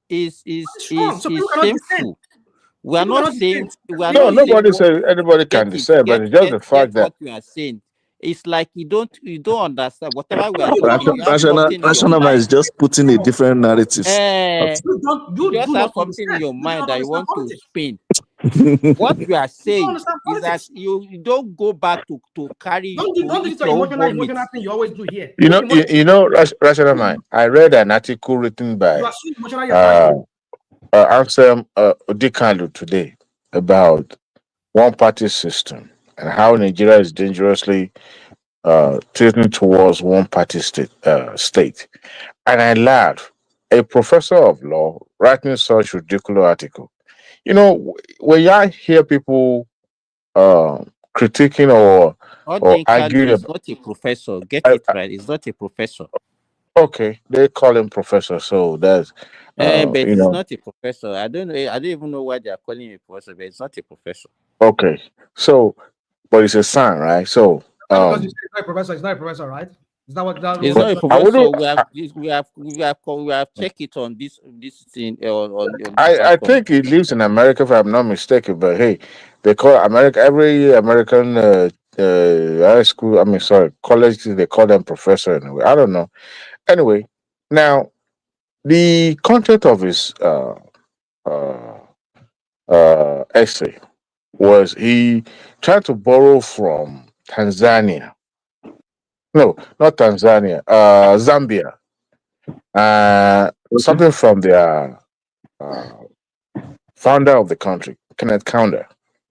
It's so shameful. We are not saying nobody says anybody can dissent, but it's just the fact that what we are saying. It's like you don't understand whatever we are saying. Rational is just putting a different narrative. You just have something in your mind that you want to spin. What we are saying is that you don't go back to carry. Don't do the emotional thing you always do here. You know, rational mind. I read an article written by Ansem Odikalu today about one-party system and how Nigeria is dangerously tilting towards one-party state. And I laughed. A professor of law writing such ridiculous article. You know, when you hear people critiquing or arguing, is not a professor. Get it right. It's not a professor. Okay, they call him professor, so that's. But he's not a professor. I don't even know why they are calling him a professor, but it's not a professor. Okay, so, but it's a son, right? So, because it's not a professor. It's not a professor, right? Is that what that? It's not a professor. We have checked it on this thing. I think he lives in America, if I'm not mistaken. But hey, they call America every American high school. I mean, sorry, college. They call them professor anyway. I don't know. Anyway, now the content of his essay was he tried to borrow from Tanzania. No, not Tanzania. Zambia. Something from their founder of the country, Kenneth Kaunda.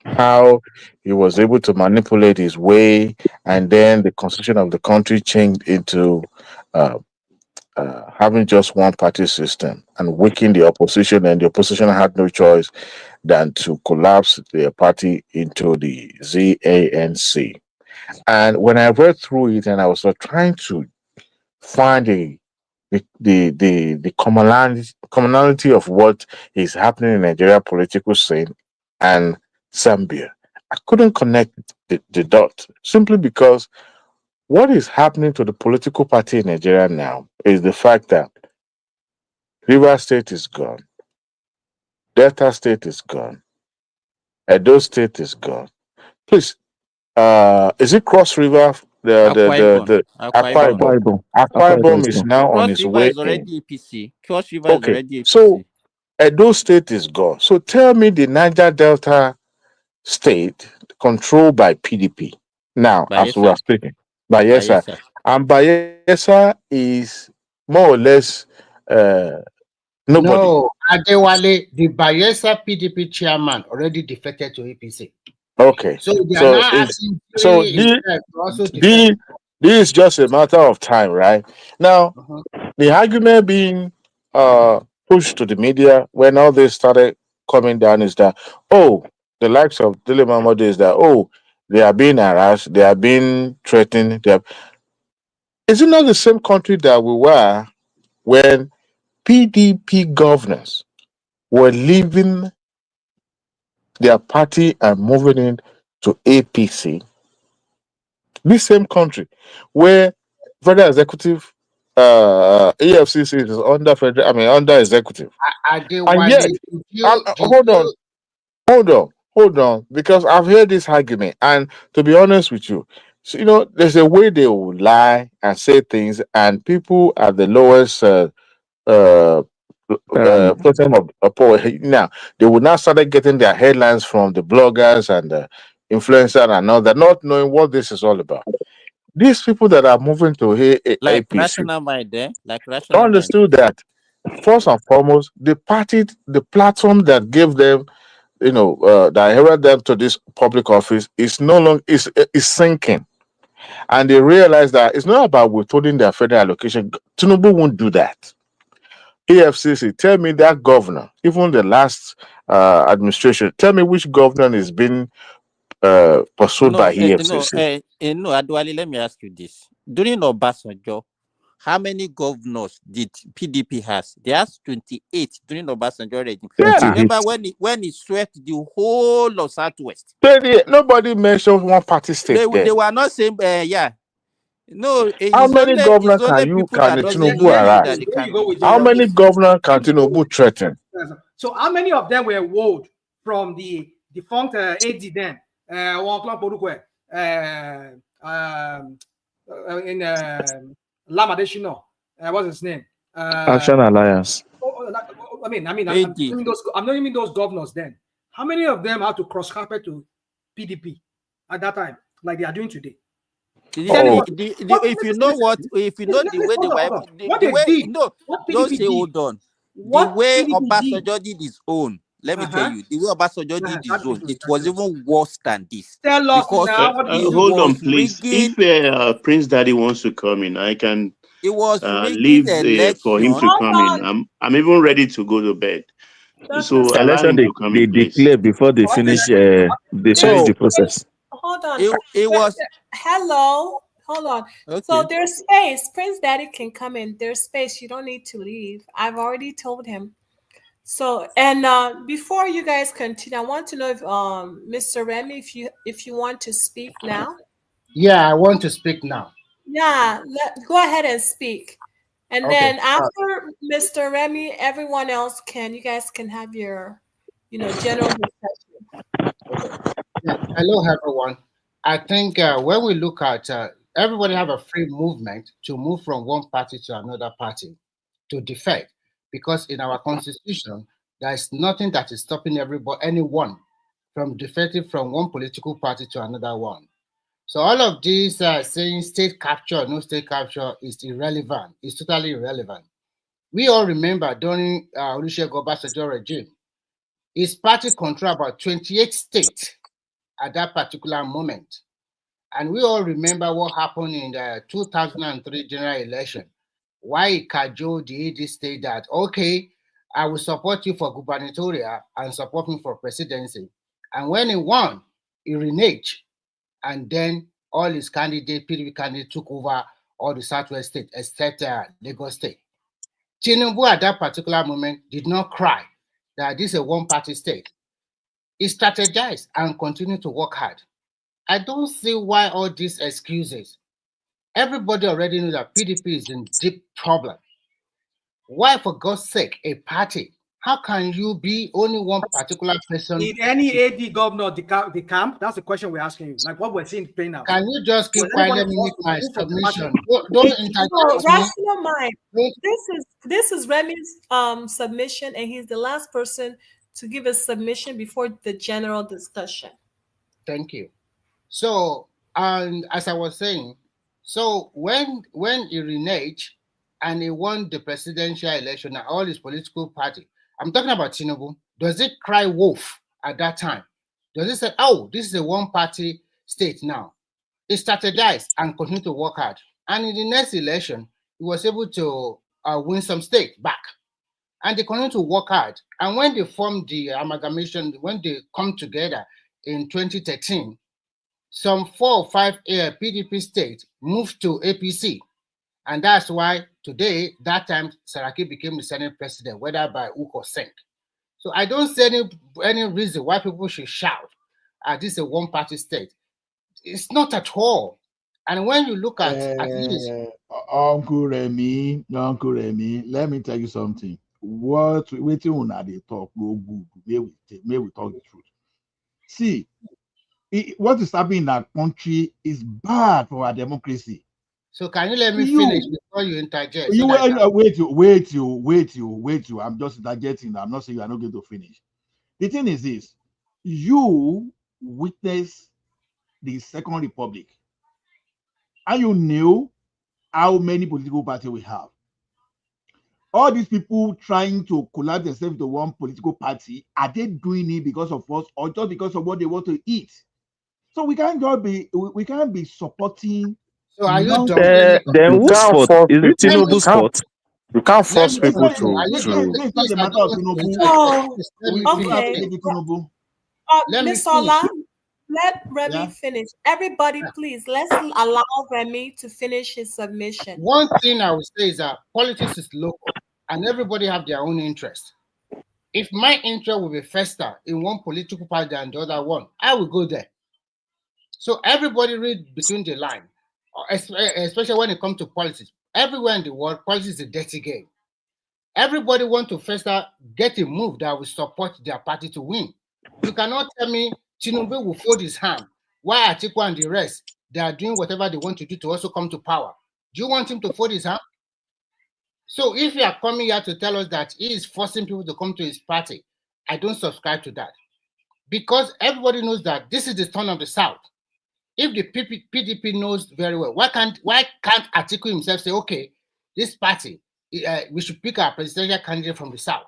How he was able to manipulate his way, and then the constitution of the country changed into having just one party system and weaken the opposition, and the opposition had no choice than to collapse their party into the ZANC. And when I read through it, and I was trying to find the commonality of what is happening in Nigeria political scene and Zambia, I couldn't connect the dot, simply because what is happening to the political party in Nigeria now is the fact that Rivers State is gone, Delta State is gone, Edo State is gone. Please, is it Cross River? The Akwa Ibom is now on its way. Cross River is already APC. Cross River is already APC. So Edo State is gone. So tell me the Niger Delta State controlled by PDP now, as we are speaking. Bayelsa. And Bayelsa is more or less nobody. No, Adewale, the Bayelsa PDP chairman already defected to APC. Okay. So they are now asking this is just a matter of time, right? Now, the argument being pushed to the media when all this started coming down is that, the likes of Dele Momodu is that, they are being harassed, they are being threatened. Is it not the same country that we were when PDP governors were leaving their party and moving in to APC? This same country where federal executive EFCC is under executive. And yet, hold on, because I've heard this argument, and to be honest with you, So, there's a way they will lie and say things, and people at the lowest uh, Pyramid. person of power now, they will now start getting their headlines from the bloggers and the influencers and all that, not knowing what this is all about. These people that are moving to Like APC rational mind, like rational mind. understood that first and foremost, the platform that gave them, that held them to this public office is no longer is sinking, and they realize that it's not about withholding their federal allocation. Tinubu won't do that. AFCC, tell me that governor, even the last administration, tell me which governor is being pursued by EFCC. No, Adwale, let me ask you this. During Obasanjo, how many governors did PDP has? They has 28 during Obasanjo regime. Yeah. Remember when he swept the whole of Southwest? 28. Nobody mentioned one party state there. They were not saying, yeah. No, How it's many governors only people people can that doesn't Tinubu listen harass? that they can. How many governors can Tinubu threaten? So how many of them were wooed from the defunct AD then? In Lamadeshino, what's his name? Action Alliance. I'm not naming those governors then. How many of them had to cross carpet to PDP at that time, like they are doing today? If you know the way they were, the way don't say hold on. The way Obasanjo did his own, let me tell you, the way Obasanjo did his own, it was even worse than this. Tell us now. Hold on, please. If Prince Daddy wants to come in, I can. It was leave for him to come in. I'm even ready to go to bed. So allow him to come they in, please. declare before they finish the process. Hold on. It was. Hello. Hold on. Okay. So there's space. Prince Daddy can come in. There's space. You don't need to leave. I've already told him. So, and before you guys continue, I want to know if Mr. Remy, if you want to speak now. Yeah, I want to speak now. Yeah, go ahead and speak. And then after Mr. Remy, everyone else you guys can have your, general discussion. Yeah. Hello, everyone. I think when we look at everybody have a free movement to move from one party to another party to defect, because in our constitution, there is nothing that is stopping anyone from defecting from one political party to another one. So all of these saying state capture, no state capture is irrelevant. It's totally irrelevant. We all remember during Olusegun Obasanjo regime, his party controlled about 28 states at that particular moment. And we all remember what happened in the 2003 general election. Why he cajoled the AD state that, okay, I will support you for gubernatorial and support me for presidency. And when he won, he reneged. And then all his PDP candidates took over all the Southwest states except Lagos State. Tinubu at that particular moment did not cry that this is a one-party state. He strategized and continued to work hard. I don't see why all these excuses. Everybody already knows that PDP is in deep problem. Why, for God's sake, a party? How can you be only one particular person? Did any AD governor the camp? That's the question we're asking you. Like what we're seeing playing now. Can you just keep quiet? Let me make my submission. Don't interrupt me. Rational mind. This is Remy's submission, and he's the last person to give a submission before the general discussion. Thank you. So, and as I was saying, so when he reneged and he won the presidential election and all his political party, I'm talking about Tinubu, does it cry wolf at that time? Does it say, oh, this is a one-party state now? He strategized and continued to work hard. And in the next election, he was able to win some states back. And they continued to work hard. And when they formed the amalgamation, when they come together in 2013, some 4 or 5 PDP states moved to APC. And that's why today, that time, Saraki became the Senate president, whether by hook or sink. So I don't see any reason why people should shout, this is a one-party state. It's not at all. And when you look at least... Uncle Remy, let me tell you something. Waiting on they talk, no good. May we talk the truth. See, what is happening in our country is bad for our democracy. So can you let me finish before you interject? You wait. I'm just interjecting. I'm not saying you are not going to finish. The thing is this: you witnessed the Second Republic, and you knew how many political parties we have. All these people trying to collapse themselves into one political party, are they doing it because of us or just because of what they want to eat? So we can't be supporting. So are you then whose fault? Is it Tinubu's fault? You can't force people It's not a matter of Tinubu. Miss Ola, let Remy finish. Everybody, please, let's allow Remy to finish his submission. One thing I would say is that politics is local and everybody have their own interest. If my interest will be faster in one political party than the other one, I will go there. So everybody read between the line, especially when it comes to politics. Everywhere in the world, politics is a dirty game. Everybody wants to faster get a move that will support their party to win. You cannot tell me Tinubu will fold his hand while Atiku and the rest, they are doing whatever they want to do to also come to power. Do you want him to fold his hand? So if you are coming here to tell us that he is forcing people to come to his party, I don't subscribe to that. Because everybody knows that this is the turn of the South. If the PDP knows very well, why can't Atiku himself say, okay, this party, we should pick our presidential candidate from the South?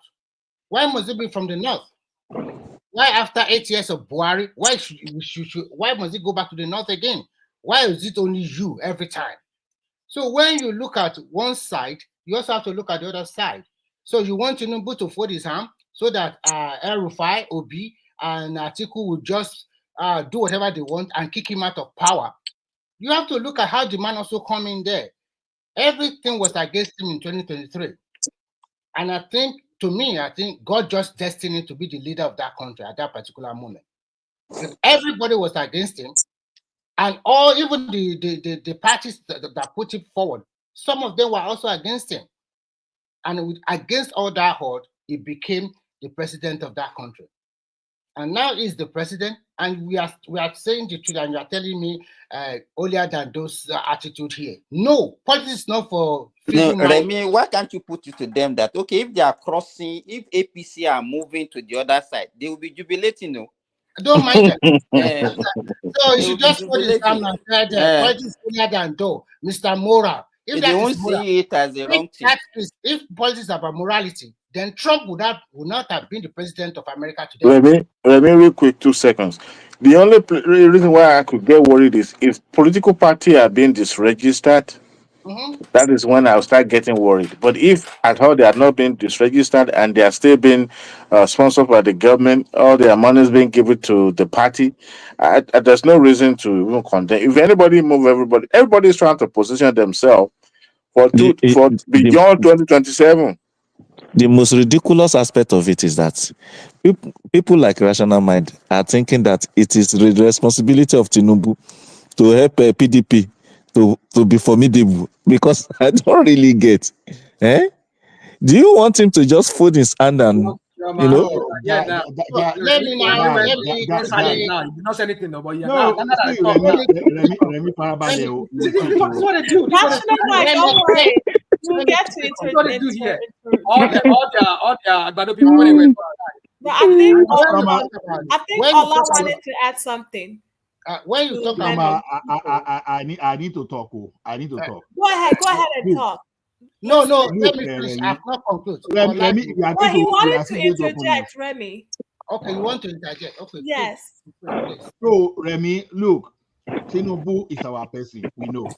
Why must it be from the North? Why after 8 years of Buhari, why must it go back to the North again? Why is it only you every time? So when you look at one side, you also have to look at the other side. So you want Tinubu to fold his hand so that El-Rufai, Obi, and Atiku will just do whatever they want and kick him out of power. You have to look at how the man also come in there. Everything was against him in 2023. And I think God just destined him to be the leader of that country at that particular moment. Because everybody was against him. And even the parties that put him forward, some of them were also against him. And against all that horde, he became the president of that country. And now he's the president, and we are saying the truth, and you are telling me earlier than those attitude here. No, politics is not for. No, Remy, why can't you put it to them that okay, if they are crossing, if APC are moving to the other side, they will be jubilating, no? I don't mind them. So you should just put his hand and say that politics is earlier than though, Mr. Moral. If they won't see it as a wrong thing. If politics is about morality, then Trump would not have been the president of America today. Let me real quick 2 seconds. The only reason why I could get worried is if political party are being disregistered. That is when I'll start getting worried. But if at all they are not being disregistered and they are still being sponsored by the government, all their money is being given to the party, there's no reason to even condemn. If anybody move, everybody is trying to position themselves for beyond 2027. The most ridiculous aspect of it is that people like Rational Mind are thinking that it is the responsibility of Tinubu to help PDP to be formidable, because I don't really get. Do you want him to just fold his hand and let me not say anything, but yeah. No, Remy Farabade. What they do? Don't worry. We'll get to it. What they do here? All their Agbado people when they went. I think Ola wanted to add something. When you talk about, I need to talk. I need to talk. Go ahead and talk. No, let me finish. I've not concluded. He wanted to interject, Remy. Okay, you want to interject? Okay. Yes. So, Remy, look, Tinubu is our person, we know.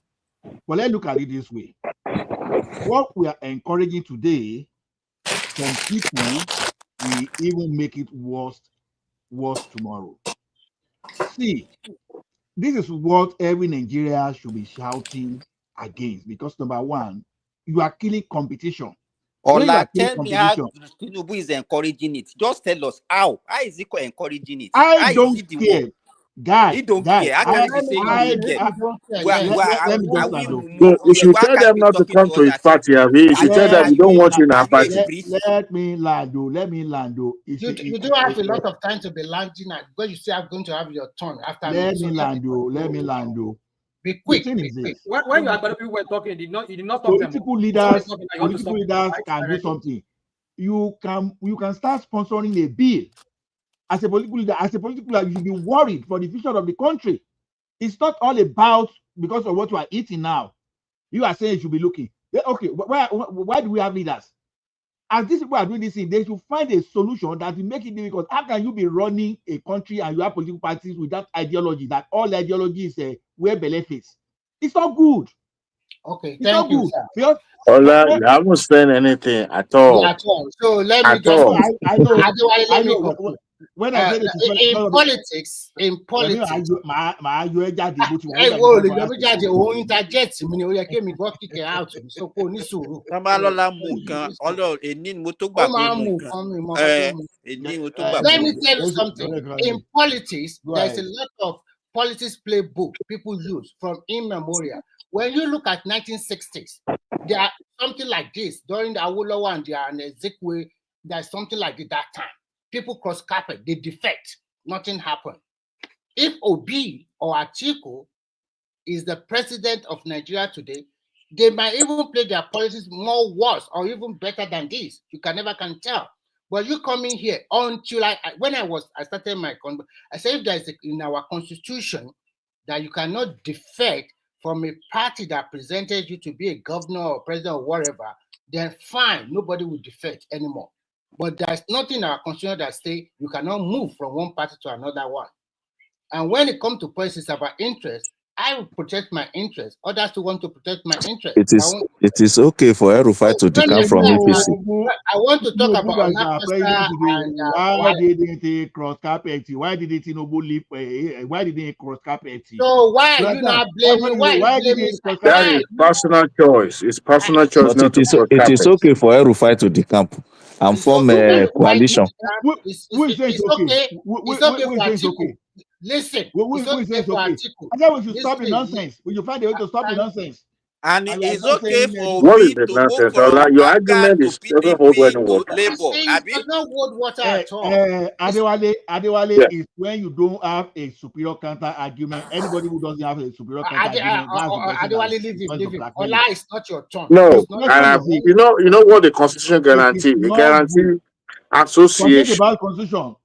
But let's look at it this way. What we are encouraging today, some people will even make it worse tomorrow. See, this is what every Nigerian should be shouting against, because number one, you are killing competition. Ola, tell me how Tinubu is encouraging it. Just tell us how. How is he encouraging it? I don't care. Guy, He don't guy, care. How can you say he I, care? let me Are just we land though. You should why tell can't them you be not to talking come to to us his as party. Abi. You should tell them Let we don't me want you in our are you a party. priest? let me land though. Let me land though. You don't have a lot of time to be landing at because you still are going to have your turn after me. Let So me land though. Let me land though. be The quick, thing be is quick. this: When you are people were talking, you did not stop them. political Somebody leaders, talking, you want to stop them, right? can do Directly. something. You can start sponsoring a bill. As a political leader, you should be worried for the future of the country. It's not all about because of what you are eating now. You are saying you should be looking. Okay, why do we have leaders? As these people are doing this thing, they should find a solution that will make it difficult. How can you be running a country and you have political parties with that ideology that all ideology is where belly face? It's not good. Okay, It's thank not you, good. sir. Because Ola, you haven't said anything at Yeah, all. at all. So let me At just all. I know. Adewale, I let me know. conclude. When I said it, In politics, my yọ ẹ jáde bó ti wà ó ẹ dàbí wo lè fire yọmí jáde òun interject mi ni ó yẹ kí èmi gbọ́ kíkẹ́ out so kó o ní sùúrù. Tábàlọ́lá mú nǹkan ọlọ́run èní ni mo tó gbà Ó pé máa ń mú mú nǹkan. nǹkan mi mọ́ ọkọ tó mú. Èní ni mo tó gbà pé Let mú me nǹkan. tell you something. In politics, Go there's a ahead. lot of politics playbook people use from immemorial. When you look at 1960s, there are something like this during the Awolowo and Ezekwe. There's something like it that time. People cross carpet, they defect, nothing happened. If Obi or Atiku is the president of Nigeria today, they might even play their policies more worse or even better than this. You can never tell. But you coming here until I started my conversation, I said if there's in our constitution that you cannot defect from a party that presented you to be a governor or president or whatever, then fine, nobody will defect anymore. But there's nothing in our constitution that say you cannot move from one party to another one. And when it comes to policies about interest, I will protect my interest. Others who want to protect my interest. It is okay for El-Rufai to decamp from APC. I want to talk about president today. and Why didn't he cross carpet? Why didn't Tinubu leave? Why didn't he cross carpet? So why are you not blaming? Why didn't he cross That carpet? is personal choice. It's personal choice But not to cross it is carpet. okay for El-Rufai to decamp and form a coalition. It's okay. It's okay for Atiku. Listen, it's okay for Atiku. I said we should stop the nonsense. We should find a way to stop the nonsense. And it's okay for What is Obi the to move nonsense? from Ola? Your APGA argument to doesn't hold PDP any to water. Labour. It does not hold water at all. Adewale is when you don't have a superior counter argument. Anybody who doesn't have a superior counter argument, that's the person Adewale, leave him. Ola, it's not your turn. No, not you know what the constitution guarantee? It guarantee Forget association. about constitution.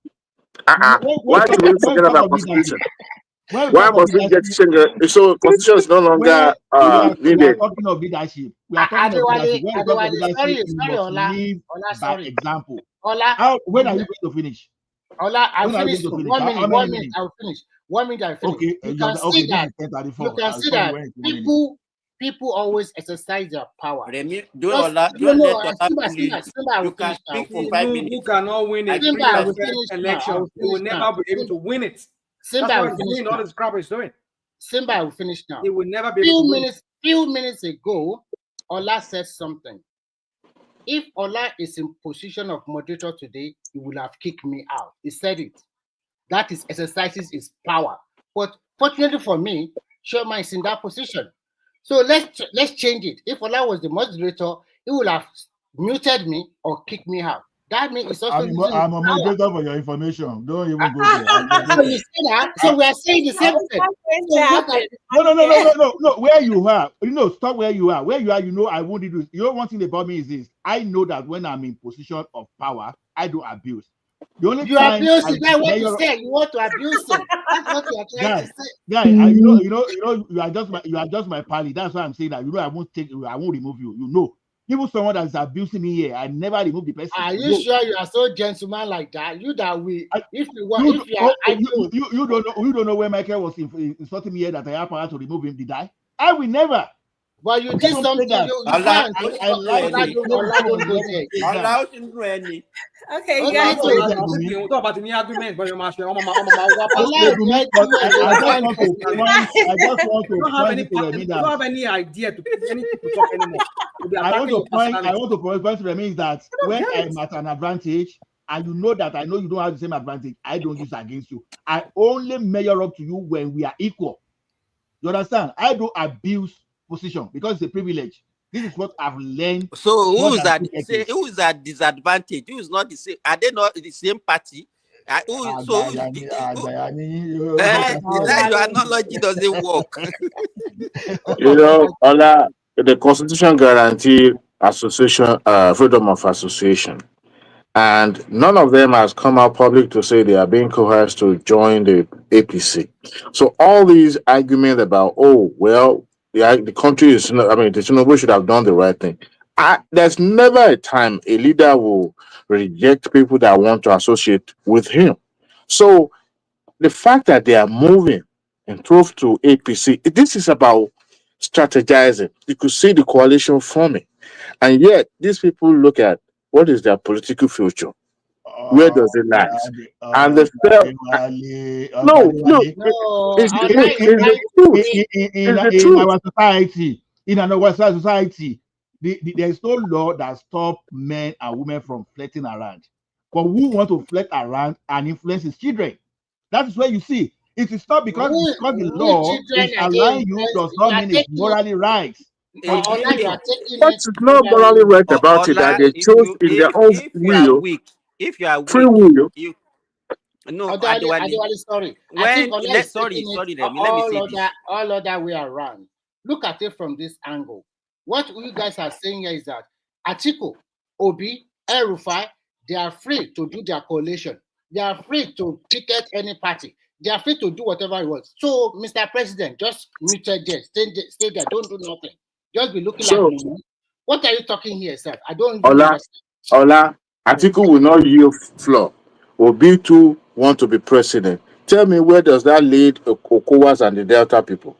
Why do we forget about constitution? Why must we get change? So constitution is no longer we are needed. talking of leadership. We are talking of leadership. When we talk of leadership, you must Ola. lead by example. Ola, When are you going to finish? Ola, I'll finish. One minute, I'll finish. 1 minute, I'll finish. Okay, You can see that people always exercise their power. Remy, don't let Ola please. You can speak for 5 minutes. Who cannot win a free and fair election, they will never be able to win it. That's what he's doing, all this crap he's doing. Simba, I will finish now. He will never be able to win. Few minutes ago, Ola said something. If Ola is in position of moderator today, he would have kicked me out. He said it. That is exercises his power. But fortunately for me, Sherman is in that position. So let's change it. If Ola was the moderator, he would have muted me or kicked me out. That means it's also I'm a moderator for your information. Don't even go there. So you see that? So we are saying the same thing. No. Where you are, stop where you are. Where you are, I won't do. One thing about me is this: I know that when I'm in position of power, I don't abuse. The only time abuse it. That's what you say. You want to abuse it. That's what you are trying to say. You are just my pally. That's why I'm saying that. I won't remove you. Even someone that's abusing me here, I never remove the person. Are you sure you are so gentleman like that? You don't know when Michael was insulting me here that I have power to remove him. Did I? I will never. But you did something. Okay, you guys. We'll talk about the argument, but I just want to don't have any idea to anything to talk anymore. I want to point to means that when I'm at an advantage, and you know that I know you don't have the same advantage, I don't use against you. I only measure up to you when we are equal. You understand? I don't abuse position because it's a privilege. This is what I've learned. So who is at disadvantage? Who is not the same? Are they not the same party? That your analogy doesn't work. You know, Ola, the Constitution guaranteed freedom of association. And none of them has come out public to say they are being coerced to join the APC. So all these arguments about, oh, well, the country is, the Tinubu should have done the right thing. There's never a time a leader will reject people that want to associate with him. So the fact that they are moving and drove to APC, this is about strategizing. You could see the coalition forming. And yet, these people look at what is their political future? Where does it lie? And they felt in our society, there is no law that stops men and women from flirting around. But who want to flirt around and influence his children? That is where you see it is not because the law is allowing you does not mean it's morally right. What's not morally right about it that they chose in their own will? If you are free weak, will. Sorry. When all other way around. Look at it from this angle. What you guys are saying here is that Atiku, Obi, El-Rufai, they are free to do their coalition. They are free to ticket any party. They are free to do whatever it was. So, Mr. President, just muted there, stay there, don't do nothing. Just be looking like me. What are you talking here, sir? I don't even understand. Ola, Atiku will not yield floor. Obi too want to be president. Tell me, where does that lead Okowas and the Delta people?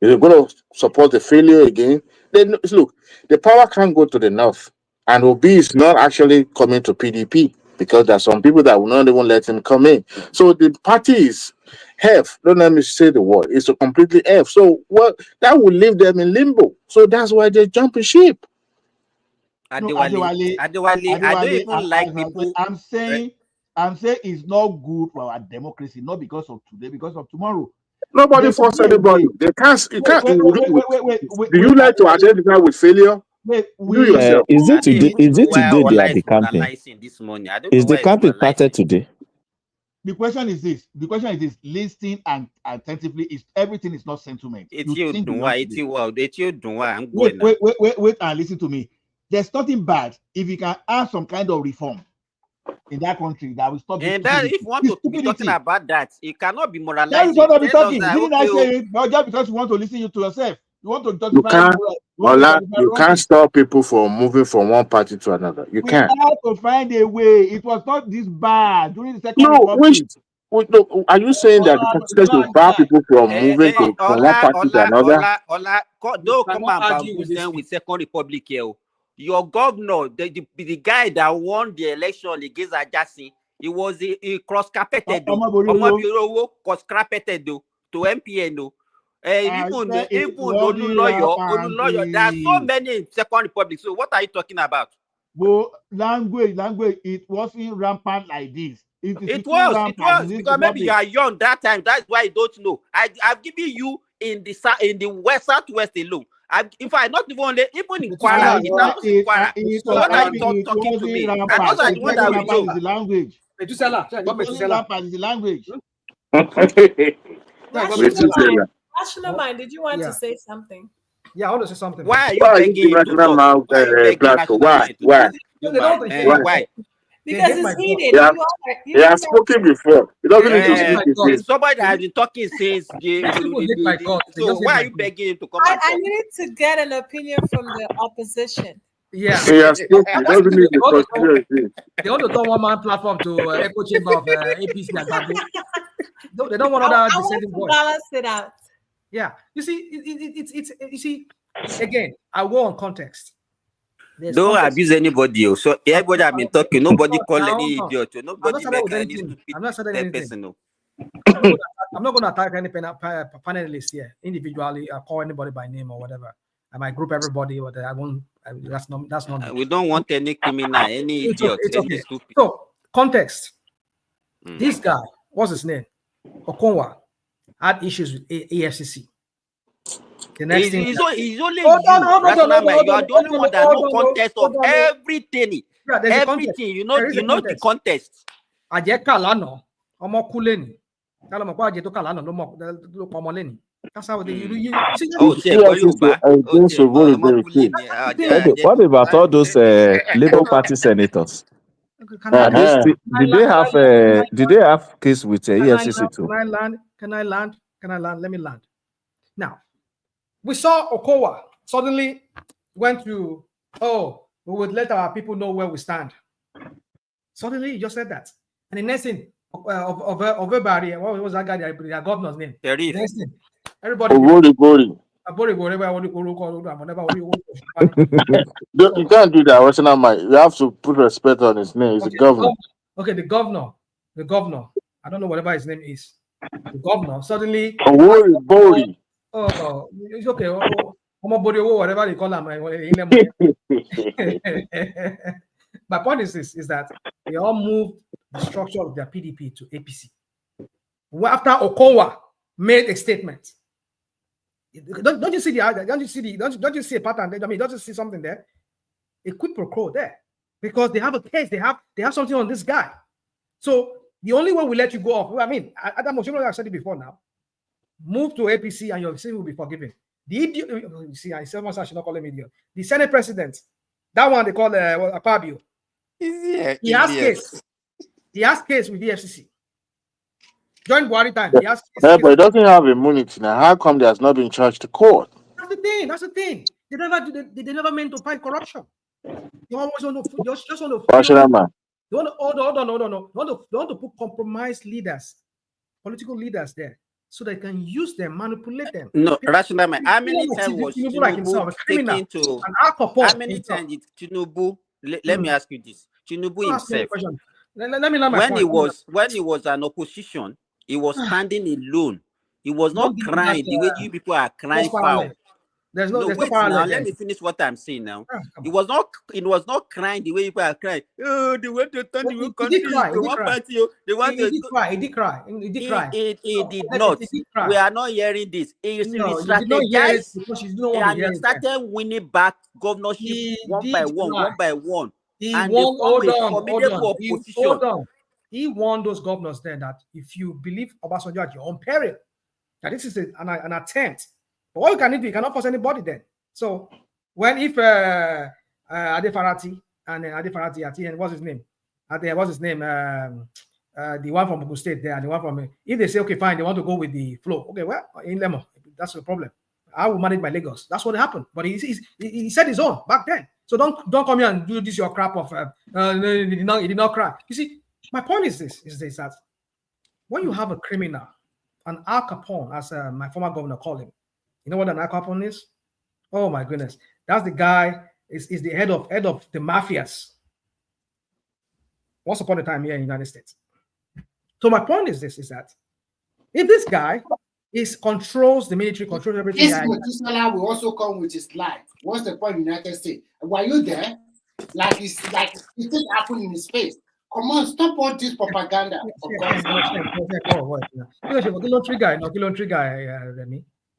Is it going to support the failure again? Then look, the power can't go to the north, and Obi is not actually coming to PDP because there are some people that will not even let him come in. So the party is F. Don't let me say the word. It's a completely F. So that will leave them in limbo. So that's why they're jumping ship. Adewale, I don't even like people. I'm saying it's not good for our democracy, not because of today, because of tomorrow. Nobody force anybody. They can't. You can't. Do you like to identify with failure? Is it today they are the campaign? Is the campaign started today? The question is this. Listening and attentively is everything is not sentiment. Wait and listen to me. There's nothing bad if you can have some kind of reform in that country that will stop. And that if you want to be talking about that, it cannot be moralizing. That is what I'll be talking. Didn't I say it? But just because you want to listen to yourself, you want to justify. You can't stop people from moving from one party to another. You can't. We have to find a way. It was not this bad during the second republic. Are you saying that the constitution will bar people from moving from one party to another? Don't come and bamboozle them with second republic here. Your governor, the guy that won the election against Ajasi, he was a cross-carpeted cross-carpeted to MPN. Even Olu lawyer, there are so many in second republic. So what are you talking about? Well, language, it wasn't rampant like this. It was because maybe you are young that time. That's why you don't know. I've given you in the southwest alone. In fact, not even only even in Kwara, So what are you talking to me? And those are the ones that we know. The language. Rational mind, did you want to say something? Yeah, I want to say something. Why are you begging him to talk? Why? Because it's needed. He has spoken before. He doesn't need to speak. Somebody that has been talking since. So why are you begging him to come and talk? I needed to get an opinion from the opposition. Yeah. He has spoken. He doesn't need the constituency. They want to turn one man platform to echo chamber of APC and Babu. They don't want other dissenting voice. Balance it out. Yeah. You see, again, I go on context. Don't abuse anybody. So everybody have been talking. Nobody call any idiot. Nobody make any stupid person. I'm not going to attack any panelists here individually. Call anybody by name or whatever. I might group everybody, but I won't. That's not. We don't want any criminal, any idiot, any stupid. So Context. This guy, what's his name? Okonwa, had issues with AFCC. The next thing. It's only you, Rational Man. You are the only one that know context of everything. Yeah, there's everything. You know the context. Ajeka lano, omo kuleni. Kala mo kwa ajeto kala no lo pomo leni. That's how they you see. Oh, what about all those Labour Party senators? Did they have case with EFCC too? Can I land? Let me land. Now, we saw Okowa suddenly went to, we would let our people know where we stand. Suddenly, he just said that. And the next thing, of everybody, what was that guy, the governor's name? The next thing, everybody. You can't do that. What's not my? You have to put respect on his name. He's the governor. Okay, the governor. I don't know whatever his name is. The governor suddenly. It's okay. Whatever they call him. My point is this: is that they all moved the structure of their PDP to APC. After Okonwa made a statement. Don't you see a pattern? I mean, don't you see something there? A quid pro quo there, because they have a case. They have something on this guy. So the only way we let you go off. I mean, Adam, I've said it before now. Move to APC and your sin will be forgiven. The idiot, you see, I said I should not call him idiot. The Senate president, that one they call Fabio. He has case. He has case with the FCC. Join Buhari time. He has case. But he doesn't have immunity now. How come he has not been charged to court? That's the thing. They never meant to fight corruption. You always want to just want to. Hold on. You want to put compromised leaders, political leaders there, so they can use them, manipulate them. No, Rational Man. How many times was Tinubu taken to? How many times did Tinubu? Let me ask you this: Tinubu himself. Let me know my point. When he was an opposition, he was standing alone. He was not crying the way you people are crying foul. There's no wait now. Let me finish what I'm saying now. It was not crying the way people are crying. Oh, they want to turn the whole country. They want party. They want to. He did cry. He did not. We are not hearing this. He strategized and he started winning back governorship one by one. He won those governors then that if you believe Obasanjo at your own peril, that this is an attempt. But what you can do, you cannot force anybody then. So if Adefarati and Adefarati at the end, what's his name? The one from Ogun State there and the one from if they say okay fine, they want to go with the flow. Okay, well in Lemo, that's the problem. I will manage my Lagos. That's what happened. But he said his own back then. So don't come here and do this your crap of he did not cry. You see, my point is this that when you have a criminal, an Al Capone, as my former governor called him, you know what an Al Capone is? Oh my goodness, that's the guy is the head of the mafias. Once upon a time here in the United States. So my point is this: is that if this guy controls the military, controls everything. This Methuselah will also come with his life. What's the point in the United States? Were you there? It didn't happen in his face. Come on, stop all this propaganda.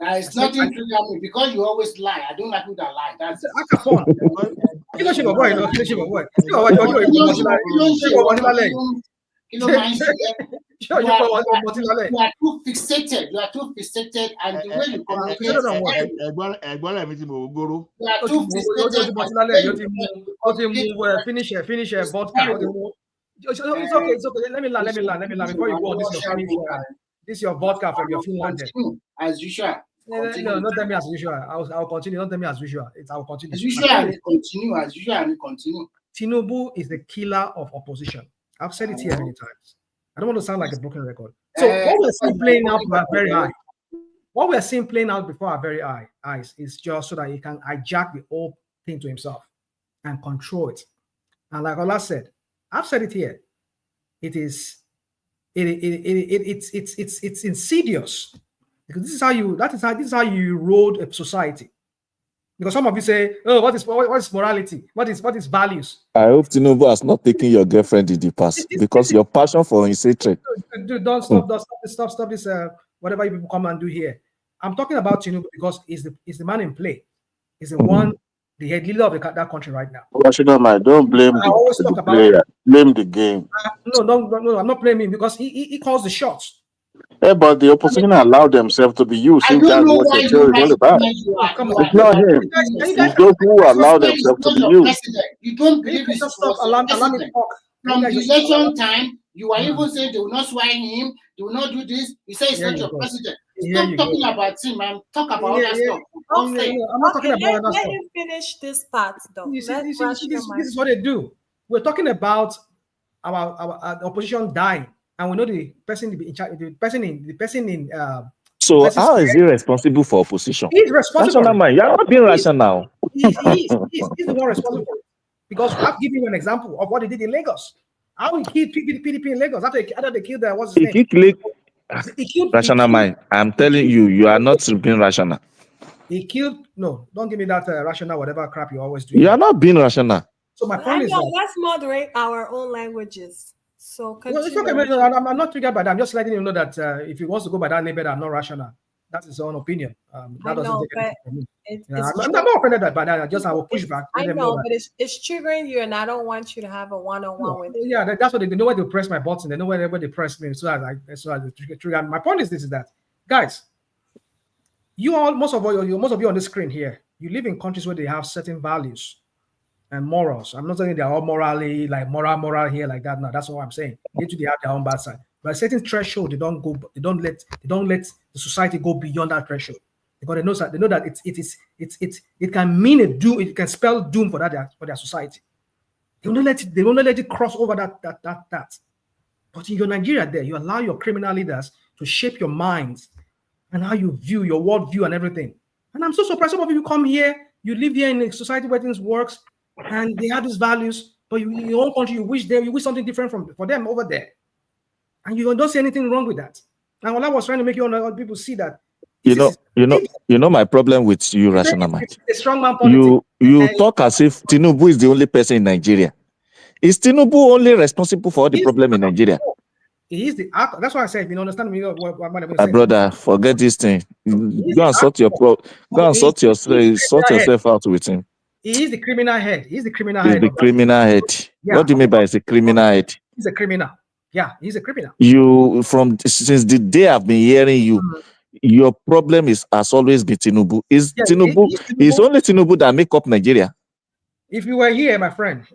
It's nothing trigger me because you always lie. I don't like people that lie. That's you are too fixated. You are too fixated, and the way you communicate. You are too fixated. Finish vodka. It's okay. Let me land. Before you go on, this is your vodka from your Finland. As usual. No, not tell me as usual. I'll continue. Don't tell me as usual. I'll continue. As usual, and continue. Tinubu is the killer of opposition. I've said it here many times. I don't want to sound like a broken record. So what we're seeing playing out very high. What we're seeing playing out before our very eyes is just so that he can hijack the whole thing to himself and control it. And like Ola said, I've said it here. It's insidious because this is how you erode a society. Because some of you say, oh, what is morality? What is values? I hope Tinubu has not taken your girlfriend in the past because your passion for his hatred. Dude, don't stop this. Whatever you people come and do here. I'm talking about Tinubu because he's the man in play. He's the one, the head leader of that country right now. Don't blame I always talk the about player. Blame the game. No, I'm not blaming him because he calls the shots. Yeah, but the opposition allowed themselves to be used. I If don't that's know what why your you theory is all right about. Come It's not him. It's those who allow themselves to be used. You don't believe this just was stop. Allow me president. talk. From the You guys just election time, you are even saying they will not swear him, they will not do this. You say it's Here not you your go. president. Here Stop you talking go. about him and talk about other stuff. I'm not talking about that let stuff. him finish this part though. You see, Let this is what they do. We're talking about our opposition dying, and we know the person in charge, the person in So how is he responsible for opposition? He's responsible. Rational mind. You're not being rational. He's the one responsible for it. Because I'll give you an example of what he did in Lagos. How he killed PDP in Lagos after they killed what's his name? He killed rational mind. I'm telling you, you are not being rational. He killed. No, don't give me that rational whatever crap you always do. You are not being rational. So my point is that let's moderate our own languages. So continue. Well, it's okay. I'm not triggered by that. I'm just letting you know that if he wants to go by that label, I'm not rational. That's his own opinion. That doesn't take anything from me. I'm not offended by that. I will push back. I know, but it's triggering you, and I don't want you to have a one-on-one with. Yeah, that's what they know where to press my button. They know where they press me. So as they trigger. My point is this: is that guys, most of you on the screen here, you live in countries where they have certain values and morals. I'm not saying they're all morally like moral here like that. No, that's not what I'm saying. They have their own bad side. But a certain threshold, they don't let the society go beyond that threshold. Because they know that it can mean a doom, it can spell doom for their society. They won't let it cross over that. But in your Nigeria there, you allow your criminal leaders to shape your minds and how you view your worldview and everything. And I'm so surprised some of you come here, you live here in a society where things works, and they have these values, but in your own country, you wish something different for them over there. And you don't see anything wrong with that. And what I was trying to make people see that. You know my problem with you, rational mind. A strong man politics. You talk as if Tinubu is the only person in Nigeria. Is Tinubu only responsible for all the problem in Nigeria? He is the actor. That's why I said, you understand me. What I'm my brother, forget this thing. Go and sort yourself out with him. He is the criminal head. He's the criminal head. He's the criminal head. Yeah. What do you mean by a criminal head? He's a criminal. Yeah, he's a criminal. Since the day I've been hearing you, your problem has always been Tinubu. It's only Tinubu that make up Nigeria. If you were here, my friend,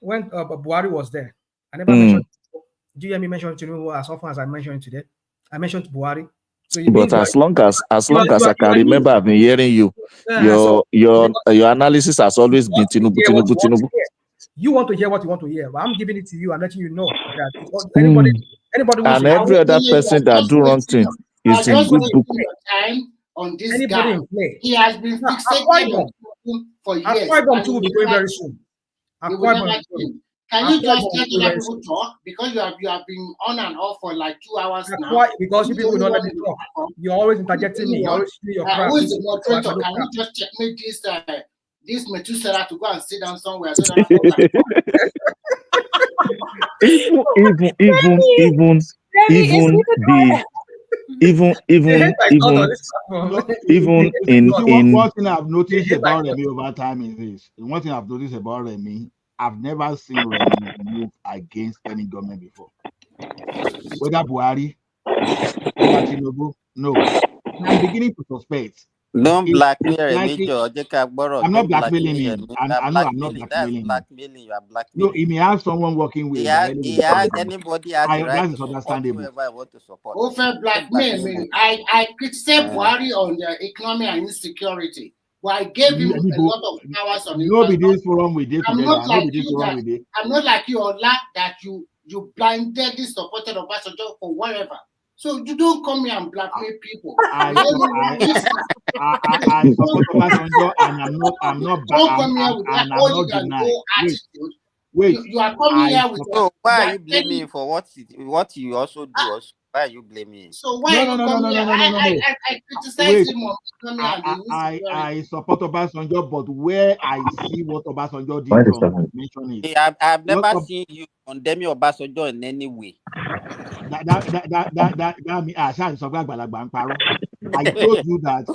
when Buhari was there, I never mentioned. Do you hear me mention Tinubu as often as I mentioned today? I mentioned Buhari. So but as long as I can remember, I've been hearing you. Your analysis has always been Tinubu. You want to hear what you want to hear, but I'm giving it to you and letting you know that anybody and every other person that do wrong thing is in good book. On this guy, he has been fixated for years. Akwa too will be going very soon. Can you just let other people talk? Because you have been on and off for like 2 hours now. Because you people don't let me talk. You're always interjecting me. You're always doing your crap. Who is the moderator? Can you just checkmate this Methuselah to go and sit down somewhere? Even one thing I've noticed about Remy over time is this. One thing I've noticed about Remy, I've never seen Remy move against any government before. Whether Buhari, whether Tinubu, no. I'm beginning to suspect. Don't blackmail Remy. I'm not blackmailing him. I know I'm not blackmailing him. You are blackmailing. No, he may have someone working with him. He has anybody has the right to understandable. Whoever I want to support. Over blackmail me. I criticize Buhari on the economy and insecurity. But I gave him a lot of powers on it. Nobody this forum we did together. I'm not like you, Ola, that you blindly supported Obasanjo for whatever. So you don't come here and blackmail people. I support Obasanjo and I'm not denying. Wait, you are coming here with. So why are you blaming for what you also do? Also? Why are you blaming? So why you come here? I criticize Wait, him on coming and the I support Obasanjo, but where I see what Obasanjo did When is wrong, I talking? mention it. I've What never seen you condemning Obasanjo in any way. that mean I told you that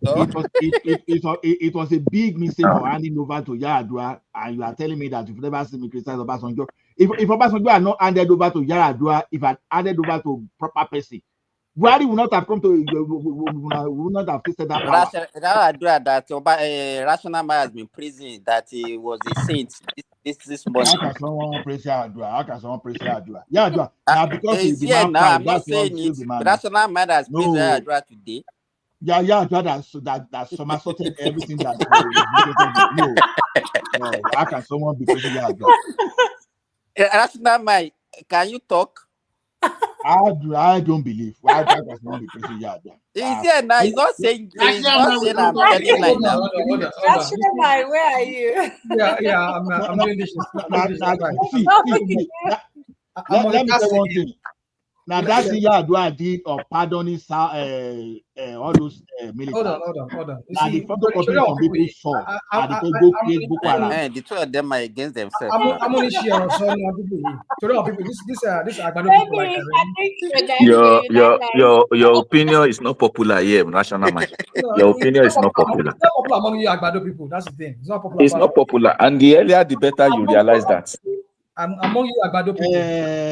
it was a big mistake for handing over to Yaradua, and you are telling me that you've never seen me criticize Obasanjo. If Obasanjo had not handed over to Yaradua, if I had handed over to proper person, Buhari would not have come to would not have tasted that power. Rational man has been praising that he was a saint this morning. How can someone praise Yaradua? How can someone praise Yaradua? Yaradua, now because He's the here man now. fight, I'm not that's what saying killed it. the man. Rational man has praised Yaradua today. That somersaulted everything that was located with. No, how can someone be praising Yaradua? Rational man, can you talk? I don't believe. Why can someone be praising Yaradua? He's here now. He's not saying I'm telling lie now. Rational man, where are you? Yeah, I'm doing this. Let me say one thing. Now that's the Yaradua did of pardoning all those militants. Hold on. Now the photocopy some people saw, and they go create Boko Haram. The two of them are against themselves. I'm only sharing some people. To a lot of people, this Agbado people like Your opinion is not popular here, National Man. Your opinion is not popular. It's not popular among you Agbado people. That's the thing. It's not popular. It's not popular, and the earlier the better you realize that. Among you Agbado people,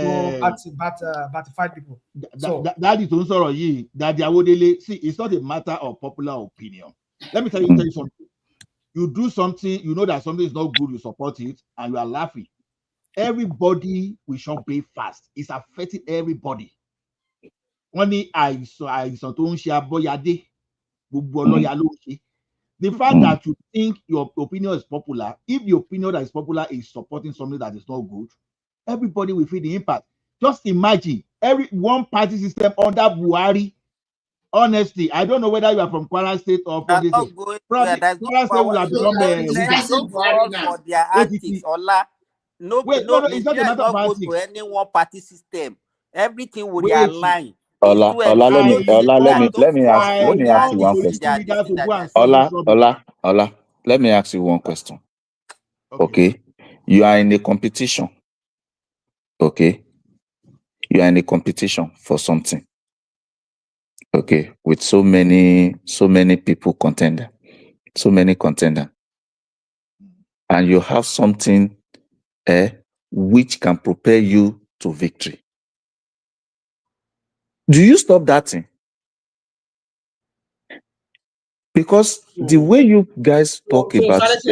so fight people. That is also that the Awodele. See, it's not a matter of popular opinion. Let me tell you something. You do something, you know that something is not good, you support it, and you are laughing. Everybody will shall pay fast. It's affecting everybody. Only àìsàn tó ń ṣe abọ́yadé, gbogbo ọlọ́ya ló ń ṣe. The fact that you think your opinion is popular, if the opinion that is popular is supporting something that is not good, everybody will feel the impact. Just imagine every one party system under Buhari. Honestly, I don't know whether you are from Kwara State or from this state. Probably Kwara State will have become don't fall for their antics. It's not a matter of antics. Go to any one party system. Everything will be aligned. Ola, let me ask you one question. Ola, let me ask you one question. Okay. You are in a competition. Okay. You are in a competition for something. Okay, with so many people contender, and you have something which can propel you to victory. Do you stop that thing? Because the way you guys talk about is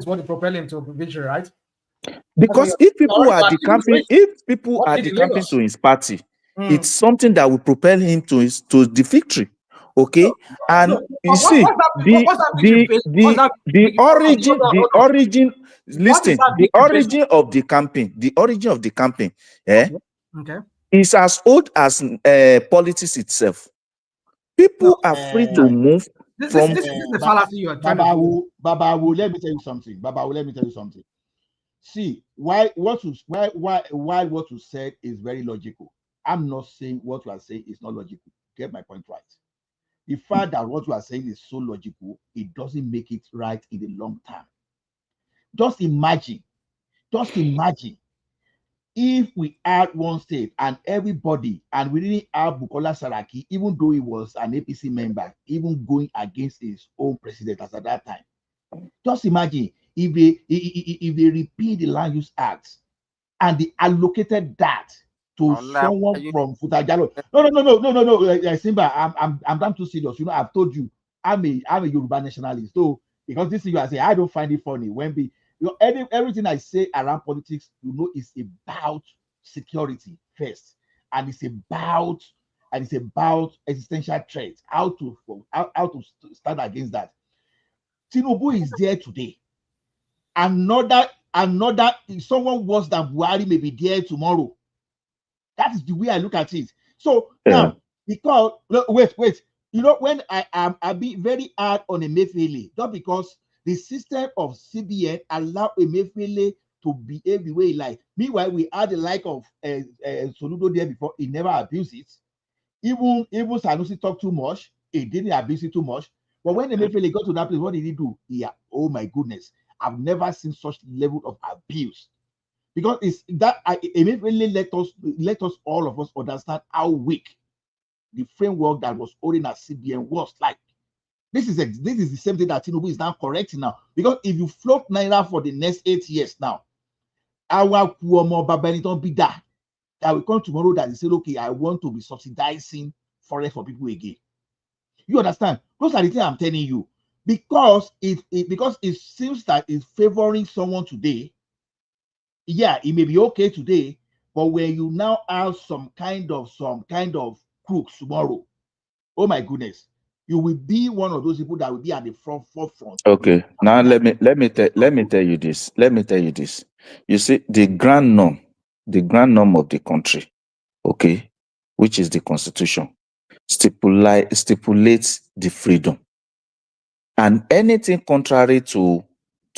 what will propel him to victory, right? Because if people are decamping, to his party, it's something that will propel him to the victory. Okay, and you see the origin. Listen, the origin of the campaign, is as old as politics itself. People are free to move from. This is the fallacy you are trying to do. Babawu, let me tell you something. See, why what you said is very logical. I'm not saying what you are saying is not logical. Get my point right. The fact that what you are saying is so logical, it doesn't make it right in the long term. Just imagine if we had one state and everybody, and we didn't have Bukola Saraki, even though he was an APC member, even going against his own president as at that time. Just imagine if they repeat the Land Use Act and they allocated that to someone from Futajalo. No, Simba, I'm damn too serious. You know, I've told you, I'm a Yoruba nationalist. So because this thing you are saying, I don't find it funny when everything I say around politics, you know, is about security first, and it's about existential threats. How to stand against that. Tinubu is there today. Another someone worse than Buhari may be there tomorrow. That is the way I look at it. So now, because wait, you know, when I be very hard on Emefiele, not because the system of CBN allow Emefiele to behave the way he like. Meanwhile, we had the like of Soludo there before. He never abused it. Even Sanusi talked too much. He didn't abuse it too much. But when Emefiele got to that place, what did he do? Yeah, oh my goodness, I've never seen such level of abuse. Because it's that Emefiele let us all of us understand how weak the framework that was holding at CBN was like. This is the same thing that Tinubu is now correcting now. Because if you float Naira for the next 8 years now, our Kuomo Babaniton be that will come tomorrow that they say, okay, I want to be subsidizing forex for people again. You understand? Those are the things I'm telling you. Because it seems that it's favoring someone today. Yeah, it may be okay today, but when you now have some kind of crooks tomorrow, oh my goodness, you will be one of those people that will be at the forefront. Okay, now let me tell you this. Let me tell you this. You see, the grand norm of the country, okay, which is the constitution, stipulates the freedom, and anything contrary to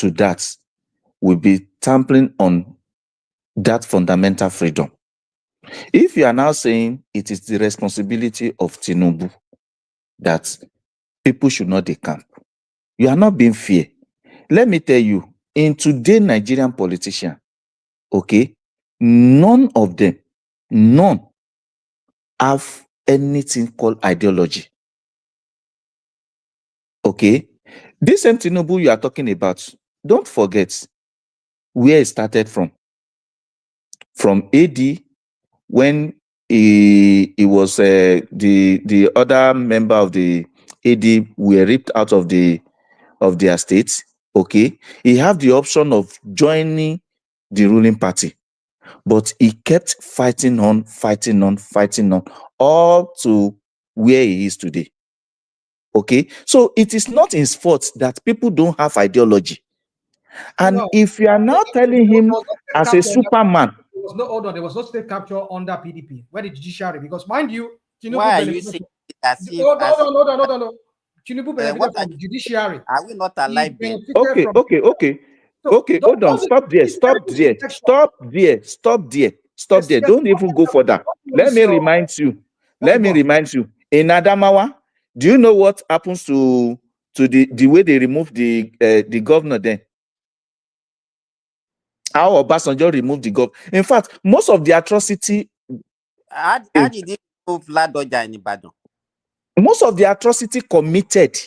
that will be trampling on that fundamental freedom. If you are now saying it is the responsibility of Tinubu that people should not decamp, you are not being fair. Let me tell you, in today's Nigerian politician, okay, none of them, none have anything called ideology. Okay, this same Tinubu you are talking about, don't forget where it started from. From AD, when he was the other member of the AD were ripped out of their states. Okay, he have the option of joining the ruling party, but he kept fighting on, all to where he is today. Okay, so it is not his fault that people don't have ideology. And No, if you are now telling him as a Superman, there was no state capture under PDP. Where the judiciary? Because mind you, Tinubu Why are you benefited saying from. it as if No, as no, if no, no, no, no, no. Tinubu benefited what from the judiciary. are we not He alive then? benefited from. So hold on, don't stop there, it's very stop there. Yes, Don't even go further. Let me remind you. In Adamawa, do you know what happens to the way they remove the governor then? How Obasanjo removed the governor. In fact, most of the atrocity. How did he move Ladoja in Ibadan? Most of the atrocity committed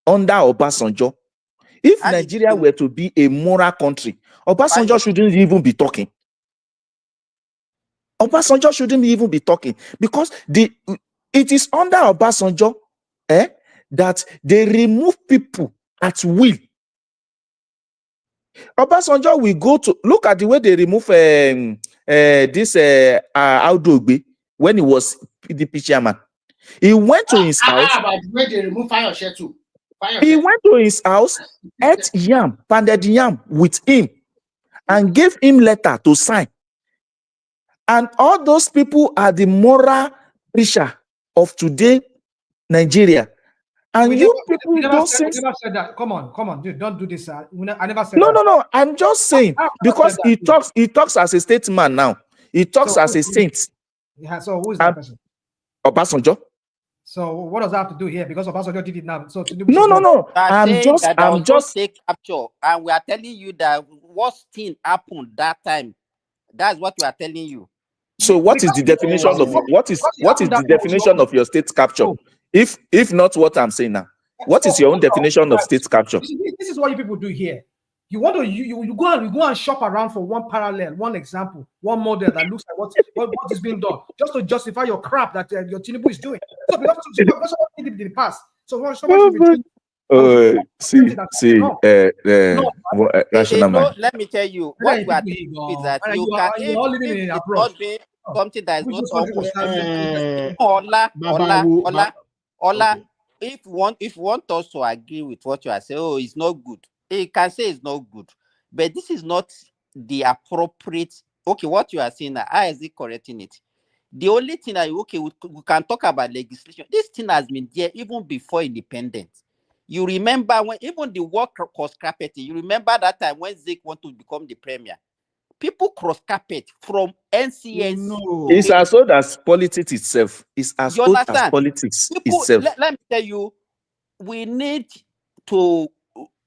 under Obasanjo. If Nigeria were to be a moral country, Obasanjo shouldn't even be talking. Obasanjo shouldn't even be talking because it is under Obasanjo that they remove people at will. Obasanjo will go to look at the way they remove this Audogbe when he was PDP chairman. He went to his house. By the way, they remove Fayose too. He went to his house, ate yam, pounded yam with him, and gave him letter to sign. And all those people are the moral preacher of today, Nigeria. And we people don't we never said that. Come on, dude, don't do this. I never said no, that. No. I'm just saying because he talks as a statesman now. He talks as a saint. Yeah. So who is that person? Obasanjo. So what does that have to do here? Because Obasanjo did it now. So no. I'm just take capture, and we are telling you that what thing happened that time. That's what we are telling you. So what is the definition of what is the definition of your state capture? If not what I'm saying now, what is your own definition of state capture? This is what you people do here. You want to you go and shop around for one parallel, one example, one model that looks like what is being done, just to justify your crap that your Tinubu is doing. So because what did in the past. So what let me tell you what we are doing is that you can if it's not being something that is not Ola, if you want us to agree with what you are saying, it's not good. You can say it's not good, but this is not the appropriate. Okay, what you are saying now, how is it correcting it? The only thing that we can talk about legislation. This thing has been there even before independence. You remember when even the work was carpeting. You remember that time when Zeke wanted to become the premier. people cross carpet from NCNC. No. It's as old as politics itself. It's as You old as understand? politics People, itself. let me tell you, we need to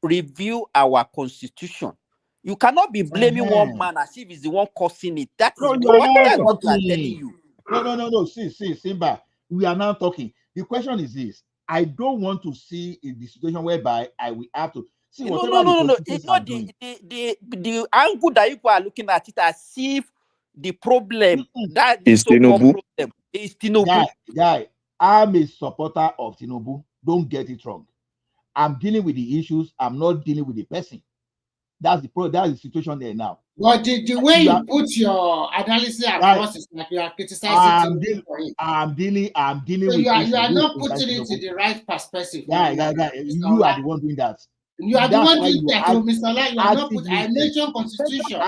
review our constitution. You cannot be blaming one man as if he's the one causing it. That is No, you are what not that's what we are telling talking. you. No. See, Simba. We are now talking. The question is this: I don't want to see in the situation whereby I will have to see No. whatever the It's politicians not are doing. the angle that you are looking at it as if the problem that this It's so-called Tinubu. problem is Tinubu. Guy, I'm a supporter of Tinubu. Don't get it wrong. I'm dealing with the issues. I'm not dealing with the person. That's the situation there now. But the way you put your analysis across is like you are criticizing Tinubu for it. I'm dealing So with you are issues. not putting it in the right perspective. Guy, you are the one doing that. You are the That's one why doing that, Mr. Light. You are not put. I listening. mentioned constitution.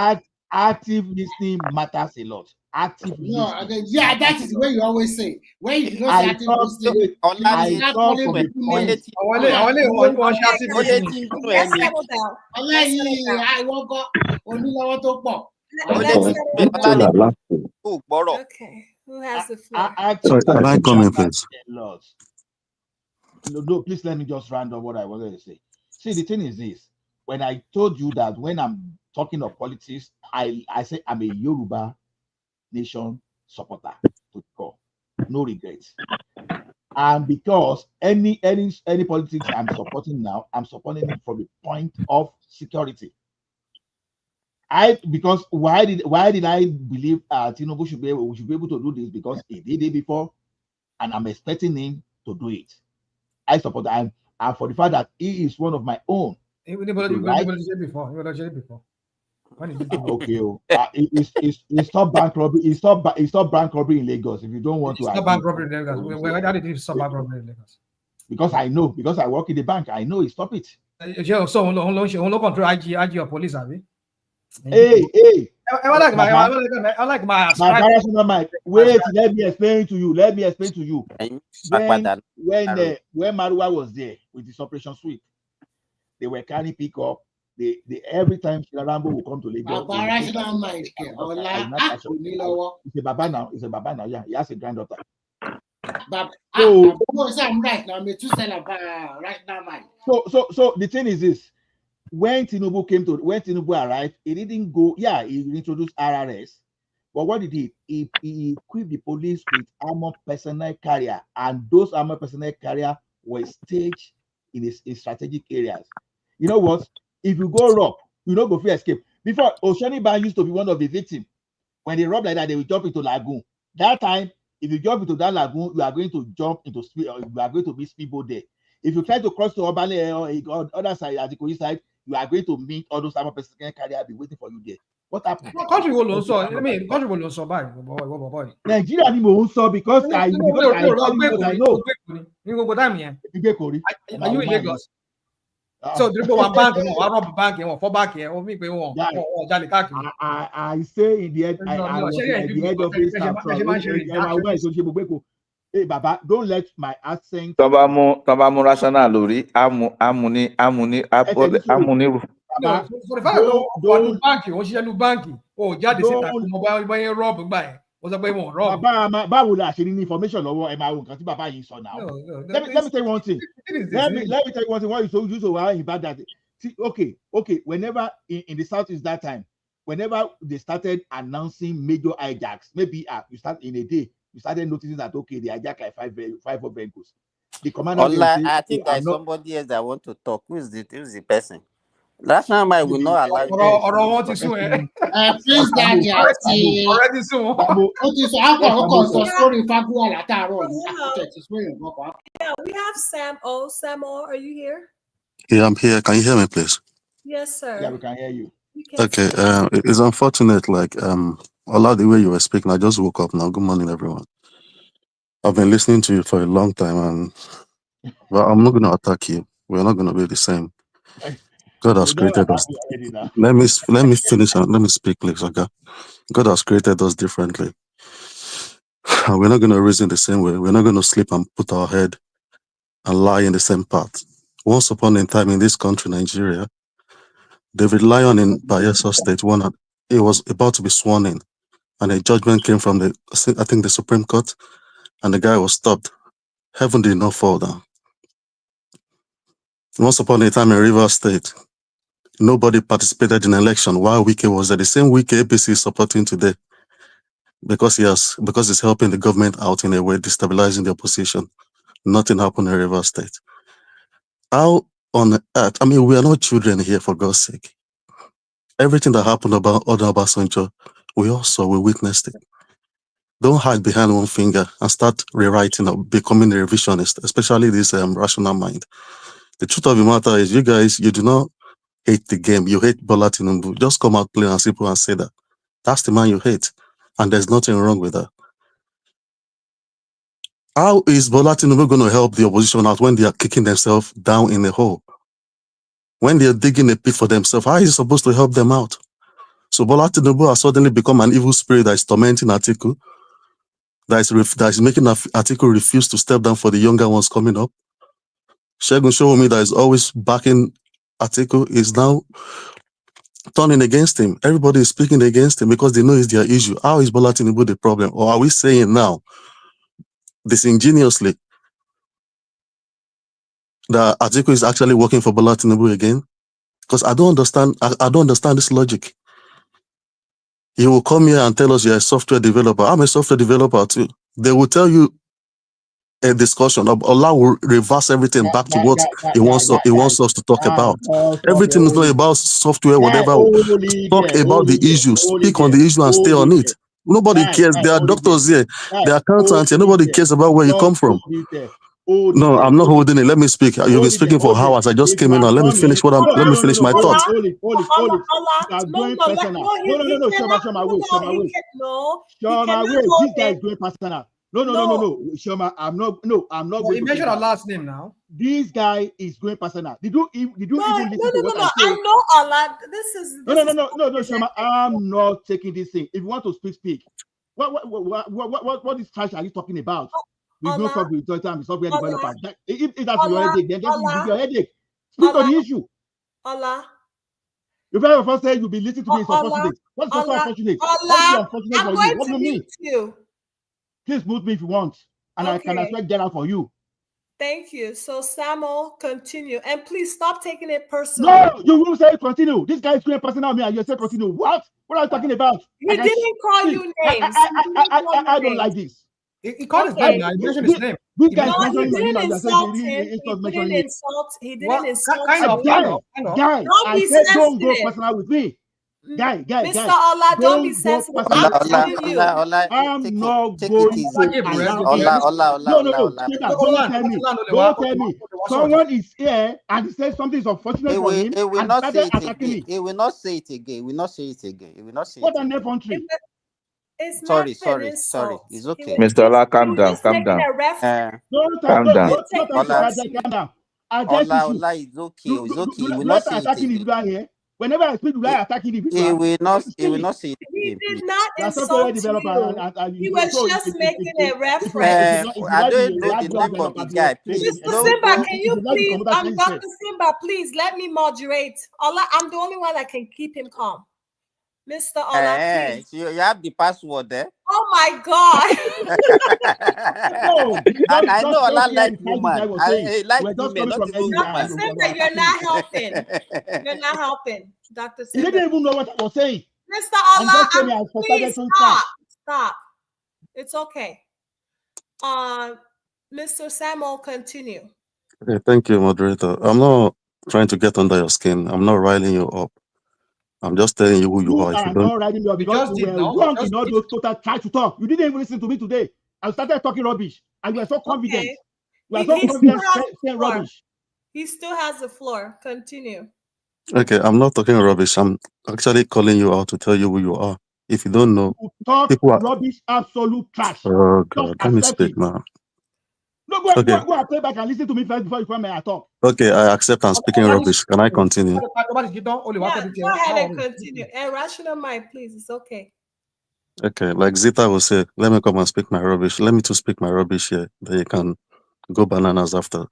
Active listening matters a lot. Active listening. Yeah, that is the way you always say. When you don't say active listening, I talk from the point. Okay, who has the floor? Sorry, can I come in, please? No, please let me just round up what I wanted to say. See, the thing is this: when I told you that when I'm talking of politics, I say I'm a Yoruba nation supporter to the core, no regrets. And because any politics I'm supporting now, I'm supporting it from the point of security. Because why did I believe Tinubu we should be able to do this? Because he did it before, and I'm expecting him to do it. I support him, and for the fact that he is one of my own. Okay, it's not bank robbery. It's not bank robbery in Lagos. If you don't want to, it's not bank robbery in Lagos. Why did you stop bank robbery in Lagos? Because I know, because I work in the bank, I know he stop it. So no control IG or police, have you? Hey. I like my personal mind. Wait, let me explain to you. When Marwa was there with this operation sweep, they were carrying pickup. They every time Rambo will come to Lagos. It's a Baba now. Yeah, he has a granddaughter. So the thing is this: when Tinubu arrived, he didn't go. Yeah, he introduced RRS, but what did he equipped the police with armored personnel carrier, and those armored personnel carrier were staged in strategic areas. You know what? If you go rob, you don't go free escape. Before, Oshaniba used to be one of the victims. When they rob like that, they will jump into lagoon. That time, if you jump into that lagoon, you are going to jump into speed, or you are going to be speedboat there. If you try to cross to Obale or other side, at the Kogi side, you are going to meet all those armored personnel carrier be waiting for you there. What happened? Country will also. I mean, country will also buy. Nigeria ni mo so because I know. You go down here. Are you in Lagos? So the people want bank, rob bank, for bank here, or me pay one. I say in the end, I was at the head of it. Hey, Baba, don't let my accent. Tobamu rational lori amuni. No, for the fact that bank, o ṣiṣẹ́ nu bank, o jáde síta kó mo bá rob gbà ẹ̀, o sọ pé wọ́n rob. Báwo la ṣe ní information lọ́wọ́ ẹ máa wo nǹkan tí bàbá yìí sọ now. Let me tell you one thing. Let me tell you one thing. What you use to in bad that. See, okay. Whenever in the south is that time, whenever they started announcing major hijacks, maybe you start in a day, you started noticing that okay, they hijack like five vehicles. The commander. I think there's somebody else that want to talk. Who's the person? Last time I will not allow you. Please, Daddy, already soon. Yeah, we have Sam. Samo, are you here? Yeah, I'm here. Can you hear me, please? Yes, sir. Yeah, we can hear you. Okay. It's unfortunate, like a lot of the way you were speaking. I just woke up now. Good morning, everyone. I've been listening to you for a long time, and well, I'm not going to attack you. We're not going to be the same. God has created us. Let me finish and let me speak, please. Okay. God has created us differently. We're not going to reason the same way. We're not going to sleep and put our head and lie in the same path. Once upon a time in this country, Nigeria, David Lyon in Bayelsa State, he was about to be sworn in, and a judgment came from the Supreme Court, and the guy was stopped. Heaven did not fall down. Once upon a time in Rivers State, nobody participated in election while Wike was there. The same Wike APC is supporting today because he's helping the government out in a way, destabilizing the opposition. Nothing happened in Rivers State. How on earth? I mean, we are not children here, for God's sake. Everything that happened about Obasanjo, we all saw, we witnessed it. Don't hide behind one finger and start rewriting or becoming a revisionist, especially this rational mind. The truth of the matter is, you guys, you do not hate the game. You hate Bola Tinubu. Just come out plain and simple and say that. That's the man you hate. And there's nothing wrong with that. How is Bola Tinubu going to help the opposition out when they are kicking themselves down in a hole? When they are digging a pit for themselves, how is he supposed to help them out? So Bola Tinubu has suddenly become an evil spirit that is tormenting Atiku, that is making Atiku refuse to step down for the younger ones coming up. Segun Showumi, that is always backing Atiku, is now turning against him. Everybody is speaking against him because they know it's their issue. How is Bola Tinubu the problem? Or are we saying now, disingenuously, that Atiku is actually working for Bola Tinubu again? Because I don't understand. I don't understand this logic. You will come here and tell us you're a software developer. I'm a software developer too. They will tell you a discussion. Allah will reverse everything back to what he wants us to talk about. Everything is not about software, whatever. Talk about the issue. Speak on the issue and stay on it. Nobody cares. There are doctors here. There are accountants here. Nobody cares about where you come from. No, I'm not holding it. Let me speak. You've been speaking for hours. I just came in and let me finish let me finish my thoughts. Hold it. You are going personal. No. Shoma, wait. This guy is going personal. No. Shoma, I'm not going to mention our last name now. This guy is going personal. Did you even listen to what I said? I know Allah. This is No, Shoma. I'm not taking this thing. If you want to speak. What is trash are you talking about? We don't talk with software developers. If that's your headache, then that will be your headache. Speak on the issue. Allah. If I first say you'll be listening to me, it's unfortunate. What's so unfortunate? Allah, I'm going to mute you. Please mute me if you want, and I can as well get out for you. Thank you. So Samuel, continue, and please stop taking it personal. No, you will say continue. This guy is going personal me, and you say continue. What? What are you talking about? He didn't call you names. I don't like this. He called his name. He mentioned his name. He didn't insult him. He didn't insult him. Guy, I said don't go personal with me. Guy. Mr. Allah, don't be sensitive. I'm telling you. I'm not going to Allah. Don't tell me. Someone is here and says something is unfortunate for him. He will not say it again. He will not say it again. What an effrontery. It's sorry. It's okay. Mr. Allah, calm down. Calm down. Allah, it's okay. He will not say it again. Whenever I speak, I attack him. He will not say it again. He did not insult you. He was just making a reference. I don't know the name of the guy. Please, Mr. Simba, can you please, Dr. Simba, please let me moderate. Allah, I'm the only one that can keep him calm. Mr. Allah, please. So you have the password there. Oh my God! And I know Allah like woman. I like women, not even woman. Dr. Simba, you're not helping. You're not helping, Dr. Simba. You didn't even know what I was saying. Mr. Allah, please stop. It's okay. Mr. Samuel, continue. Okay, thank you, moderator. I'm not trying to get under your skin. I'm not riling you up. I'm just telling you who you are. If you don't, not riding me because you were wrong in all those total try to talk. You didn't even listen to me today. I started talking rubbish, and you were so confident. Okay. You were so confident saying rubbish. He still has the floor. Continue. Okay, I'm not talking rubbish. I'm actually calling you out to tell you who you are. If you don't know, you talk rubbish, absolute trash. Oh God, let me speak now. No, go and play back and listen to me first before you come here and talk. Okay, I accept I'm speaking rubbish. Can I continue? Yeah, go ahead and continue. And rational mind, please. It's okay. Okay, like Zita will say, let me come and speak my rubbish. Let me to speak my rubbish here. Then you can go bananas after.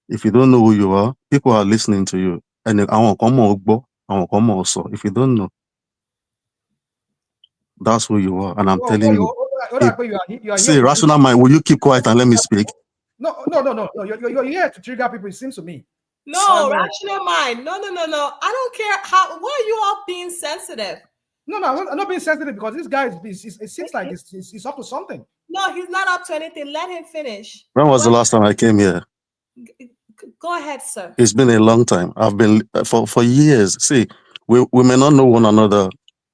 If you don't know who you are, people are listening to you. And I won't come also. If you don't know, That's who you are, and I'm Oh, telling you. you are See, here. rational mind, will you keep quiet and let me speak? No. You're here to trigger people. It seems to me. No, rational mind. No. I don't care how. Why are you all being sensitive? No, I'm not being sensitive because this guy it seems like he's up to something. No, he's not up to anything. Let him finish. When was the last time I came here? Go ahead, sir. It's been a long time. I've been for years. See, we may not know one another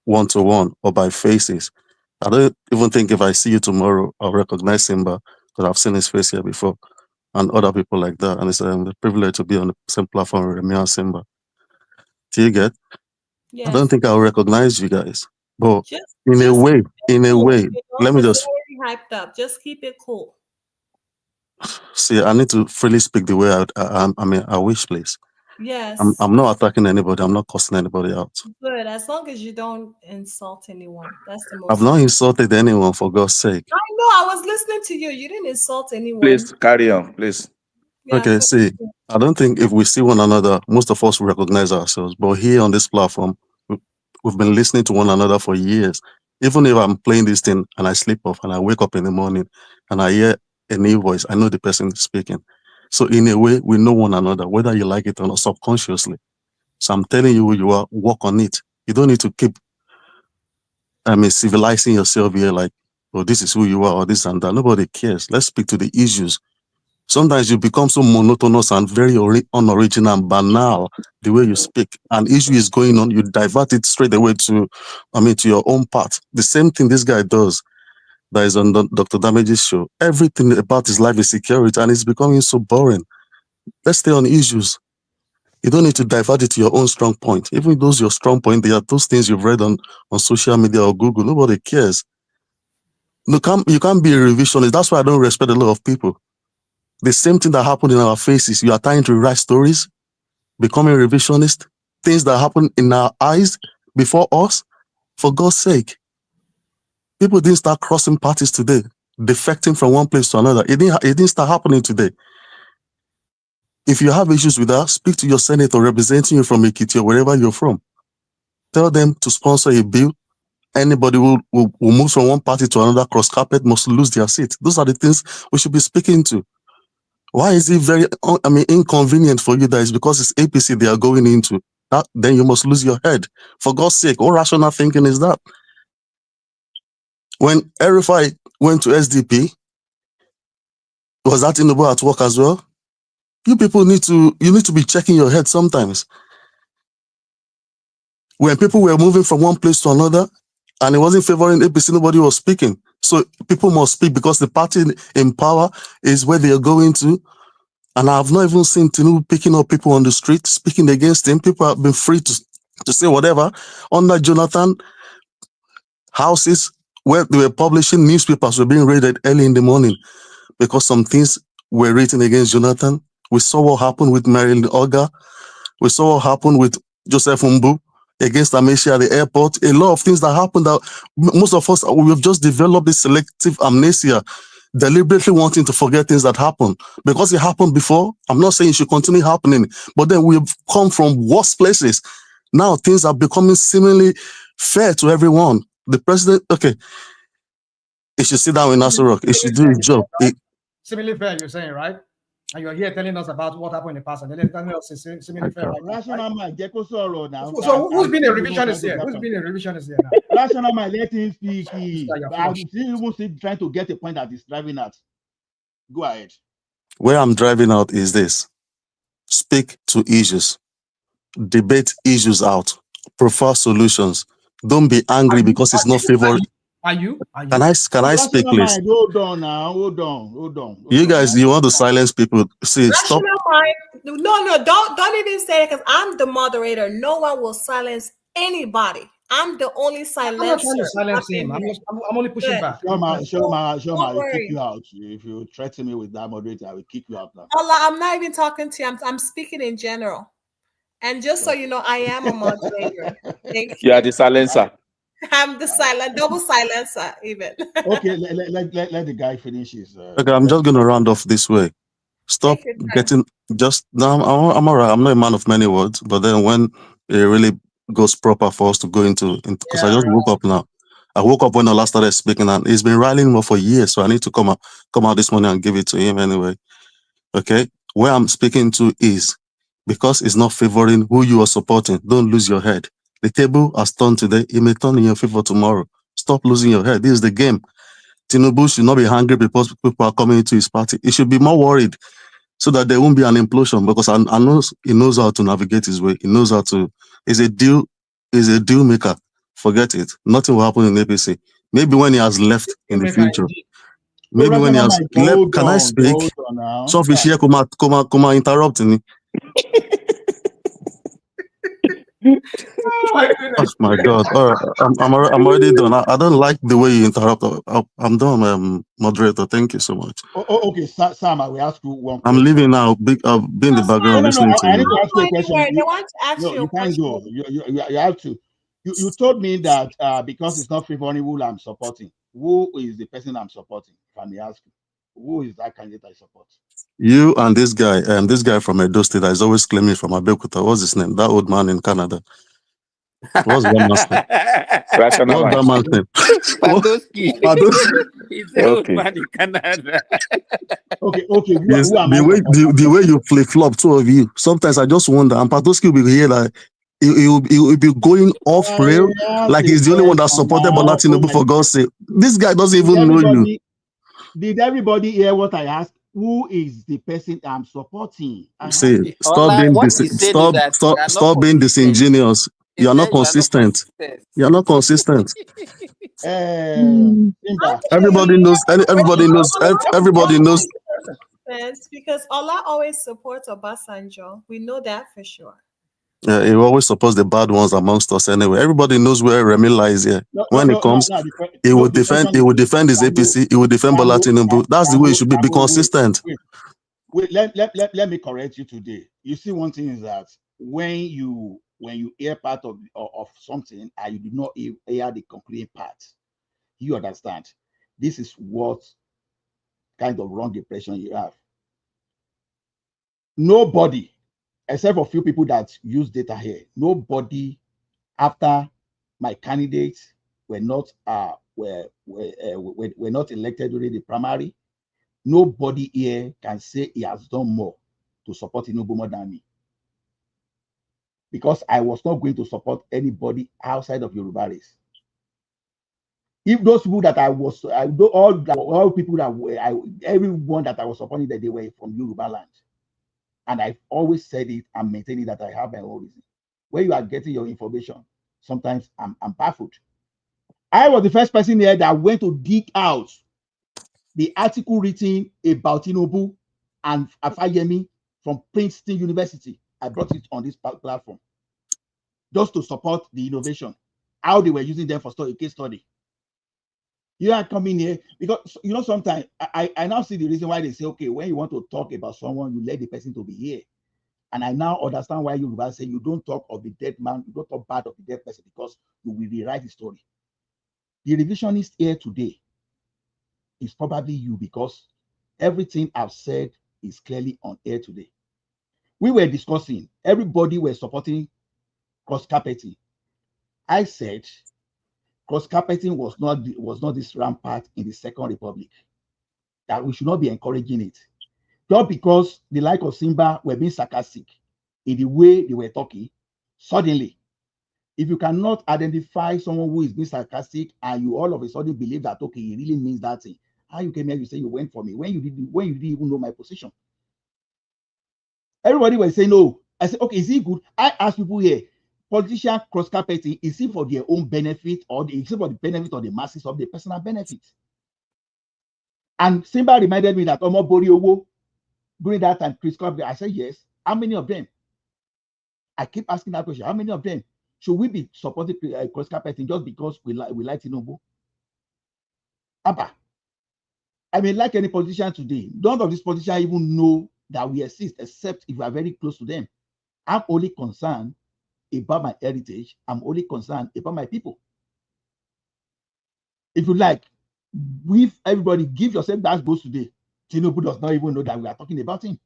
one to one or by faces. I don't even think if I see you tomorrow, I'll recognize Simba because I've seen his face here before, and other people like that. And it's a privilege to be on the same platform with me and Simba. Do you get? Yes. I don't think I'll recognize you guys, but in a cool. way, let me just already hyped up. Just keep it cool. see. I need to freely speak the way I wish, please. Yes. I'm not attacking anybody. I'm not cussing anybody out. Good. As long as you don't insult anyone. That's the most. I've not insulted anyone, for God's sake. I know. I was listening to you. You didn't insult anyone. Please carry on, please. Yeah, okay, see, I don't think if we see one another, most of us will recognize ourselves. But here on this platform, we've been listening to one another for years. Even if I'm playing this thing and I sleep off and I wake up in the morning and I hear a new voice, I know the person speaking. So in a way, we know one another, whether you like it or not, subconsciously. So I'm telling you who you are, work on it. You don't need to keep civilizing yourself here like, oh, this is who you are or this and that. Nobody cares. Let's speak to the issues. Sometimes you become so monotonous and very unoriginal and banal the way you speak. An issue is going on, you divert it straight away to your own part. The same thing this guy does that is on Dr. Damage's show. Everything about his life is security and it's becoming so boring. Let's stay on issues. You don't need to divert it to your own strong point. Even those your strong point, they are those things you've read on social media or Google. Nobody cares. You can't be a revisionist. That's why I don't respect a lot of people. The same thing that happened in our faces, you are trying to write stories, becoming a revisionist, things that happen in our eyes before us. For God's sake, people didn't start crossing parties today, defecting from one place to another. It didn't start happening today. If you have issues with that, speak to your senator representing you from Ekiti or wherever you're from. Tell them to sponsor a bill. Anybody who move from one party to another cross carpet must lose their seat. Those are the things we should be speaking to. Why is it very inconvenient for you that it's because it's APC they are going into? That, then you must lose your head. For God's sake, what rational thinking is that? When Erifai went to SDP, was that Tinubu at work as well? You people need to be checking your head sometimes. When people were moving from one place to another and it wasn't favoring APC, nobody was speaking. So people must speak because the party in power is where they are going to. And I've not even seen Tinubu picking up people on the street, speaking against him. People have been free to say whatever. Under Jonathan, houses where they were publishing newspapers were being raided early in the morning because some things were written against Jonathan. We saw what happened with Marilyn Oga. We saw what happened with Joseph Mbu against Amicia at the airport. A lot of things that happened that most of us, we've just developed this selective amnesia, deliberately wanting to forget things that happened. Because it happened before, I'm not saying it should continue happening, but then we've come from worse places. Now things are becoming seemingly fair to everyone. The president, okay, he should sit down in Nassau Rock. He should do his job. Similarly fair, you're saying, right? And you're here telling us about what happened in the past, and then telling us similarly fair. Rational mind, now. So who's been a revisionist here? Who's been a revisionist here now? Rational mind, let him speak. I'm still trying to get a point that he's driving at. Go ahead. Where I'm driving out is this. Speak to issues. Debate issues out. Prefer solutions. Don't be angry because it's not favored. Are you? Can I speak, please? Hold on now. Hold on. You guys, you want to silence people? See, stop. No, don't even say it because I'm the moderator. No one will silence anybody. I'm the only silencer. I'm not trying to silence him. I'm only pushing back. Shoma, I will kick you out. If you threaten me with that moderator, I will kick you out now. Allah, I'm not even talking to you. I'm speaking in general. And just so you know, I am a moderator. Thank you. You are the silencer. I'm the double silencer, even. Okay, let the guy finish his. Okay, I'm just going to round off this way. Stop getting just now. I'm all right. I'm not a man of many words, but then when it really goes proper for us to go into because I just woke up now. I woke up when Ola started speaking, and he's been rallying more for years. So I need to come out this morning and give it to him anyway. Okay, where I'm speaking to is because it's not favoring who you are supporting. Don't lose your head. The table has turned today. It may turn in your favor tomorrow. Stop losing your head. This is the game. Tinubu should not be hungry because people are coming into his party. He should be more worried so that there won't be an implosion, because I know he knows how to navigate his way. He knows how to. He's a deal maker. Forget it. Nothing will happen in APC. Maybe when he has left in the future. Maybe when he has left. Can I speak? So Fisher come interrupt me. Oh my goodness. Oh my God! All right, I'm already done. I don't like the way you interrupt. I'm done, moderator. Thank you so much. Okay, Sam, I will ask you one I'm question. leaving now. I'll be in the background listening to I need you. to ask you a question. They want to ask No, you a you can't go. question. You have to. You told me that because it's not favoring who I'm supporting. Who is the person I'm supporting? If I may ask you, who is that candidate I support? You and this guy from Edo State that is always claiming from Abeokuta. What's his name? That old man in Canada. What's that man's name? What's that man's name? Padoski. Padoski. He's the old man in Canada. Okay. Yes, Who am I the way you flip flop, two of you. Sometimes I just wonder. And Padoski will be here that he will be going off rail like he's the only one that supported Bola Tinubu, for God's sake. This guy doesn't even know you. Did everybody hear what I asked? Who is the person I'm supporting? See, stop being disingenuous. You are not consistent. You are not consistent. Everybody knows. Everybody knows. Because Allah always supports Obasanjo. We know that for sure. Yeah, he always supports the bad ones amongst us anyway. Everybody knows where Remi lies here. When he comes, he will defend his APC, he will defend Bola Tinubu. That's the way it should be. Be consistent. Wait, let me correct you today. You see, one thing is that when you hear part of something and you do not hear the concluding part, you understand. This is what kind of wrong impression you have. Nobody, except for a few people that use data here, nobody after my candidates were not not elected during the primary, nobody here can say he has done more to support Tinubu more than me. Because I was not going to support anybody outside of Yoruba race. If those people that all people that were, everyone that I was supporting, that they were from Yoruba land. And I've always said it and maintained it that I have my own reason. Where you are getting your information, sometimes I'm baffled. I was the first person here that went to dig out the article written about Tinubu and Afayemi from Princeton University. I brought it on this platform just to support the innovation, how they were using them for case study. You are coming here because, sometimes I now see the reason why they say, okay, when you want to talk about someone, you let the person to be here. And I now understand why you say you don't talk of the dead man, you don't talk bad of the dead person, because you will rewrite the story. The revisionist here today is probably you, because everything I've said is clearly on air today. We were discussing, everybody was supporting cross-carpeting. I said cross-carpeting was not this rampart in the Second Republic, that we should not be encouraging it. Just because the like of Simba were being sarcastic in the way they were talking, suddenly, if you cannot identify someone who is being sarcastic and you all of a sudden believe that, okay, he really means that thing, how you came here, you say you went for me when you didn't even know my position. Everybody was saying no. I said, okay, is it good? I ask people here, politician cross-carpeting, is it for their own benefit, or is it for the benefit of the masses, of the personal benefit? And Simba reminded me that Omo Bori Owo, during that time, Chris Cobb, I said, yes. How many of them? I keep asking that question. How many of them? Should we be supporting cross-carpeting just because we like Tinubu? Abba. I mean, like any politician today, none of these politicians even know that we exist, except if we are very close to them. I'm only concerned about my heritage. I'm only concerned about my people. If you like, with everybody, give yourself that boost today. Tinubu does not even know that we are talking about him.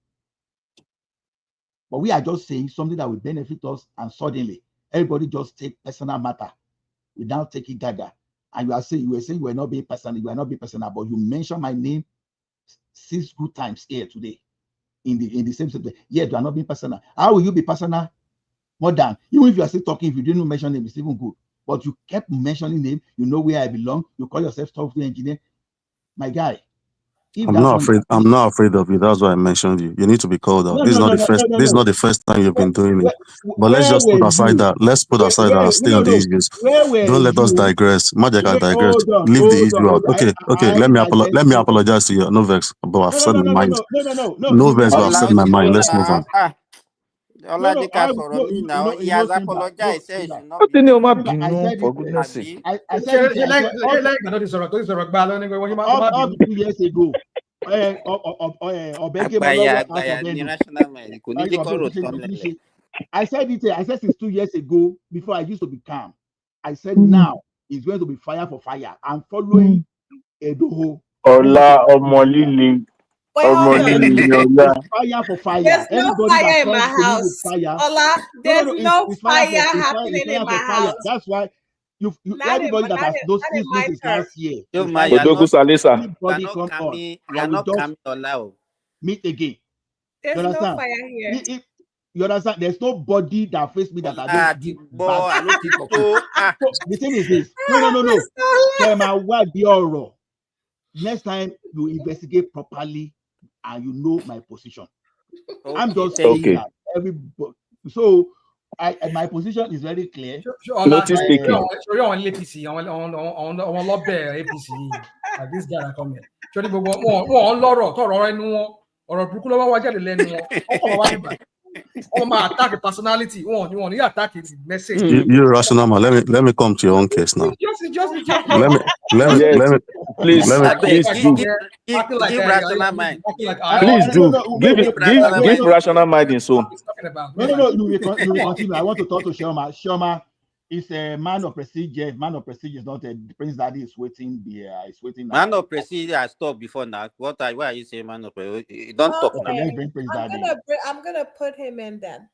But we are just saying something that will benefit us, and suddenly everybody just take personal matter without taking gaga and you were saying you were not being personal, but you mentioned my name 6 good times here today in the same subject. Yeah, you are not being personal. How will you be personal more than, even if you are still talking, if you didn't mention name, it's even good. But you kept mentioning name, you know where I belong, you call yourself software engineer. My guy, if I'm that's not one afraid. I'm not afraid of you. That's why I mentioned you. You need to be called out. no, This is no, not no, the no, first. no, no, This is no. not the first time you've been doing it. But let's Where just were put aside you? that. Let's put aside that and stay on the issues. Where were Don't let us you? digress. Majaka digress. Hold on, Leave the hold issue on, out. hold on. Okay. Let me apologize to you. No vex. But I've said my mind. No. No You vex. But I've said my mind. Let's move on. He He has knows him that. apologized. Said it should not What be did true. you I said for it. goodness sake? I said it. I said up to 2 years ago. Agbaya ni rational mind. Kò ní jẹ́ kọ́rọ̀ tán lẹ́lẹ̀. I said it. I said since 2 years ago, before I used to be calm. I said now it's going to be fire for fire. I'm following Edoho. Ola Omolili. Wait, hold on. It's fire for fire. There's no Anybody fire that in my comes to me with house. fire, Ola, there's no it's fire it's happening in fire my for fire. house. That's why you Not in everybody that has those not in since my since turf. last year, Yo, since ma, last you are year, not anybody come on, coming. You I are will not just coming Ola. meet again. You There's no understand? fire here. You understand? There's nobody that face me that I Ola don't ti give bad gbọ́, àló ti for. tó. So the thing is this. No. Kema wa di oro. Next time you investigate properly and you know my position. Okay, I'm just thank saying that everybody. So my position is very clear. Notice taking. Sorry, on APC, on lobby APC. This guy that come here. Sorry, but one lọ́rọ̀ tọrọ ẹnu wọn ọ̀rọ̀ burúkú ló wá jáde lẹ́nu wọn. Ọkọ wa nígbà. Wọ́n máa attack personality. Wọ́n ní attack the message. You rational man. Let me come to your own case now. Just Let me Please do. give rational mind. Please do. Give rational mind in soul. No. You will continue. I want to talk to Shoma. Shoma is a man of prestige. Man of prestige is not a Prince Daddy is waiting there. Is waiting. Man of prestige has stopped before now. Why are you saying man of prestige? Don't talk now. Let's bring Prince Daddy. I'm gonna put him in then.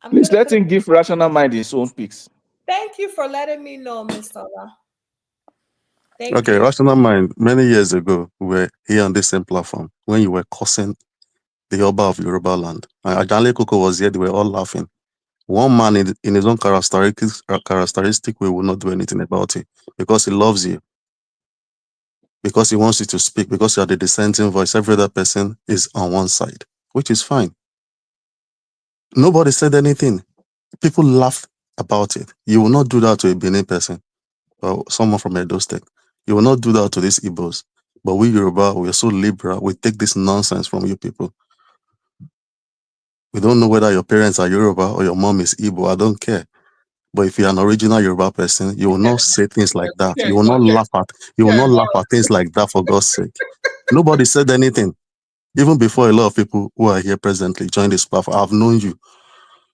Please let him give rational mind his own picks. Thank you for letting me know, Miss Ola. Thank Okay, you. rational mind. Many years ago, we were here on this same platform when you were cursing the Oba of Yoruba land. Ajanle Koko was here. They were all laughing. One man in his own characteristic way will not do anything about it because he loves you, because he wants you to speak, because you are the dissenting voice. Every other person is on one side, which is fine. Nobody said anything. People laughed about it. You will not do that to a Benin person or someone from Edo State. You will not do that to these Igbos. But we Yoruba, we are so liberal. We take this nonsense from you people. We don't know whether your parents are Yoruba or your mom is Igbo. I don't care. But if you're an original Yoruba person, you will not say things like that. You will not laugh at things like that, for God's sake. Nobody said anything. Even before a lot of people who are here presently joined this platform, I've known you.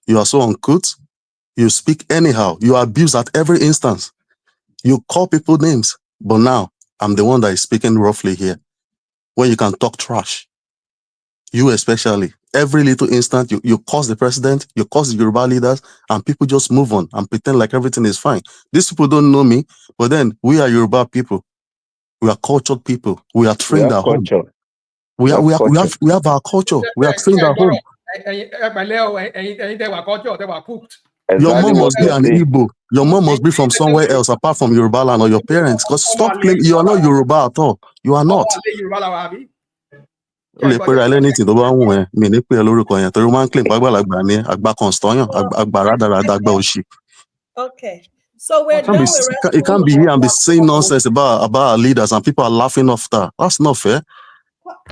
You are so uncouth. You speak anyhow. You abuse at every instance. You call people names. But now, I'm the one that is speaking roughly here. When you can talk trash. You especially. Every little instant, you curse the president, you curse the Yoruba leaders, and people just move on and pretend like everything is fine. These people don't know me, but then we are Yoruba people. We are cultured people. We are trained at home. We have our culture. We are trained at home. Your mom must be an Igbo. Your mom must be from somewhere else apart from Yoruba land or your parents. Because stop claiming you are not Yoruba at all. You are not. O lè pera anything tó bá wù ẹ́ mi ní pé ẹ lórúkọ yẹn torí wọ́n máa ń claim pàgbàlagbà ní àgbà constitution àgbà rádaràda àgbà òṣì. Okay, so we're done with It can't be here and be saying nonsense about our leaders and people are laughing off that. That's not fair.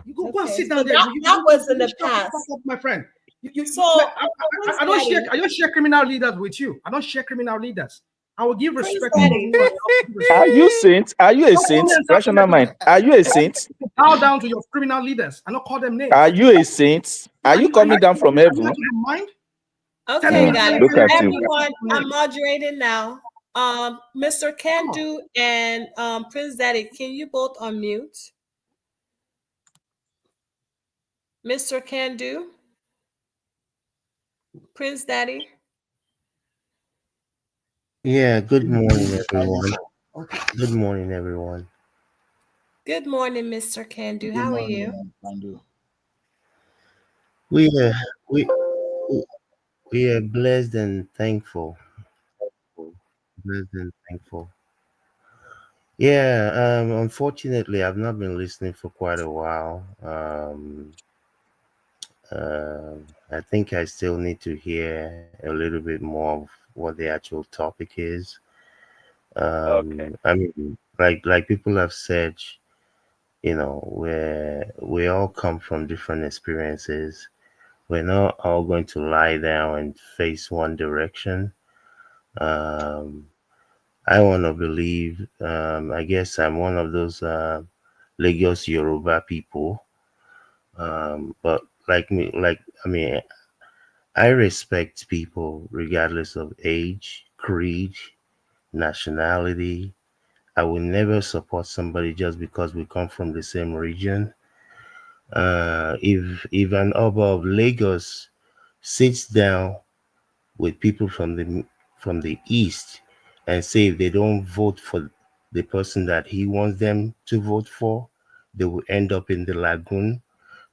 You go and sit down there. That was in the past, my friend. I don't share criminal leaders with you. I don't share criminal leaders. I will give respect. Are you saint? Are you a saint? Rational mind. Are you a saint? Bow down to your criminal leaders and not call them names. Are you a saint? Are you coming down from heaven? Okay, guys. Look at Everyone, I'm moderating now. Mr. Kandu and Prince Daddy, can you both unmute? Mr. Kandu, Prince Daddy. Yeah, good morning, everyone. Good morning, everyone. Good morning, Mr. Kandu. Good How are morning, you? Pandu. We are we we are blessed and thankful. Blessed and thankful. Yeah. Unfortunately, I've not been listening for quite a while. I think I still need to hear a little bit more of what the actual topic is. Okay. I mean, like people have said, we all come from different experiences. We're not all going to lie down and face one direction. Um, I want to believe. I guess I'm one of those Lagos Yoruba people. But like me, I mean, I respect people regardless of age, creed, nationality. I will never support somebody just because we come from the same region. If an Oba of Lagos sits down with people from the east and say if they don't vote for the person that he wants them to vote for, they will end up in the lagoon.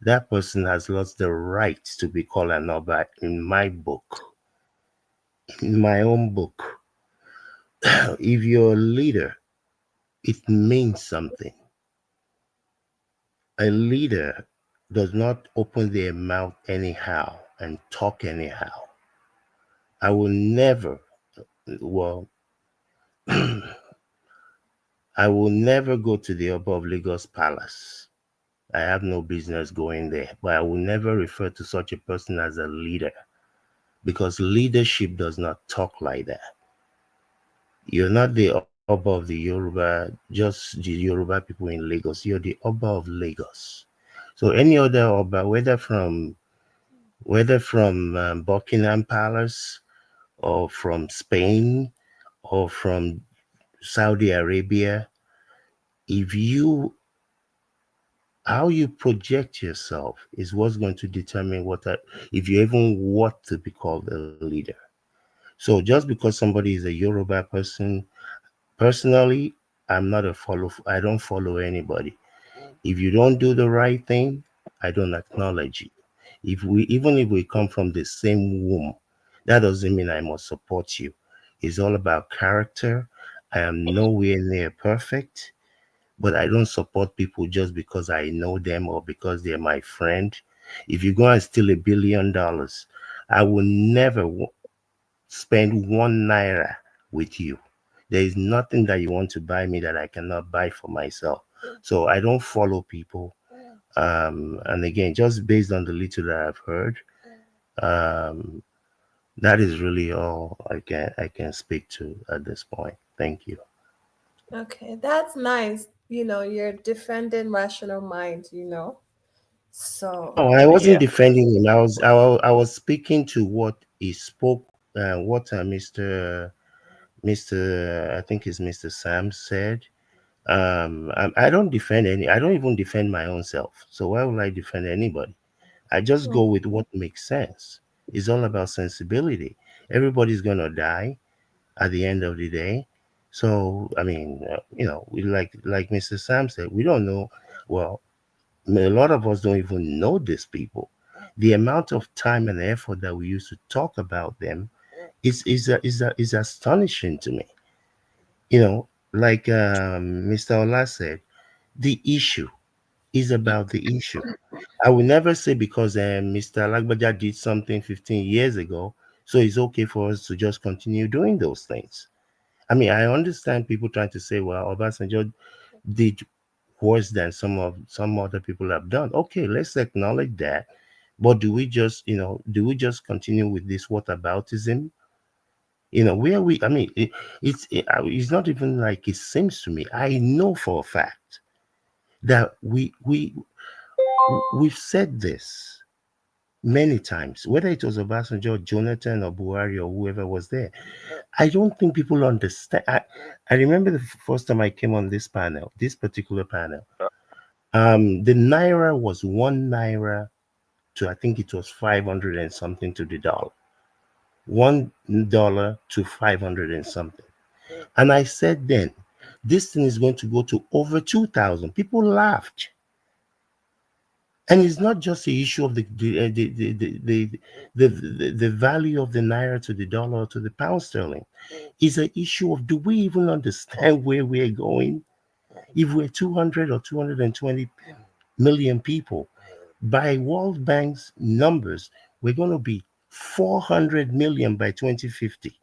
That person has lost the right to be called an Oba in my book, in my own book. If you're a leader, it means something. A leader does not open their mouth anyhow and talk anyhow. I will never, well, I will never go to the Oba of Lagos Palace. I have no business going there, but I will never refer to such a person as a leader because leadership does not talk like that. You're not the Oba of the Yoruba, just the Yoruba people in Lagos. You're the Oba of Lagos. So any other Oba, whether from Buckingham Palace or from Spain or from Saudi Arabia, if you how you project yourself is what's going to determine if you even want to be called a leader. So just because somebody is a Yoruba person, personally, I don't follow anybody. If you don't do the right thing, I don't acknowledge you. Even if we come from the same womb, that doesn't mean I must support you. It's all about character. I am nowhere near perfect, but I don't support people just because I know them or because they're my friend. If you go and steal $1 billion, I will never spend 1 naira with you. There is nothing that you want to buy me that I cannot buy for myself. So I don't follow people. And again, just based on the little that I've heard, um, that is really all I can speak to at this point. Thank you. Okay, that's nice. You're defending rational mind. So, No, I wasn't Yeah. defending him. I was speaking to what he spoke. What Mr. I think is Mr. Sam said. I don't defend any. I don't even defend my own self. So why would I defend anybody? I just go with what makes sense. It's all about sensibility. Everybody's gonna die at the end of the day. So I mean, we like Mr. Sam said, we don't know. Well, a lot of us don't even know these people. The amount of time and effort that we use to talk about them is astonishing to me. Like Mr. Ola said, the issue is about the issue. I will never say because Mr. Lagbaja did something 15 years ago, so it's okay for us to just continue doing those things. I mean, I understand people trying to say, well, Obasanjo did worse than some other people have done. Okay, let's acknowledge that. But do we just continue with this whataboutism? Where we, I mean, it's not even like it seems to me. I know for a fact that we've said this many times, whether it was Obasanjo, Jonathan, or Buhari, or whoever was there. I don't think people understand. I remember the first time I came on this particular panel. The naira was 1 naira to, I think it was 500 and something to the dollar. $1 to 500 and something. And I said then, This thing is going to go to over 2,000. People laughed. And it's not just the issue of the value of the naira to the dollar or to the pound sterling. It's an issue of, do we even understand where we're going? If we're 200 or 220 million people, by World Bank's numbers, we're going to be 400 million by 2050.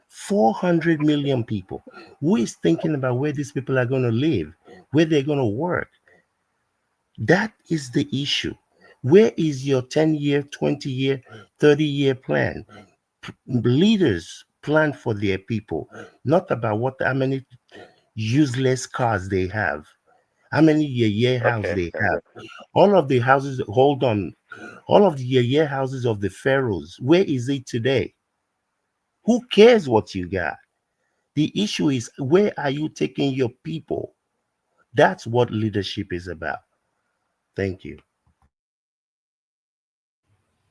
400 million people. Who is thinking about where these people are going to live, where they're going to work? That is the issue. Where is your 10-year, 20-year, 30-year plan? Leaders plan for their people, not about how many useless cars they have, how many year houses they have. All of the houses, hold on, all of the year houses of the pharaohs, where is it today? Who cares what you got? The issue is, where are you taking your people? That's what leadership is about. Thank you.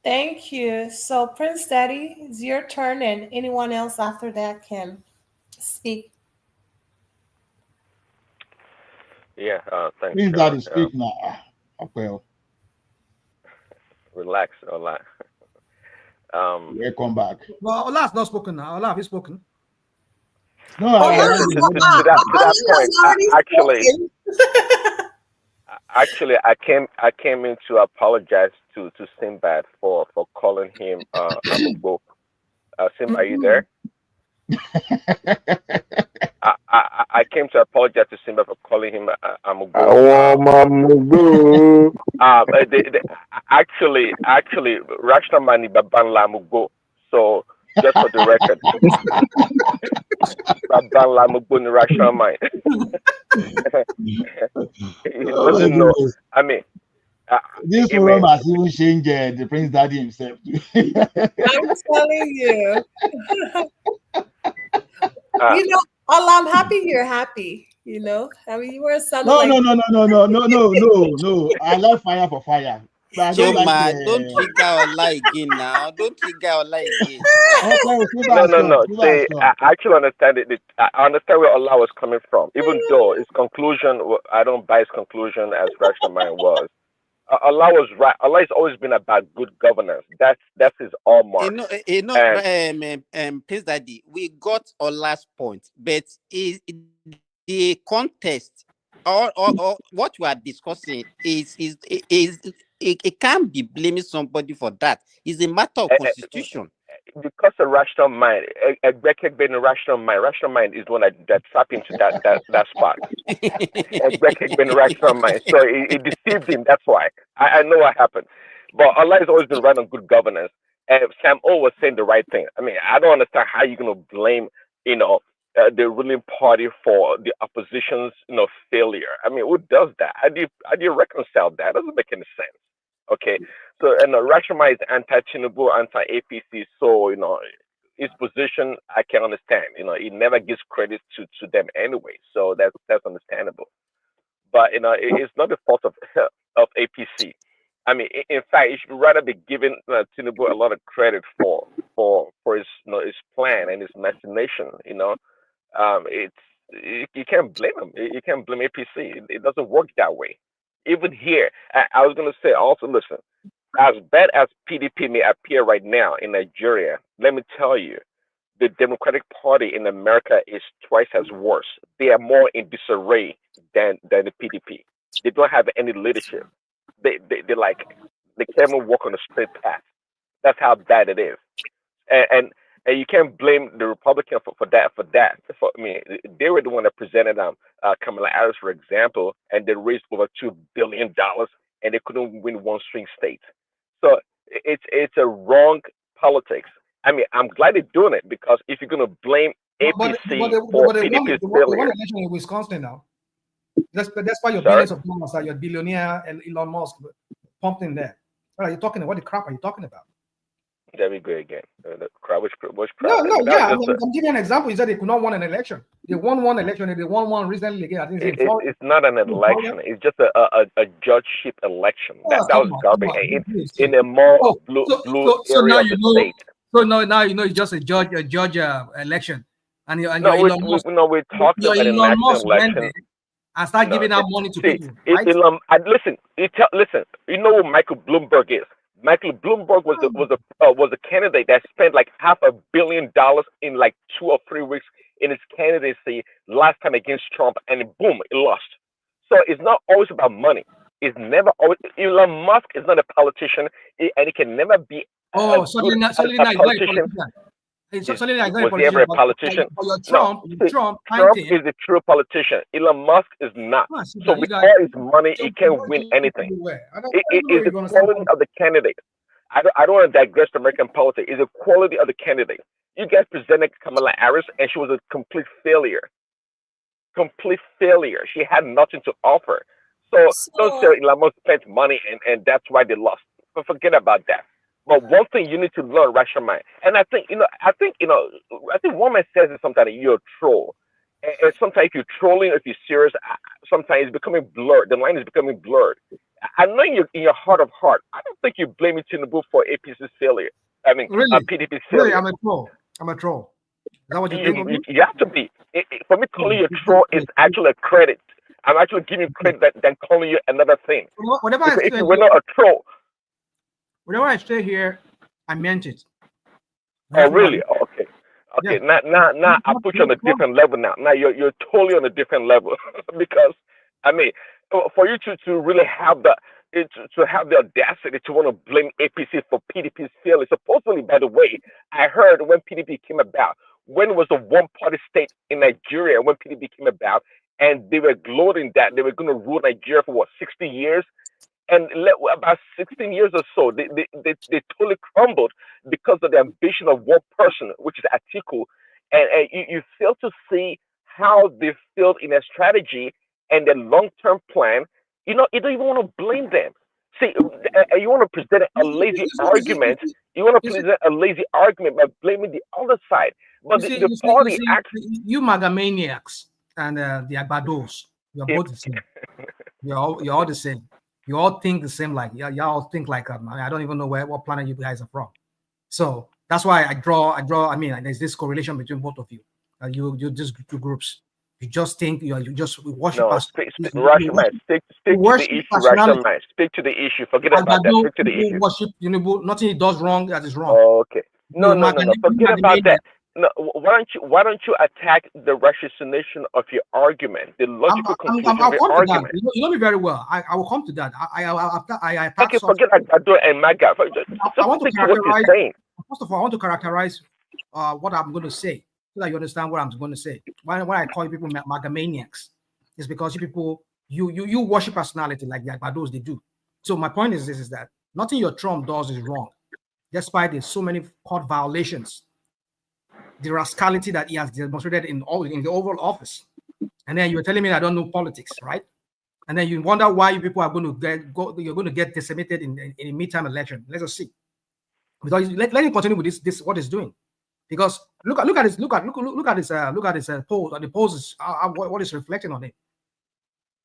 Thank you. So, Prince Daddy, it's your turn, and anyone else after that can speak. Yeah, thanks, Prince Sharon. Daddy, speak now. Well, relax, Ola. Welcome back. Well, Ola's not spoken now. Ola has spoken. No, Oh yeah, to that point, actually, I came in to apologize to Sinbad for calling him Amugbo. Simba, are you there? I came to apologize to Simba for calling him Amugbo. Actually, Rational Mani Babanla Amugbo. So just for the record, Babanla Amugbo in Rational Mind. He doesn't know. I mean, this forum has even changed the Prince Daddy himself. I'm telling you. You know, Allah, I'm happy you're happy. You know, I mean, you were sounding No, like no. I love fire for fire. But I don't like don't trigger Ola again now. Don't trigger Ola again. No. See, I actually understand it. I understand where Allah was coming from. Even though his conclusion, I don't buy his conclusion as rational mind was. Allah was right. Allah has always been about good governance. That's his hallmark. Prince Daddy, we got Ola's point, but is the contest or what we are discussing is it can't be blaming somebody for that. It's a matter of constitution. Because a rational mind, a being a rational mind is the one that trap into that spot. A being a rational mind, so it deceived him. That's why I know what happened. But Allah has always been right on good governance. And Sam O was saying the right thing. I mean, I don't understand how you're gonna blame the ruling party for the opposition's failure. I mean, who does that? How do you reconcile that? It doesn't make any sense. Okay, so Rashomai is anti-Tinubu, anti-APC, so his position I can understand. He never gives credit to them anyway, so that's understandable. But it's not the fault of APC. I mean, in fact, it should rather be giving Tinubu a lot of credit for his his plan and his machination. You can't blame him. You can't blame APC. It doesn't work that way. Even here, I was going to say also, listen, as bad as PDP may appear right now in Nigeria, let me tell you, the Democratic Party in America is twice as worse. They are more in disarray than the PDP. They don't have any leadership. They can't even walk on a straight path. That's how bad it is. And you can't blame the Republican for that. I mean, they were the one that presented Kamala Harris, for example, and they raised over $2 billion, and they couldn't win one swing state. So it's a wrong politics. I mean, I'm glad they're doing it, because if you're going to blame APC for PDP's failure, they won election in Wisconsin now. That's why your billions of dollars are your billionaire and Elon Musk pumped in there. What are you talking about? What the crap are you talking about? There we go again. The crowd, which crowd? No, yeah. I'm giving you an example. You said they could not win an election. They won one election, and they won one recently again. I think it's not an election. It's just a judgeship election. That was garbage. In a more blue area of the state. So now you know it's just a judge election. And your No, Elon Musk, we're talking your about the Elon national Musk went election. there and start No, giving out money to see, people, right? listen. Listen. You know what Michael Bloomberg is? Michael Bloomberg was a candidate that spent like $500 million in like 2 or 3 weeks in his candidacy last time against Trump, and boom, he lost. So it's not always about money. It's never always. Elon Musk is not a politician, and he can never be Oh, a suddenly good now, suddenly a now he's not a politician. politician. Suddenly now he's not a Was he ever politician, a politician? but your No. Trump, See, Trump thanked Trump him. is a true politician. Elon Musk is not. Ah, see So that you with guys, all his money, he so can't what win do anything. you wear? I don't It know is where the you're gonna start quality from. of the candidate. I don't want to digress to American politics. It's the quality of the candidate. You guys presented Kamala Harris, and she was a complete failure. Complete failure. She had nothing to offer. So don't say So Elon Musk spent money and that's why they lost. But forget about that. But one thing you need to learn, rational mind. And I think one man says it sometimes you're a troll. And sometimes if you're trolling, if you're serious, sometimes it's becoming blurred. The line is becoming blurred. I know in your heart of heart, I don't think you blame Tinubu for APC's failure. I mean, Really, PDP's really, failure. I'm a troll. I'm a troll. Is that what you think of me? You have to be. For me, calling you a troll is actually a credit. I'm actually giving you credit than calling you another thing. Whenever I Because if say you were here, not a troll, whenever I say here, I meant it. oh really? Oh, okay. Yeah. Okay, now I put you on a different level now. Now you're totally on a different level because I mean, for you to really have to have the audacity to want to blame APC for PDP's failure. Supposedly, by the way, I heard when PDP came about, when it was a one-party state in Nigeria, when PDP came about, and they were gloating that they were going to rule Nigeria for what 60 years. And about 16 years or so, they totally crumbled because of the ambition of one person, which is Atiku. And you fail to see how they failed in their strategy and their long-term plan. You don't even want to blame them. See, you want to present a lazy argument. You want to present a lazy argument by blaming the other side. But the party acts. you Magamaniacs and the Agbados, you're both the same. You're all the same. You all think the same. Like y'all think like I don't even know what planet you guys are from. So that's why I draw. I mean, there's this correlation between both of you. You just two groups. You just think you just worship No, us. rational mind. Stick to the issue, rational mind. Stick to the issue. Forget about that. Stick to the issue. Worship, nothing he does wrong that is wrong. Oh, okay. No. Forget about that. No, why don't you attack the ratiocination of your argument, the logical conclusion of your argument? You know me very well. I will come to that. I okay, forget Agado and Maga. I want to characterize. First of all, I want to characterize what I'm going to say so that you understand what I'm going to say. When I call you people Magamaniacs, it's because you people you worship personality like the Agbados they do. So my point is this: is that nothing your Trump does is wrong, despite there's so many court violations. The rascality that he has demonstrated in the Oval Office, and then you're telling me I don't know politics, right? And then you wonder why you people are going to you're going to get decimated in a midterm election. Let us see, because let him continue with this what he's doing, because look at his poll, and the polls is what is reflecting on it,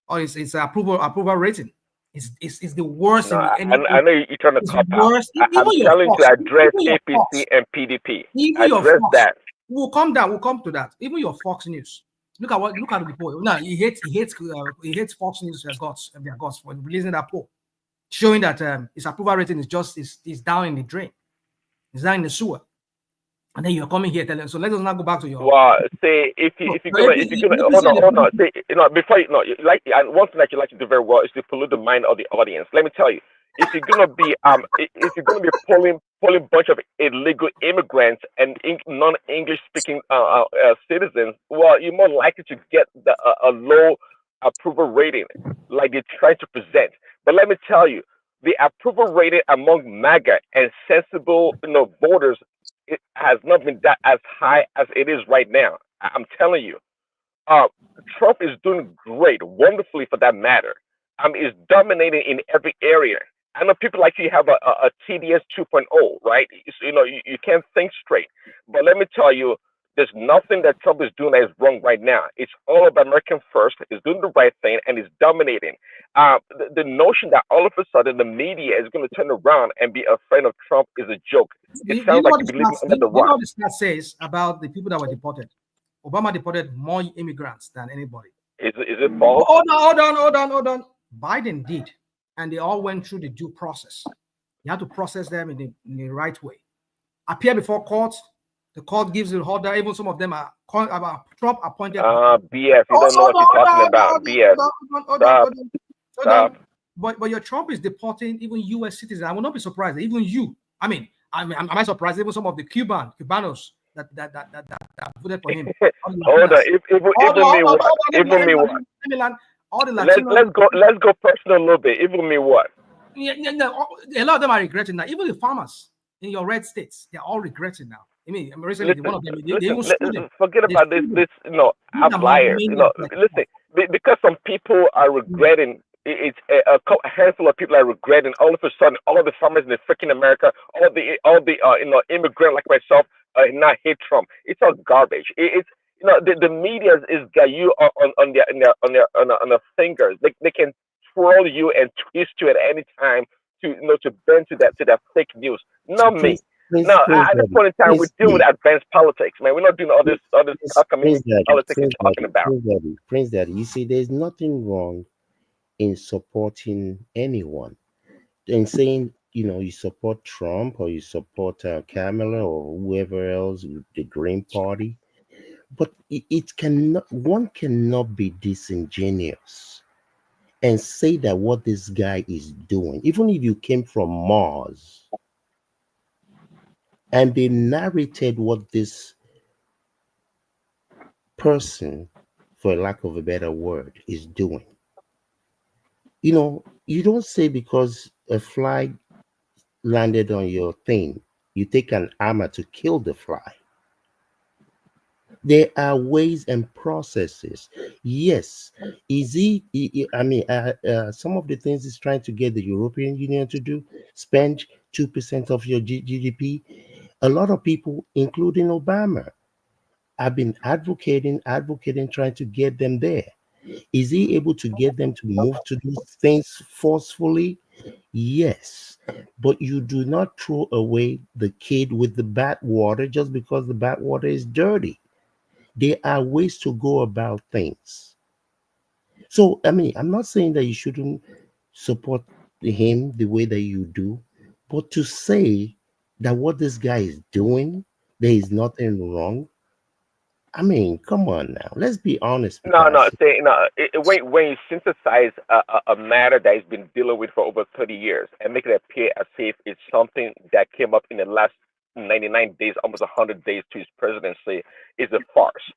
or his approval rating. It's the worst. No, I know you're trying to cop out. I'm telling you to address APC and PDP. Address that. We'll come to that. Even your Fox News. Look at the poll. No, he hates Fox News their guts for releasing that poll, showing that his approval rating is down in the drain. It's down in the sewer. And then you're coming here telling. So let us not go back to your. Well, say if you're gonna hold on. Say before and one thing that you like to do very well is to pollute the mind of the audience. Let me tell you, if you're gonna be polling bunch of illegal immigrants and non-English speaking citizens, well, you're more likely to get a low approval rating, like they try to present. But let me tell you, the approval rating among MAGA and sensible voters, it has not been that as high as it is right now. I'm telling you, Trump is doing great, wonderfully for that matter. Is dominating in every area. I know people like you have a TDS 2.0, right? So, you can't think straight. But let me tell you, there's nothing that Trump is doing that is wrong right now. It's all about American first. He's doing the right thing and he's dominating. The notion that all of a sudden the media is going to turn around and be a friend of Trump is a joke. It sounds like you're living under the rock. You know what the stat says about the people that were deported? Obama deported more immigrants than anybody. Is it false? Hold on. Biden did, and they all went through the due process. You have to process them in the right way. Appear before court. The court gives the order. Even some of them are Trump appointed. BS. You don't know what you're talking about. BS. Stop. But your Trump is deporting even U.S. citizens. I will not be surprised. Even you. I mean, am I surprised? Even some of the Cubanos that voted for him. Hold on. Even me what? All the Latinos. Let's go personal a little bit. Even me what? Yeah, a lot of them are regretting now. Even the farmers in your red states, they're all regretting now. I mean, recently one of them forget about this outliers. Listen, because some people are regretting. It's a handful of people are regretting. All of a sudden, all the farmers in the freaking America, all the immigrant like myself, now hate Trump. It's all garbage. It's the media is got you on their fingers. They can twirl you and twist you at any time to bend to that fake news. Not me. Now, at this point in time, we're dealing with advanced politics, man. We're not doing all this politics you're talking about. Prince Daddy, you see, there's nothing wrong in supporting anyone and saying, you support Trump or you support Kamala or whoever else, the Green Party. But one cannot be disingenuous and say that what this guy is doing, even if you came from Mars, and they narrated what this person, for lack of a better word, is doing. You don't say because a fly landed on your thing, you take an hammer to kill the fly. There are ways and processes. Yes. Some of the things he's trying to get the European Union to do, spend 2% of your GDP. A lot of people, including Obama, have been advocating, trying to get them there. Is he able to get them to move to do things forcefully? Yes. But you do not throw away the kid with the bathwater just because the bathwater is dirty. There are ways to go about things. So, I'm not saying that you shouldn't support him the way that you do, but to say that what this guy is doing, there is nothing wrong. Come on now. Let's be honest. When you synthesize a matter that has been dealing with for over 30 years and make it appear as if it's something that came up in the last 99 days, almost 100 days to his presidency, is a farce.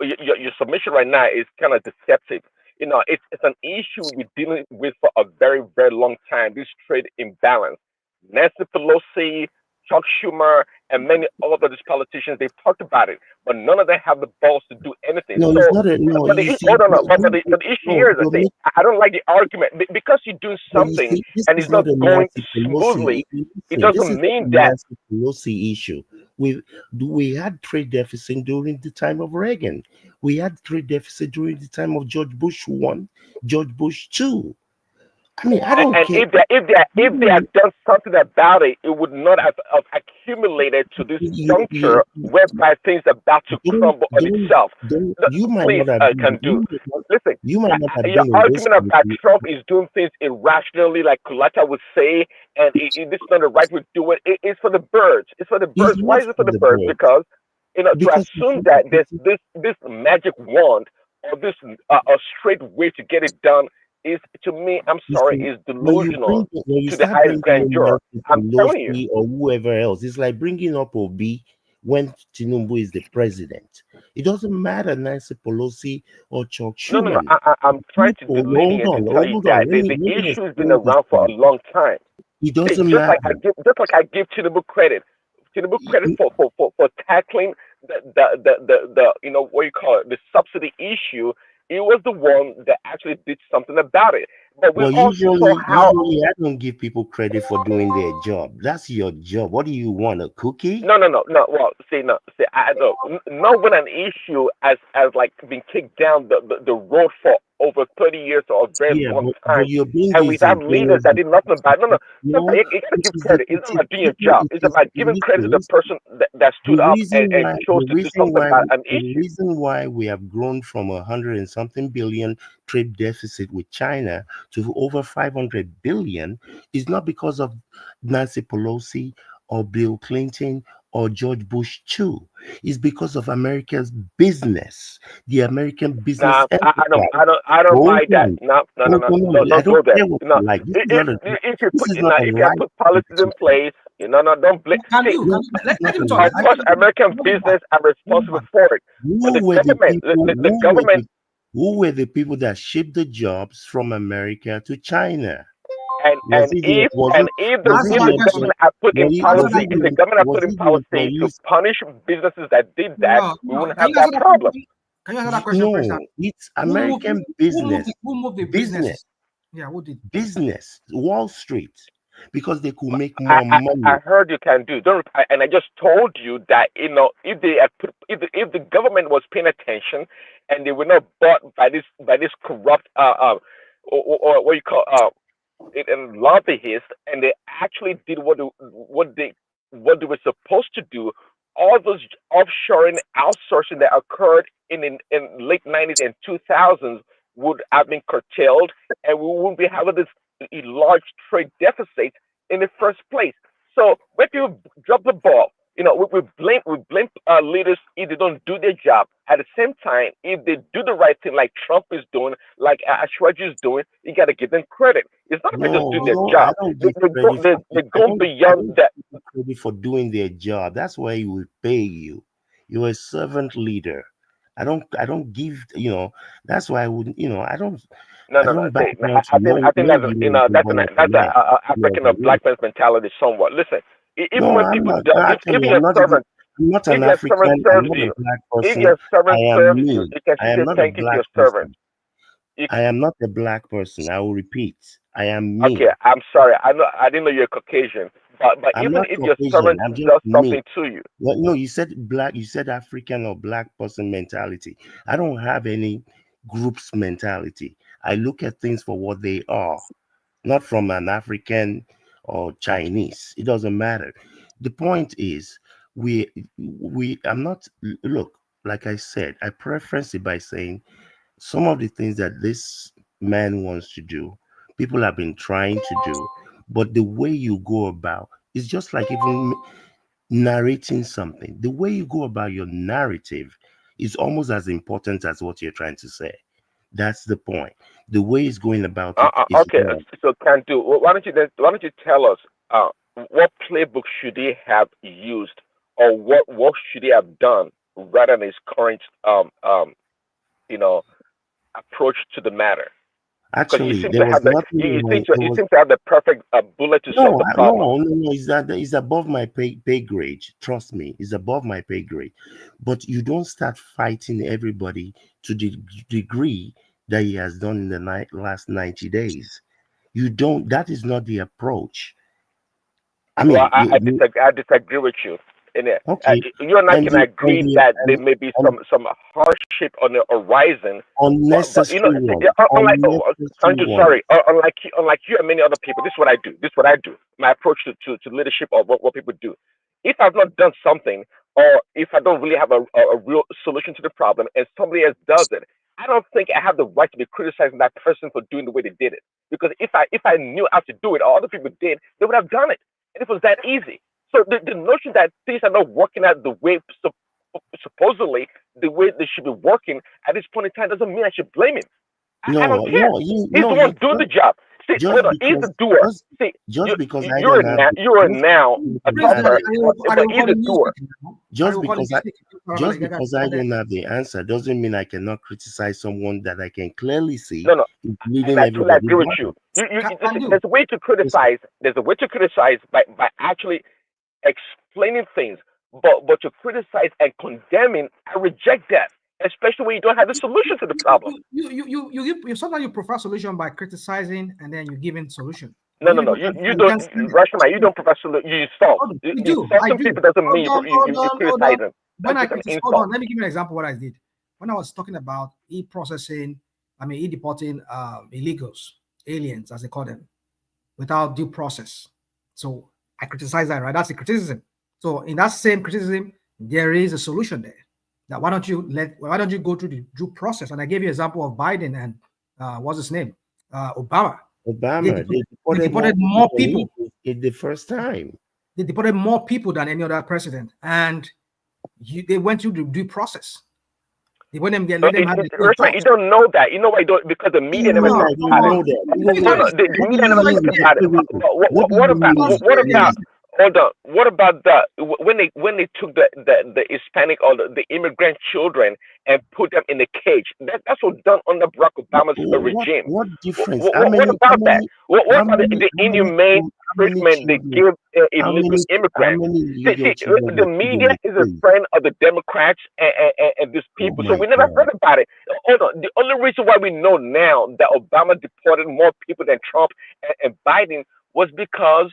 Your submission right now is kind of deceptive. It's an issue we've been dealing with for a very, very long time. This trade imbalance. Nancy Pelosi, Chuck Schumer, and many other these politicians, they've talked about it, but none of them have the balls to do anything. No, so, it's not a, no. But the issue here is that I don't like the argument because you do something and it's not going smoothly. It doesn't mean that. Nancy Pelosi issue. We had trade deficit during the time of Reagan. We had trade deficit during the time of George Bush 1, George Bush 2. I don't care. If they had done something about it, it would not have accumulated to this juncture whereby things are about to crumble on itself. You might Please, not have can do. Listen, you might not have your been argument about Trump is doing things irrationally, like Kulata would say, and this is not the right way to do it. It's for the birds. It's for the birds. Why is it for the birds? Because to assume that there's this magic wand or this a straight way to get it done is, to me, I'm sorry, is delusional to the highest grandeur. I'm telling you. Or whoever else, it's like bringing up Obi when Tinubu is the president. It doesn't matter Nancy Pelosi or Chuck Schumer. No. I'm trying to delineate and tell you that the issue has been around for a long time. It doesn't matter. Just like I give Tinubu credit. Tinubu credit for tackling the what you call it, the subsidy issue. It was the one that actually did something about it. But usually I don't give people credit for doing their job. That's your job. What do you want, a cookie? No. Well, I know. Not when an issue has like been kicked down the road for over 30 years or a very Yeah, long but time. you're being And we have leaders disingenuous. that did nothing about it. No, No, you gotta it give is credit. It's not about doing your job. It's about giving credit to the listen, person that stood the up reason and why chose to do something about an the issue. reason why we have grown from 100 and something billion trade deficit with China to over 500 billion is not because of Nancy Pelosi or Bill Clinton or George Bush too. It's because of America's business, the American business Nah, enterprise. I don't Hold buy that. on. No, no, no, Oh, no. no, no, I Don't don't go there. care what No, you like. This is if not a if you this put is not a if you have light put policies in place, don't blame. Can See, you? no, this is Let not him a talk. of light course, American business are responsible for it, but the government, the government, who were the people that shipped the jobs from America to China? and if Answer my the question. government had put in Answer that policy, if the question. government had put in policy to punish businesses that did that, we No. wouldn't Can have you that answer that problem. question? Can you answer that question first? No, it's American business. Who moved the Business. businesses? Yeah, who did? Business. Wall Street. Because they could make I, more I, money. I heard you can do. And I just told you that if they had put, if the government was paying attention and they were not bought by this corrupt or what you call lobbyists, and they actually did what they were supposed to do, all those offshoring, outsourcing that occurred in late 90s and 2000s would have been curtailed, and we wouldn't be having this large trade deficit in the first place. So when people drop the ball, we blame leaders if they don't do their job. At the same time, if they do the right thing, like Trump is doing, like Ashwaji is doing, you got to give them credit. It's not about just doing their No, I job. don't give credit. They go I beyond don't that. give credit for doing their job. That's why he will pay you. You're a servant leader. I don't give. That's why I wouldn't. No, I no, no. don't back See, down to I think no that's union to one of the that's men. a You're African or overrated. black man's mentality somewhat. Listen, even No, when I'm people not. do, if Actually, your servant I'm not if an your servant African. I'm serves not a you, black if person. your I servant am serves you, me. you can I still say am not a thank you to black your servant. person. I am not a black person. I will repeat. I am Okay, me. I'm sorry. I didn't know you're Caucasian, but I'm even not if your Caucasian. servant I'm just does me. something to you, Well, no, you said black. You said African or black person mentality. I don't have any group's mentality. I look at things for what they are, not from an African or Chinese. It doesn't matter. The point is, I'm not. Look, like I said, I preference it by saying some of the things that this man wants to do, people have been trying to do, but the way you go about is just like even narrating something. The way you go about your narrative is almost as important as what you're trying to say. That's the point. The way he's going about it is okay. wrong. So can do. Why don't you tell us what playbook should he have used, or what should he have done rather than his current you know approach to the matter? Because Actually, there was nothing wrong. There you was seem to have the perfect bullet to solve no, the problem. no. It's above my pay grade. Trust me, it's above my pay grade. But you don't start fighting everybody to the degree that he has done in the last 90 days. You don't. That is not the approach. I Well, mean, I disagree with you. okay, You and I and can the agree that there may be and some hardship on the horizon, but unnecessary see, one, unnecessary one. sorry, unlike you and many other people, this is what I do. This is what I do. My approach to leadership or what people do. If I've not done something, or if I don't really have a real solution to the problem, and somebody else does it, I don't think I have the right to be criticizing that person for doing the way they did it. Because if I knew how to do it, or other people did, they would have done it, and it was that easy. So the notion that things are not working out the way supposedly the way they should be working at this point in time doesn't mean I should blame him. I don't No, care. He's the you one doing the job. See, just hold on. He's the doer. just See, just because I you're don't a have now the you're a just now a because I don't have talker, the but he's the doer. just because I don't have the answer doesn't mean I cannot criticize someone that I can clearly see No, no, is and leading I totally everybody agree with wrong. you. Listen, there's a way to criticize. There's a way to criticize by actually explaining things, but to criticize and condemning, I reject that, especially when you don't have the solution to the problem. Sometimes you prefer solution by criticizing and then you giving solution. No, no, no. You don't, Rashomai, you don't provide solution. You insult. I do. Insulting people doesn't mean you criticize them. When That's I just an criticize, hold insult. on, let me give you an example of what I did. When I was talking about e-processing I mean, he deporting illegals, aliens, as they call them, without due process. So I criticize that, right? That's a criticism. So in that same criticism, there is a solution there. That why don't you go through the due process? And I gave you an example of Biden and what's his name? Obama. Obama, They deported more people. In the first time. They deported more people than any other president. And they went through the due process. They let them have Respect, you don't know that. You know why? Don't, because the media never talks about it. The media never talks about it. What about? Hold on. What about when they took the Hispanic or the immigrant children and put them in a cage? That's what done under Barack Obama's regime. What difference? What about that? What about the inhumane treatment they give illegal immigrants? The media is a friend of the Democrats and these people, so we never heard about it. Hold on. The only reason why we know now that Obama deported more people than Trump and Biden was because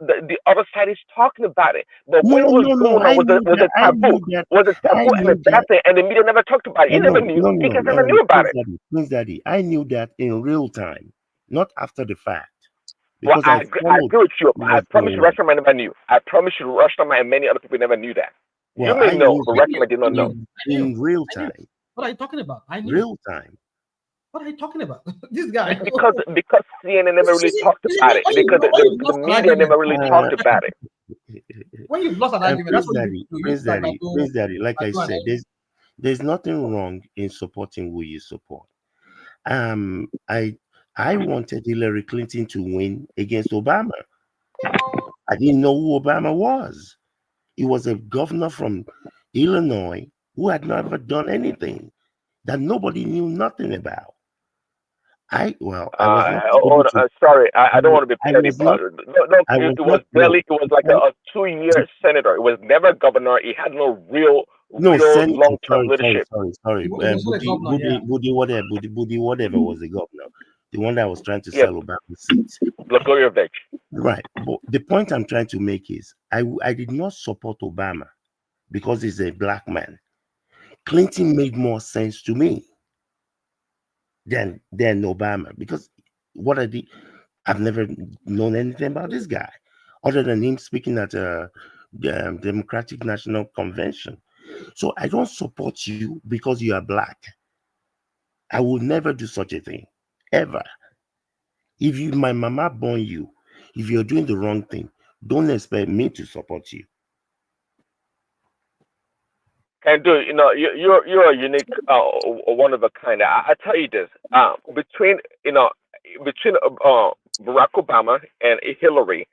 the other side is talking about it. But when it was going on, was a taboo. Was a taboo and a bad thing, and the media never talked about it. You never knew. You guys never knew about it. Prince Daddy, I knew that in real time, not after the fact. Well, I agree with you. I promise you, Rashomon never knew. I promise you, Rashomon and many other people never knew that. Well, you may know, but Rashomon did not know. In real time. What are you talking about? I knew. Real time. What are you talking about? This guy. Because CNN never really talked about it. Because the media never really talked about it. When you've lost an argument, that's what you do. Prince Daddy, like I said, there's nothing wrong in supporting who you support. I wanted Hillary Clinton to win against Obama. I didn't know who Obama was. He was a governor from Illinois who had never done anything that nobody knew nothing about. I was not sorry, I don't want to be petty, but it was like a 2-year senator. It was never governor. He had no real long-term leadership. Sorry. Budi whatever was the governor. The one that was trying to sell Obama's seats. Blagojevich. Right. But the point I'm trying to make is I did not support Obama because he's a black man. Clinton made more sense to me than Obama, because what I did, I've never known anything about this guy other than him speaking at a Democratic National Convention. So I don't support you because you are black. I would never do such a thing, ever. If my mama born you, if you're doing the wrong thing, don't expect me to support you. And dude, you're a unique, one of a kind. I tell you this, between Barack Obama and Hillary,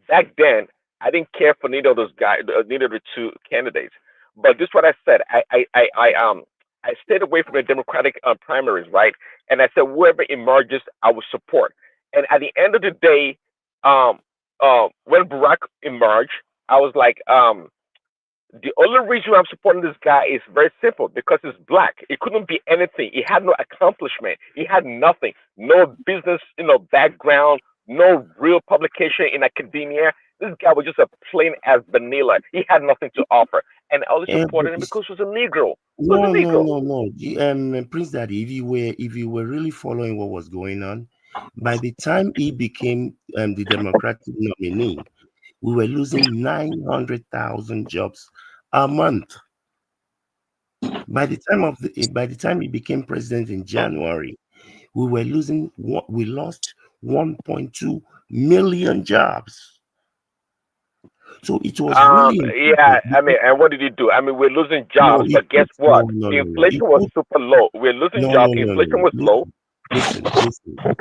back then I didn't care for neither of those guys, neither of the two candidates. But this is what I said. I stayed away from the Democratic primaries, right? And I said whoever emerges, I will support. And at the end of the day, when Barack emerged, I was like, the only reason I'm supporting this guy is very simple, because he's black. It couldn't be anything. He had no accomplishment. He had nothing. No business, background, no real publication in academia. This guy was just a plain as vanilla. He had nothing to offer. And I only supported him because he was a Negro. No. Prince Daddy, if you were really following what was going on, by the time he became the Democratic nominee, we were losing 900,000 jobs a month. By the time he became president in January, we lost 1.2 million jobs. So it was really and what did he do? I mean, we're losing jobs, but guess what? Inflation was super low. We're losing jobs. Inflation was low. Listen.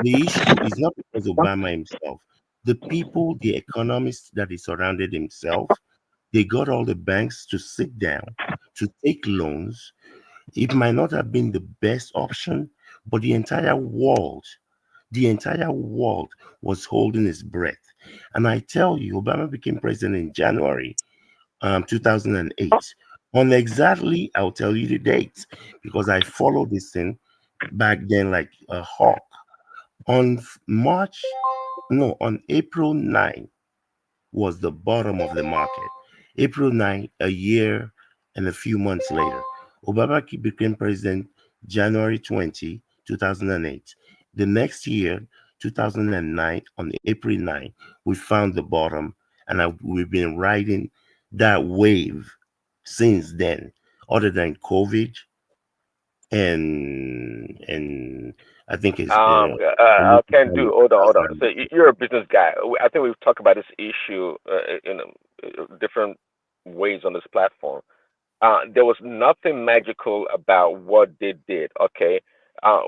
The issue is not because Obama himself. The people, the economists that he surrounded himself, they got all the banks to sit down, to take loans. It might not have been the best option, but the entire world was holding its breath. And I tell you, Obama became president in January 2008. On exactly, I'll tell you the date, because I followed this thing back then like a hawk. On April 9 was the bottom of the market. April 9, a year and a few months later, Obama became president January 20, 2008. The next year, 2009, on April 9, we found the bottom, and we've been riding that wave since then, other than COVID and I think it's Can do. Hold on, hold on. So you're a business guy. I think we've talked about this issue in different ways on this platform. There was nothing magical about what they did. Okay,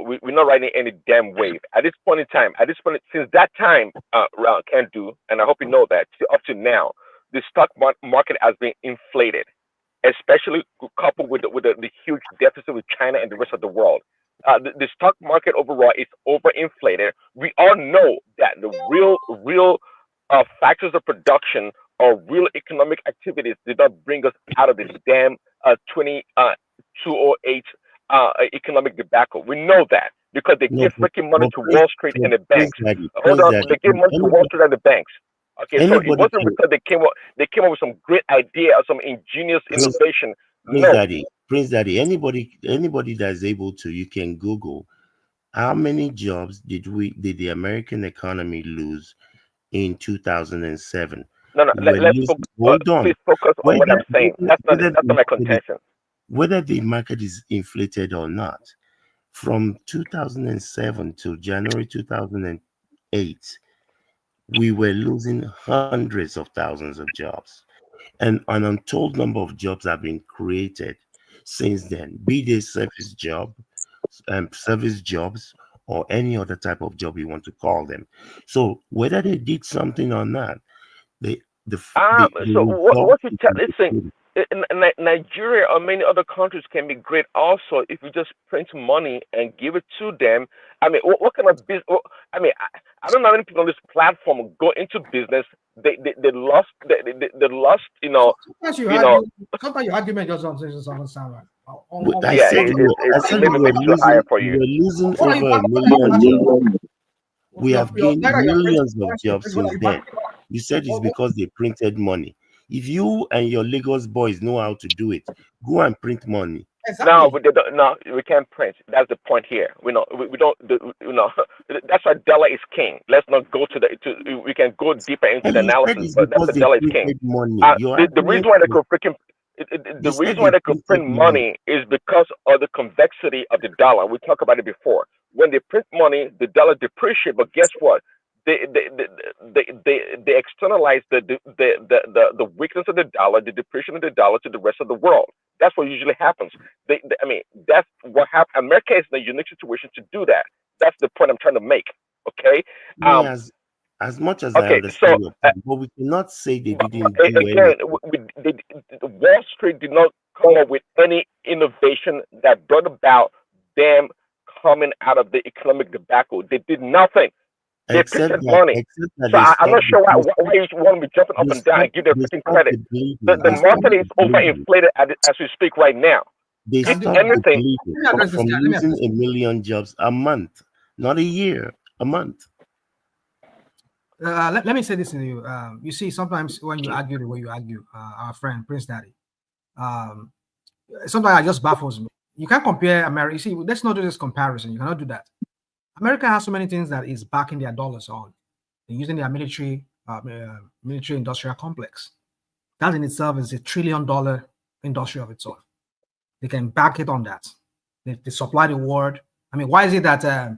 we're not riding any damn wave at this point in time. At this point, since that time, can do, and I hope you know that up to now, the stock market has been inflated, especially coupled with the huge deficit with China and the rest of the world. The stock market overall is overinflated. We all know that the real factors of production or real economic activities did not bring us out of this damn 2008 economic debacle. We know that because they no, give freaking money to Wall Street and the Prince banks. Daddy, Hold Prince on, Daddy. they give money to Wall Street and the banks. Okay, so it Anybody wasn't can, because they came up with some great idea or some ingenious innovation. No. Prince Daddy, anybody that's able to, you can Google how many jobs did the American economy lose in 2007? No. Hold on. Please focus on what I'm saying. That's not my contention. Whether the market is inflated or not, from 2007 to January 2008, we were losing hundreds of thousands of jobs. And an untold number of jobs have been created since then, be they service jobs, or any other type of job you want to call them. So whether they did something or not, the So what you tell? Listen, result Nigeria or many other countries can be great also if you just print money and give it to them. I mean, what kind of business? I mean, I don't know how many people on this platform go into business. They lost. They lost. Sometimes your argument just doesn't sound right. I said we were losing over 1 million jobs. We have gained millions of jobs since then. You said it's because they printed money. If you and your Lagos boys know how to do it, go and print money. Exactly. No, we can't print. That's the point here. We don't. That's why dollar is king. Let's not go to we can go deeper into the analysis, but that's the dollar is king. The reason why they could freaking the reason why they could print money is because of the convexity of the dollar. We talked about it before. When they print money, the dollar depreciates. But guess what? They externalize the weakness of the dollar, the depreciation of the dollar to the rest of the world. That's what usually happens. I mean, that's what happened. America is in a unique situation to do that. That's the point I'm trying to make. Okay. As much as I understand your point, but we cannot say they didn't do again. Wall Street did not come up with any innovation that brought about them coming out of the economic debacle. They did nothing. They printed money. So I'm not sure why you want to be jumping up and down and give them freaking credit. The market is overinflated as we speak right now. They stopped from losing 1 million jobs a month, not a year, a month. Let me say this to you. You see, sometimes when you argue the way you argue, our friend Prince Daddy, sometimes it just baffles me. You can't compare America. You see, let's not do this comparison. You cannot do that. America has so many things that is backing their dollars on. They're using their military industrial complex. That in itself is $1 trillion industry of its own. They can back it on that. They supply the world. I mean, why is it that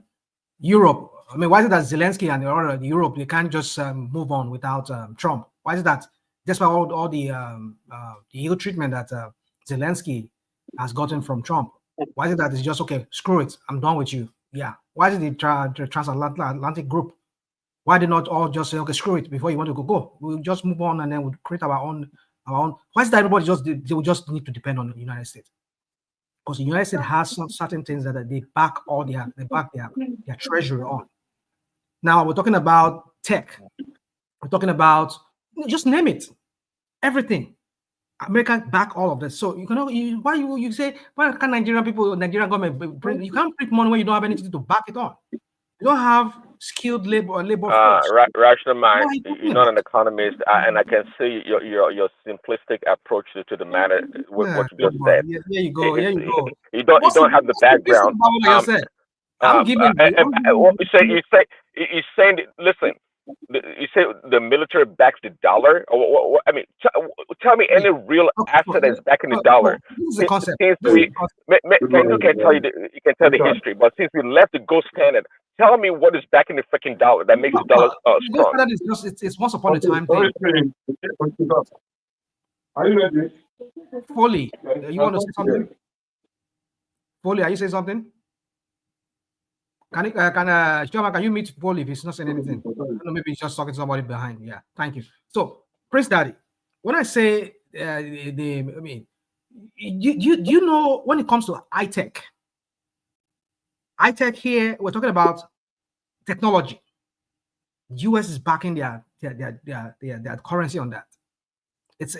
Europe? I mean, why is it that Zelensky and Europe they can't just move on without Trump? Why is it that despite all the ill treatment that Zelensky has gotten from Trump, why is it that it's just okay? Screw it, I'm done with you. Yeah. Why is it the transatlantic group? Why did not all just say okay, screw it before you want to go? We'll just move on and then we'll create our own. Why is that everybody they will just need to depend on the United States? Because the United States has some certain things that they back their treasury on. Now we're talking about tech. We're talking about just name it, everything. America back all of this. So you say why can't Nigerian government print? You can't print money when you don't have anything to back it on. You don't have skilled labor force. Rational mind. What are you talking You're not about? an economist, and I can see your simplistic approach to the matter. What you just said. Here you go. Here you go. You don't have the background. About what you said? I'm giving you. You're saying. Listen. You say the military backs the dollar. Or what, I mean, tell me any real asset that's backing the dollar. This is a concept. Since we can tell you you can tell the history, but since we left the gold standard, tell me what is backing the freaking dollar that makes the dollar strong. It's once upon a time thing. Are you ready? Foley, you want to say something? Foley, are you saying something? Can you meet Foley if he's not saying anything? I don't know, maybe he's just talking to somebody behind. Yeah, thank you. So, Prince Daddy, when I say you know when it comes to high-tech here, we're talking about technology. US is backing their currency on that. It's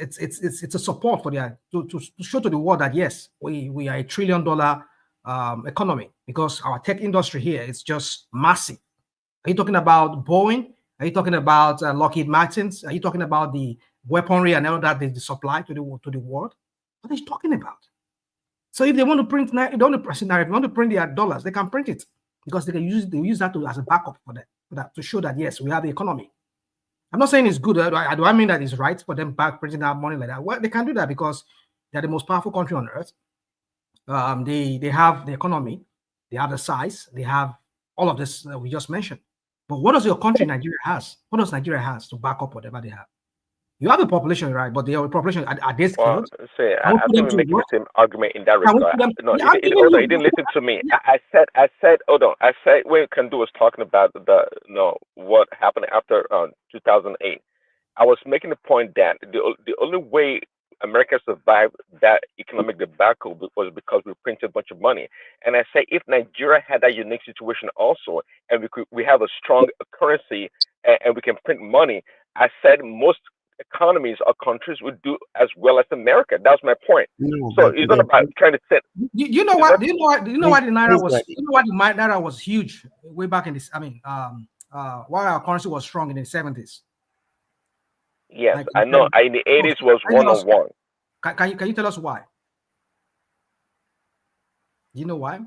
a support for their to show to the world that yes, we are $1 trillion economy because our tech industry here is just massive. Are you talking about Boeing? Are you talking about Lockheed Martins? Are you talking about the weaponry and all that they supply to the world? What are you talking about? So if they want to print, if they want to print their dollars, they can print it because they can use that as a backup for that to show that yes, we have the economy. I'm not saying it's good. Do I mean that it's right for them back printing out money like that? Well, they can do that because they're the most powerful country on earth. They have the economy, they have the size, they have all of this we just mentioned. But what does your country, Nigeria, has? What does Nigeria has to back up whatever they have? You have a population, right? But the population are they skilled? Well, say, I think we're making the same argument in that regard. No, hold on, you didn't listen to me. I said, hold on. I said what Kandu was talking about what happened after 2008. I was making the point that the only way America survived that economic debacle was because we printed a bunch of money. And I say if Nigeria had that unique situation also, and we have a strong currency and we can print money, I said most economies or countries would do as well as America. That's my point. No, so it's not about trying to set. You know why? Do you know why the naira was? You know why the naira was huge way back in this? I mean, why our currency was strong in the 70s. Yes, like, I know. In the 80s was 1-on-1. Can you tell us why? Do you know why?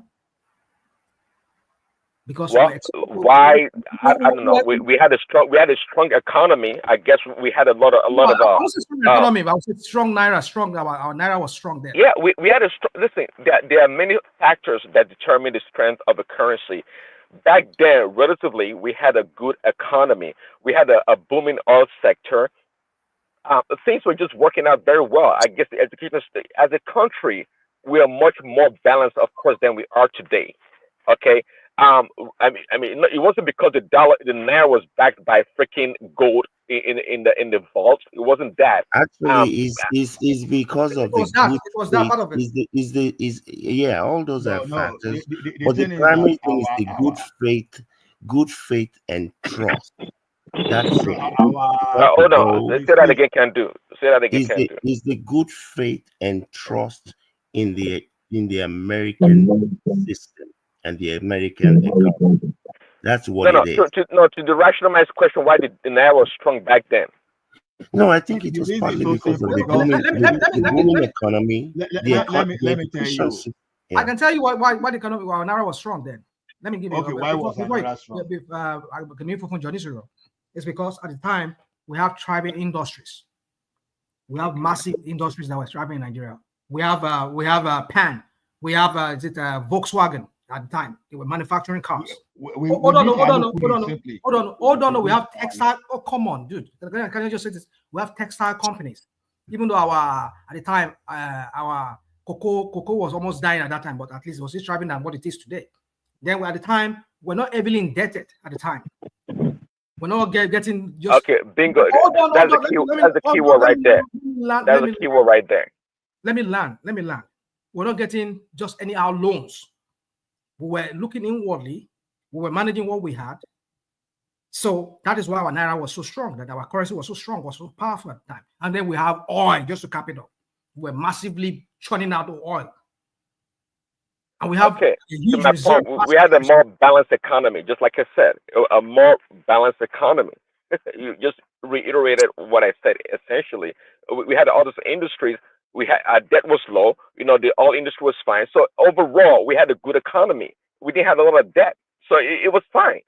Because why? I don't know. We had a strong economy. I guess we had a lot of. I was strong economy. I was strong naira. Strong. Our naira was strong then. Yeah, we had a strong. Listen, there are many factors that determine the strength of a currency. Back then, relatively, we had a good economy. We had a booming oil sector. Things were just working out very well. I guess the education as a country, we are much more balanced, of course, than we are today. Okay. I mean, it wasn't because the naira was backed by freaking gold in the vault. It wasn't that. Actually, is because of it was that part of it. Yeah, all those are factors. But the primary thing is the good faith and trust. That's it. Hold on. Say that again. Say that again. Is the good faith and trust in the American system and the American economy. That's what it is. To the rationalized question, why did the naira was strong back then? No, I think it was partly because of the booming economy. Let me tell you. I can tell you why the economy, why naira was strong then. Let me give you. Okay, why was naira strong? It's because at the time we have thriving industries. We have massive industries that were thriving in Nigeria. We have PAN. We have Volkswagen at the time. They were manufacturing cars. Hold on. We have textile. Oh, come on, dude. Can you just say this? We have textile companies. Even though at the time our cocoa was almost dying at that time, but at least it was still thriving than what it is today. Then at the time, we're not heavily indebted at the time. We're not getting just okay. Bingo. That's the key word right there. That's the key word right there. Let me land. We're not getting just anyhow loans. We were looking inwardly. We were managing what we had. So that is why our naira was so strong. That our currency was so strong, was so powerful at the time. And then we have oil just to cap it up. We're massively churning out the oil. And we have Okay. a To huge my reserve. point, we had a more balanced economy, just like I said, a more balanced economy. You just reiterated what I said. Essentially, we had all these industries. We had our debt was low. The all industry was fine. So overall, we had a good economy. We didn't have a lot of debt, so it was fine.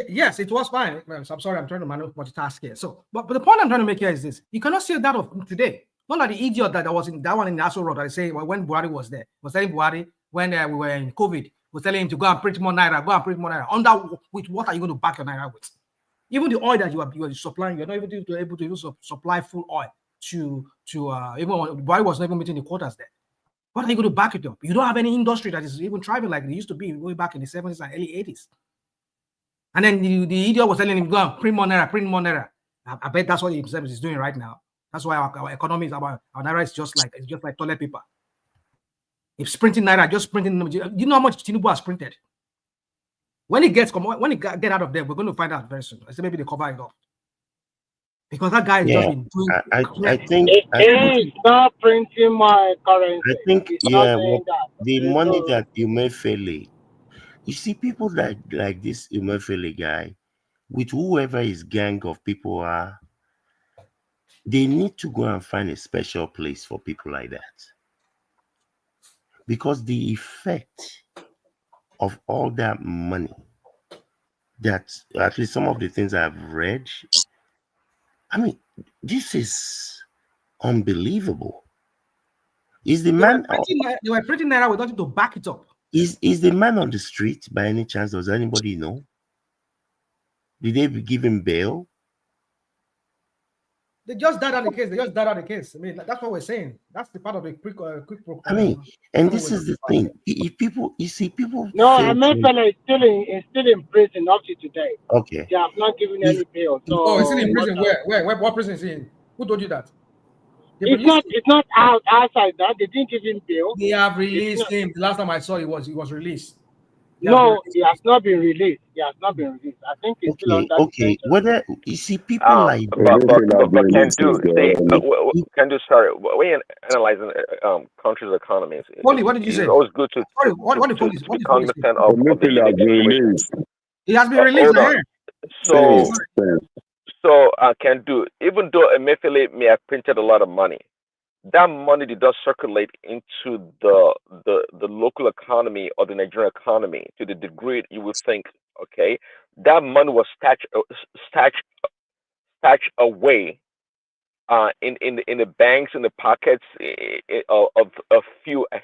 Yes, it was fine. Well, so I'm sorry, I'm trying to multitask here. So, but the point I'm trying to make here is this: you cannot say that of today. Not like the idiot that was in that one in Nassau Road. I say when Buhari was there, was telling Buhari when we were in COVID, was telling him to go and print more naira, go and print more naira. Under with what are you going to back your naira with? Even the oil that you are supplying, you're not able to even supply full oil to even Buhari was not even meeting the quotas there. What are you going to back it up? You don't have any industry that is even thriving like it used to be way back in the 70s and early 80s. And then the idiot was telling him, go and print more naira, print more naira. I bet that's what he himself is doing right now. That's why our economy is our naira is just like toilet paper. If printing naira, just printing. Do you know how much Tinubu has printed? When it get out of there, we're going to find out very soon. I say maybe they cover it up because that guy has just been doing. I think He's not printing my currency. I think He's not doing the that. money that Emefiele, you see people like this Emefiele guy, with whoever his gang of people are, they need to go and find a special place for people like that. Because the effect of all that money, that at least some of the things I've read, I mean, this is unbelievable. Is the man they were printing naira without it to back it up? Is the man on the street by any chance? Does anybody know? Did they give him bail? They just died on the case. I mean, that's what we're saying. That's the part of the quick. I mean, and this is the thing. If people, you see, people. No, Emefiele is still in prison up to today. Okay. They have not given any bail. So he's still in prison. Where? What prison is he in? Who told you that? It's not outside that. They didn't give him bail. They have released him. The last time I saw he was released. He has not been released. I think he's still under detention. Whether you see people like but can do sorry. When you're analyzing countries' economies, Wally, what did you say? It's always good to be cognizant of the unique situation. He has been released. So can do, even though Emefiele may have printed a lot of money, that money did not circulate into the local economy or the Nigerian economy to the degree you would think. Okay, that money was stashed away in the banks, in the pockets of a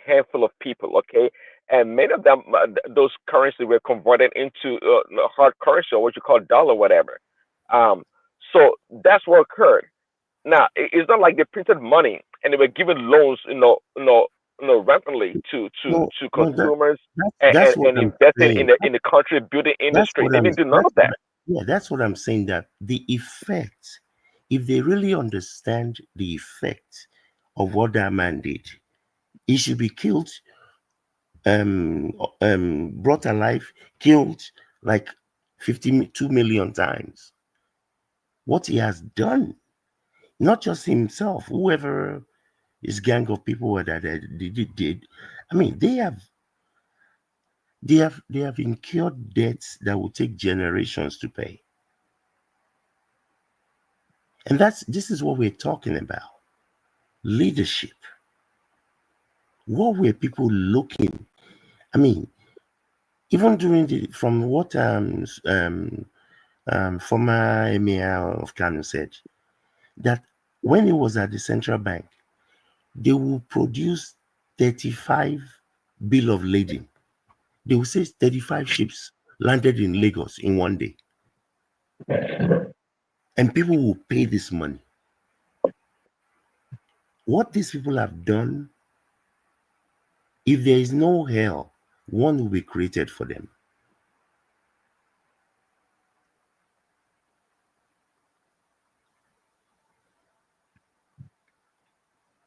handful of people. Okay, and many of them, those currencies were converted into hard currency, or what you call dollar, whatever. So that's what occurred. Now it's not like they printed money and they were giving loans, rampantly to consumers and investing in the country building industry. They didn't do none of that. Yeah, that's what I'm saying. That the effect, if they really understand the effect of what that man did, he should be killed, brought alive, killed like 52 million times. What he has done, not just himself, whoever his gang of people were that did. I mean, they have incurred debts that will take generations to pay. And this is what we're talking about. Leadership. What were people looking? I mean, even from what former Emir of Kano said, that when he was at the central bank, they will produce 35 bill of lading. They will say 35 ships landed in Lagos in one day. And people will pay this money. What these people have done, if there is no hell, one will be created for them.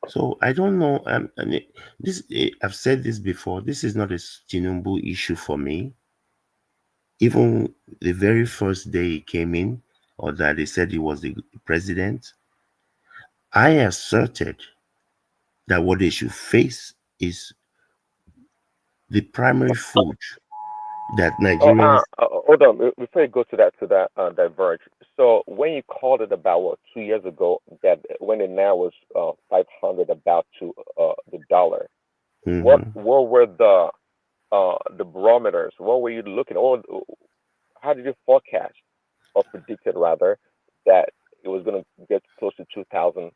So I don't know. I've said this before. This is not a Tinubu issue for me. Even the very first day he came in, or that they said he was the president, I asserted that what they should face is the primary food that Nigerians. Hold on. Before you go to that diverge. So when you called it about 2 years ago, that when the naira was 500 about to the dollar, what were the barometers? What were you looking? Or how did you forecast or predicted rather that it was going to get close to 2,000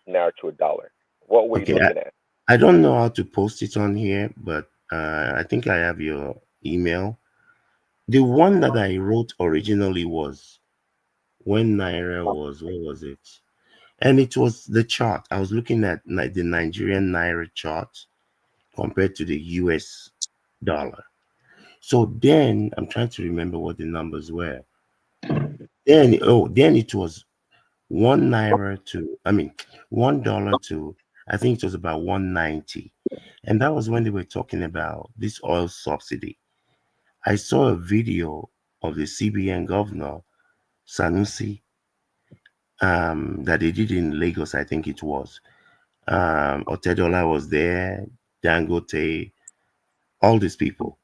naira to a dollar? What were you Okay, looking at? I don't know how to post it on here, but I think I have your email. The one that I wrote originally was when Naira was, what was it? And it was the chart. I was looking at the Nigerian Naira chart compared to the US dollar. So then I'm trying to remember what the numbers were. Then it was $1 to, $1 to, I think it was about 190. And that was when they were talking about this oil subsidy. I saw a video of the CBN governor, Sanusi, that they did in Lagos, I think it was. Otedola was there, Dangote, all these people,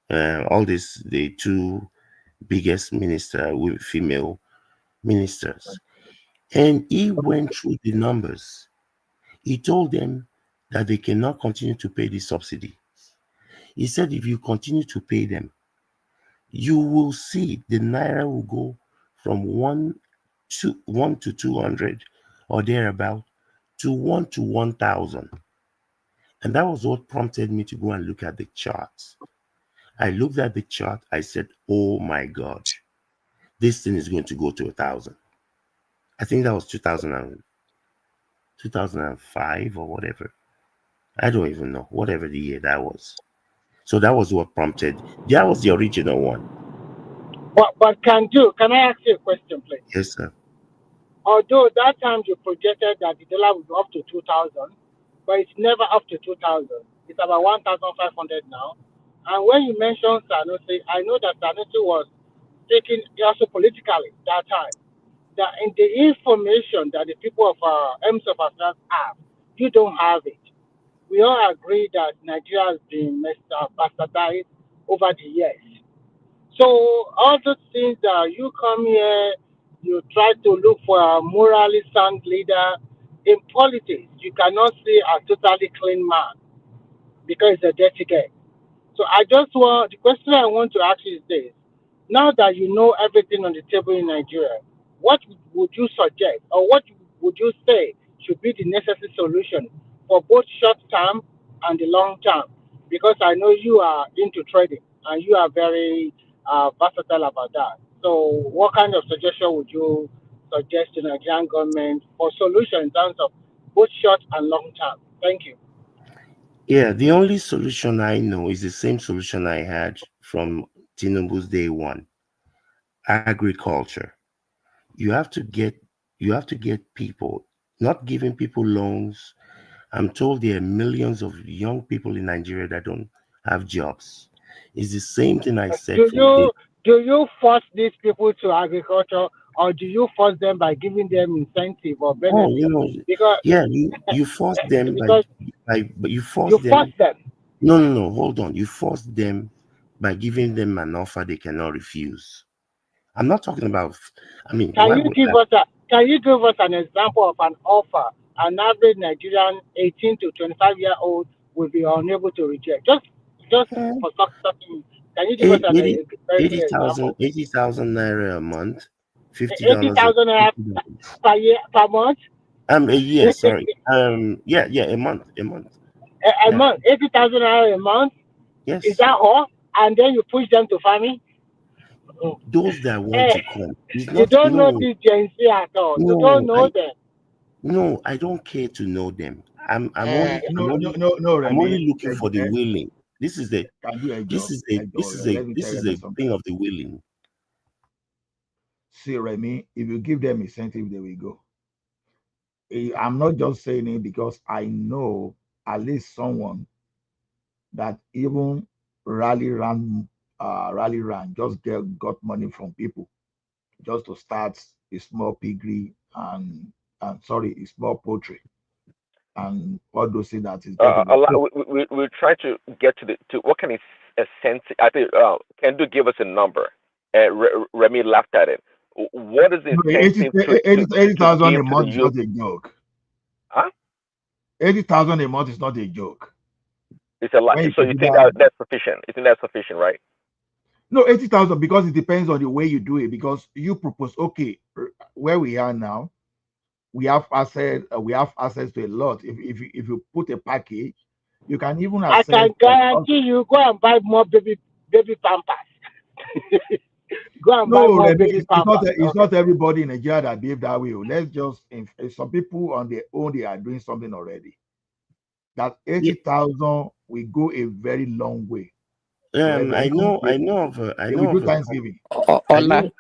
the two biggest female ministers. And he went through the numbers. He told them that they cannot continue to pay the subsidy. He said, if you continue to pay them, you will see the naira will go from 1 to 200 or thereabout to 1 to 1,000. And that was what prompted me to go and look at the charts. I looked at the chart. I said, oh my God, this thing is going to go to 1,000. I think that was 2005 or whatever. I don't even know, whatever the year that was. So that was what prompted. That was the original one. But can I ask you a question, please? Yes, sir. Although that time you projected that the dollar would go up to 2,000, but it's never up to 2,000. It's about 1,500 now. And when you mentioned Sanusi, I know that Sanusi was taken also politically that time. That in the information that the people of Ems of Affairs have, you don't have it. We all agree that Nigeria has been bastardized over the years. So all those things that you come here, you try to look for a morally sound leader. In politics, you cannot see a totally clean man because it's a dirty guy. So the question I want to ask you is this. Now that you know everything on the table in Nigeria, what would you suggest or what would you say should be the necessary solution for both short term and the long term? Because I know you are into trading and you are very versatile about that. So what kind of suggestion would you suggest to the Nigerian government for solution in terms of both short and long term? Thank you. Yeah, the only solution I know is the same solution I had from Tinubu's day one: agriculture. You have to get people, not giving people loans. I'm told there are millions of young people in Nigeria that don't have jobs. It's the same thing I said Do from day. you force these people to agriculture, or do you force them by giving them incentive or Oh, benefit? Because yeah, you force them because but you force you force them. them. No, hold on. You force them by giving them an offer they cannot refuse. I'm not talking about. Can Why you would give us an example of an offer an average Nigerian 18 to 25-year-old will be unable to reject? Just for something. Can you give us a very good example? 80,000 naira a month, Eighty $50 thousand naira per year per month. a year. Sorry. Yeah, a month, A Yeah, month, 80,000 naira a month. Is yes. that all? And then you push them to farming? Those that want Eh, to come. It's you not. don't know this Gen Z at all. You don't No, know them. I don't care to know them. No, no, no, no, I'm Remy. only looking for the willing. This is the Can do a this job. is the A this job. is a Let me this tell is Remy a something. thing of the willing. See, Remy, if you give them incentive, they will go. I'm not just saying it because I know at least someone that even rally ran, just got money from people just to start a small piggery and sorry, a small poultry. and all those things that is getting. We try to get to what can a sense. I think can do give us a number. Remy laughed at it. What is the incentive to 80,000 give a to the month is youth? not a joke. Huh? 80,000 a month is not a joke. It's a lot. When you So you think consider- that's sufficient? You think that's sufficient, right? No, 80,000 because it depends on the way you do it. Because you propose, okay, where we are now, we have access to a lot. If you put a package, you can even I access. can guarantee you go and buy more baby pampers. Go and buy No, more Remy, baby pampers. it's not everybody in Nigeria that behave that way. Let's just some people on their own, they are doing something already. That 80,000 will go a very long way. I know of Thanksgiving. Ola.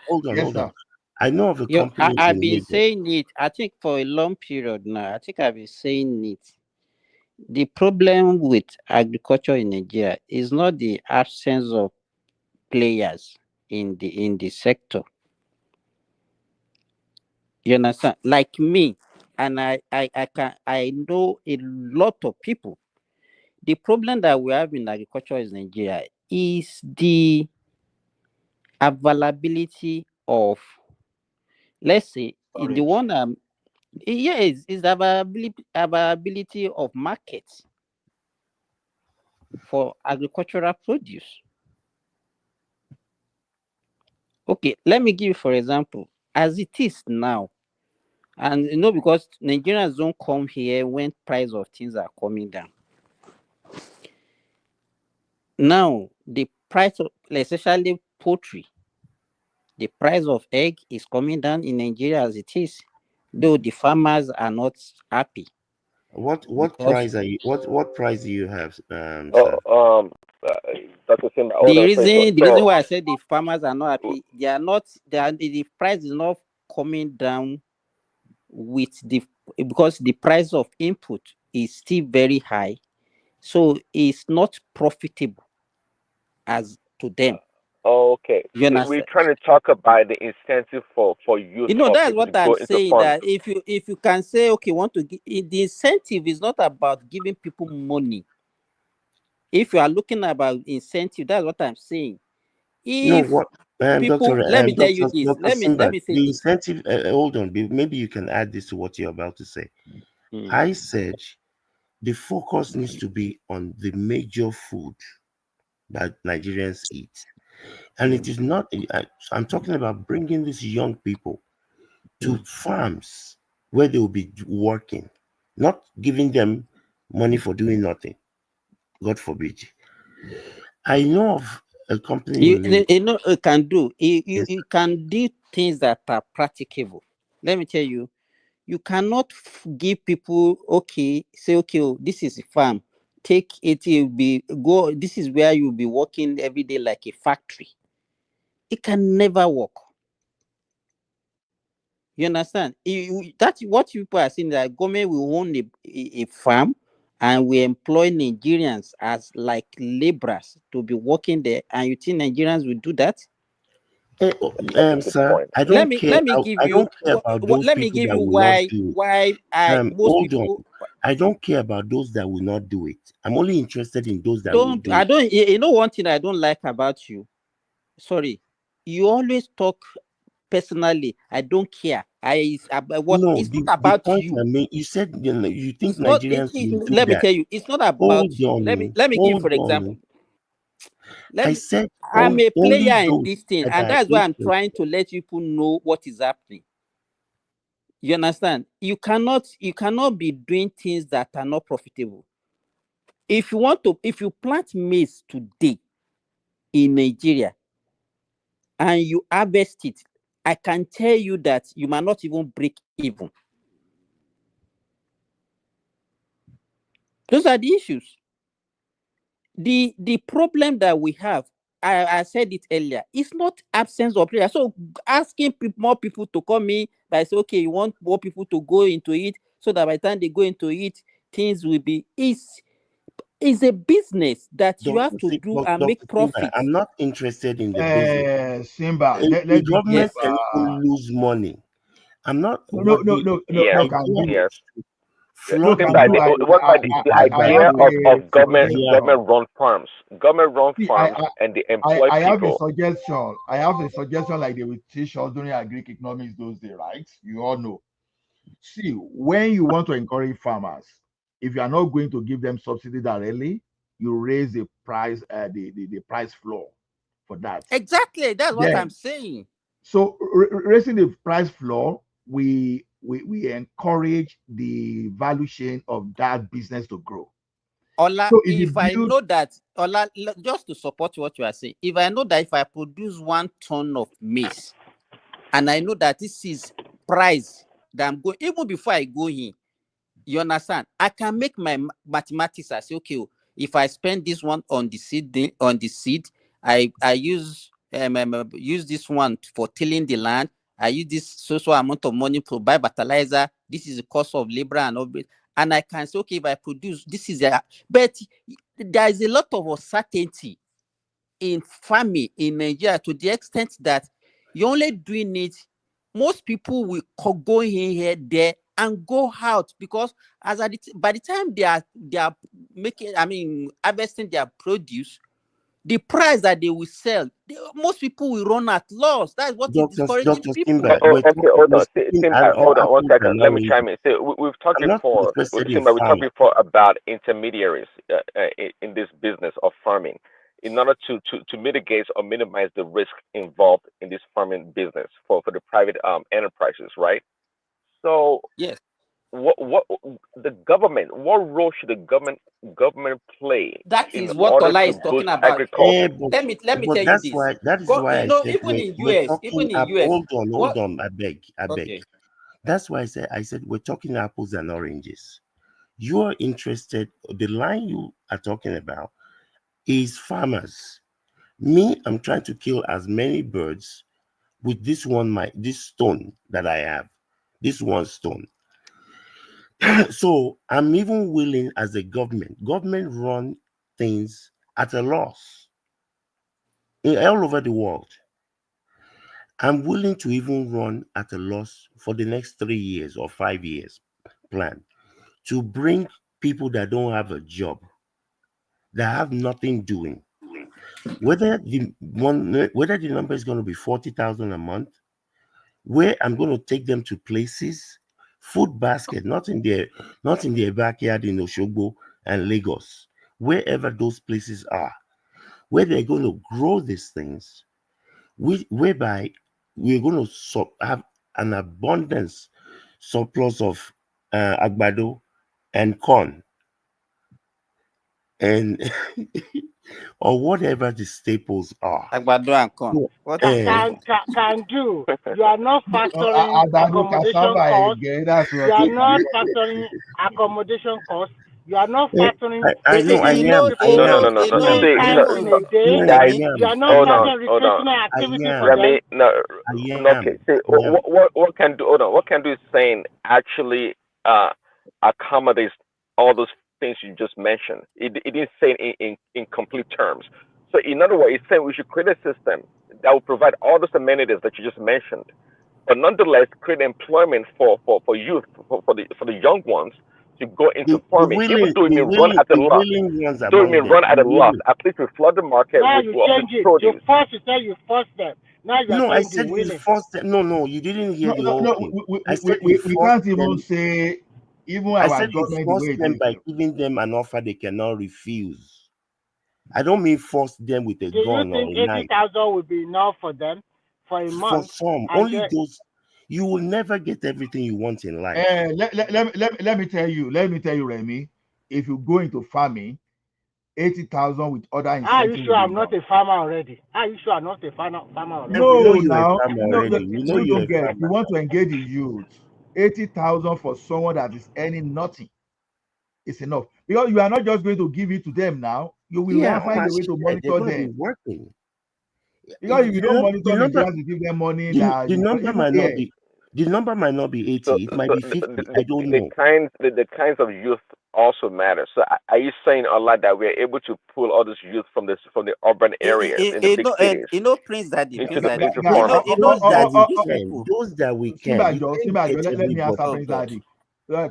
Hold on. Sir. I know of a company. I've been saying it, I think, for a long period now. I think I've been saying it. The problem with agriculture in Nigeria is not the absence of players in the sector. You understand? Like me, and I know a lot of people. The problem that we have in agriculture in Nigeria is the availability of, let's say, in the one yes, is the availability of markets for agricultural produce. Okay, let me give you, for example, as it is now, and because Nigerians don't come here when price of things are coming down. Now, the price of, especially poultry, the price of egg is coming down in Nigeria as it is, though the farmers are not happy. What price are you? What price do you have, sir? Dr. Simba, The reason why I said the farmers are not happy, the price is not coming down with because the price of input is still very high, so it's not profitable as to them. Okay, we're trying to talk about the incentive for youth. That's what I'm saying. That if you can say, okay, want to give, the incentive is not about giving people money. If you are looking about incentive, that's what I'm saying. If people, let me tell you this. Let me say the this. incentive. Hold on, maybe you can add this to what you're about to say. I said the focus needs to be on the major food that Nigerians eat, and it is not. I'm talking about bringing these young people to farms where they will be working, not giving them money for doing nothing. God forbid. I know of a company. You can do. You can do things that are practicable. Let me tell you, you cannot give people, say, this is a farm. Take it, go. This is where you'll be working every day like a factory. It can never work. You understand? That's what people are saying, that government will own a farm and we employ Nigerians as like laborers to be working there. And you think Nigerians will do that? Sir, I don't care. Let me give you. Let me give you why most people. On. I don't care about those that will not do it. I'm only interested in those that will do it. You know one thing I don't like about you. Sorry, you always talk personally. I don't care. It's not about you. I mean, you said you think Nigerians will do let that. me tell you, it's not about. Let me give you, for example. I'm a player in this thing, and that's why I'm trying to let people know what is happening. You understand? You cannot be doing things that are not profitable. If you plant maize today in Nigeria and you harvest it, I can tell you that you might not even break even. Those are the issues. The problem that we have, I said it earlier, it's not absence of prayer. So asking more people to come in, I say, okay, you want more people to go into it, so that by the time they go into it, things will be is a business that you have to do and make profit. I'm not interested in the business. Simba, the government can even lose money. I'm not. No. What I, about the I idea have a of government suggestion. run farms, See, and they employ I have a people. suggestion. I have a suggestion like they will teach us during our Greek economics those days, right? You all know. See, when you want to encourage farmers, if you are not going to give them subsidy directly, you raise the price, the price floor for that. Exactly. That's what I'm Then, saying. so raising the price floor, we encourage the value chain of that business to grow. Ola, So if you if I build, know that, Ola, just to support what you are saying, if I know that if I produce 1 ton of maize, and I know that this is price that I'm going, even before I go in, you understand? I can make my mathematics. I say, okay, if I spend this one on the seed, I use this one for tilling the land. I use this so amount of money to buy fertilizer. This is the cost of labor and all. And I can say, okay, if I produce, this is but there is a lot of uncertainty in farming in Nigeria to the extent that you're only doing it. Most people will go in here, there, and go out because by the time they are making, harvesting their produce, the price that they will sell, most people will run at loss. That's what is discouraging Dr. people. Simba, Okay, hold on. and all Hold on one apples second. and Let me chime oranges. in. So we've talked I'm not before. interested in Simba, we talked farming. before about intermediaries in this business of farming, in order to mitigate or minimize the risk involved in this farming business for the private enterprises, right? So Yes. what the government? What role should the government play That in is what order Ola to is talking boost about. agriculture? Let me But tell you that's this. why I said Even in we're US, talking up. Hold on, I beg. Okay. That's why I said we're talking apples and oranges. You are interested. The line you are talking about is farmers. Me, I'm trying to kill as many birds with this stone that I have. This one stone. So I'm even willing as a government run things at a loss all over the world. I'm willing to even run at a loss for the next 3 years or 5 years plan to bring people that don't have a job, that have nothing doing. Whether the number is going to be 40,000 a month, where I'm going to take them to places, food basket, not in their backyard in Oshogbo and Lagos, wherever those places are, where they're going to grow these things, whereby we're going to have an abundance surplus of agbado and corn and or whatever the staples are. Agbado and corn. So, What Can do. You are not factoring Agbado accommodation cassava costs. again. That's You what are it not is. factoring accommodation costs. You are not factoring I know I taking am. No, no, people no, no, no. I am. three See, times no, in no, a day. I You are not hold on, starting hold on. recreational activity for them. Remy, no, okay. See, what can do? Hold on. What can do is saying actually accommodates all those things you just mentioned. It didn't say in complete terms. So in other words, it's saying we should create a system that will provide all those amenities that you just mentioned, but nonetheless create employment for youth, for the young ones to go into farming, even though it may run at a the loss. willing ones Though it may among them. run at a loss, at least we flood the market Now with you with change it. produce. You said you force them. Now you are No, I saying the said we willing. forced them. No, you didn't hear the whole thing. I said We can't even say even I our said we government the force way it them is. by giving them an offer they cannot refuse. I don't mean force them with a Do you gun or think a knife. 80,000 would be enough for them for a For month? some, And only those. You will never get everything you want in life. Let me tell you, Remy, if you go into farming, 80,000 with other are you incentives sure will be I'm enough. not a farmer already? Are you sure I'm not a farmer already? We know No, you're a now, farmer no, already. We know you you're don't a get. You farmer. want to engage the youth. 80,000 for someone that is earning nothing is enough, because you are not just going to give it to them now. You will Yeah, find a way to they're monitor going to be them. working. Because if you don't The monitor number, Nigerians, you give them money that the you number even might not here. be. The number might not be 80. It might be 50. I don't know. The kinds of youth also matter. So are you saying a lot that we're able to pull all this youth from the urban areas in the big cities Prince Daddy, into you know farming? that these people. Those that we can. You can't Simba get Joe, let me answer everybody. Prince Oh Daddy. God.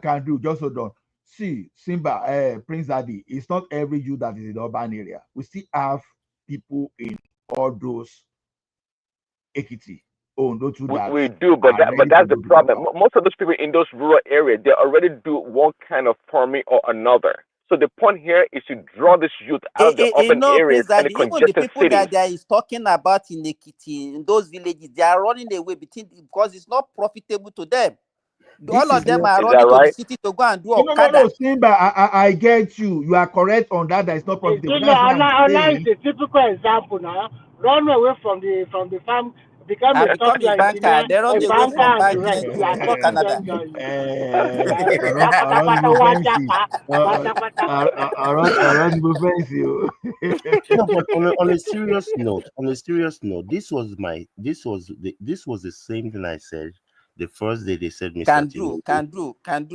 can do. Just hold on. See, Simba, Prince Adi, it's not every youth that is in the urban area. We still have people in all those Ekiti, Ondo to that We do, but are ready to that's the do the problem. work. Most of those people in those rural areas, they already do one kind of farming or another. So the point here is to draw this youth out of the urban No, areas Prince and the Daddy, even the congested people cities. that there is talking about in Ekiti, in those villages, they are running away because it's not profitable to them. All of them are Is that running to the right? city to go and do No, Okada. Simba, I get you. You are correct on that. That is not profitable. No, That's why I'm Allah is saying. a typical example now. Run away from the farm, become a And become a software banker. engineer, They run a away banker, from and the banking rest. You are to talking Canada. them jointly. Around the fence, you. No, but on a serious note, this was the same thing I said the first day they said Mr. Can do.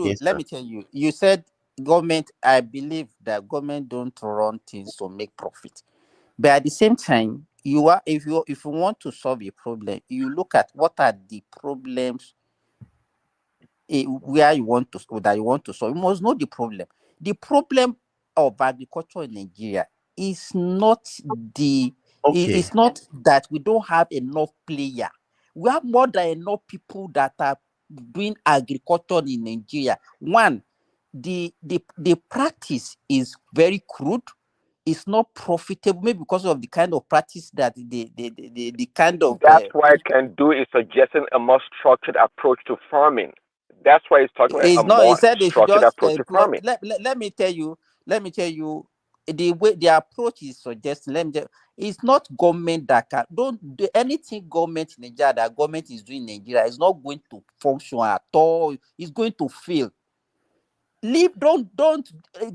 Yes, Let sir. me tell you. You said government. I believe that government don't run things to make profit. But at the same time, if you want to solve a problem, you look at what are the problems where you want to solve. You must know the problem. The problem of agriculture in Nigeria is not Okay. it's not that we don't have enough player. We have more than enough people that are doing agriculture in Nigeria. One, the practice is very crude. It's not profitable, maybe because of the kind of practice that the kind of That's why Can Do is suggesting a more structured approach to farming. That's why he's talking about it's a not. He more said they should structured just approach to employ. farming. Let me tell you. The way the approach is suggesting. It's not government that can don't do anything. Government in Nigeria that government is doing in Nigeria is not going to function at all. It's going to fail. Leave. Don't.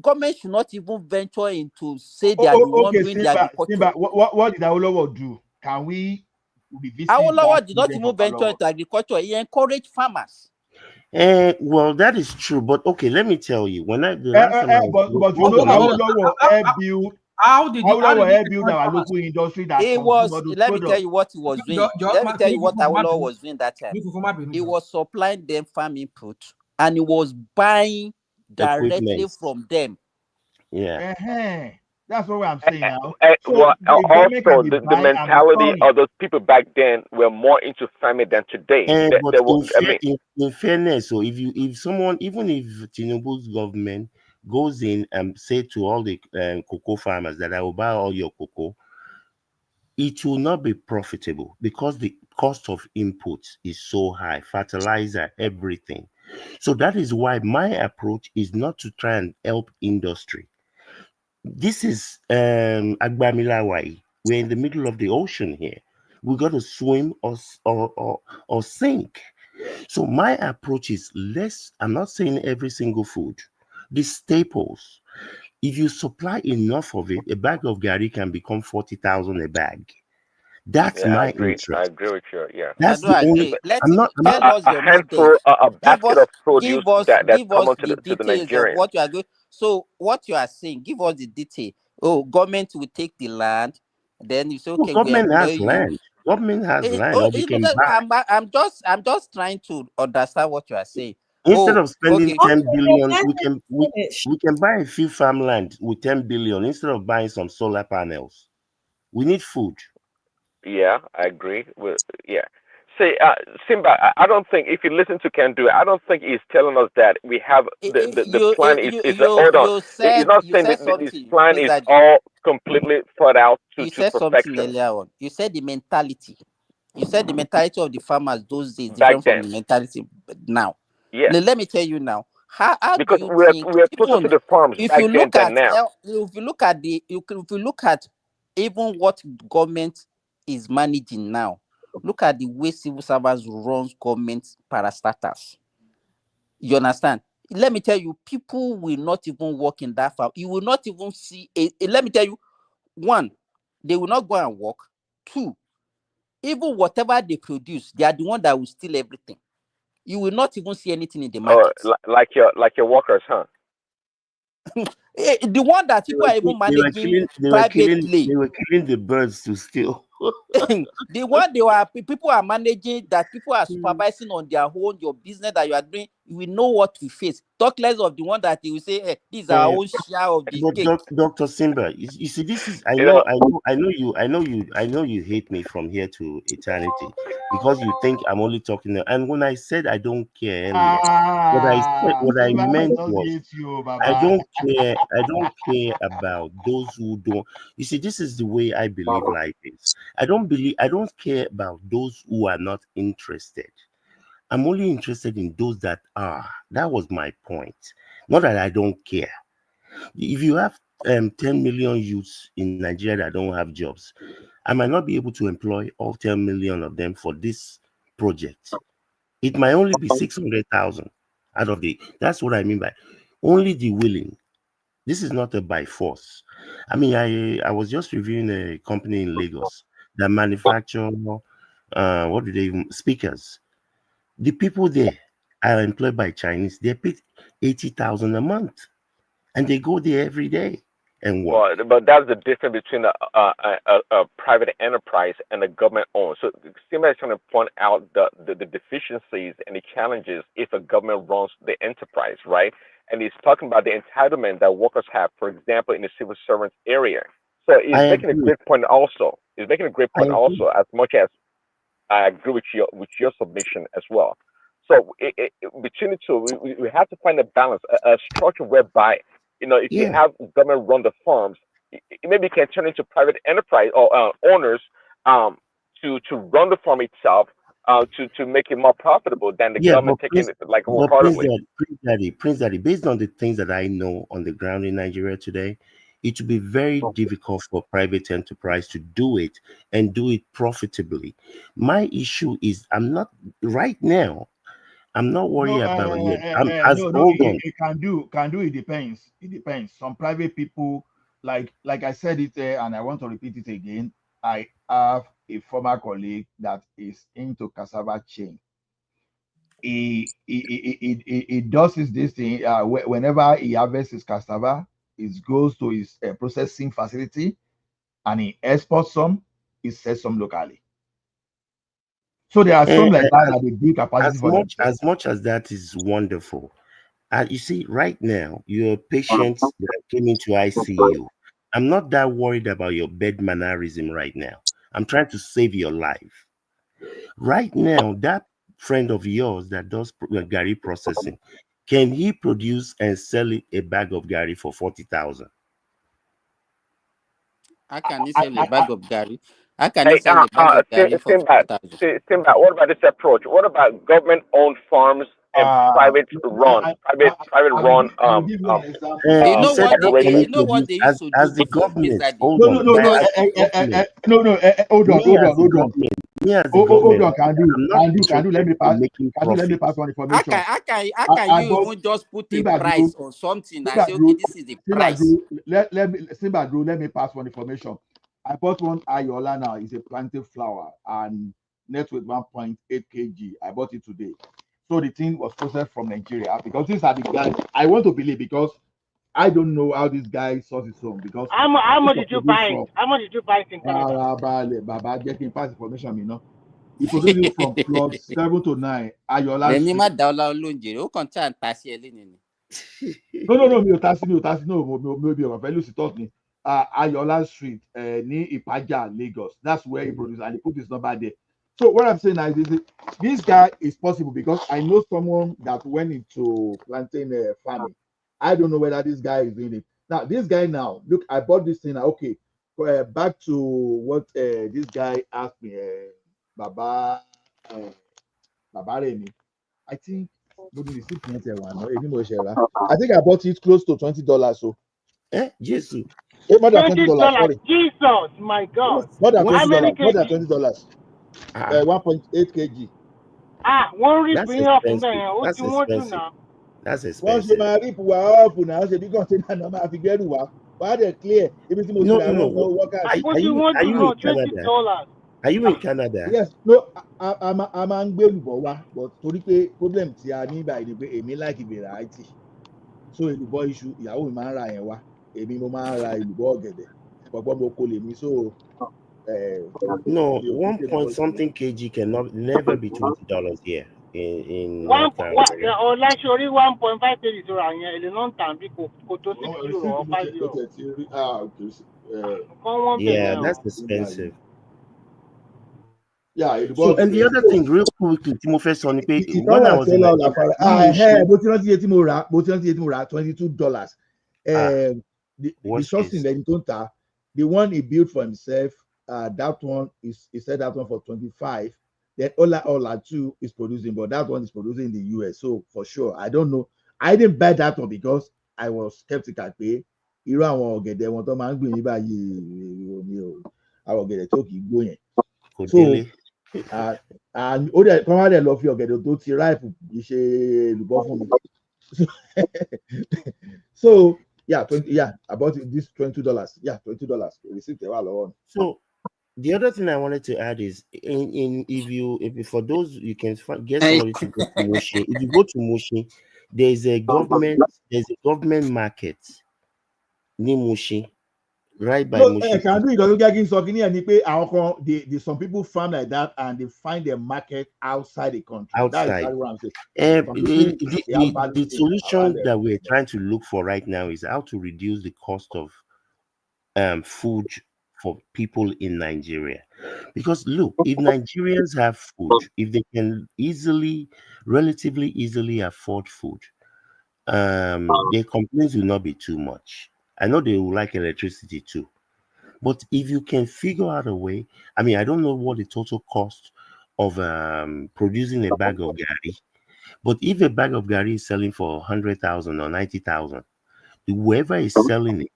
Government should not even venture into say they are the one Okay, doing the Simba, agriculture. what did Awolowo do? Can we revisit that Awolowo did not project even of venture Awolowo? into agriculture. He encouraged farmers. Well, that is true, but okay, let me tell you. When the last time I was but you know Awolowo How did he build our farmers? local industry that It consume was. all those Let me tell products. you what he was doing. Let me tell you what Awolowo was doing that time. He was supplying them farm input and he was buying directly equipment? from them. Yeah. That's what I'm saying now. So Well, the government can also be the buying and mentality returning. of those people back then were more into farming than today. But in fairness, so if someone, even if Tinubu's government goes in and say to all the cocoa farmers that I will buy all your cocoa, it will not be profitable because the cost of inputs is so high, fertilizer, everything. So that is why my approach is not to try and help industry. This is Agbamilawai. We're in the middle of the ocean here. We got to swim or sink. So my approach is less. I'm not saying every single food, the staples. If you supply enough of it, a bag of gari can become 40,000 a bag. That's I my agree. I interest. agree with you. Yeah. That's the only. Let I'm him not. tell us A your model. handful, a Give basket us of produce that's give us common to the the details of Nigerians. what you are going. So what you are saying, give us the detail. Oh, government will take the land, then you say, No, okay, we government employ has you. land. Government has land, or they can buy. I'm just trying to understand what you are saying. Instead Oh, of spending okay. 10 billion, we can buy a few farmland with 10 billion instead of buying some solar panels. We need food. Yeah, I agree. Yeah. Say, Simba, I don't think if you listen to Can Do, I don't think he's telling us that we have the plan is hold on. He's not You saying said that this something, plan Prince is Daddy. all completely thought out You to said something perfection earlier on. You said the mentality. You said the mentality of the farmers those days back different from then. the mentality now. Yes, Let me tell you now. How do because you think? we're closer to Even the farms if back you then look than at now. if you look at if you look at even what government is managing now, look at the way civil servants runs government parastatals. You understand? Let me tell you, people will not even work in that farm. You will not even see let me tell you, one, they will not go and work. Two, even whatever they produce, they are the one that will steal everything. You will not even see anything in the Or market. like your workers, huh? The one that people are even managing They privately. were killing the birds to steal. The one people are managing, that people are supervising on their own, your business that you are doing, you will know what to face. Talk less of the one that they will say, hey, this is our own share of the cake. Dr. Simba, you see, this is I know you hate me from here to eternity because you think I'm only talking. And when I said I don't care earlier, what I meant was I don't care about those who don't. You see, this is the way I believe life is. I don't care about those who are not interested. I'm only interested in those that are. That was my point. Not that I don't care. If you have 10 million youths in Nigeria that don't have jobs, I might not be able to employ all 10 million of them for this project. It might only be 600,000 out of the. That's what I mean by only the willing. This is not a by force. I mean, I was just reviewing a company in Lagos that manufacture what do they even speakers. The people there are employed by Chinese. They pay 80,000 a month, and they go there every day and work. Well, but that's the difference between a private enterprise and a government owned. So Sima is trying to point out the deficiencies and the challenges if a government runs the enterprise, right? And he's talking about the entitlement that workers have, for example, in the civil servants area. So he's making a great point also. He's making a great point also, as much as I agree with your submission as well. So between the two, we have to find a balance, a structure whereby, if you have government run the farms, it maybe can turn into private enterprise or owners to run the farm itself to make it more profitable than the government taking it like wholeheartedly. Prince Daddy, based on the things that I know on the ground in Nigeria today, it will be very difficult for private enterprise to do it and do it profitably. My issue is I'm not worried about it. It can do. It depends. It depends. Some private people, like I said it there, and I want to repeat it again. I have a former colleague that is into cassava chain. He does this thing. Whenever he harvests his cassava, it goes to his processing facility, and he exports some. He sells some locally. So there are some like that they build capacity for them. As much as that is wonderful, you see, right now, your patients that came into ICU, I'm not that worried about your bed mannerism right now. I'm trying to save your life. Right now, that friend of yours that does Gary processing, can he produce and sell a bag of Gary for 40,000? How can he sell a bag of Gary? How can he sell a bag of Gary for 40,000? Simba, what about this approach? What about government-owned farms and private run You know what they used to do as the before? government? Hold on. Can do. Let me pass one information. How can you even just put a price on something and say, okay, this is the price? Let me pass one information. I bought one Ayola now. It's a planted flower and net with 1.8 kg. I bought it today. So the thing was processed from Nigeria because these are the guys I want to believe, because I don't know how this guy sources his own. Because how much did you buy it? How much did you buy it in Canada? Baba, getting pass information, He produced it from plot 7 to 9. Ayola. No, Ayola Street, near Ipaja, Lagos. That's where he produced, and he put his number there. So what I'm saying is this guy is possible because I know someone that went into plantain farming. I don't know whether this guy is doing it. Now, this guy look, I bought this thing. Okay, back to what this guy asked me, Baba Remy. I think I think I bought it close to $20. So, Jesus, more than $20. Sorry, Jesus, my God, more than $20. More than $20. 1.8 kg. One rip off in there. That's expensive. That's expensive. Once you marry, up now. So you got to know how to get one. Why they clear? If it's no. Are you in Canada? Are you in Canada? Yes. No, I'm but torí problem tí a ní báyìí ni pé èmi like variety. So èlùbọ́ iṣu ìyàwó mi máa ń ra yẹn wá. Èmi mo máa ń ra èlùbọ́ ọ̀gẹ̀dẹ̀. Ẹ̀pọ̀pọ̀ mo kó lè mi. So No, 1 point something kg cannot never be $20 here in One, North Carolina. or like surely 1.5 kg to a long time because to 6 euro or 5 euro. Yeah, that's expensive. So, And the other thing, real quickly, Timofey Sonipe, ìkan when I wà was tí in ọlá Nigeria, ọlàpàrà bó ti rántí iye tí mo rà $22. The sourcing lẹni tó ń ta, the one he built for himself, that one he said that one for 25. Then Ola too is producing, but that one is producing in the US. So for sure, I don't know. I didn't buy that one because I was skeptical pé irú àwọn ọ̀gẹ̀dẹ̀ wọn tó máa ń gbìn ní báyìí àwọn ọ̀gẹ̀dẹ̀ tó kì í gbó yẹn. So and ó dẹ̀ kọ́ wá dẹ̀ lọ fi ọ̀gẹ̀dẹ̀ tó ti ripe kì í ṣe èlùbọ́ fún mi. So about this $22. Yeah, $22. Receipt ẹ wà lọ́wọ́ mi. So the other thing I wanted to add is if for those you can get somebody to go to Mushi. If you go to Mushi, there's a government market near Mushi, right by Mushi. Can do ìdánwò gẹ́gẹ́ kí n sọ kí ní ẹ̀ ni pé àwọn kan some people farm like that and they find their market outside the country. Outside. That is what I'm saying. The solution that we're trying to look for right now is how to reduce the cost of food for people in Nigeria. Because look, if Nigerians have food, if they can relatively easily afford food, their complaints will not be too much. I know they will like electricity too. But if you can figure out a way, I mean, I don't know what the total cost of producing a bag of gari, but if a bag of gari is selling for 100,000 or 90,000, whoever is selling it,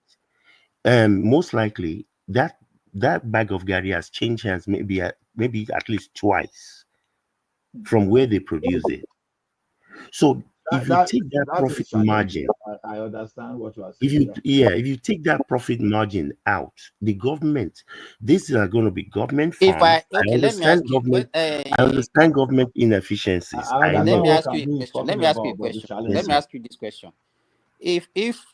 most likely that bag of gari has changed hands maybe at least twice from where they produce it. So if you take that profit margin, I understand what you are saying. If you take that profit margin out, the government, these are going to be government funds. I understand government inefficiencies. Let me ask you this question. If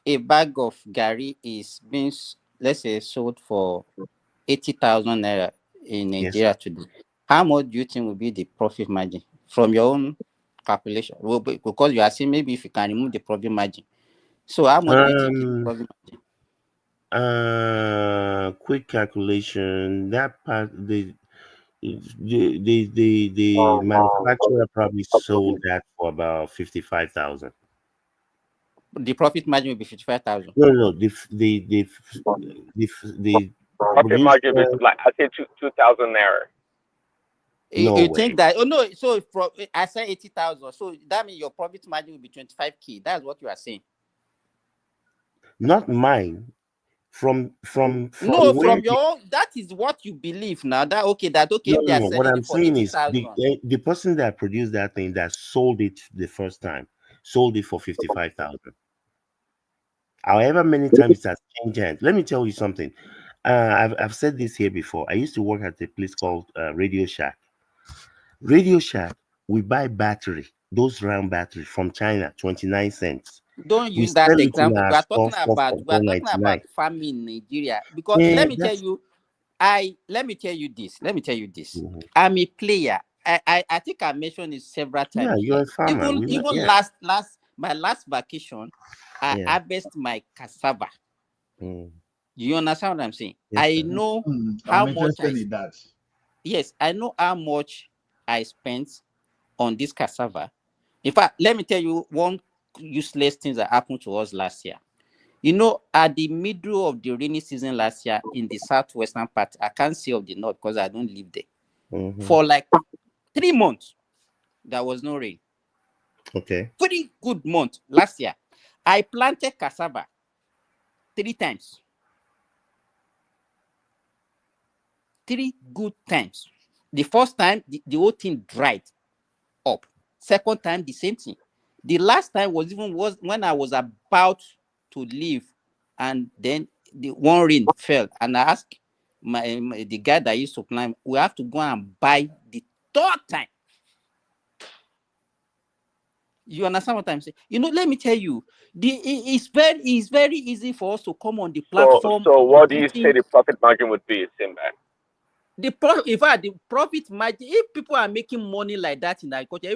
a bag of gari is being, let's say, sold for 80,000 naira in Nigeria today, how much do you think will be the profit margin from your own calculation? Well, because you are saying maybe if you can remove the profit margin. So how much do you think is the profit margin? Quick calculation. That part, the manufacturer probably sold that for about 55,000. The profit margin will be 55,000. No. The profit margin is like I say 2,000 naira. You think that? Oh no! So I say 80,000. So that means your profit margin will be 25K. That's what you are saying. Not mine. From your own. That is what you believe now. No, what I'm saying is the person that produced that thing that sold it the first time sold it for 55,000. However many times it has changed hands. Let me tell you something. I've said this here before. I used to work at a place called Radio Shack. Radio Shack, we buy battery, those round batteries from China, 29 cents. Don't use that example. We are talking about farming in Nigeria. Because let me tell you this. Mm-hmm. I'm a player. I think I mentioned it several times. Yeah, you're a farmer. Even my last vacation, I harvest my cassava. You understand what I'm saying? Yes, I know how much I know how much I spent on this cassava. In fact, let me tell you one useless thing that happened to us last year. You know, at the middle of the rainy season last year in the southwestern part, I can't say of the north because I don't live there. Mm-hmm. For like 3 months, there was no rain. Okay. 3 good months last year. I planted cassava 3 times. 3 good times. The first time, the whole thing dried up. Second time, the same thing. The last time was when I was about to leave, and then the one rain fell, and I asked the guy that used to plant, we have to go and buy the 3rd time. You understand what I'm saying? You know, let me tell you, it's very easy for us to come on the platform. So what do you say the profit margin would be, Simba? in fact, the profit margin, if people are making money like that in agriculture,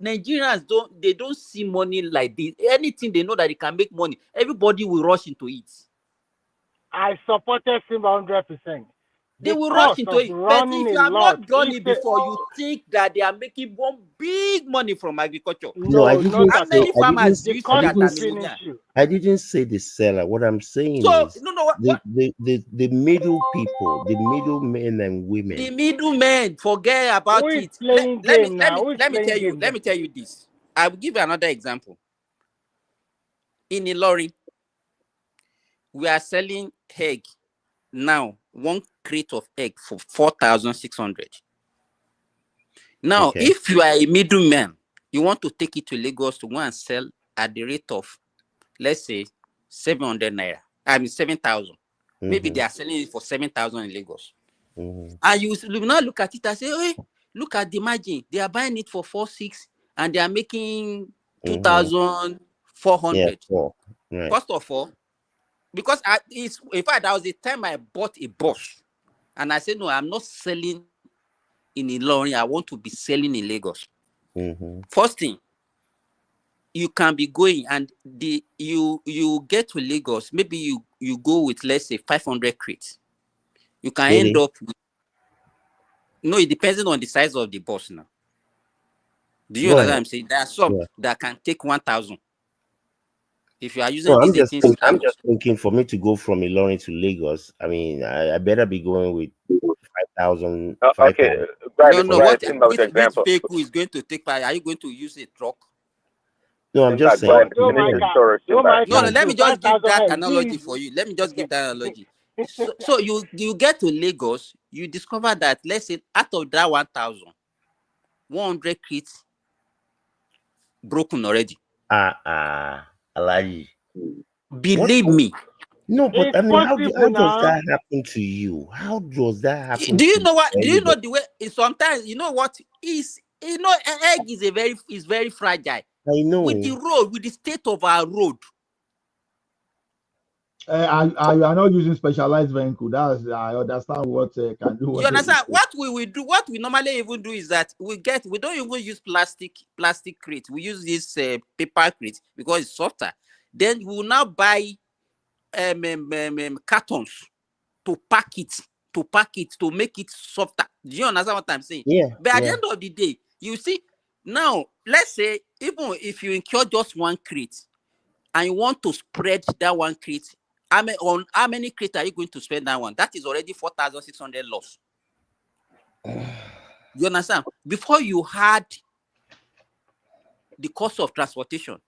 Nigerians don't see money like this. Anything they know that they can make money, everybody will rush into it. I supported Simba 100%. They will rush Because into of it. But running if you a have lot, not done it's it before, you think that they are making one big money from agriculture. No, I no, didn't not How at say. many all. I didn't. farmers do The you see I cost that didn't. will are finish millionaires? you. I didn't say the seller. What I'm saying So is no, what the middle people, the middle men and women. the middlemen, forget about Who is it. playing game now? Who is Let me playing tell you. game Let now? me tell you this. I will give you another example. In Ilorin, we are selling egg now. One crate of egg for 4,600. Now, Okay. if you are a middleman, you want to take it to Lagos to go and sell at the rate of, let's say, 700 naira. I mean 7,000. Maybe they are selling it for 7,000 in Lagos. And you will not look at it and say, hey, look at the margin. They are buying it for 4,600 and they are making 2,400. Yeah. Right. First of all, because in fact, that was the time I bought a bus. And I said, no, I'm not selling in Ilorin. I want to be selling in Lagos. First thing, you can be going and you get to Lagos. Maybe you go with, let's say, 500 crates. You can end up with, no, it depends on the size of the bus now. Do you Go understand ahead. what I'm saying? There are some Yeah. that can take 1,000. If you are using No, these I'm just 18 thinking, I'm silos. just thinking for me to go from Ilorin to Lagos. I mean, I better be going with 5,000. Okay, 5,000. No, Brian, what Simba with which example. vehicle is going to take part? Are you going to use a truck? No, I'm Simba, just Brian, saying. Don't finish mind the Yeah. that. story, Don't Simba. mind No, can let do me just give 5,000 that is analogy easy. for you. Let me just give that analogy. So you get to Lagos, you discover that, let's say, out of that 1,000, 100 crates broken already. Alaji. Believe me. No, but It's I mean, how possible does now. that happen to you? How does that happen Do you to know what? Do you know anybody? the way? Sometimes you know what is. Egg is very fragile. I know. With the road, with the state of our road. You are not using specialized vehicle. That's I understand what can do. You understand? What we will do, what we normally even do is that we don't even use plastic crate. We use this paper crate because it's softer. Then we will now buy cartons to pack it, to make it softer. Do you understand what I'm saying? Yeah. But at the end of the day, you see, now let's say even if you incur just one crate and you want to spread that one crate, on how many crates are you going to spend that one? That is already 4,600 loss. You understand? Before you had the cost of transportation,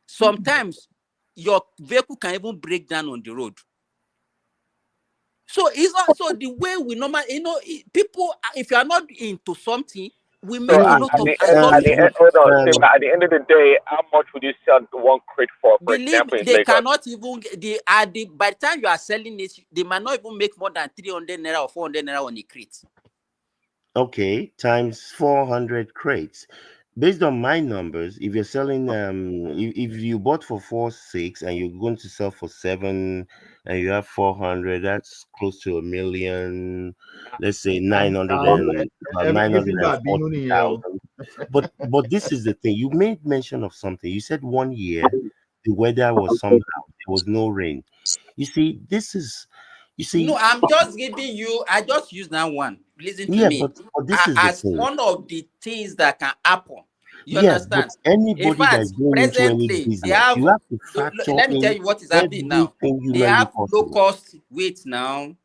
sometimes your vehicle can even break down on the road. So it's not so the way we normally, people, if you are not into something, we So make a lot of assumptions. hold on, Simba. At the end of the day, how much would you sell one crate for Believe me, example, in they Lagos? cannot even by the time you are selling it, they might not even make more than 300 naira or 400 naira on a crate. Okay, times 400 crates. Based on my numbers, if you're selling, if you bought for 4,600 and you're going to sell for 700 and you have 400, that's close to 1,000,000. Let's say 900 and about 940,000. But this is the thing. You made mention of something. You said 1 year the weather was somehow there was no rain. You see, No, I'm just giving you. I just use that one. Listen to yeah, me. but this is the As thing. one of the things that can happen. You Yeah, but understand? In anybody that is fact, going into any presently they business, have. you have to factor Let me tell in you what is happening now. everything They humanly have low possible. cost. Wait now.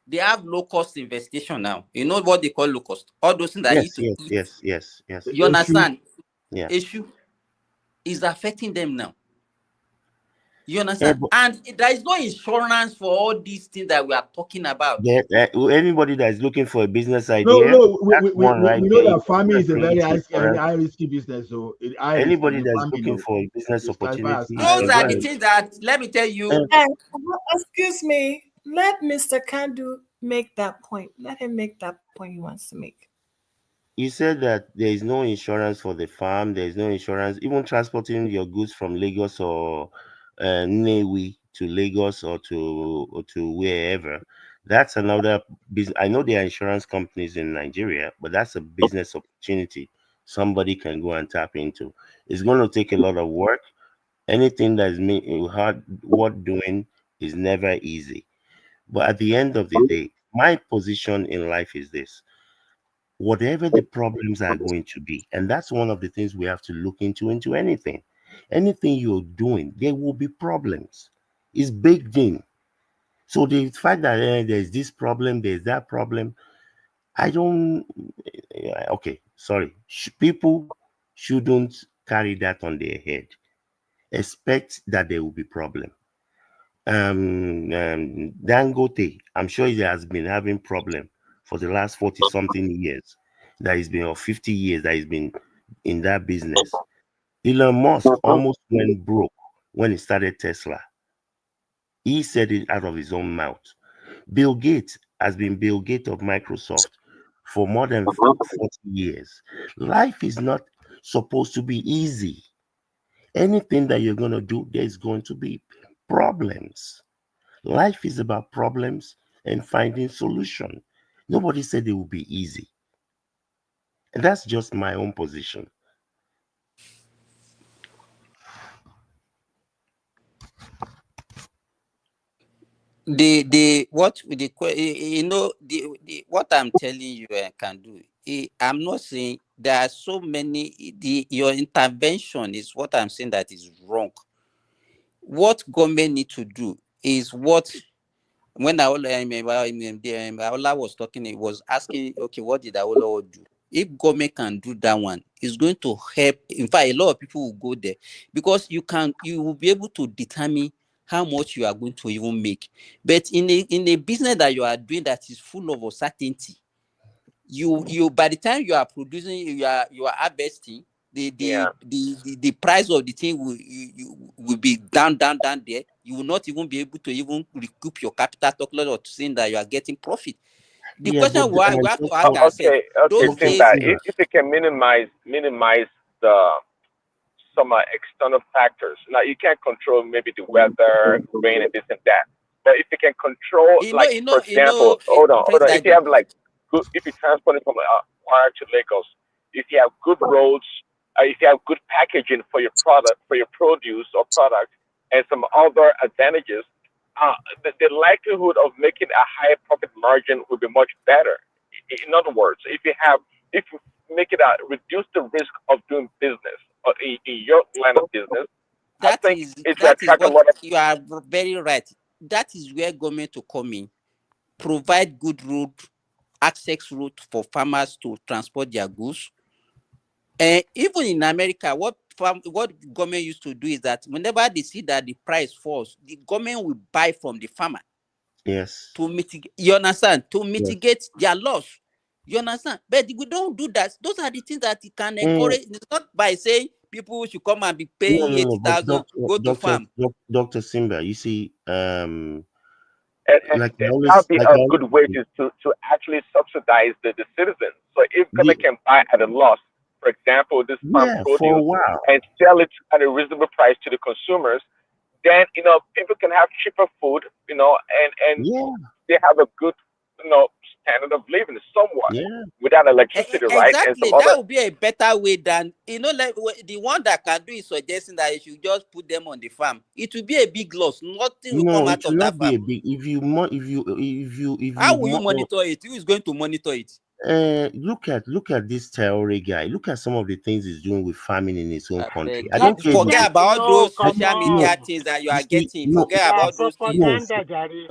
They have low cost investigation now. You know what they call low cost? All those things that Yes, used to eat. yes. You understand? Yeah. Issue is affecting them now. You Yeah, understand? but And there is no insurance for all these things that we are talking about. anybody that is looking for a business No, idea, that's one right we know there. You that farming is a definitely very need insurance. high risky business. So high risk Anybody in that is farming, looking for a business it's classified as opportunity, you high Those can risk. go are the ahead. things that, let me tell you. Excuse me. Let Mr. Kandu make that point. Let him make that point he wants to make. You said that there is no insurance for the farm. There is no insurance, even transporting your goods from Lagos or Nnewi to Lagos or to wherever. That's another business. I know there are insurance companies in Nigeria, but that's a business opportunity somebody can go and tap into. It's going to take a lot of work. Anything that is hard worth doing is never easy. But at the end of the day, my position in life is this: whatever the problems are going to be, and that's one of the things we have to look into anything. Anything you're doing, there will be problems. It's baked in. So the fact that there's this problem, there's that problem, I don't. Okay, sorry. People shouldn't carry that on their head. Expect that there will be problem. Dangote, I'm sure he has been having problem for the last 40 something years. That he's been, or 50 years that he's been in that business. Elon Musk almost went broke when he started Tesla. He said it out of his own mouth. Bill Gates has been Bill Gates of Microsoft for more than 40 years. Life is not supposed to be easy. Anything that you're going to do, there's going to be problems. Life is about problems and finding solution. Nobody said it will be easy. And that's just my own position. The what with the the what I'm telling you I can do. I'm not saying there are so many. Your intervention is what I'm saying that is wrong. What government need to do is what when Aola was talking, he was asking, okay, what did Aola do? If government can do that one, it's going to help. In fact, a lot of people will go there because you will be able to determine how much you are going to even make. But in a business that you are doing that is full of uncertainty, you by the time you are producing, you are harvesting, the price of the thing will be down there. You will not even be able to even recoup your capital, talk less of saying that you are getting profit. The Yeah, question but why we have to ask ourselves, Okay, those think days, that if they can minimize the some external factors. Now you can't control maybe the weather, rain, and this and that. But if you can control, like for example, hold on. If you President, have like good, if you transport it from Kwara to Lagos, if you have good roads, if you have good packaging for your product, for your produce or product, and some other advantages, the likelihood of making a higher profit margin will be much better. In other words, if you make it reduce the risk of doing business in your line of business, I think it will that is attract a what lot of. you are very right. That is where government to come in, provide good road access route for farmers to transport their goods. And even in America, what government used to do is that whenever they see that the price falls, the government will buy from the farmer. Yes. To mitigate, you understand? To Yes. mitigate their loss. You understand? But we don't do that. Those are the things that you can Mm. encourage. It's not by saying people should come and be paying No. But 80,000, go to farm. Dr. Simba, you see, And like I that would always, be a good way to actually subsidize the citizens. So if government can buy at a loss, for example, this farm yeah, for a produce, while. and sell it at a reasonable price to the consumers, then people can have cheaper food, and Yeah. they have a good standard of living somewhat Yeah. without electricity, right? And some Exactly. other. That would be a better way than, like the one that can do is suggesting that you should just put them on the farm. It will be a big loss. Nothing will come No, it out will of that not be farm. a big. If How you will you monitor it? Who is going to monitor it? look at this Traore guy. Look at some of the things he's doing with farming in his own country. I don't care. Forget about No, those come social media on. things that you You are see, getting. no, Forget about those things. Propaganda, Daddy.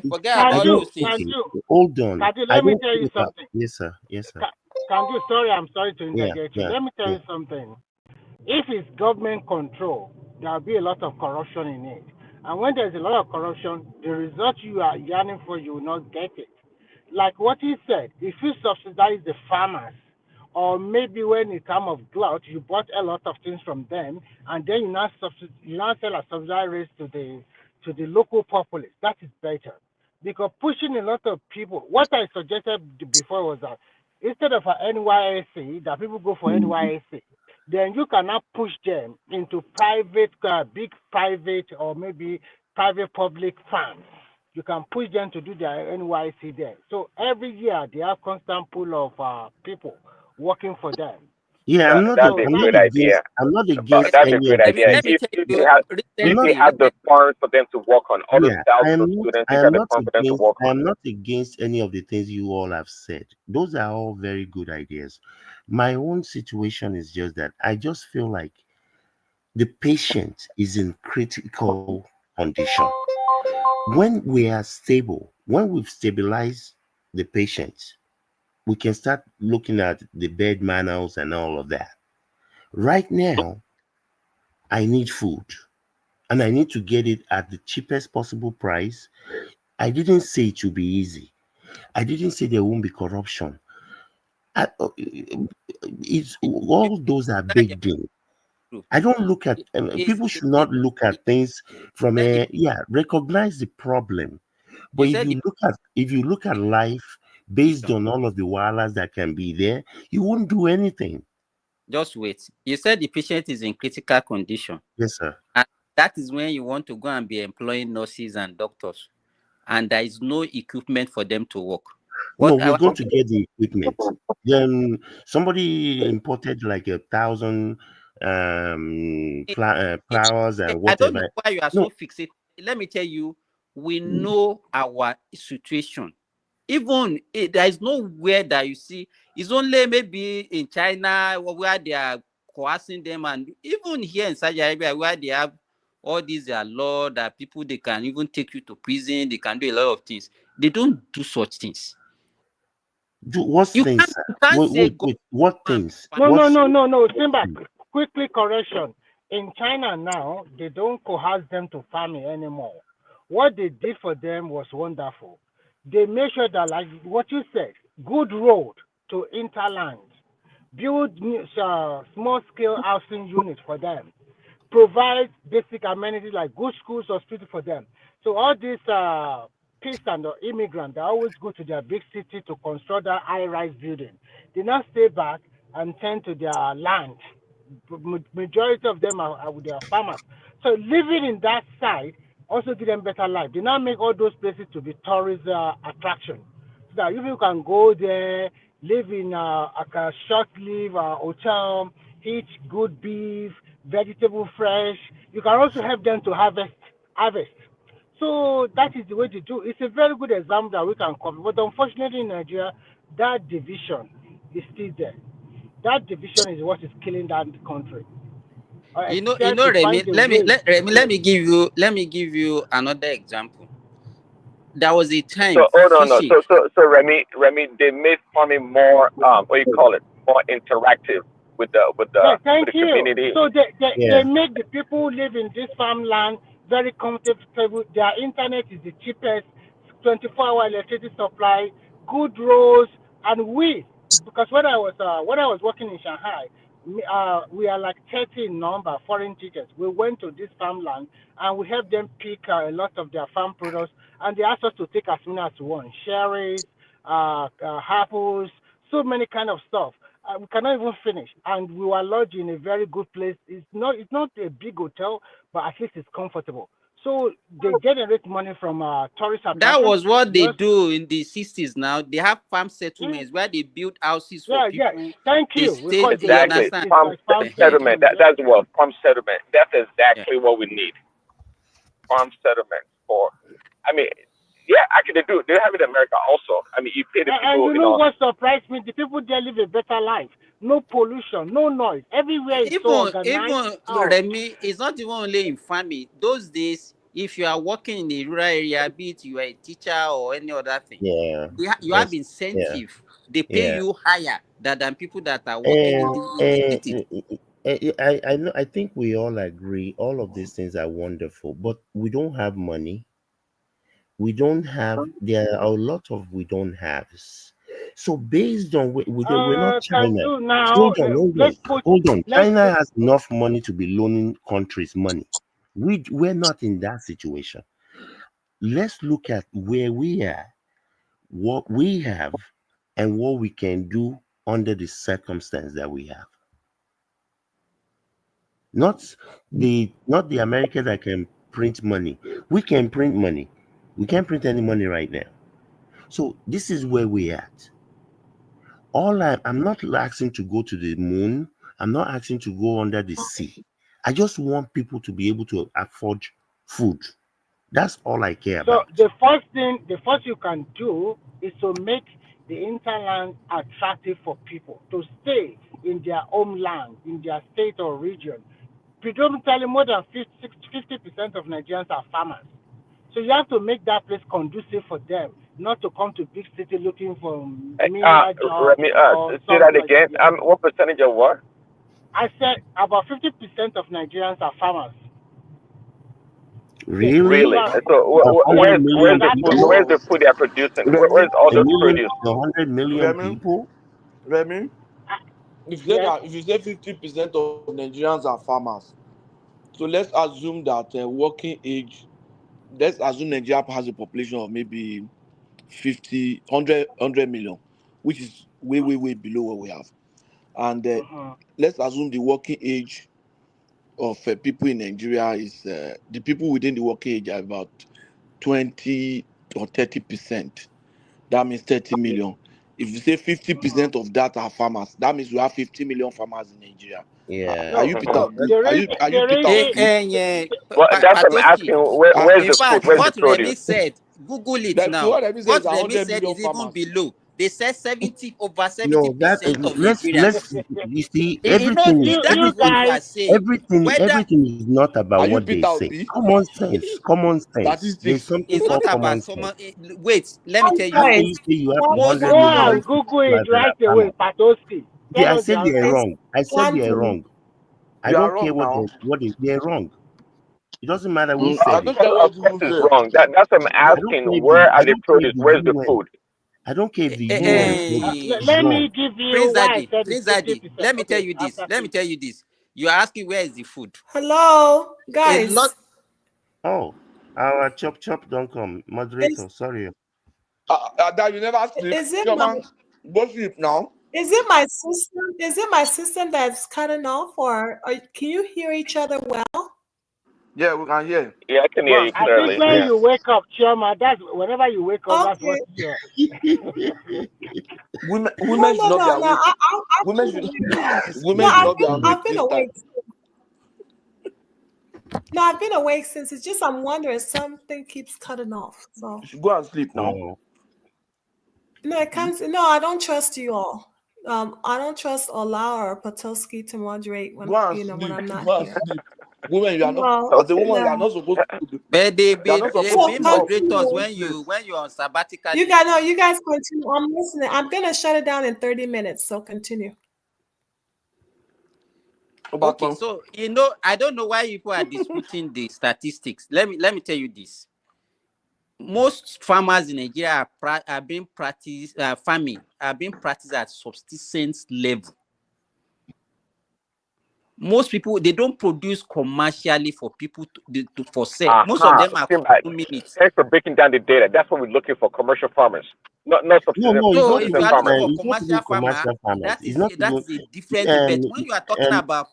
Forget I about don't. those things. Okay, hold on. Kadu, I let me don't tell care you about. something. Yes, sir. Yes, sir. Sorry, I'm sorry to Yeah, interject you. yeah, Let me tell yeah. you something. If it's government control, there'll be a lot of corruption in it. And when there's a lot of corruption, the result you are yearning for, you will not get it. Like what he said, if you subsidize the farmers, or maybe when it comes of glut, you bought a lot of things from them, and then you now sell a subsidized rate to the local populace. That is better, because pushing a lot of people. What I suggested before was that instead of an NYSC, that people go for NYSC, then you cannot push them into private, big private, or maybe private public farms. you can push them to do their NYC there. So every year they have constant pool of people working for them. Yeah, That's So a that great idea. I'm not But against that's a any great of the idea. things. Let me tell you, I'm If not. they have the funds for them to work on, all those Yeah, thousands of students, I if they am have the not confidence to against. work I on. am not against any of the things you all have said. Those are all very good ideas. My own situation is just that I just feel like the patient is in critical condition. When we are stable, when we've stabilized the patient, we can start looking at the bed manners and all of that. Right now, I need food and I need to get it at the cheapest possible price. I didn't say it will be easy. I didn't say there won't be corruption. It's all those are baked in. I don't look at is people should not look at things from said a recognize the problem. But you said if you look at life based on all of the wireless that can be there, you won't do anything. just wait. You said the patient is in critical condition. Yes, sir. And that is when you want to go and be employing nurses and doctors. And there is no equipment for them to work. No, What we're I going to get the equipment. Then somebody imported like 1,000 flowers and I don't know whatever. why you are No, so fixated. Let me tell you, we know our situation. Even there is nowhere that you see. It's only maybe in China where they are coercing them, and even here in Saudi Arabia where they have all these law that people they can even take you to prison. They can do a lot of things. They don't do such things. what You things? can't say go. What things? No. Simba, quickly correction. In China now, they don't coerce them to farming anymore. What they did for them was wonderful. They made sure that, like what you said, good road to interland, build small scale housing units for them, provide basic amenities like good schools, hospital for them. So all these peace and immigrants, they always go to their big city to construct that high-rise building. They now stay back and tend to their land. Majority of them are with their farmers. So living in that side also give them better life. They now make all those places to be tourist attraction. So that you can go there, live in like a short-lived hotel, eat good beef, vegetable fresh. You can also help them to harvest. So that is the way to do. It's a very good example that we can copy. But unfortunately in Nigeria, that division is still there. That division is what is killing that country. Except we Remy, find a way. let me give you another example. There was a time So oh no. fishing. So Remy, they made farming more what do you call it? More interactive with the Yeah, thank with the you. community. So they Yeah. make the people who live in this farmland very comfortable. Their internet is the cheapest, 24-hour electricity supply, good roads, and we. Because when I was working in Shanghai, we are like 30 in number, foreign teachers. We went to this farmland and we helped them pick a lot of their farm products, and they asked us to take as many as we want: cherries, apples, so many kind of stuff. We cannot even finish, and we were lodged in a very good place. It's not a big hotel, but at least it's comfortable. So they generate money from tourist That attraction. was what They they also, do in the 60s now. They have farm mm, settlements where they build houses for yeah. people. Thank They you. We call stay it there, you Exactly. understand? it's like farm Eh-heh. Settlement. settlement. Yeah. That's what farm settlement. That's Yeah. exactly what we need. Farm settlement for. I mean, yeah, actually they do. They have it in America also. I mean, you pay the And people. you know what surprised me? The people there live a better life. No pollution, no noise. Everywhere is so organized. Even Oh, Remy, it's not even only in farming. Those days, if you are working in a rural area, be it you are a teacher or any other thing, Yeah. you have Yes. Yeah. incentive. They pay Yeah. you higher than people that are working in And, the city. I know. I think we all agree. All of these things are wonderful, but we don't have money. We don't have. There are a lot of we don't have. So based on we're not can China. do now. Hold on. Let's China put has enough money to be loaning countries money. We're not in that situation. Let's look at where we are, what we have, and what we can do under the circumstance that we have. Not the America that can print money. We can print money. We can't print any money right now. So this is where we're at. I'm not asking to go to the moon. I'm not asking to go under the sea. I just want people to be able to afford food. That's all I care So about. the first you can do is to make the interland attractive for people to stay in their homeland, in their state or region. Predominantly, more than 50% of Nigerians are farmers. So you have to make that place conducive for them, not to come to big city looking for menial job Let me or say that something like again. that. What percentage of what? I said about 50% of Nigerians are farmers. Yes. Really? Really? So Hundred where's million the food? people? Where's the food they're producing? Remy, Where's all A this million, produce? 100 million Remy, people? Remy. If you say Yes. that, if you say 50% of Nigerians are farmers, so let's assume that working age. Let's assume Nigeria has a population of maybe 50, 100 million, which is way below what we have. And let's assume the working age of people in Nigeria is the people within the working age are about 20 or 30%. That means 30 million. If you say 50% of that are farmers, that means we have 50 million farmers in Nigeria. Yeah. Are you Peter Obi? Are you Peter Obi? Yeah. Well, that's what I'm Patoski. asking. Where's In the food? fact, Where's the what Remy produce? said, Google it So now. what Remy says What is Remy 100 said million is even farmers. below. They said 70 over No, that 70% of let's Nigerians. you see You know, everything that You is what you guys, are saying. Whether everything is not about Are you what they Peter say. Obi? Common sense. There's Statistics. something it's not called common about sense. someone. Wait, let me tell you How can Guys, you this. say you have Most 100 go million and most Google people it that right are away, farmers? Patoski. Yeah, Tell I us the said they're answer. guys, wrong. I said one they're minute. wrong. I You are don't care wrong now. they're wrong. It doesn't matter who Of I said it. don't care what course you it's say. wrong. That's what I'm I don't asking. care if Where are I the don't care if produce? the Where's the UN food? I don't care if the eh, UN said eh, it's Let wrong. me give you Prince why I Daddy, said it's Prince Daddy, 50%. let me tell Okay, you this. after Let me please. tell you this. You are asking where is the food? Hello, A lot. guys. Oh, our chop don't come. Is Moderator, sorry. That you never sleep. is it Your my man, go sleep now. is it my system? Is it my system that's cutting off, or can you hear each other well? Yeah, we can hear. Yeah, I can Go hear and you I sleep. think clearly. when Yeah. you wake up, Chioma, that's whenever you wake up, that's what Okay. you Women should No, not be no, no. awake. I've Women been should awake. No, women should not be awake I've been this time. awake. No, I've been awake since. It's just I'm wondering something keeps cutting off. So You should go and sleep now. Oh. no, it comes. No, I don't trust you all. I don't trust Ola or Potosky to moderate when Go and when sleep. I'm not Go and here. sleep. Women, you are not No, as a Okay. woman, you are no. not supposed to do. But You are not they supposed So be to talk in moderators continue. this when place. you're on sabbatical You leave guys know. now. You guys continue. I'm listening. I'm gonna shut it down in 30 minutes. So continue. Okay, Obakon. so I don't know why people are disputing the statistics. Let me tell you this. Most farmers in Nigeria are being practiced farming are being practiced at subsistence level. Most people they don't produce commercially for people for sale. Most of them are Simba, consuming it. thanks for breaking down the data. That's what we're looking for. Commercial farmers, not No, So if you subsistence are looking farmers. for it's not commercial even farmer, commercial farmers. It's not that even is a different thing. But when you are talking um about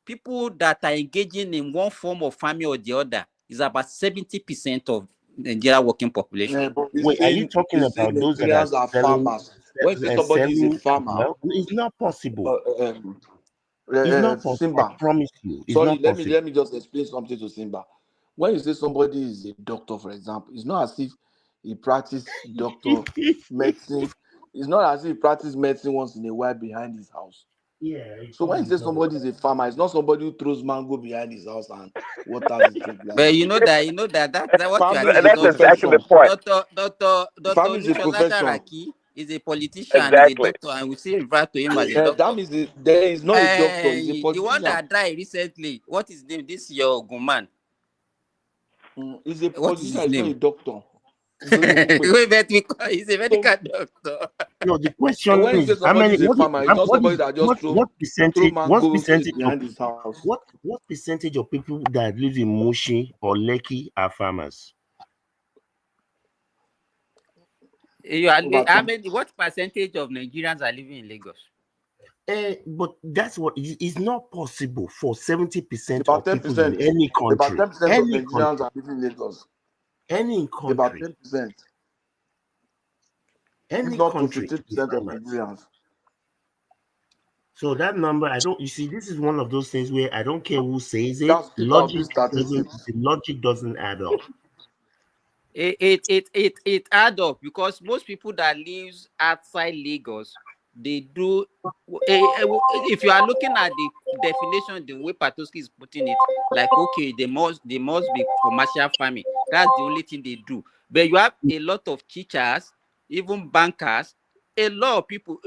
people that are engaging in one form of farming or the other, is about 70% of Nigeria working population. Yeah, but wait, are you talking he's saying about those that are Nigerians are selling farmers. When you say somebody is a selling farmer, well? It's not possible. uh, um, It's not possible. I Simba. promise you, it's Sorry, not possible. let me just explain something to Simba. When you say somebody is a doctor, for example, it's not as if he practice doctor medicine. It's not as if he practice medicine once in a while behind his house. Yeah, So when you say somebody is a farmer, it's not somebody who throws mango behind his house and waters it But regularly. that what you are Farming is saying a is not true. Exactly the profession. point. Dr. Farming is a Olushola profession. Saraki is a politician, is a Exactly. doctor, and we still refer to him as a That doctor. means there is not a doctor, he's a The one politician. that died recently, what is his name? This your Guman. He's a What is politician, his he's not a name? doctor. He's He's a medical doctor. No, the So question when you say is how somebody many is a farmer, it's not somebody that just throw mangoes behind his house. what percentage of people that live in Mushi or Lekki are farmers? What percentage of Nigerians are living in Lagos? But that's what it's not possible for 70% About of people in 10%. any About country. 10% of Nigerians are living in Lagos. Any About country, 10%, if any not to country 50% of farmers. Nigerians. So that number, I don't. You see, this is one of those things where I don't care who says it. That's if I'll be statistics. The logic doesn't add up. It add up because most people that lives outside Lagos, they do. If you are looking at the definition, the way Patoski is putting it, like okay, they must be commercial farming. That's the only thing they do. But you have a lot of teachers, even bankers, a lot of people.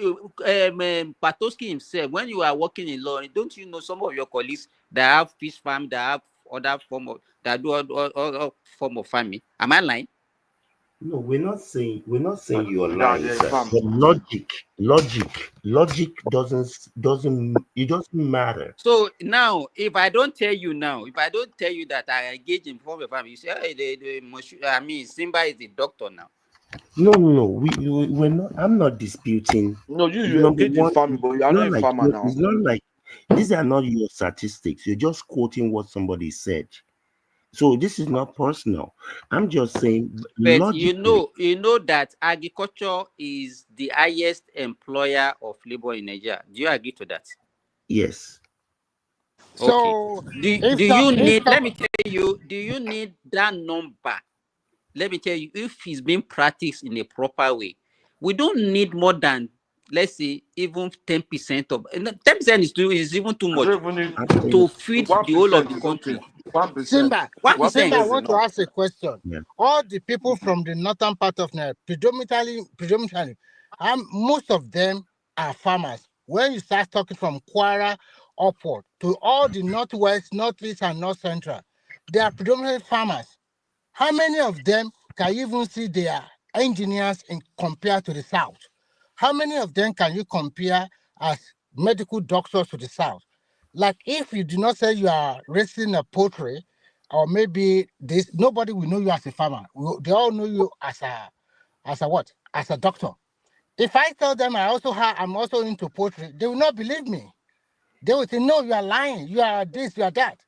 Patoski himself, when you are working in law, don't you know some of your colleagues that have fish farm, that have other form of that do other form of farming? Am I lying? No, we're not saying you're Yeah, lying, yeah, sir. fam. But logic doesn't it doesn't matter. So now, if I don't tell you that I engage in form of farming, you say, hey, Simba is a doctor now. No. We're not. I'm not disputing. No, you Number engage in one, farming, but you are not a farmer now. it's not like these are not your statistics. You're just quoting what somebody said. So this is not personal. I'm just saying But logically. you know that agriculture is the highest employer of labor in Nigeria. Do you agree to that? Yes. Okay. So Do you need? Let me tell you. Do you need that number? Let me tell you. If it's being practiced in a proper way, we don't need more than, let's say, even 10% of 10% is even too I much don't even need to feed the whole of 1% the is okay. country. 1%. Simba, 1%. I is want to enough. ask a question. Yeah. All the people from the northern part of Nigeria, predominantly, most of them are farmers. When you start talking from Kwara upward to all the northwest, northeast, and north central, they are predominantly farmers. How many of them can you even see they are engineers in compared to the south? How many of them can you compare as medical doctors to the south? Like if you do not say you are raising a poultry, or maybe this, nobody will know you as a farmer. They all know you as a what? As a doctor. If I tell them I'm also into poultry, they will not believe me. They will say, no, you are lying. You are this, you are that.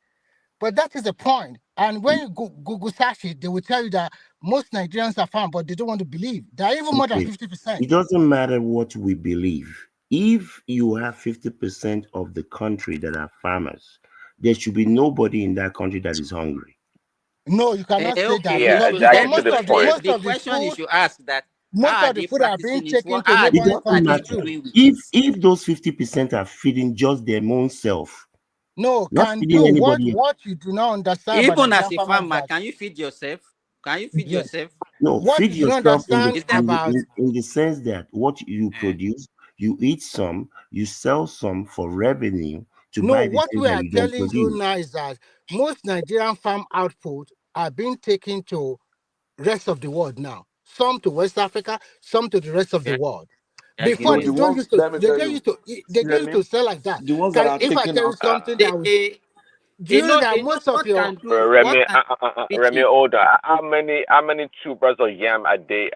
But that is the point. And when you Google search it, they will tell you that most Nigerians are farm, but they don't want to believe. They are even more than Okay. 50%. It doesn't matter what we believe. If you have 50% of the country that are farmers, there should be nobody in that country that is hungry. No, you cannot say that Okay, Yeah, because so that's then to the point. the question you should ask that most how are of the they food are being practicing it? taken to It neighboring What are doesn't they countries matter. too. doing with it? If those 50% are feeding just their own self, No, not can feeding do anybody else. what you do not understand about Even as Nigerian a farmers is farmer, that can you feed yourself? Can you feed yes, yourself? No, what feed you do not yourself understand Is that about in the sense that what you eh, produce, you eat some, you sell some for revenue to no, buy the what things we that are you don't telling you produce. now is that most Nigerian farm output are being taken to rest of the world now. Some to West Africa, some to the rest of the yeah, world. yeah, Before No, giving they the it? don't ones, used to let me tell you, they see, don't let used me, to sell like that. the ones that are If I taken tell you out something They, that was, they, do you know that most of what your can do what can do Remy, it? older. How many tubers of yam are they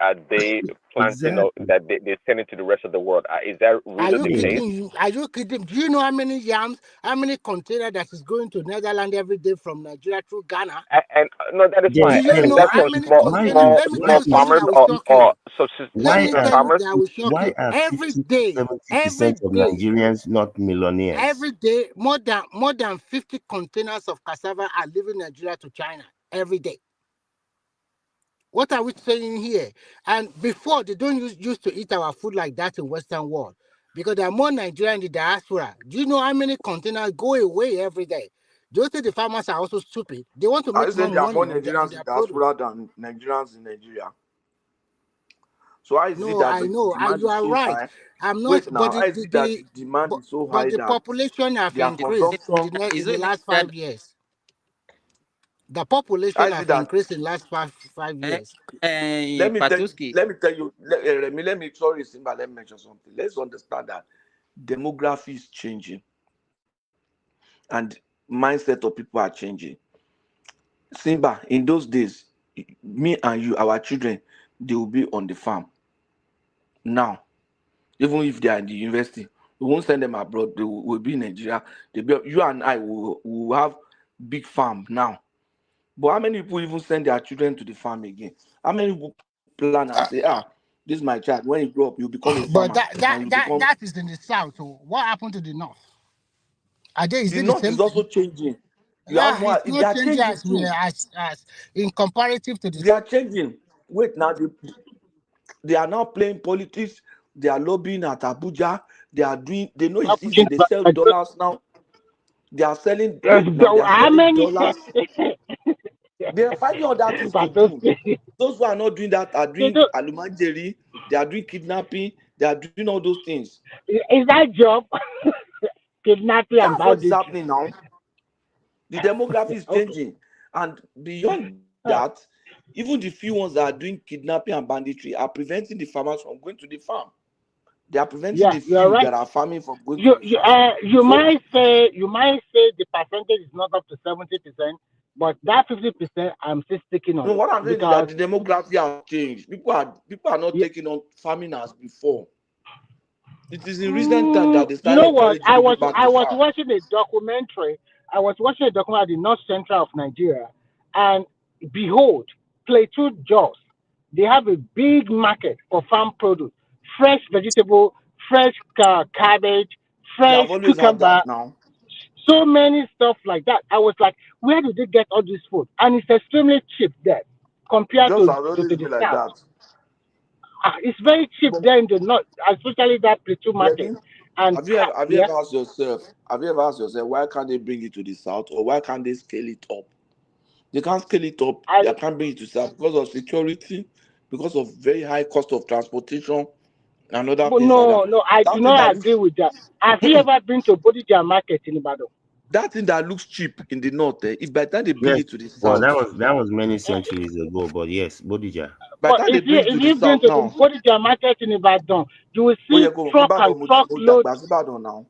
planting or Exactly. that they send into the rest of the world? Is that are really you the Yeah. case? kidding? Are you kidding? Do you know how many yams, how many container that is going to Netherlands every day from Nigeria through Ghana? And no, that is Do fine. you Is know that Why how for many small container? small Let me tell small you something farmers that will or shock you. Let why me subsistence are tell you farmers? that will shock you. 50 to 70% of Nigerians not millionaires? Every day, more than 50 containers of cassava are leaving Nigeria to China every day. What are we saying here? And before, they don't used to eat our food like that in Western world because there are more Nigerians in the diaspora. Do you know how many containers go away every day? Do you think the farmers are also stupid? They want to I make more said there are more money on Nigerians in their produce. diaspora than Nigerians in Nigeria. So how is it No, that I the know. demand You is are so right. high? I'm not, Wait now, but how is it that the demand is so but high the that population have their Is increased consumption? is in the it last that 5 years. The How population is it have that? increased in last five years. Patuski? Let you. Let me. Sorry, Simba. Let me mention something. Let's understand that demography is changing, and mindset of people are changing. Simba, in those days, me and you, our children, they will be on the farm. Now, even if they are in the university, we won't send them abroad. They will be in Nigeria. You and I will have big farm now. But how many people even send their children to the farm again? How many people plan and say, this is my child. When you grow up, you become a But farmer and you become. that is in the south. So what happened to the north? Is The it the north same is also thing? changing. You have Yeah, more. it's They not are changing changing as we too. as in comparative to the. They are changing. Wait now. They are now playing politics. They are lobbying at Abuja. They are doing. They know it's easy. They sell dollars now. They are selling. Wait now. They are How selling many? dollars. They are finding other things to do. Those who are not doing that are doing alumanjeri. They are doing kidnapping. They are doing all those things. Is that job kidnapping and That's what is banditry? happening now. The demography is Okay. changing, and beyond that, even the few ones that are doing kidnapping and banditry are preventing the farmers from going to the farm. They are preventing Yeah, the you are few right. that are farming from going to the You farm. you So might say the percentage is not up to 70%, but that 50% I'm still sticking on no, it what I'm saying is that because the demography has changed. People are not yeah, taking on farming as before. It is in recent time that they you started know what? encouraging people back I to was farm. watching a documentary. I was watching a documentary at the north central of Nigeria, and behold, Plateau Jos, they have a big market for farm produce, fresh vegetable, fresh cabbage, They fresh have always had cucumber, that now. so many stuff like that. I was like, where did they get all this food? And it's extremely cheap there It compared just to, has to, always to the been like south. that. It's very cheap But there in the north, especially that Plateau market. Ready? And Have you yeah, ever asked yourself? Have you ever asked yourself why can't they bring it to the south, or why can't they scale it up? They can't scale it up. I They can't bring it to south because of security, because of very high cost of transportation, and other but things like that. no, I do That thing that not looks agree with that. Have you ever been to Bodija market in Ibadan? that thing that looks cheap in the north, if by the time they bring Yes. it to the Well, south, that was many centuries ago, but yes, Bodija. by the But time they bring it if to the you've been south to the now, Bodija market in Ibadan, you will oh yeah, see go truck and Ibadan, truck mo load. dàgbà sí Ìbàdàn now.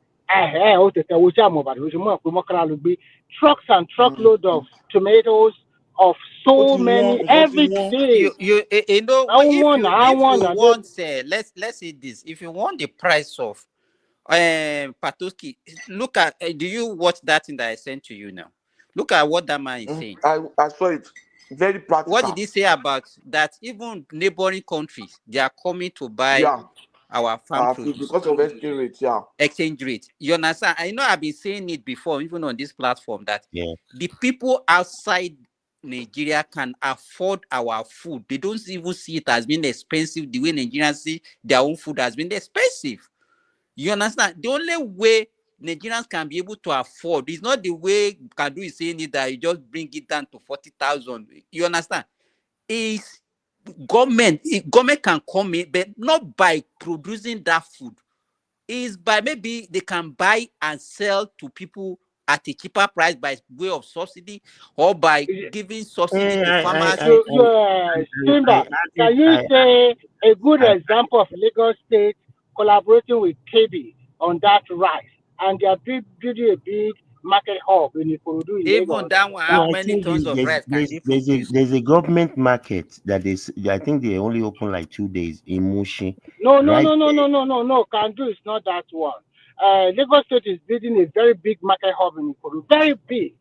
Ó tètè wo sí àmọ́ Ìbàdàn, oṣù mọ́ pé mọ́kànlá ló gbé trucks and Mm. truckload of tomatoes of Ó so ti many wọ́n, nǹkan ti every wọ́n. day. You know I if want, you I want, and then want let's say this, if you want the price of Patoski, look at do you watch that thing that I sent to you now? Look at what that man is saying. I saw it. Very What did practical. he say about that? Even neighboring countries, they are coming to buy Yeah. our farm produce. Because of exchange rate, yeah. Exchange rate. You understand? I know I've been saying it before, even on this platform, that Yeah. the people outside Nigeria can afford our food. They don't even see it as being expensive the way Nigerians see their own food as being expensive. You understand? The only way Nigerians can be able to afford is not the way Kadu is saying it, that you just bring it down to 40,000. You understand? Is government can come in, but not by producing that food. Is by maybe they can buy and sell to people at a cheaper price by way of subsidy, or by giving subsidy to farmers. Simba, can you say a good example of Lagos State collaborating with KB on that rice, and they are building a big market hub in Ikorodu in Even Lagos? that one, No, how I many told tons you of rice can they produce? there's a government market that is, I think they only open like 2 days in Mushi. No. Right Kandu is not that one. Lagos State is building a very big market hub in Ikorodu, very big,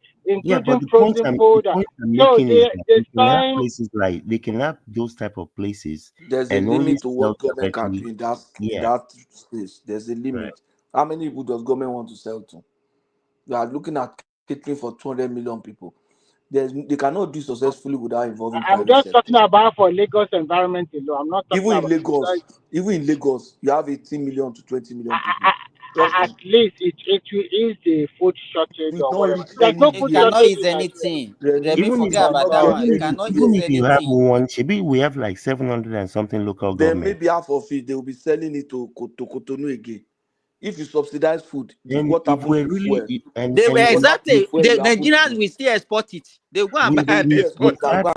Yeah, but including the frozen powder. point I'm So making is that they they can have sign. places like they can have those type of places There's a and only limit to sell what government can directly. do in Yeah, that space. There's a right. limit. How many people does government want to sell to? They are looking at catering for 200 million people. They cannot do successfully without involving I'm private just sector. talking about for Lagos environment alone. I'm not talking Even in about. Lagos, you have 18 million to 20 million people. Trust At me. least it will ease the food shortage We've or not whatever. reached There's no It food anywhere. cannot shortage ease in Nigeria. anything. Remy, Remy, Even if forget we have about not that reached one. It any cannot even ease if stage. you have anything. one, maybe we have like 700 and something local Then maybe governments. half of it they will be selling it to Cotonou again. If you subsidize food, And what if happens we're to really fuel? and They were and What happens to exactly fuel the will happen Nigerians to will still export it. They will go and we buy they and will we export export it it. and go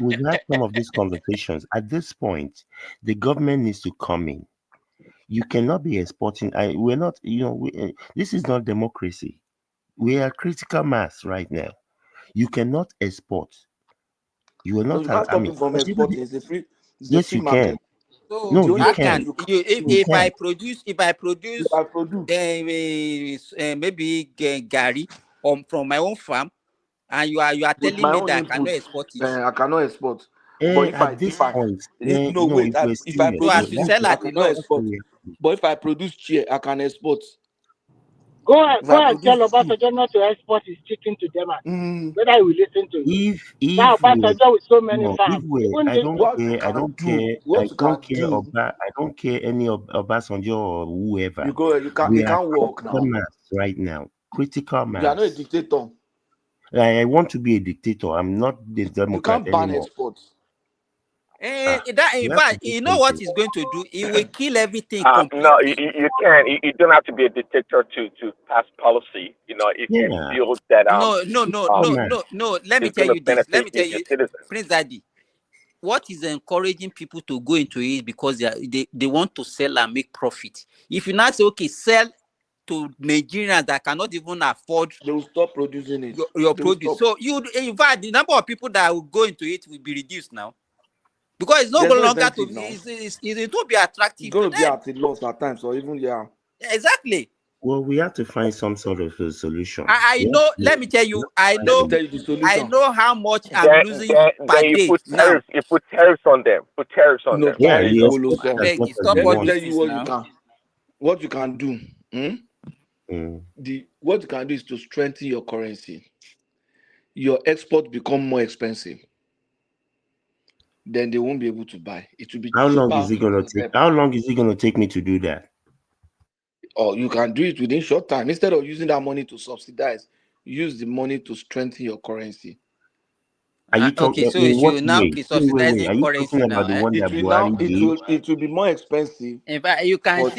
we've had some of these conversations. At this point, the government needs to come in. You cannot be exporting. We're not, this is not democracy. We are critical mass right now. You cannot export. You are no, not you an can't stop army. people from Because even exporting. It's a yes, free you can. market. So No, The you only how thing can can. you you You if can. I produce I produce maybe gari from my own farm, and you are With telling my me own that I cannot input, export it. I cannot export. But At this point, no no, wait, if we're if I serious, So produce as you that's food, sell I at a cannot loss. export. But if I produce chair, I can export. Go If I and tell produce food, Obasanjo not to export his chicken to Denmark. Whether he will listen to you. That if we're Obasanjo with so many no, if farms. we're Even I this don't what you care, I can don't do, care, what you can do, I don't care any of Obasanjo or whoever. you We are can't work critical now. mass right now. Critical You are not a mass. dictator. I want to be a dictator. I'm not the You Democrat can't ban anymore. exports. That in We have to fact, do you know what something. he's going to do? He will kill everything No, completely. you can't. You don't have to be a dictator to pass policy. You know, if you Yeah. feel that No. Let me it's tell going to you this. Let benefit me tell your you, citizens. Prince Daddy, what is encouraging people to go into it because they want to sell and make profit. If you now say, okay, sell to Nigerians that cannot even afford, they will stop producing it. Your They will produce. stop. So in fact, the number of people that will go into it will be reduced now. Because it's no There's no longer incentive now. it will be attractive It's going to to be them. at a loss at times, or even Yeah, exactly. Well, we have to find some sort of a solution. I know. Let me tell you. I Let me know. tell you the solution. I know how much I'm Then, losing per you day put now. tariffs. You put tariffs on them. Put tariffs on them. Yeah, There you you go. export I as beg much you, as stop you all Let me these tell things you now. what you can do. What you can do is to strengthen your currency. Your export become more expensive. Then they won't be able to buy. It will be How long cheaper is it gonna for take? them. How long is it gonna take me to do that? Or you can do it within short time. Instead of using that money to subsidize, use the money to strengthen your currency. Are you Okay, talking so in you what should now way? be Wait. subsidizing Are you currency talking now. about the one that It will now Buhari did? it will be more expensive. In fact, you can But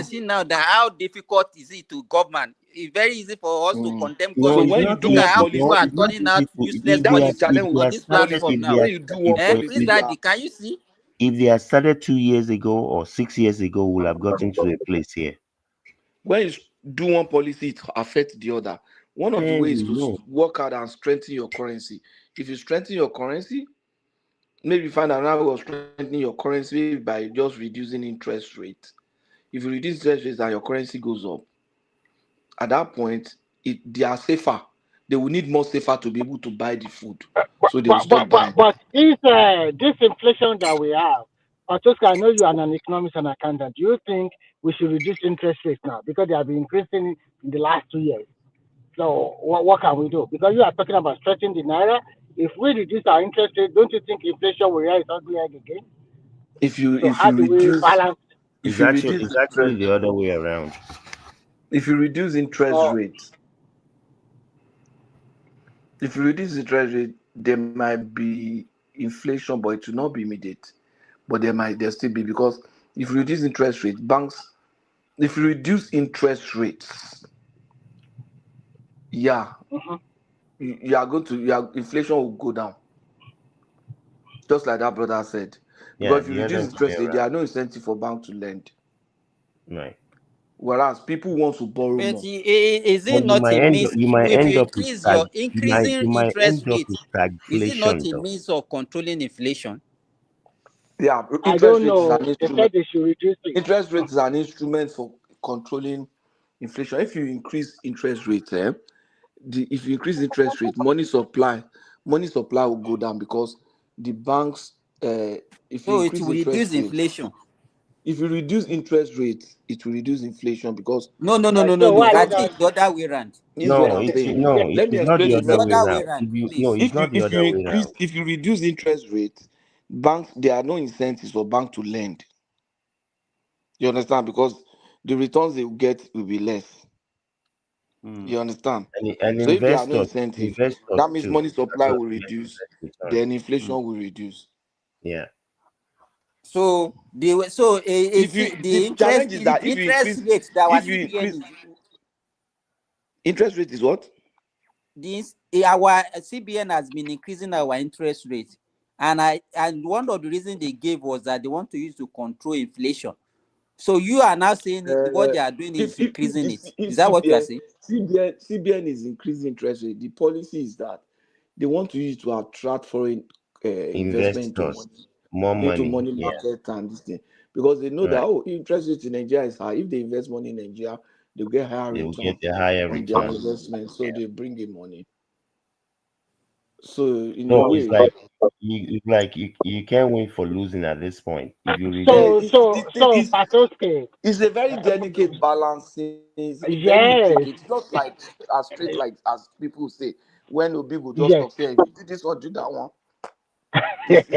see now that how difficult is it to government. It's very easy for us to condemn No, government. so it's when you not do Look at one how easy. people No, are policy, it's not turning out easy to useless if they that's are the challenge politicians with on if this policy. platform now. When you do one policy, Prince you are Daddy, can you see? they had started 2 years ago or 6 years ago, we'll have gotten to a place here. when you do one policy, it affects the other. One of the ways We to know. work hard and strengthen your currency. If you strengthen your currency, maybe find another way of strengthening your currency by just reducing interest rate. If you reduce interest rates and your currency goes up, at that point, they are safer. They will need more safer to be able to buy the food. So they will stop buying. But is this inflation that we have, Otoska, I know you are an economist and accountant. Do you think we should reduce interest rates now because they have been increasing in the last 2 years? So what can we do? Because you are talking about stretching the naira. If we reduce our interest rate, don't you think inflation will rise ugly again? If you So how do we balance? if you reduce It's actually interest the other way around. if you reduce interest So rates, if you reduce interest rate, there might be inflation, but it will not be immediate. But there still be, because if you reduce interest rate, if you reduce interest rates, inflation will go down. Just like that brother said. Yeah, Because if you the other reduce way interest rate, there around. are no incentive for bank to lend. Right. Whereas people want to borrow But more. is But it not a means if you increase your increasing you might interest end up rate? with Is it not stagflation a though. means of controlling inflation? Yeah, I interest don't rate is know. an They said instrument. they should reduce it. Interest rate is an instrument for controlling inflation. If you increase interest rate, if you increase interest rate, money supply will go down, because the banks, if you So it increase will reduce interest rate, inflation. if you reduce interest rate, it will reduce inflation, because No. So why are I you think guys? it's the other way around. this is what I'm It saying. it Let me is not explain the the It's the other way other mechanism. way around. around, please. It's not the other way around. If you reduce interest rate, banks, there are no incentives for bank to lend. You understand? Because the returns they will get will be less. You understand? And So if there are no incentive, investors that means too. money supply Also will get reduce, less return. then inflation will reduce. Yeah. So the challenge is that interest rate that our if you CBN increase interest rate is what? Our CBN has been increasing our interest rate, and one of the reasons they gave was that they want to use to control inflation. So you are now saying what they are doing is increasing it. Is that what you are saying? CBN is increasing interest rate. The policy is that they want to use to attract foreign investment Investors, more into money. money Yeah. market and this thing, because they know Right. that interest rate in Nigeria is high. If they invest money in Nigeria, they'll get higher They will return get a higher on their return. investment, so they bring in money. So in a No, way, it's like you can't win for losing at this point. If you So, reject, Patoske, it's a very delicate balancing. It's very yes, intricate. It's not like as straight like as people say. When Obi will just yes, talk, say, if you do this or do that one. It's,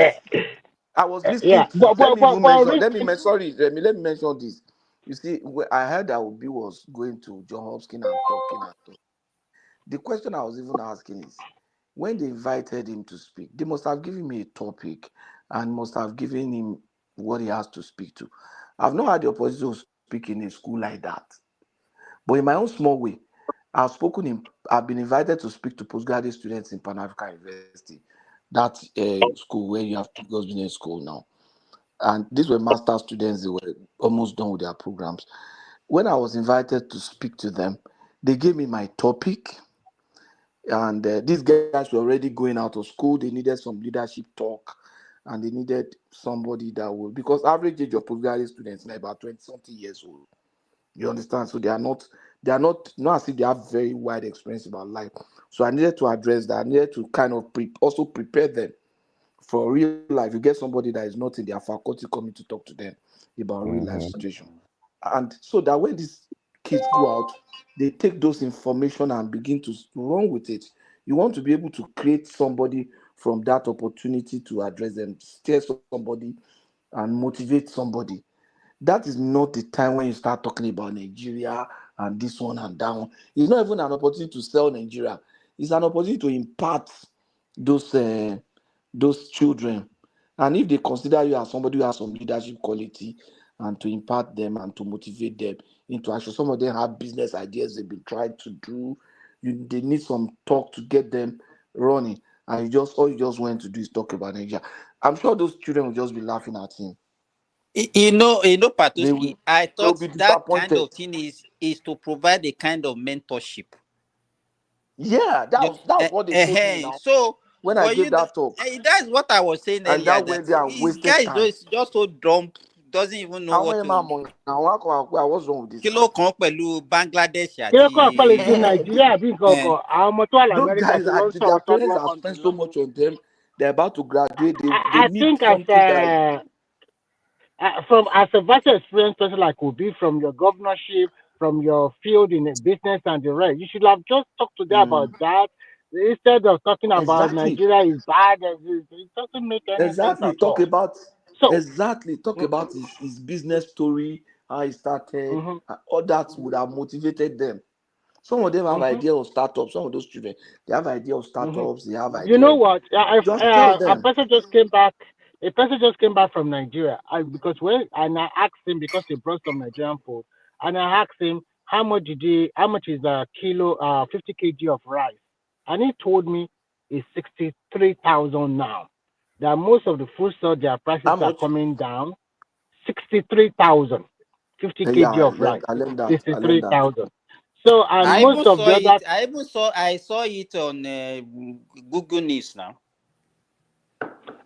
I was yeah, listening to. but Let me even mention. risk. Let me mention this. You see, I heard that Obi was going to John Hopkins and talking and talking. The question I was even asking is, when they invited him to speak, they must have given me a topic and must have given him what he has to speak to. I've not had the opportunity to speak in a school like that, but in my own small way, I've been invited to speak to postgraduate students in Pan African University, that school where you have to go business school now. And these were master students, they were almost done with their programs. When I was invited to speak to them, they gave me my topic, and these guys were already going out of school. They needed some leadership talk, and they needed somebody that would, because average age of postgraduate students is about 20 something years old. You understand? So not as if they have very wide experience about life. So I needed to address that. I needed to kind of also prepare them for real life. You get somebody that is not in their faculty coming to talk to them about real life situation. And so that when these kids go out, they take those information and begin to run with it. You want to be able to create somebody from that opportunity to address them, steer somebody and motivate somebody. That is not the time when you start talking about Nigeria and this one and that one. It's not even an opportunity to sell Nigeria. It's an opportunity to impart those children. And if they consider you as somebody who has some leadership quality, and to impart them and to motivate them into action. Some of them have business ideas they've been trying to do. They need some talk to get them running. And all you just went to do is talk about Nigeria. I'm sure those children will just be laughing at him. Patoski, I thought be that kind disappointed. of thing is to provide a kind of mentorship. Yeah, that was what they told me now. So when I gave that talk. That's what I was saying And earlier. that went there and This wasted guy time. is just so dumb, doesn't even know what to. What's wrong with this? Kilo kan pẹ̀lú Bangladesh Kí ló kàn pẹ̀lú ti àti. Nàìjíríà bí nǹkan àwọn ọmọ tó wà Those l'Amẹ́ríkà guys, tí wọ́n ń their sọ̀rọ̀ third parents world have country spent so lọ. much on them. They're about to graduate. They I need think something that. as a vast experienced person like Obi, from your governorship, from your field in business and the rest, you should have just talked to them about that instead of talking about Exactly. Nigeria is bad. It doesn't make any sense Exactly. at all. Talk about his business story, how he started. All that would have motivated them. Some of them have idea of startups. Some of those children, they have idea of startups. They have idea. You know what? Just tell A them. person just came back. A person just came back from Nigeria, because I asked him because he brought some Nigerian food, and I asked him how much is a kilo, 50 kg of rice, and he told me it's 63,000 now. That most of the food sold, their prices are coming down. 63,000, 50 kg of rice, I learned that. 63,000. So, and I most of the other. I saw it on Google News now.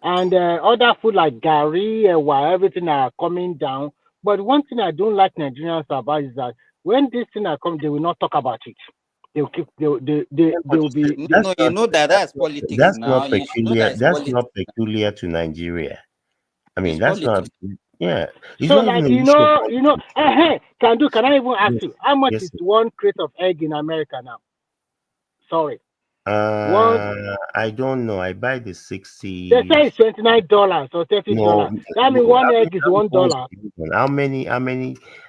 And other food like gari, everything are coming down. But one thing I don't like Nigerians about is that when this thing are coming, they will not talk about it. They'll keep. They'll be. That's politics That's now. not peculiar. That's not peculiar to Nigeria. I mean, that's politics. not. Yeah, it's So, not like even an issue of politics. can I even ask you how much Yes, is sir. one crate of egg in America now? Sorry. One. I don't know. I buy the 60. They say it's $29 or $30. No, That means one egg is $1.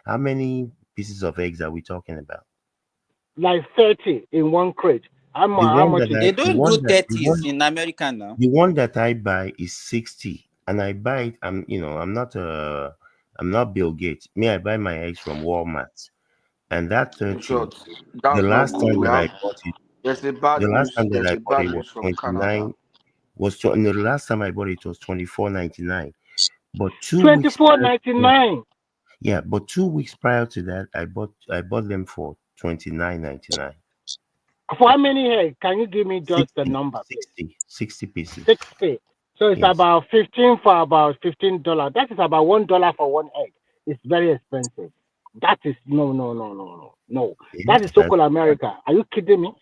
How many pieces of eggs are we talking about? Like 30 in one crate. How much is They it? don't do 30s in America now. The one that I buy is 60, and I buy it. I'm not Bill Gates. Me, I buy my eggs from Walmart, and that 30. The last time that I bought it, There's a bad the last news. time that There's I a bought bad it was news from Canada. 29. The last time I bought it was $24.99. But 2 weeks. $24.99. Yeah, but 2 weeks prior to that, I bought them for $29.99. For how many eggs? Can you give me just the number, please? 60 pieces. 60. So it's about 15 for about $15. That is about $1 for one egg. It's very expensive. That is no. Yes, That is so-called America. Are you kidding me?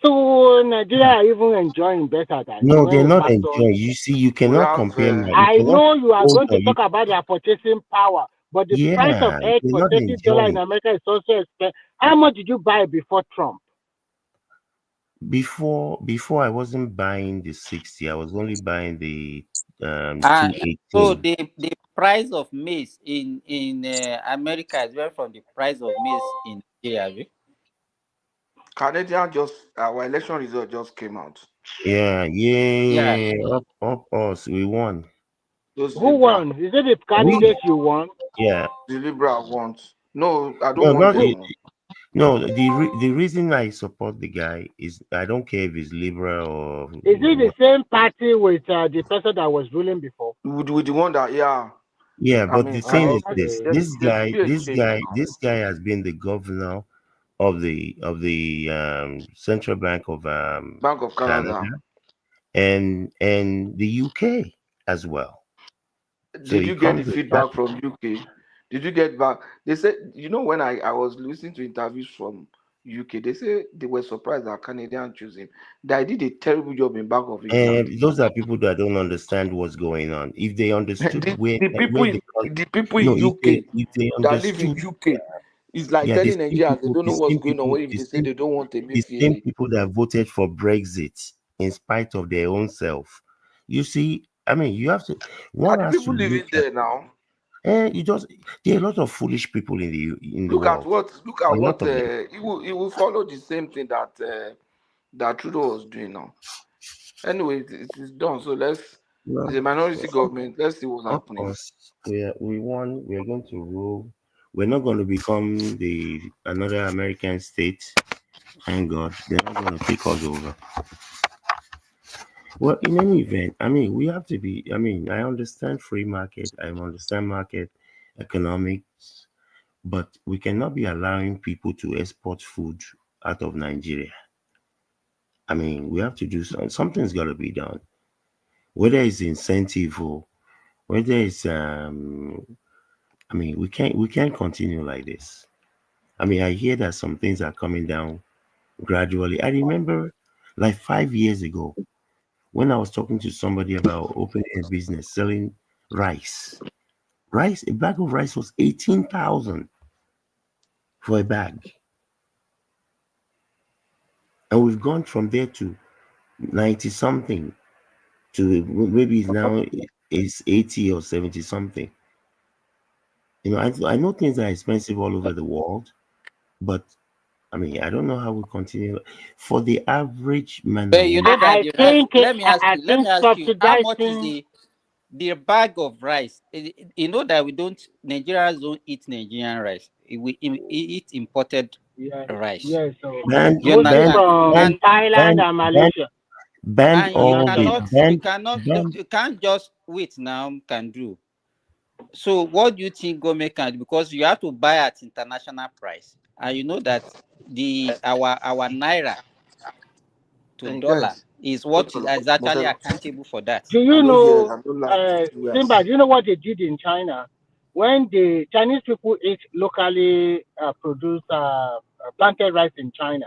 So Nigeria are even enjoying better than No, when they're we not factor on. enjoying. You see, you We cannot have compare now. You I cannot know you are hold going to on. talk about their purchasing power, but the price of egg They're for not $30 in enjoying. America is also expensive. How much did you buy before Trump? Before I wasn't buying the 60. I was only buying the So 218. the price of maize in America is very from the price of maize in Nigeria. Abi? Canadian just our election result just came out. Yeah, Yeah. up us. We won. Those Who liberal, won? Is it the We candidate you won? yeah. the liberal want. No, I No, don't want not them. no. The reason I support the guy is I don't care if he's liberal or Is it the what. same party with the person that was ruling before? With the one that Yeah, I but mean the thing is this: Okay. there should be a change now. this guy has been the governor of the Central Bank of Bank of Canada Canada. and the UK as well. So Did he you get the comes with that. feedback from UK? Did you get back? They said, when I was listening to interviews from UK, they say they were surprised that Canadian choose him. That I did a terrible job in Bank of England. And those are people that don't understand what's going on. If they understood The people where in the people no, in UK if they that live in understood, UK, it's like yeah, telling Nigerians they don't know what's going on. What if they say they don't want a the same MPLA? people that voted for Brexit in spite of their own self. You see, I mean, you have to Are one the has to people look living at there now? you just there are a lot of foolish people in the Look at world. A lot what of them. he will follow the same thing that that Trudeau was doing now. Anyway, it is done. So it's Well, a minority government. Let's see what's of happening. course, we won. We are going to rule. We're not going to become the another American state. Thank God, they're not going to take us over. Well, in any event, I mean, we have to be. I mean, I understand free market. I understand market economics, but we cannot be allowing people to export food out of Nigeria. I mean, we have to do something's got to be done. Whether it's incentive or whether it's I mean, we can't continue like this. I mean, I hear that some things are coming down gradually. I remember like 5 years ago when I was talking to somebody about opening a business selling rice. Rice, a bag of rice was 18,000 for a bag. And we've gone from there to 90 something to maybe it's now it's 80 or 70 something. You know, I know things are expensive all over the world, but I mean, I don't know how we continue for the average man But and you woman. know that I the rice. think I Let me think ask you. How much is subsidizing. the bag of rice? You know that we don't. Nigerians don't eat Nigerian rice. We eat imported Yeah, rice. yeah. So Ban, You mostly ban, understand? from ban, And Thailand ban, and ban, Malaysia. ban and You you all the understand? cannot ban, ban. you can't just wait now. Can do. So what do you think government can do? Because you have to buy at international price, and you know that our naira to And dollar guys, is hold what on, is actually Marcelo. accountable for that. Do I you know here, know, I don't like this way I Simba? see. Do you know what they did in China when the Chinese people eat locally produced planted rice in China?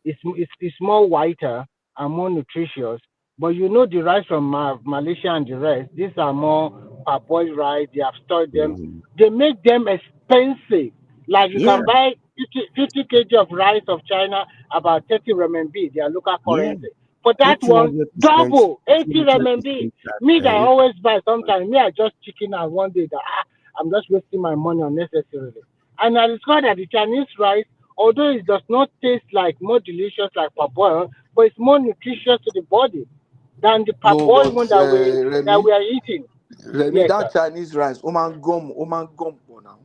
It's more whiter and more nutritious. But you know the rice from Malaysia and the rest, these are more parboiled rice. They have stored them. Mhm. They make them expensive. Like you Yeah, can buy 50 kg of rice of China about 30 RMB, their local yeah. currency. For that Put one, 200%, double put 80 RMB. 200% that Me that I it, always buy sometimes, me I just chicken out one day that I'm just wasting my money unnecessarily. And I discovered that the Chinese rice, although it does not taste like more delicious like parboiled, but it's more nutritious to the body than the No, parboiled but one that we are eating. Remy, Yes, sir. that Chinese rice, Oman gum for now.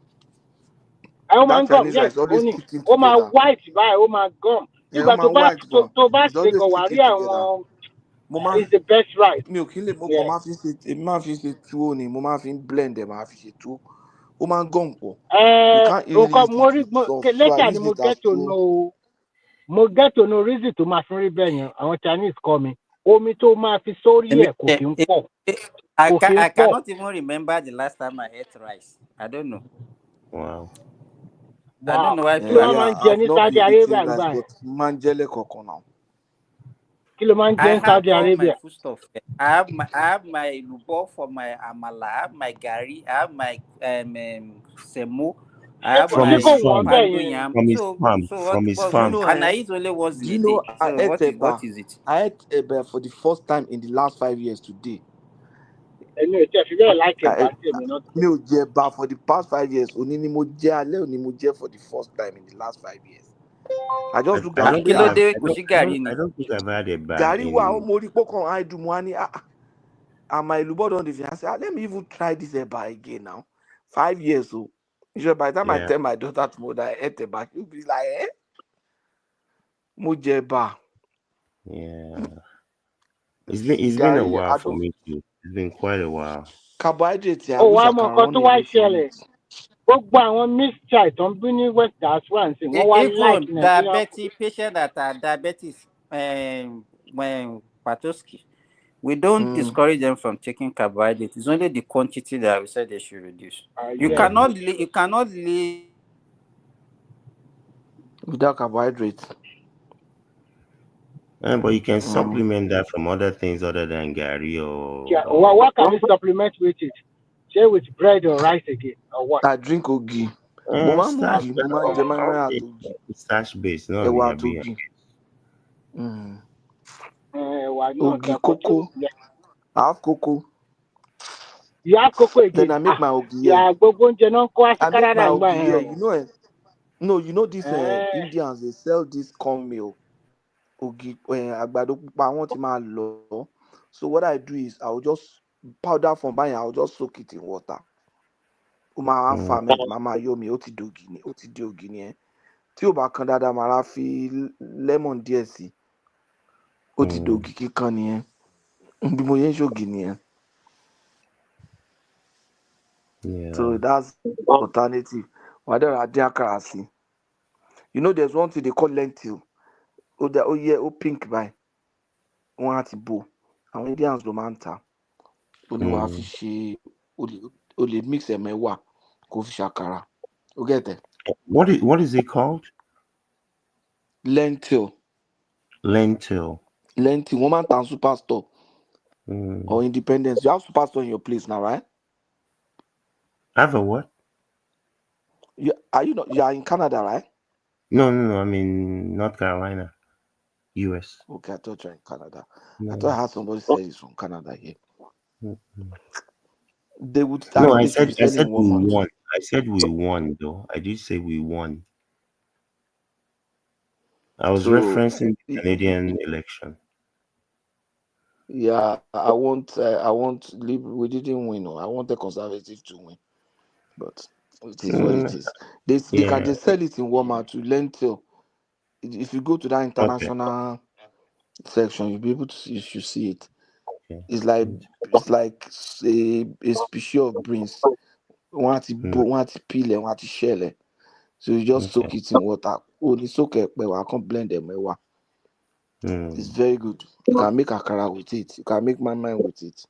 Oh my That gum, Chinese yes, rice always only. sticking Oh my together. white buy, oh my gum. Nígbà tó Oman bá white one, tó bá it's ṣe always gan wà rí sticking together. àwọn Mo máa is the best rice. mi ò kí lè mo kàn Yes. máa fi ṣe èmi máa fi ṣe túwó ni mo máa fi blend ẹ̀ máa fi ṣe túwó. Ó máa ń gàn pọ̀. You can't really Nǹkan eat it with sauce, so I later ni use mo it as get to túwó. know reason tó máa fi rí bẹ́ẹ̀ yẹn àwọn Chinese kọ́ mi omi tó máa fi sórí ẹ̀ kò kí ń pọ̀ kò kí ń I pọ̀. cannot even remember the last time I ate rice. I don't know. wow. I don't Wow. know why Kí people ló are máa Yeah, ń jẹ I've ní not Saudi been eating Arabia rice, gbà yẹn? but máa ń jẹ lẹ́kọ̀ọ̀kan now. I have Saudi all my Arabia. foodstuff. I have my lubo for my amala. I have my gari. I have my semo. I have From my his farm. pando yam. From his So farm. what? From his But Do you farm. know? and I eat only once Do in you a day. know? I So ate what eba. is it? I ate eba for the first time in the last 5 years today. No, if you don't like it, I, but you may not mi ò jẹ eba for the past 5 years. Òní ni mo jẹ alẹ́ òní mo jẹ for the first time in the last 5 years. I just looked I at don't it. think I've Kílódé kò sí gàrí I ni? don't think I've had a bar Gary wa in mo rí pọ́kàn àìdùn mo wá ní and my lubo don dey I say let me even try this eba again now. 5 years o. So by the time I yeah. tell my daughter tomorrow that I ate eba, she'll be like, mo jẹ eba. Yeah. It's been a Gary, while I for don't. me too. It's been quite a while. Carbohydrates, I Oh, wish I wàá mọ can nǹkan run tó wá away from ṣẹlẹ̀. it. Gbogbo àwọn mixture tó ń bí ní West Diaspora nsìn wọ́n wá like Even Nigerian food. diabetes patient that are diabetes, when Patoski, we don't discourage them from taking carbohydrates. It's only the quantity that we said they should reduce. You Yes. cannot live Without carbohydrates. But you can supplement that from other things other than Gary Yeah. or What can we supplement with it? Say with bread or rice again, or what? I drink ogi. Mo máa ń mu starch ogi, mo máa ń jẹ máa okay. àtògì. Starch based, no Ẹ̀wà be àtògì. Why not? Ogi, cocoa. I have cocoa. You have cocoa again. Then I make my ogi here. Yeah, gbogbo oúnjẹ náà kó wá sí I make my Canada ńgbà ogi yẹn here. o. You know no, you know this Indians, they sell this cornmeal. Ogi, àgbàdo pupa wọ́n ti máa lọ. So what I do is I will just powder from buying, I will just soak it in water. Ó máa ferment, màá yọ mi, ó ti di ògì nìyẹn. Tí ò bá kan dáadáa, màá fi lemon díẹ̀ sí. Ó ti di ògì kíkan nìyẹn. Bí mo yẹn ń ṣògì nìyẹn. So that's alternative. Wàá dẹ̀ ra dín àkàrà sí. You know there's one thing they call lentil. Ó pink by. Wọ́n á ti bò. Àwọn Indians ló máa ń tà. Ó ní wàá fi ṣe o lè mix ẹ̀mẹ́wà kó fi ṣàkàrà. O get it? What is it called? Lentil. Lentil. Wọ́n máa ń tà superstore or Independence. You have superstore in your place now, right? Have a what? You are in Canada, right? No. I'm in North Carolina, US. Okay, I thought you're in Canada. No. I thought I had somebody say he's from Canada here. They would. No, I should be said selling we Walmart. won. I said we won, though. I did say we won. I was referencing the Canadian election. Yeah, I want. We didn't win. I want the Conservative to win, but it is what it is. They sell it in Walmart to lentil. If you go to that international section, you'll be able to. You should see it. Okay. It's like a species of beans. One to peel it, one to shell it. So you just soak it in water. Only soak it, but I can't blend them. It's very good. You can make akara with it. You can make my with it.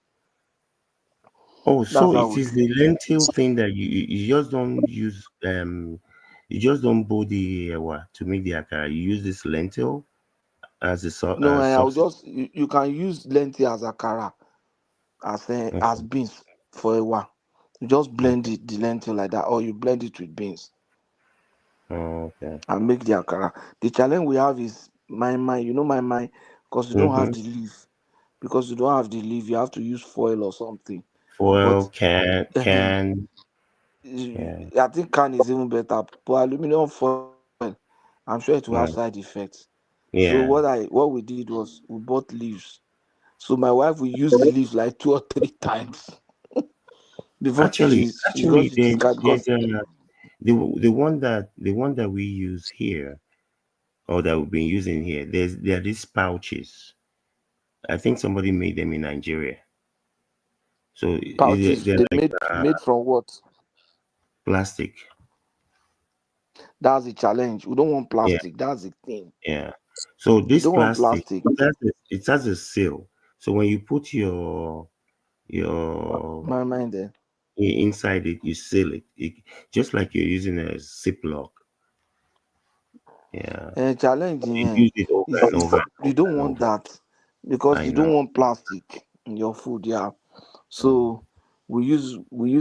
Oh, so That's how it is the lentil thing that you just don't use. You just don't boil the to make the akara. You use this lentil as a No, I'll substitute. just you can use lentil as akara as beans for a while. You just blend the lentil like that, or you blend it with beans. Oh, okay. And make the akara. The challenge we have is my because you don't have the leaf. Because you don't have the leaf, you have to use foil or something. Foil, But, can. I think can is even better. But aluminum foil, I'm sure it will have side effects. Yeah. So what we did was we bought leaves. So my wife will use the leaves like 2 or 3 times before Actually, she discard because the one that we use here, or that we've been using here, there are these pouches. I think somebody made them in Nigeria. So pouches they're like made from what? plastic. That's the challenge. We don't want plastic. Yeah. That's the thing. Yeah. So this don't want plastic, it has a seal. So when you put your my mind there inside it, you seal it, just like you're using a Ziploc. Yeah. Challenge you use it over and over. We don't want that. because I you don't know. want plastic in your food. Yeah, so we use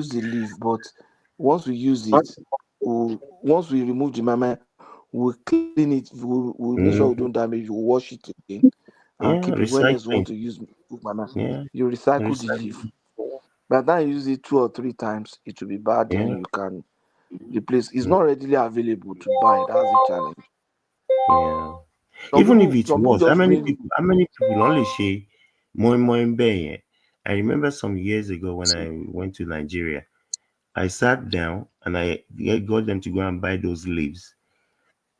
the leaf, but once we use it, once we remove the mama, we'll clean it. We'll make sure we don't Mhm. damage. We'll wash it again and Yeah, keep it. When next you want recycling. to use cook mama, Yeah, you recycle the leaf. recycling. By the time you use it 2 or 3 times, it will be bad. Then Yeah, you can replace. It's mm, not readily available to buy. That's the challenge. yeah. Some Even if people, it some people was, how just many bring. people? How many people only say more in Bay? I remember some years ago when I went to Nigeria. I sat down and I got them to go and buy those leaves,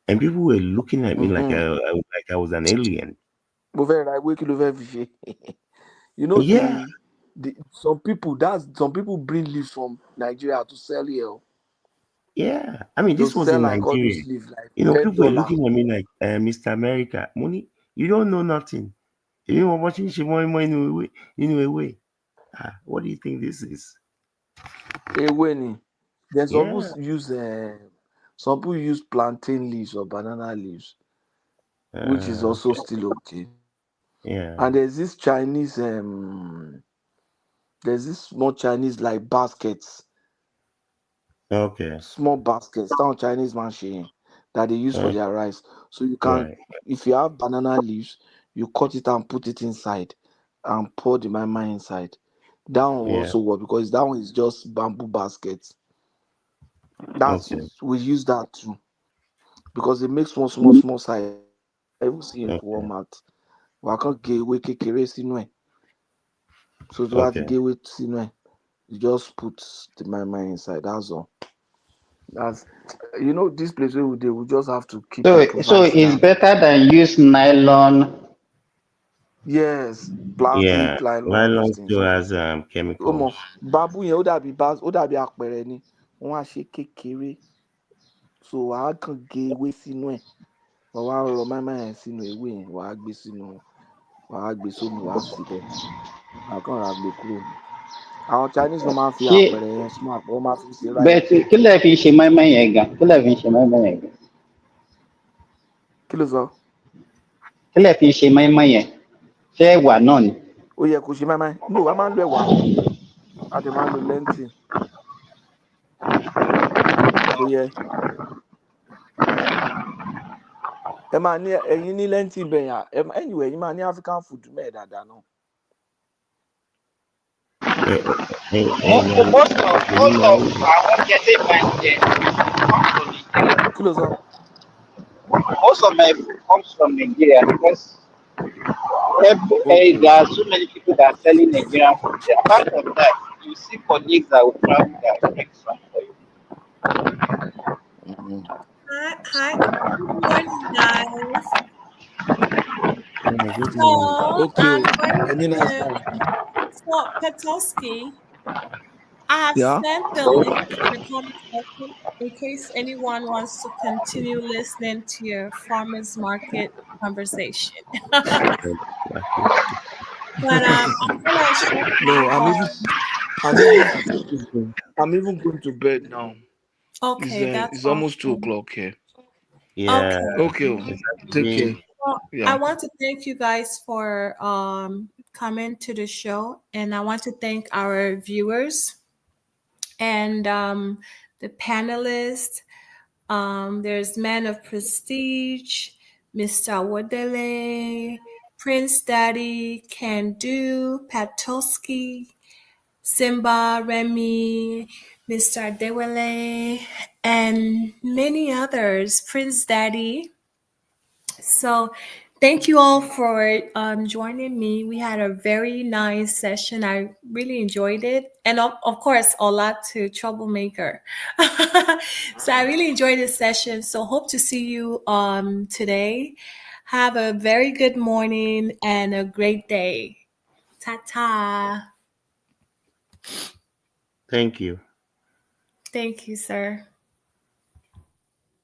and people were looking at me like Mm-hmm. like I was an alien. You know Yeah, the some people bring leaves from Nigeria to sell here. yeah. I mean, They'll this was sell in like all those Nigeria. leaves like People ten were dollar. looking at me like, Mr. America, money, you don't know nothing. You know what you more in a way. What do you think this is? When then Yeah, some people use plantain leaves or banana leaves, which is also okay. still okay. Yeah, And there's this small Chinese like baskets, okay. small baskets, down Chinese machine that they use for Uh, their rice. So you can, right. if you have banana leaves, you cut it and put it inside and pour the mama inside. That one will Yeah, also work because that one is just bamboo baskets. That's okay. we use that too because it makes small size. I even see in Okay. Walmart. Wà á kàn gé ewé kékeré sínú ẹ̀. So tó bá ti Okay. gé ewé sínú ẹ̀, you just put the mama inside. That's all. That's this place where we just have to keep So improvising it's and better than use nylon. yes, Yeah, plastic, nylon, all those nylon things. still has Ó mọ̀, chemicals. bamboo yẹn ó dàbí apẹ̀rẹ̀ ni. Wọ́n á ṣe kékeré. So wàá kàn gé ewé sínú ẹ̀. Wàá wá rọ mama yẹn sínú ewé yẹn. Wàá gbé sómi, wàá fi bẹ́ẹ̀. Wàá kàn ra gbé kúrò ní. Àwọn Chinese ló máa ń fi Ṣé àpẹẹrẹ yẹn smart. Wọ́n máa fi ń ṣe rice. bẹ́ẹ̀ kí lẹ fi ṣe mọ́ínmọ́ín yẹn gan? Kí lẹ fi ṣe mọ́ínmọ́ín yẹn gan? Kí ló sọ? Kí lẹ fi ṣe mọ́ínmọ́ín yẹn? Ṣé ẹ̀wà náà ni? Ó yẹ kó ṣe mama. No, a máa ń lo ẹ̀wà. A dẹ̀ máa ń lo lentil. Kò yẹ. Ẹ máa ní ẹ̀yin ní lentil bẹ̀yà. Anyway, ẹ̀yin máa ní African food mẹ́ẹ̀ dáadáa náà. Most of àwọn oúnjẹ tí màá ń jẹ comes from Nigeria. Kí ló sọ? Most of my food comes from Nigeria because Okay. there are so many people that are selling Nigerian food there. Apart from that, you see colleagues that will travel that bring some for you. Mm-hmm. Hi. Good morning, guys. Yeah, good morning. So Okay. I'm going Any nice to time. for Petowski. I have Yeah. sent the link in the comment section in case anyone wants to continue listening to your farmers market conversation. But I'm gonna shut No, you down. I'm even going to bed now. Okay, that's It's almost awesome. 2 o'clock here. Yeah, Okay. Okay. it's Take care. actually Well, I Yeah. want to thank you guys for coming to the show, and I want to thank our viewers and the panelists. There's Man of Prestige, Mr. Wadele, Prince Daddy, Can Do, Patoski, Simba, Remy, Mr. Dewele, and many others. Prince Daddy. So, thank you all for joining me. We had a very nice session. I really enjoyed it. And of course, a lot to Troublemaker. So, I really enjoyed this session. So, hope to see you today. Have a very good morning and a great day. Ta ta. thank you. Thank you, sir.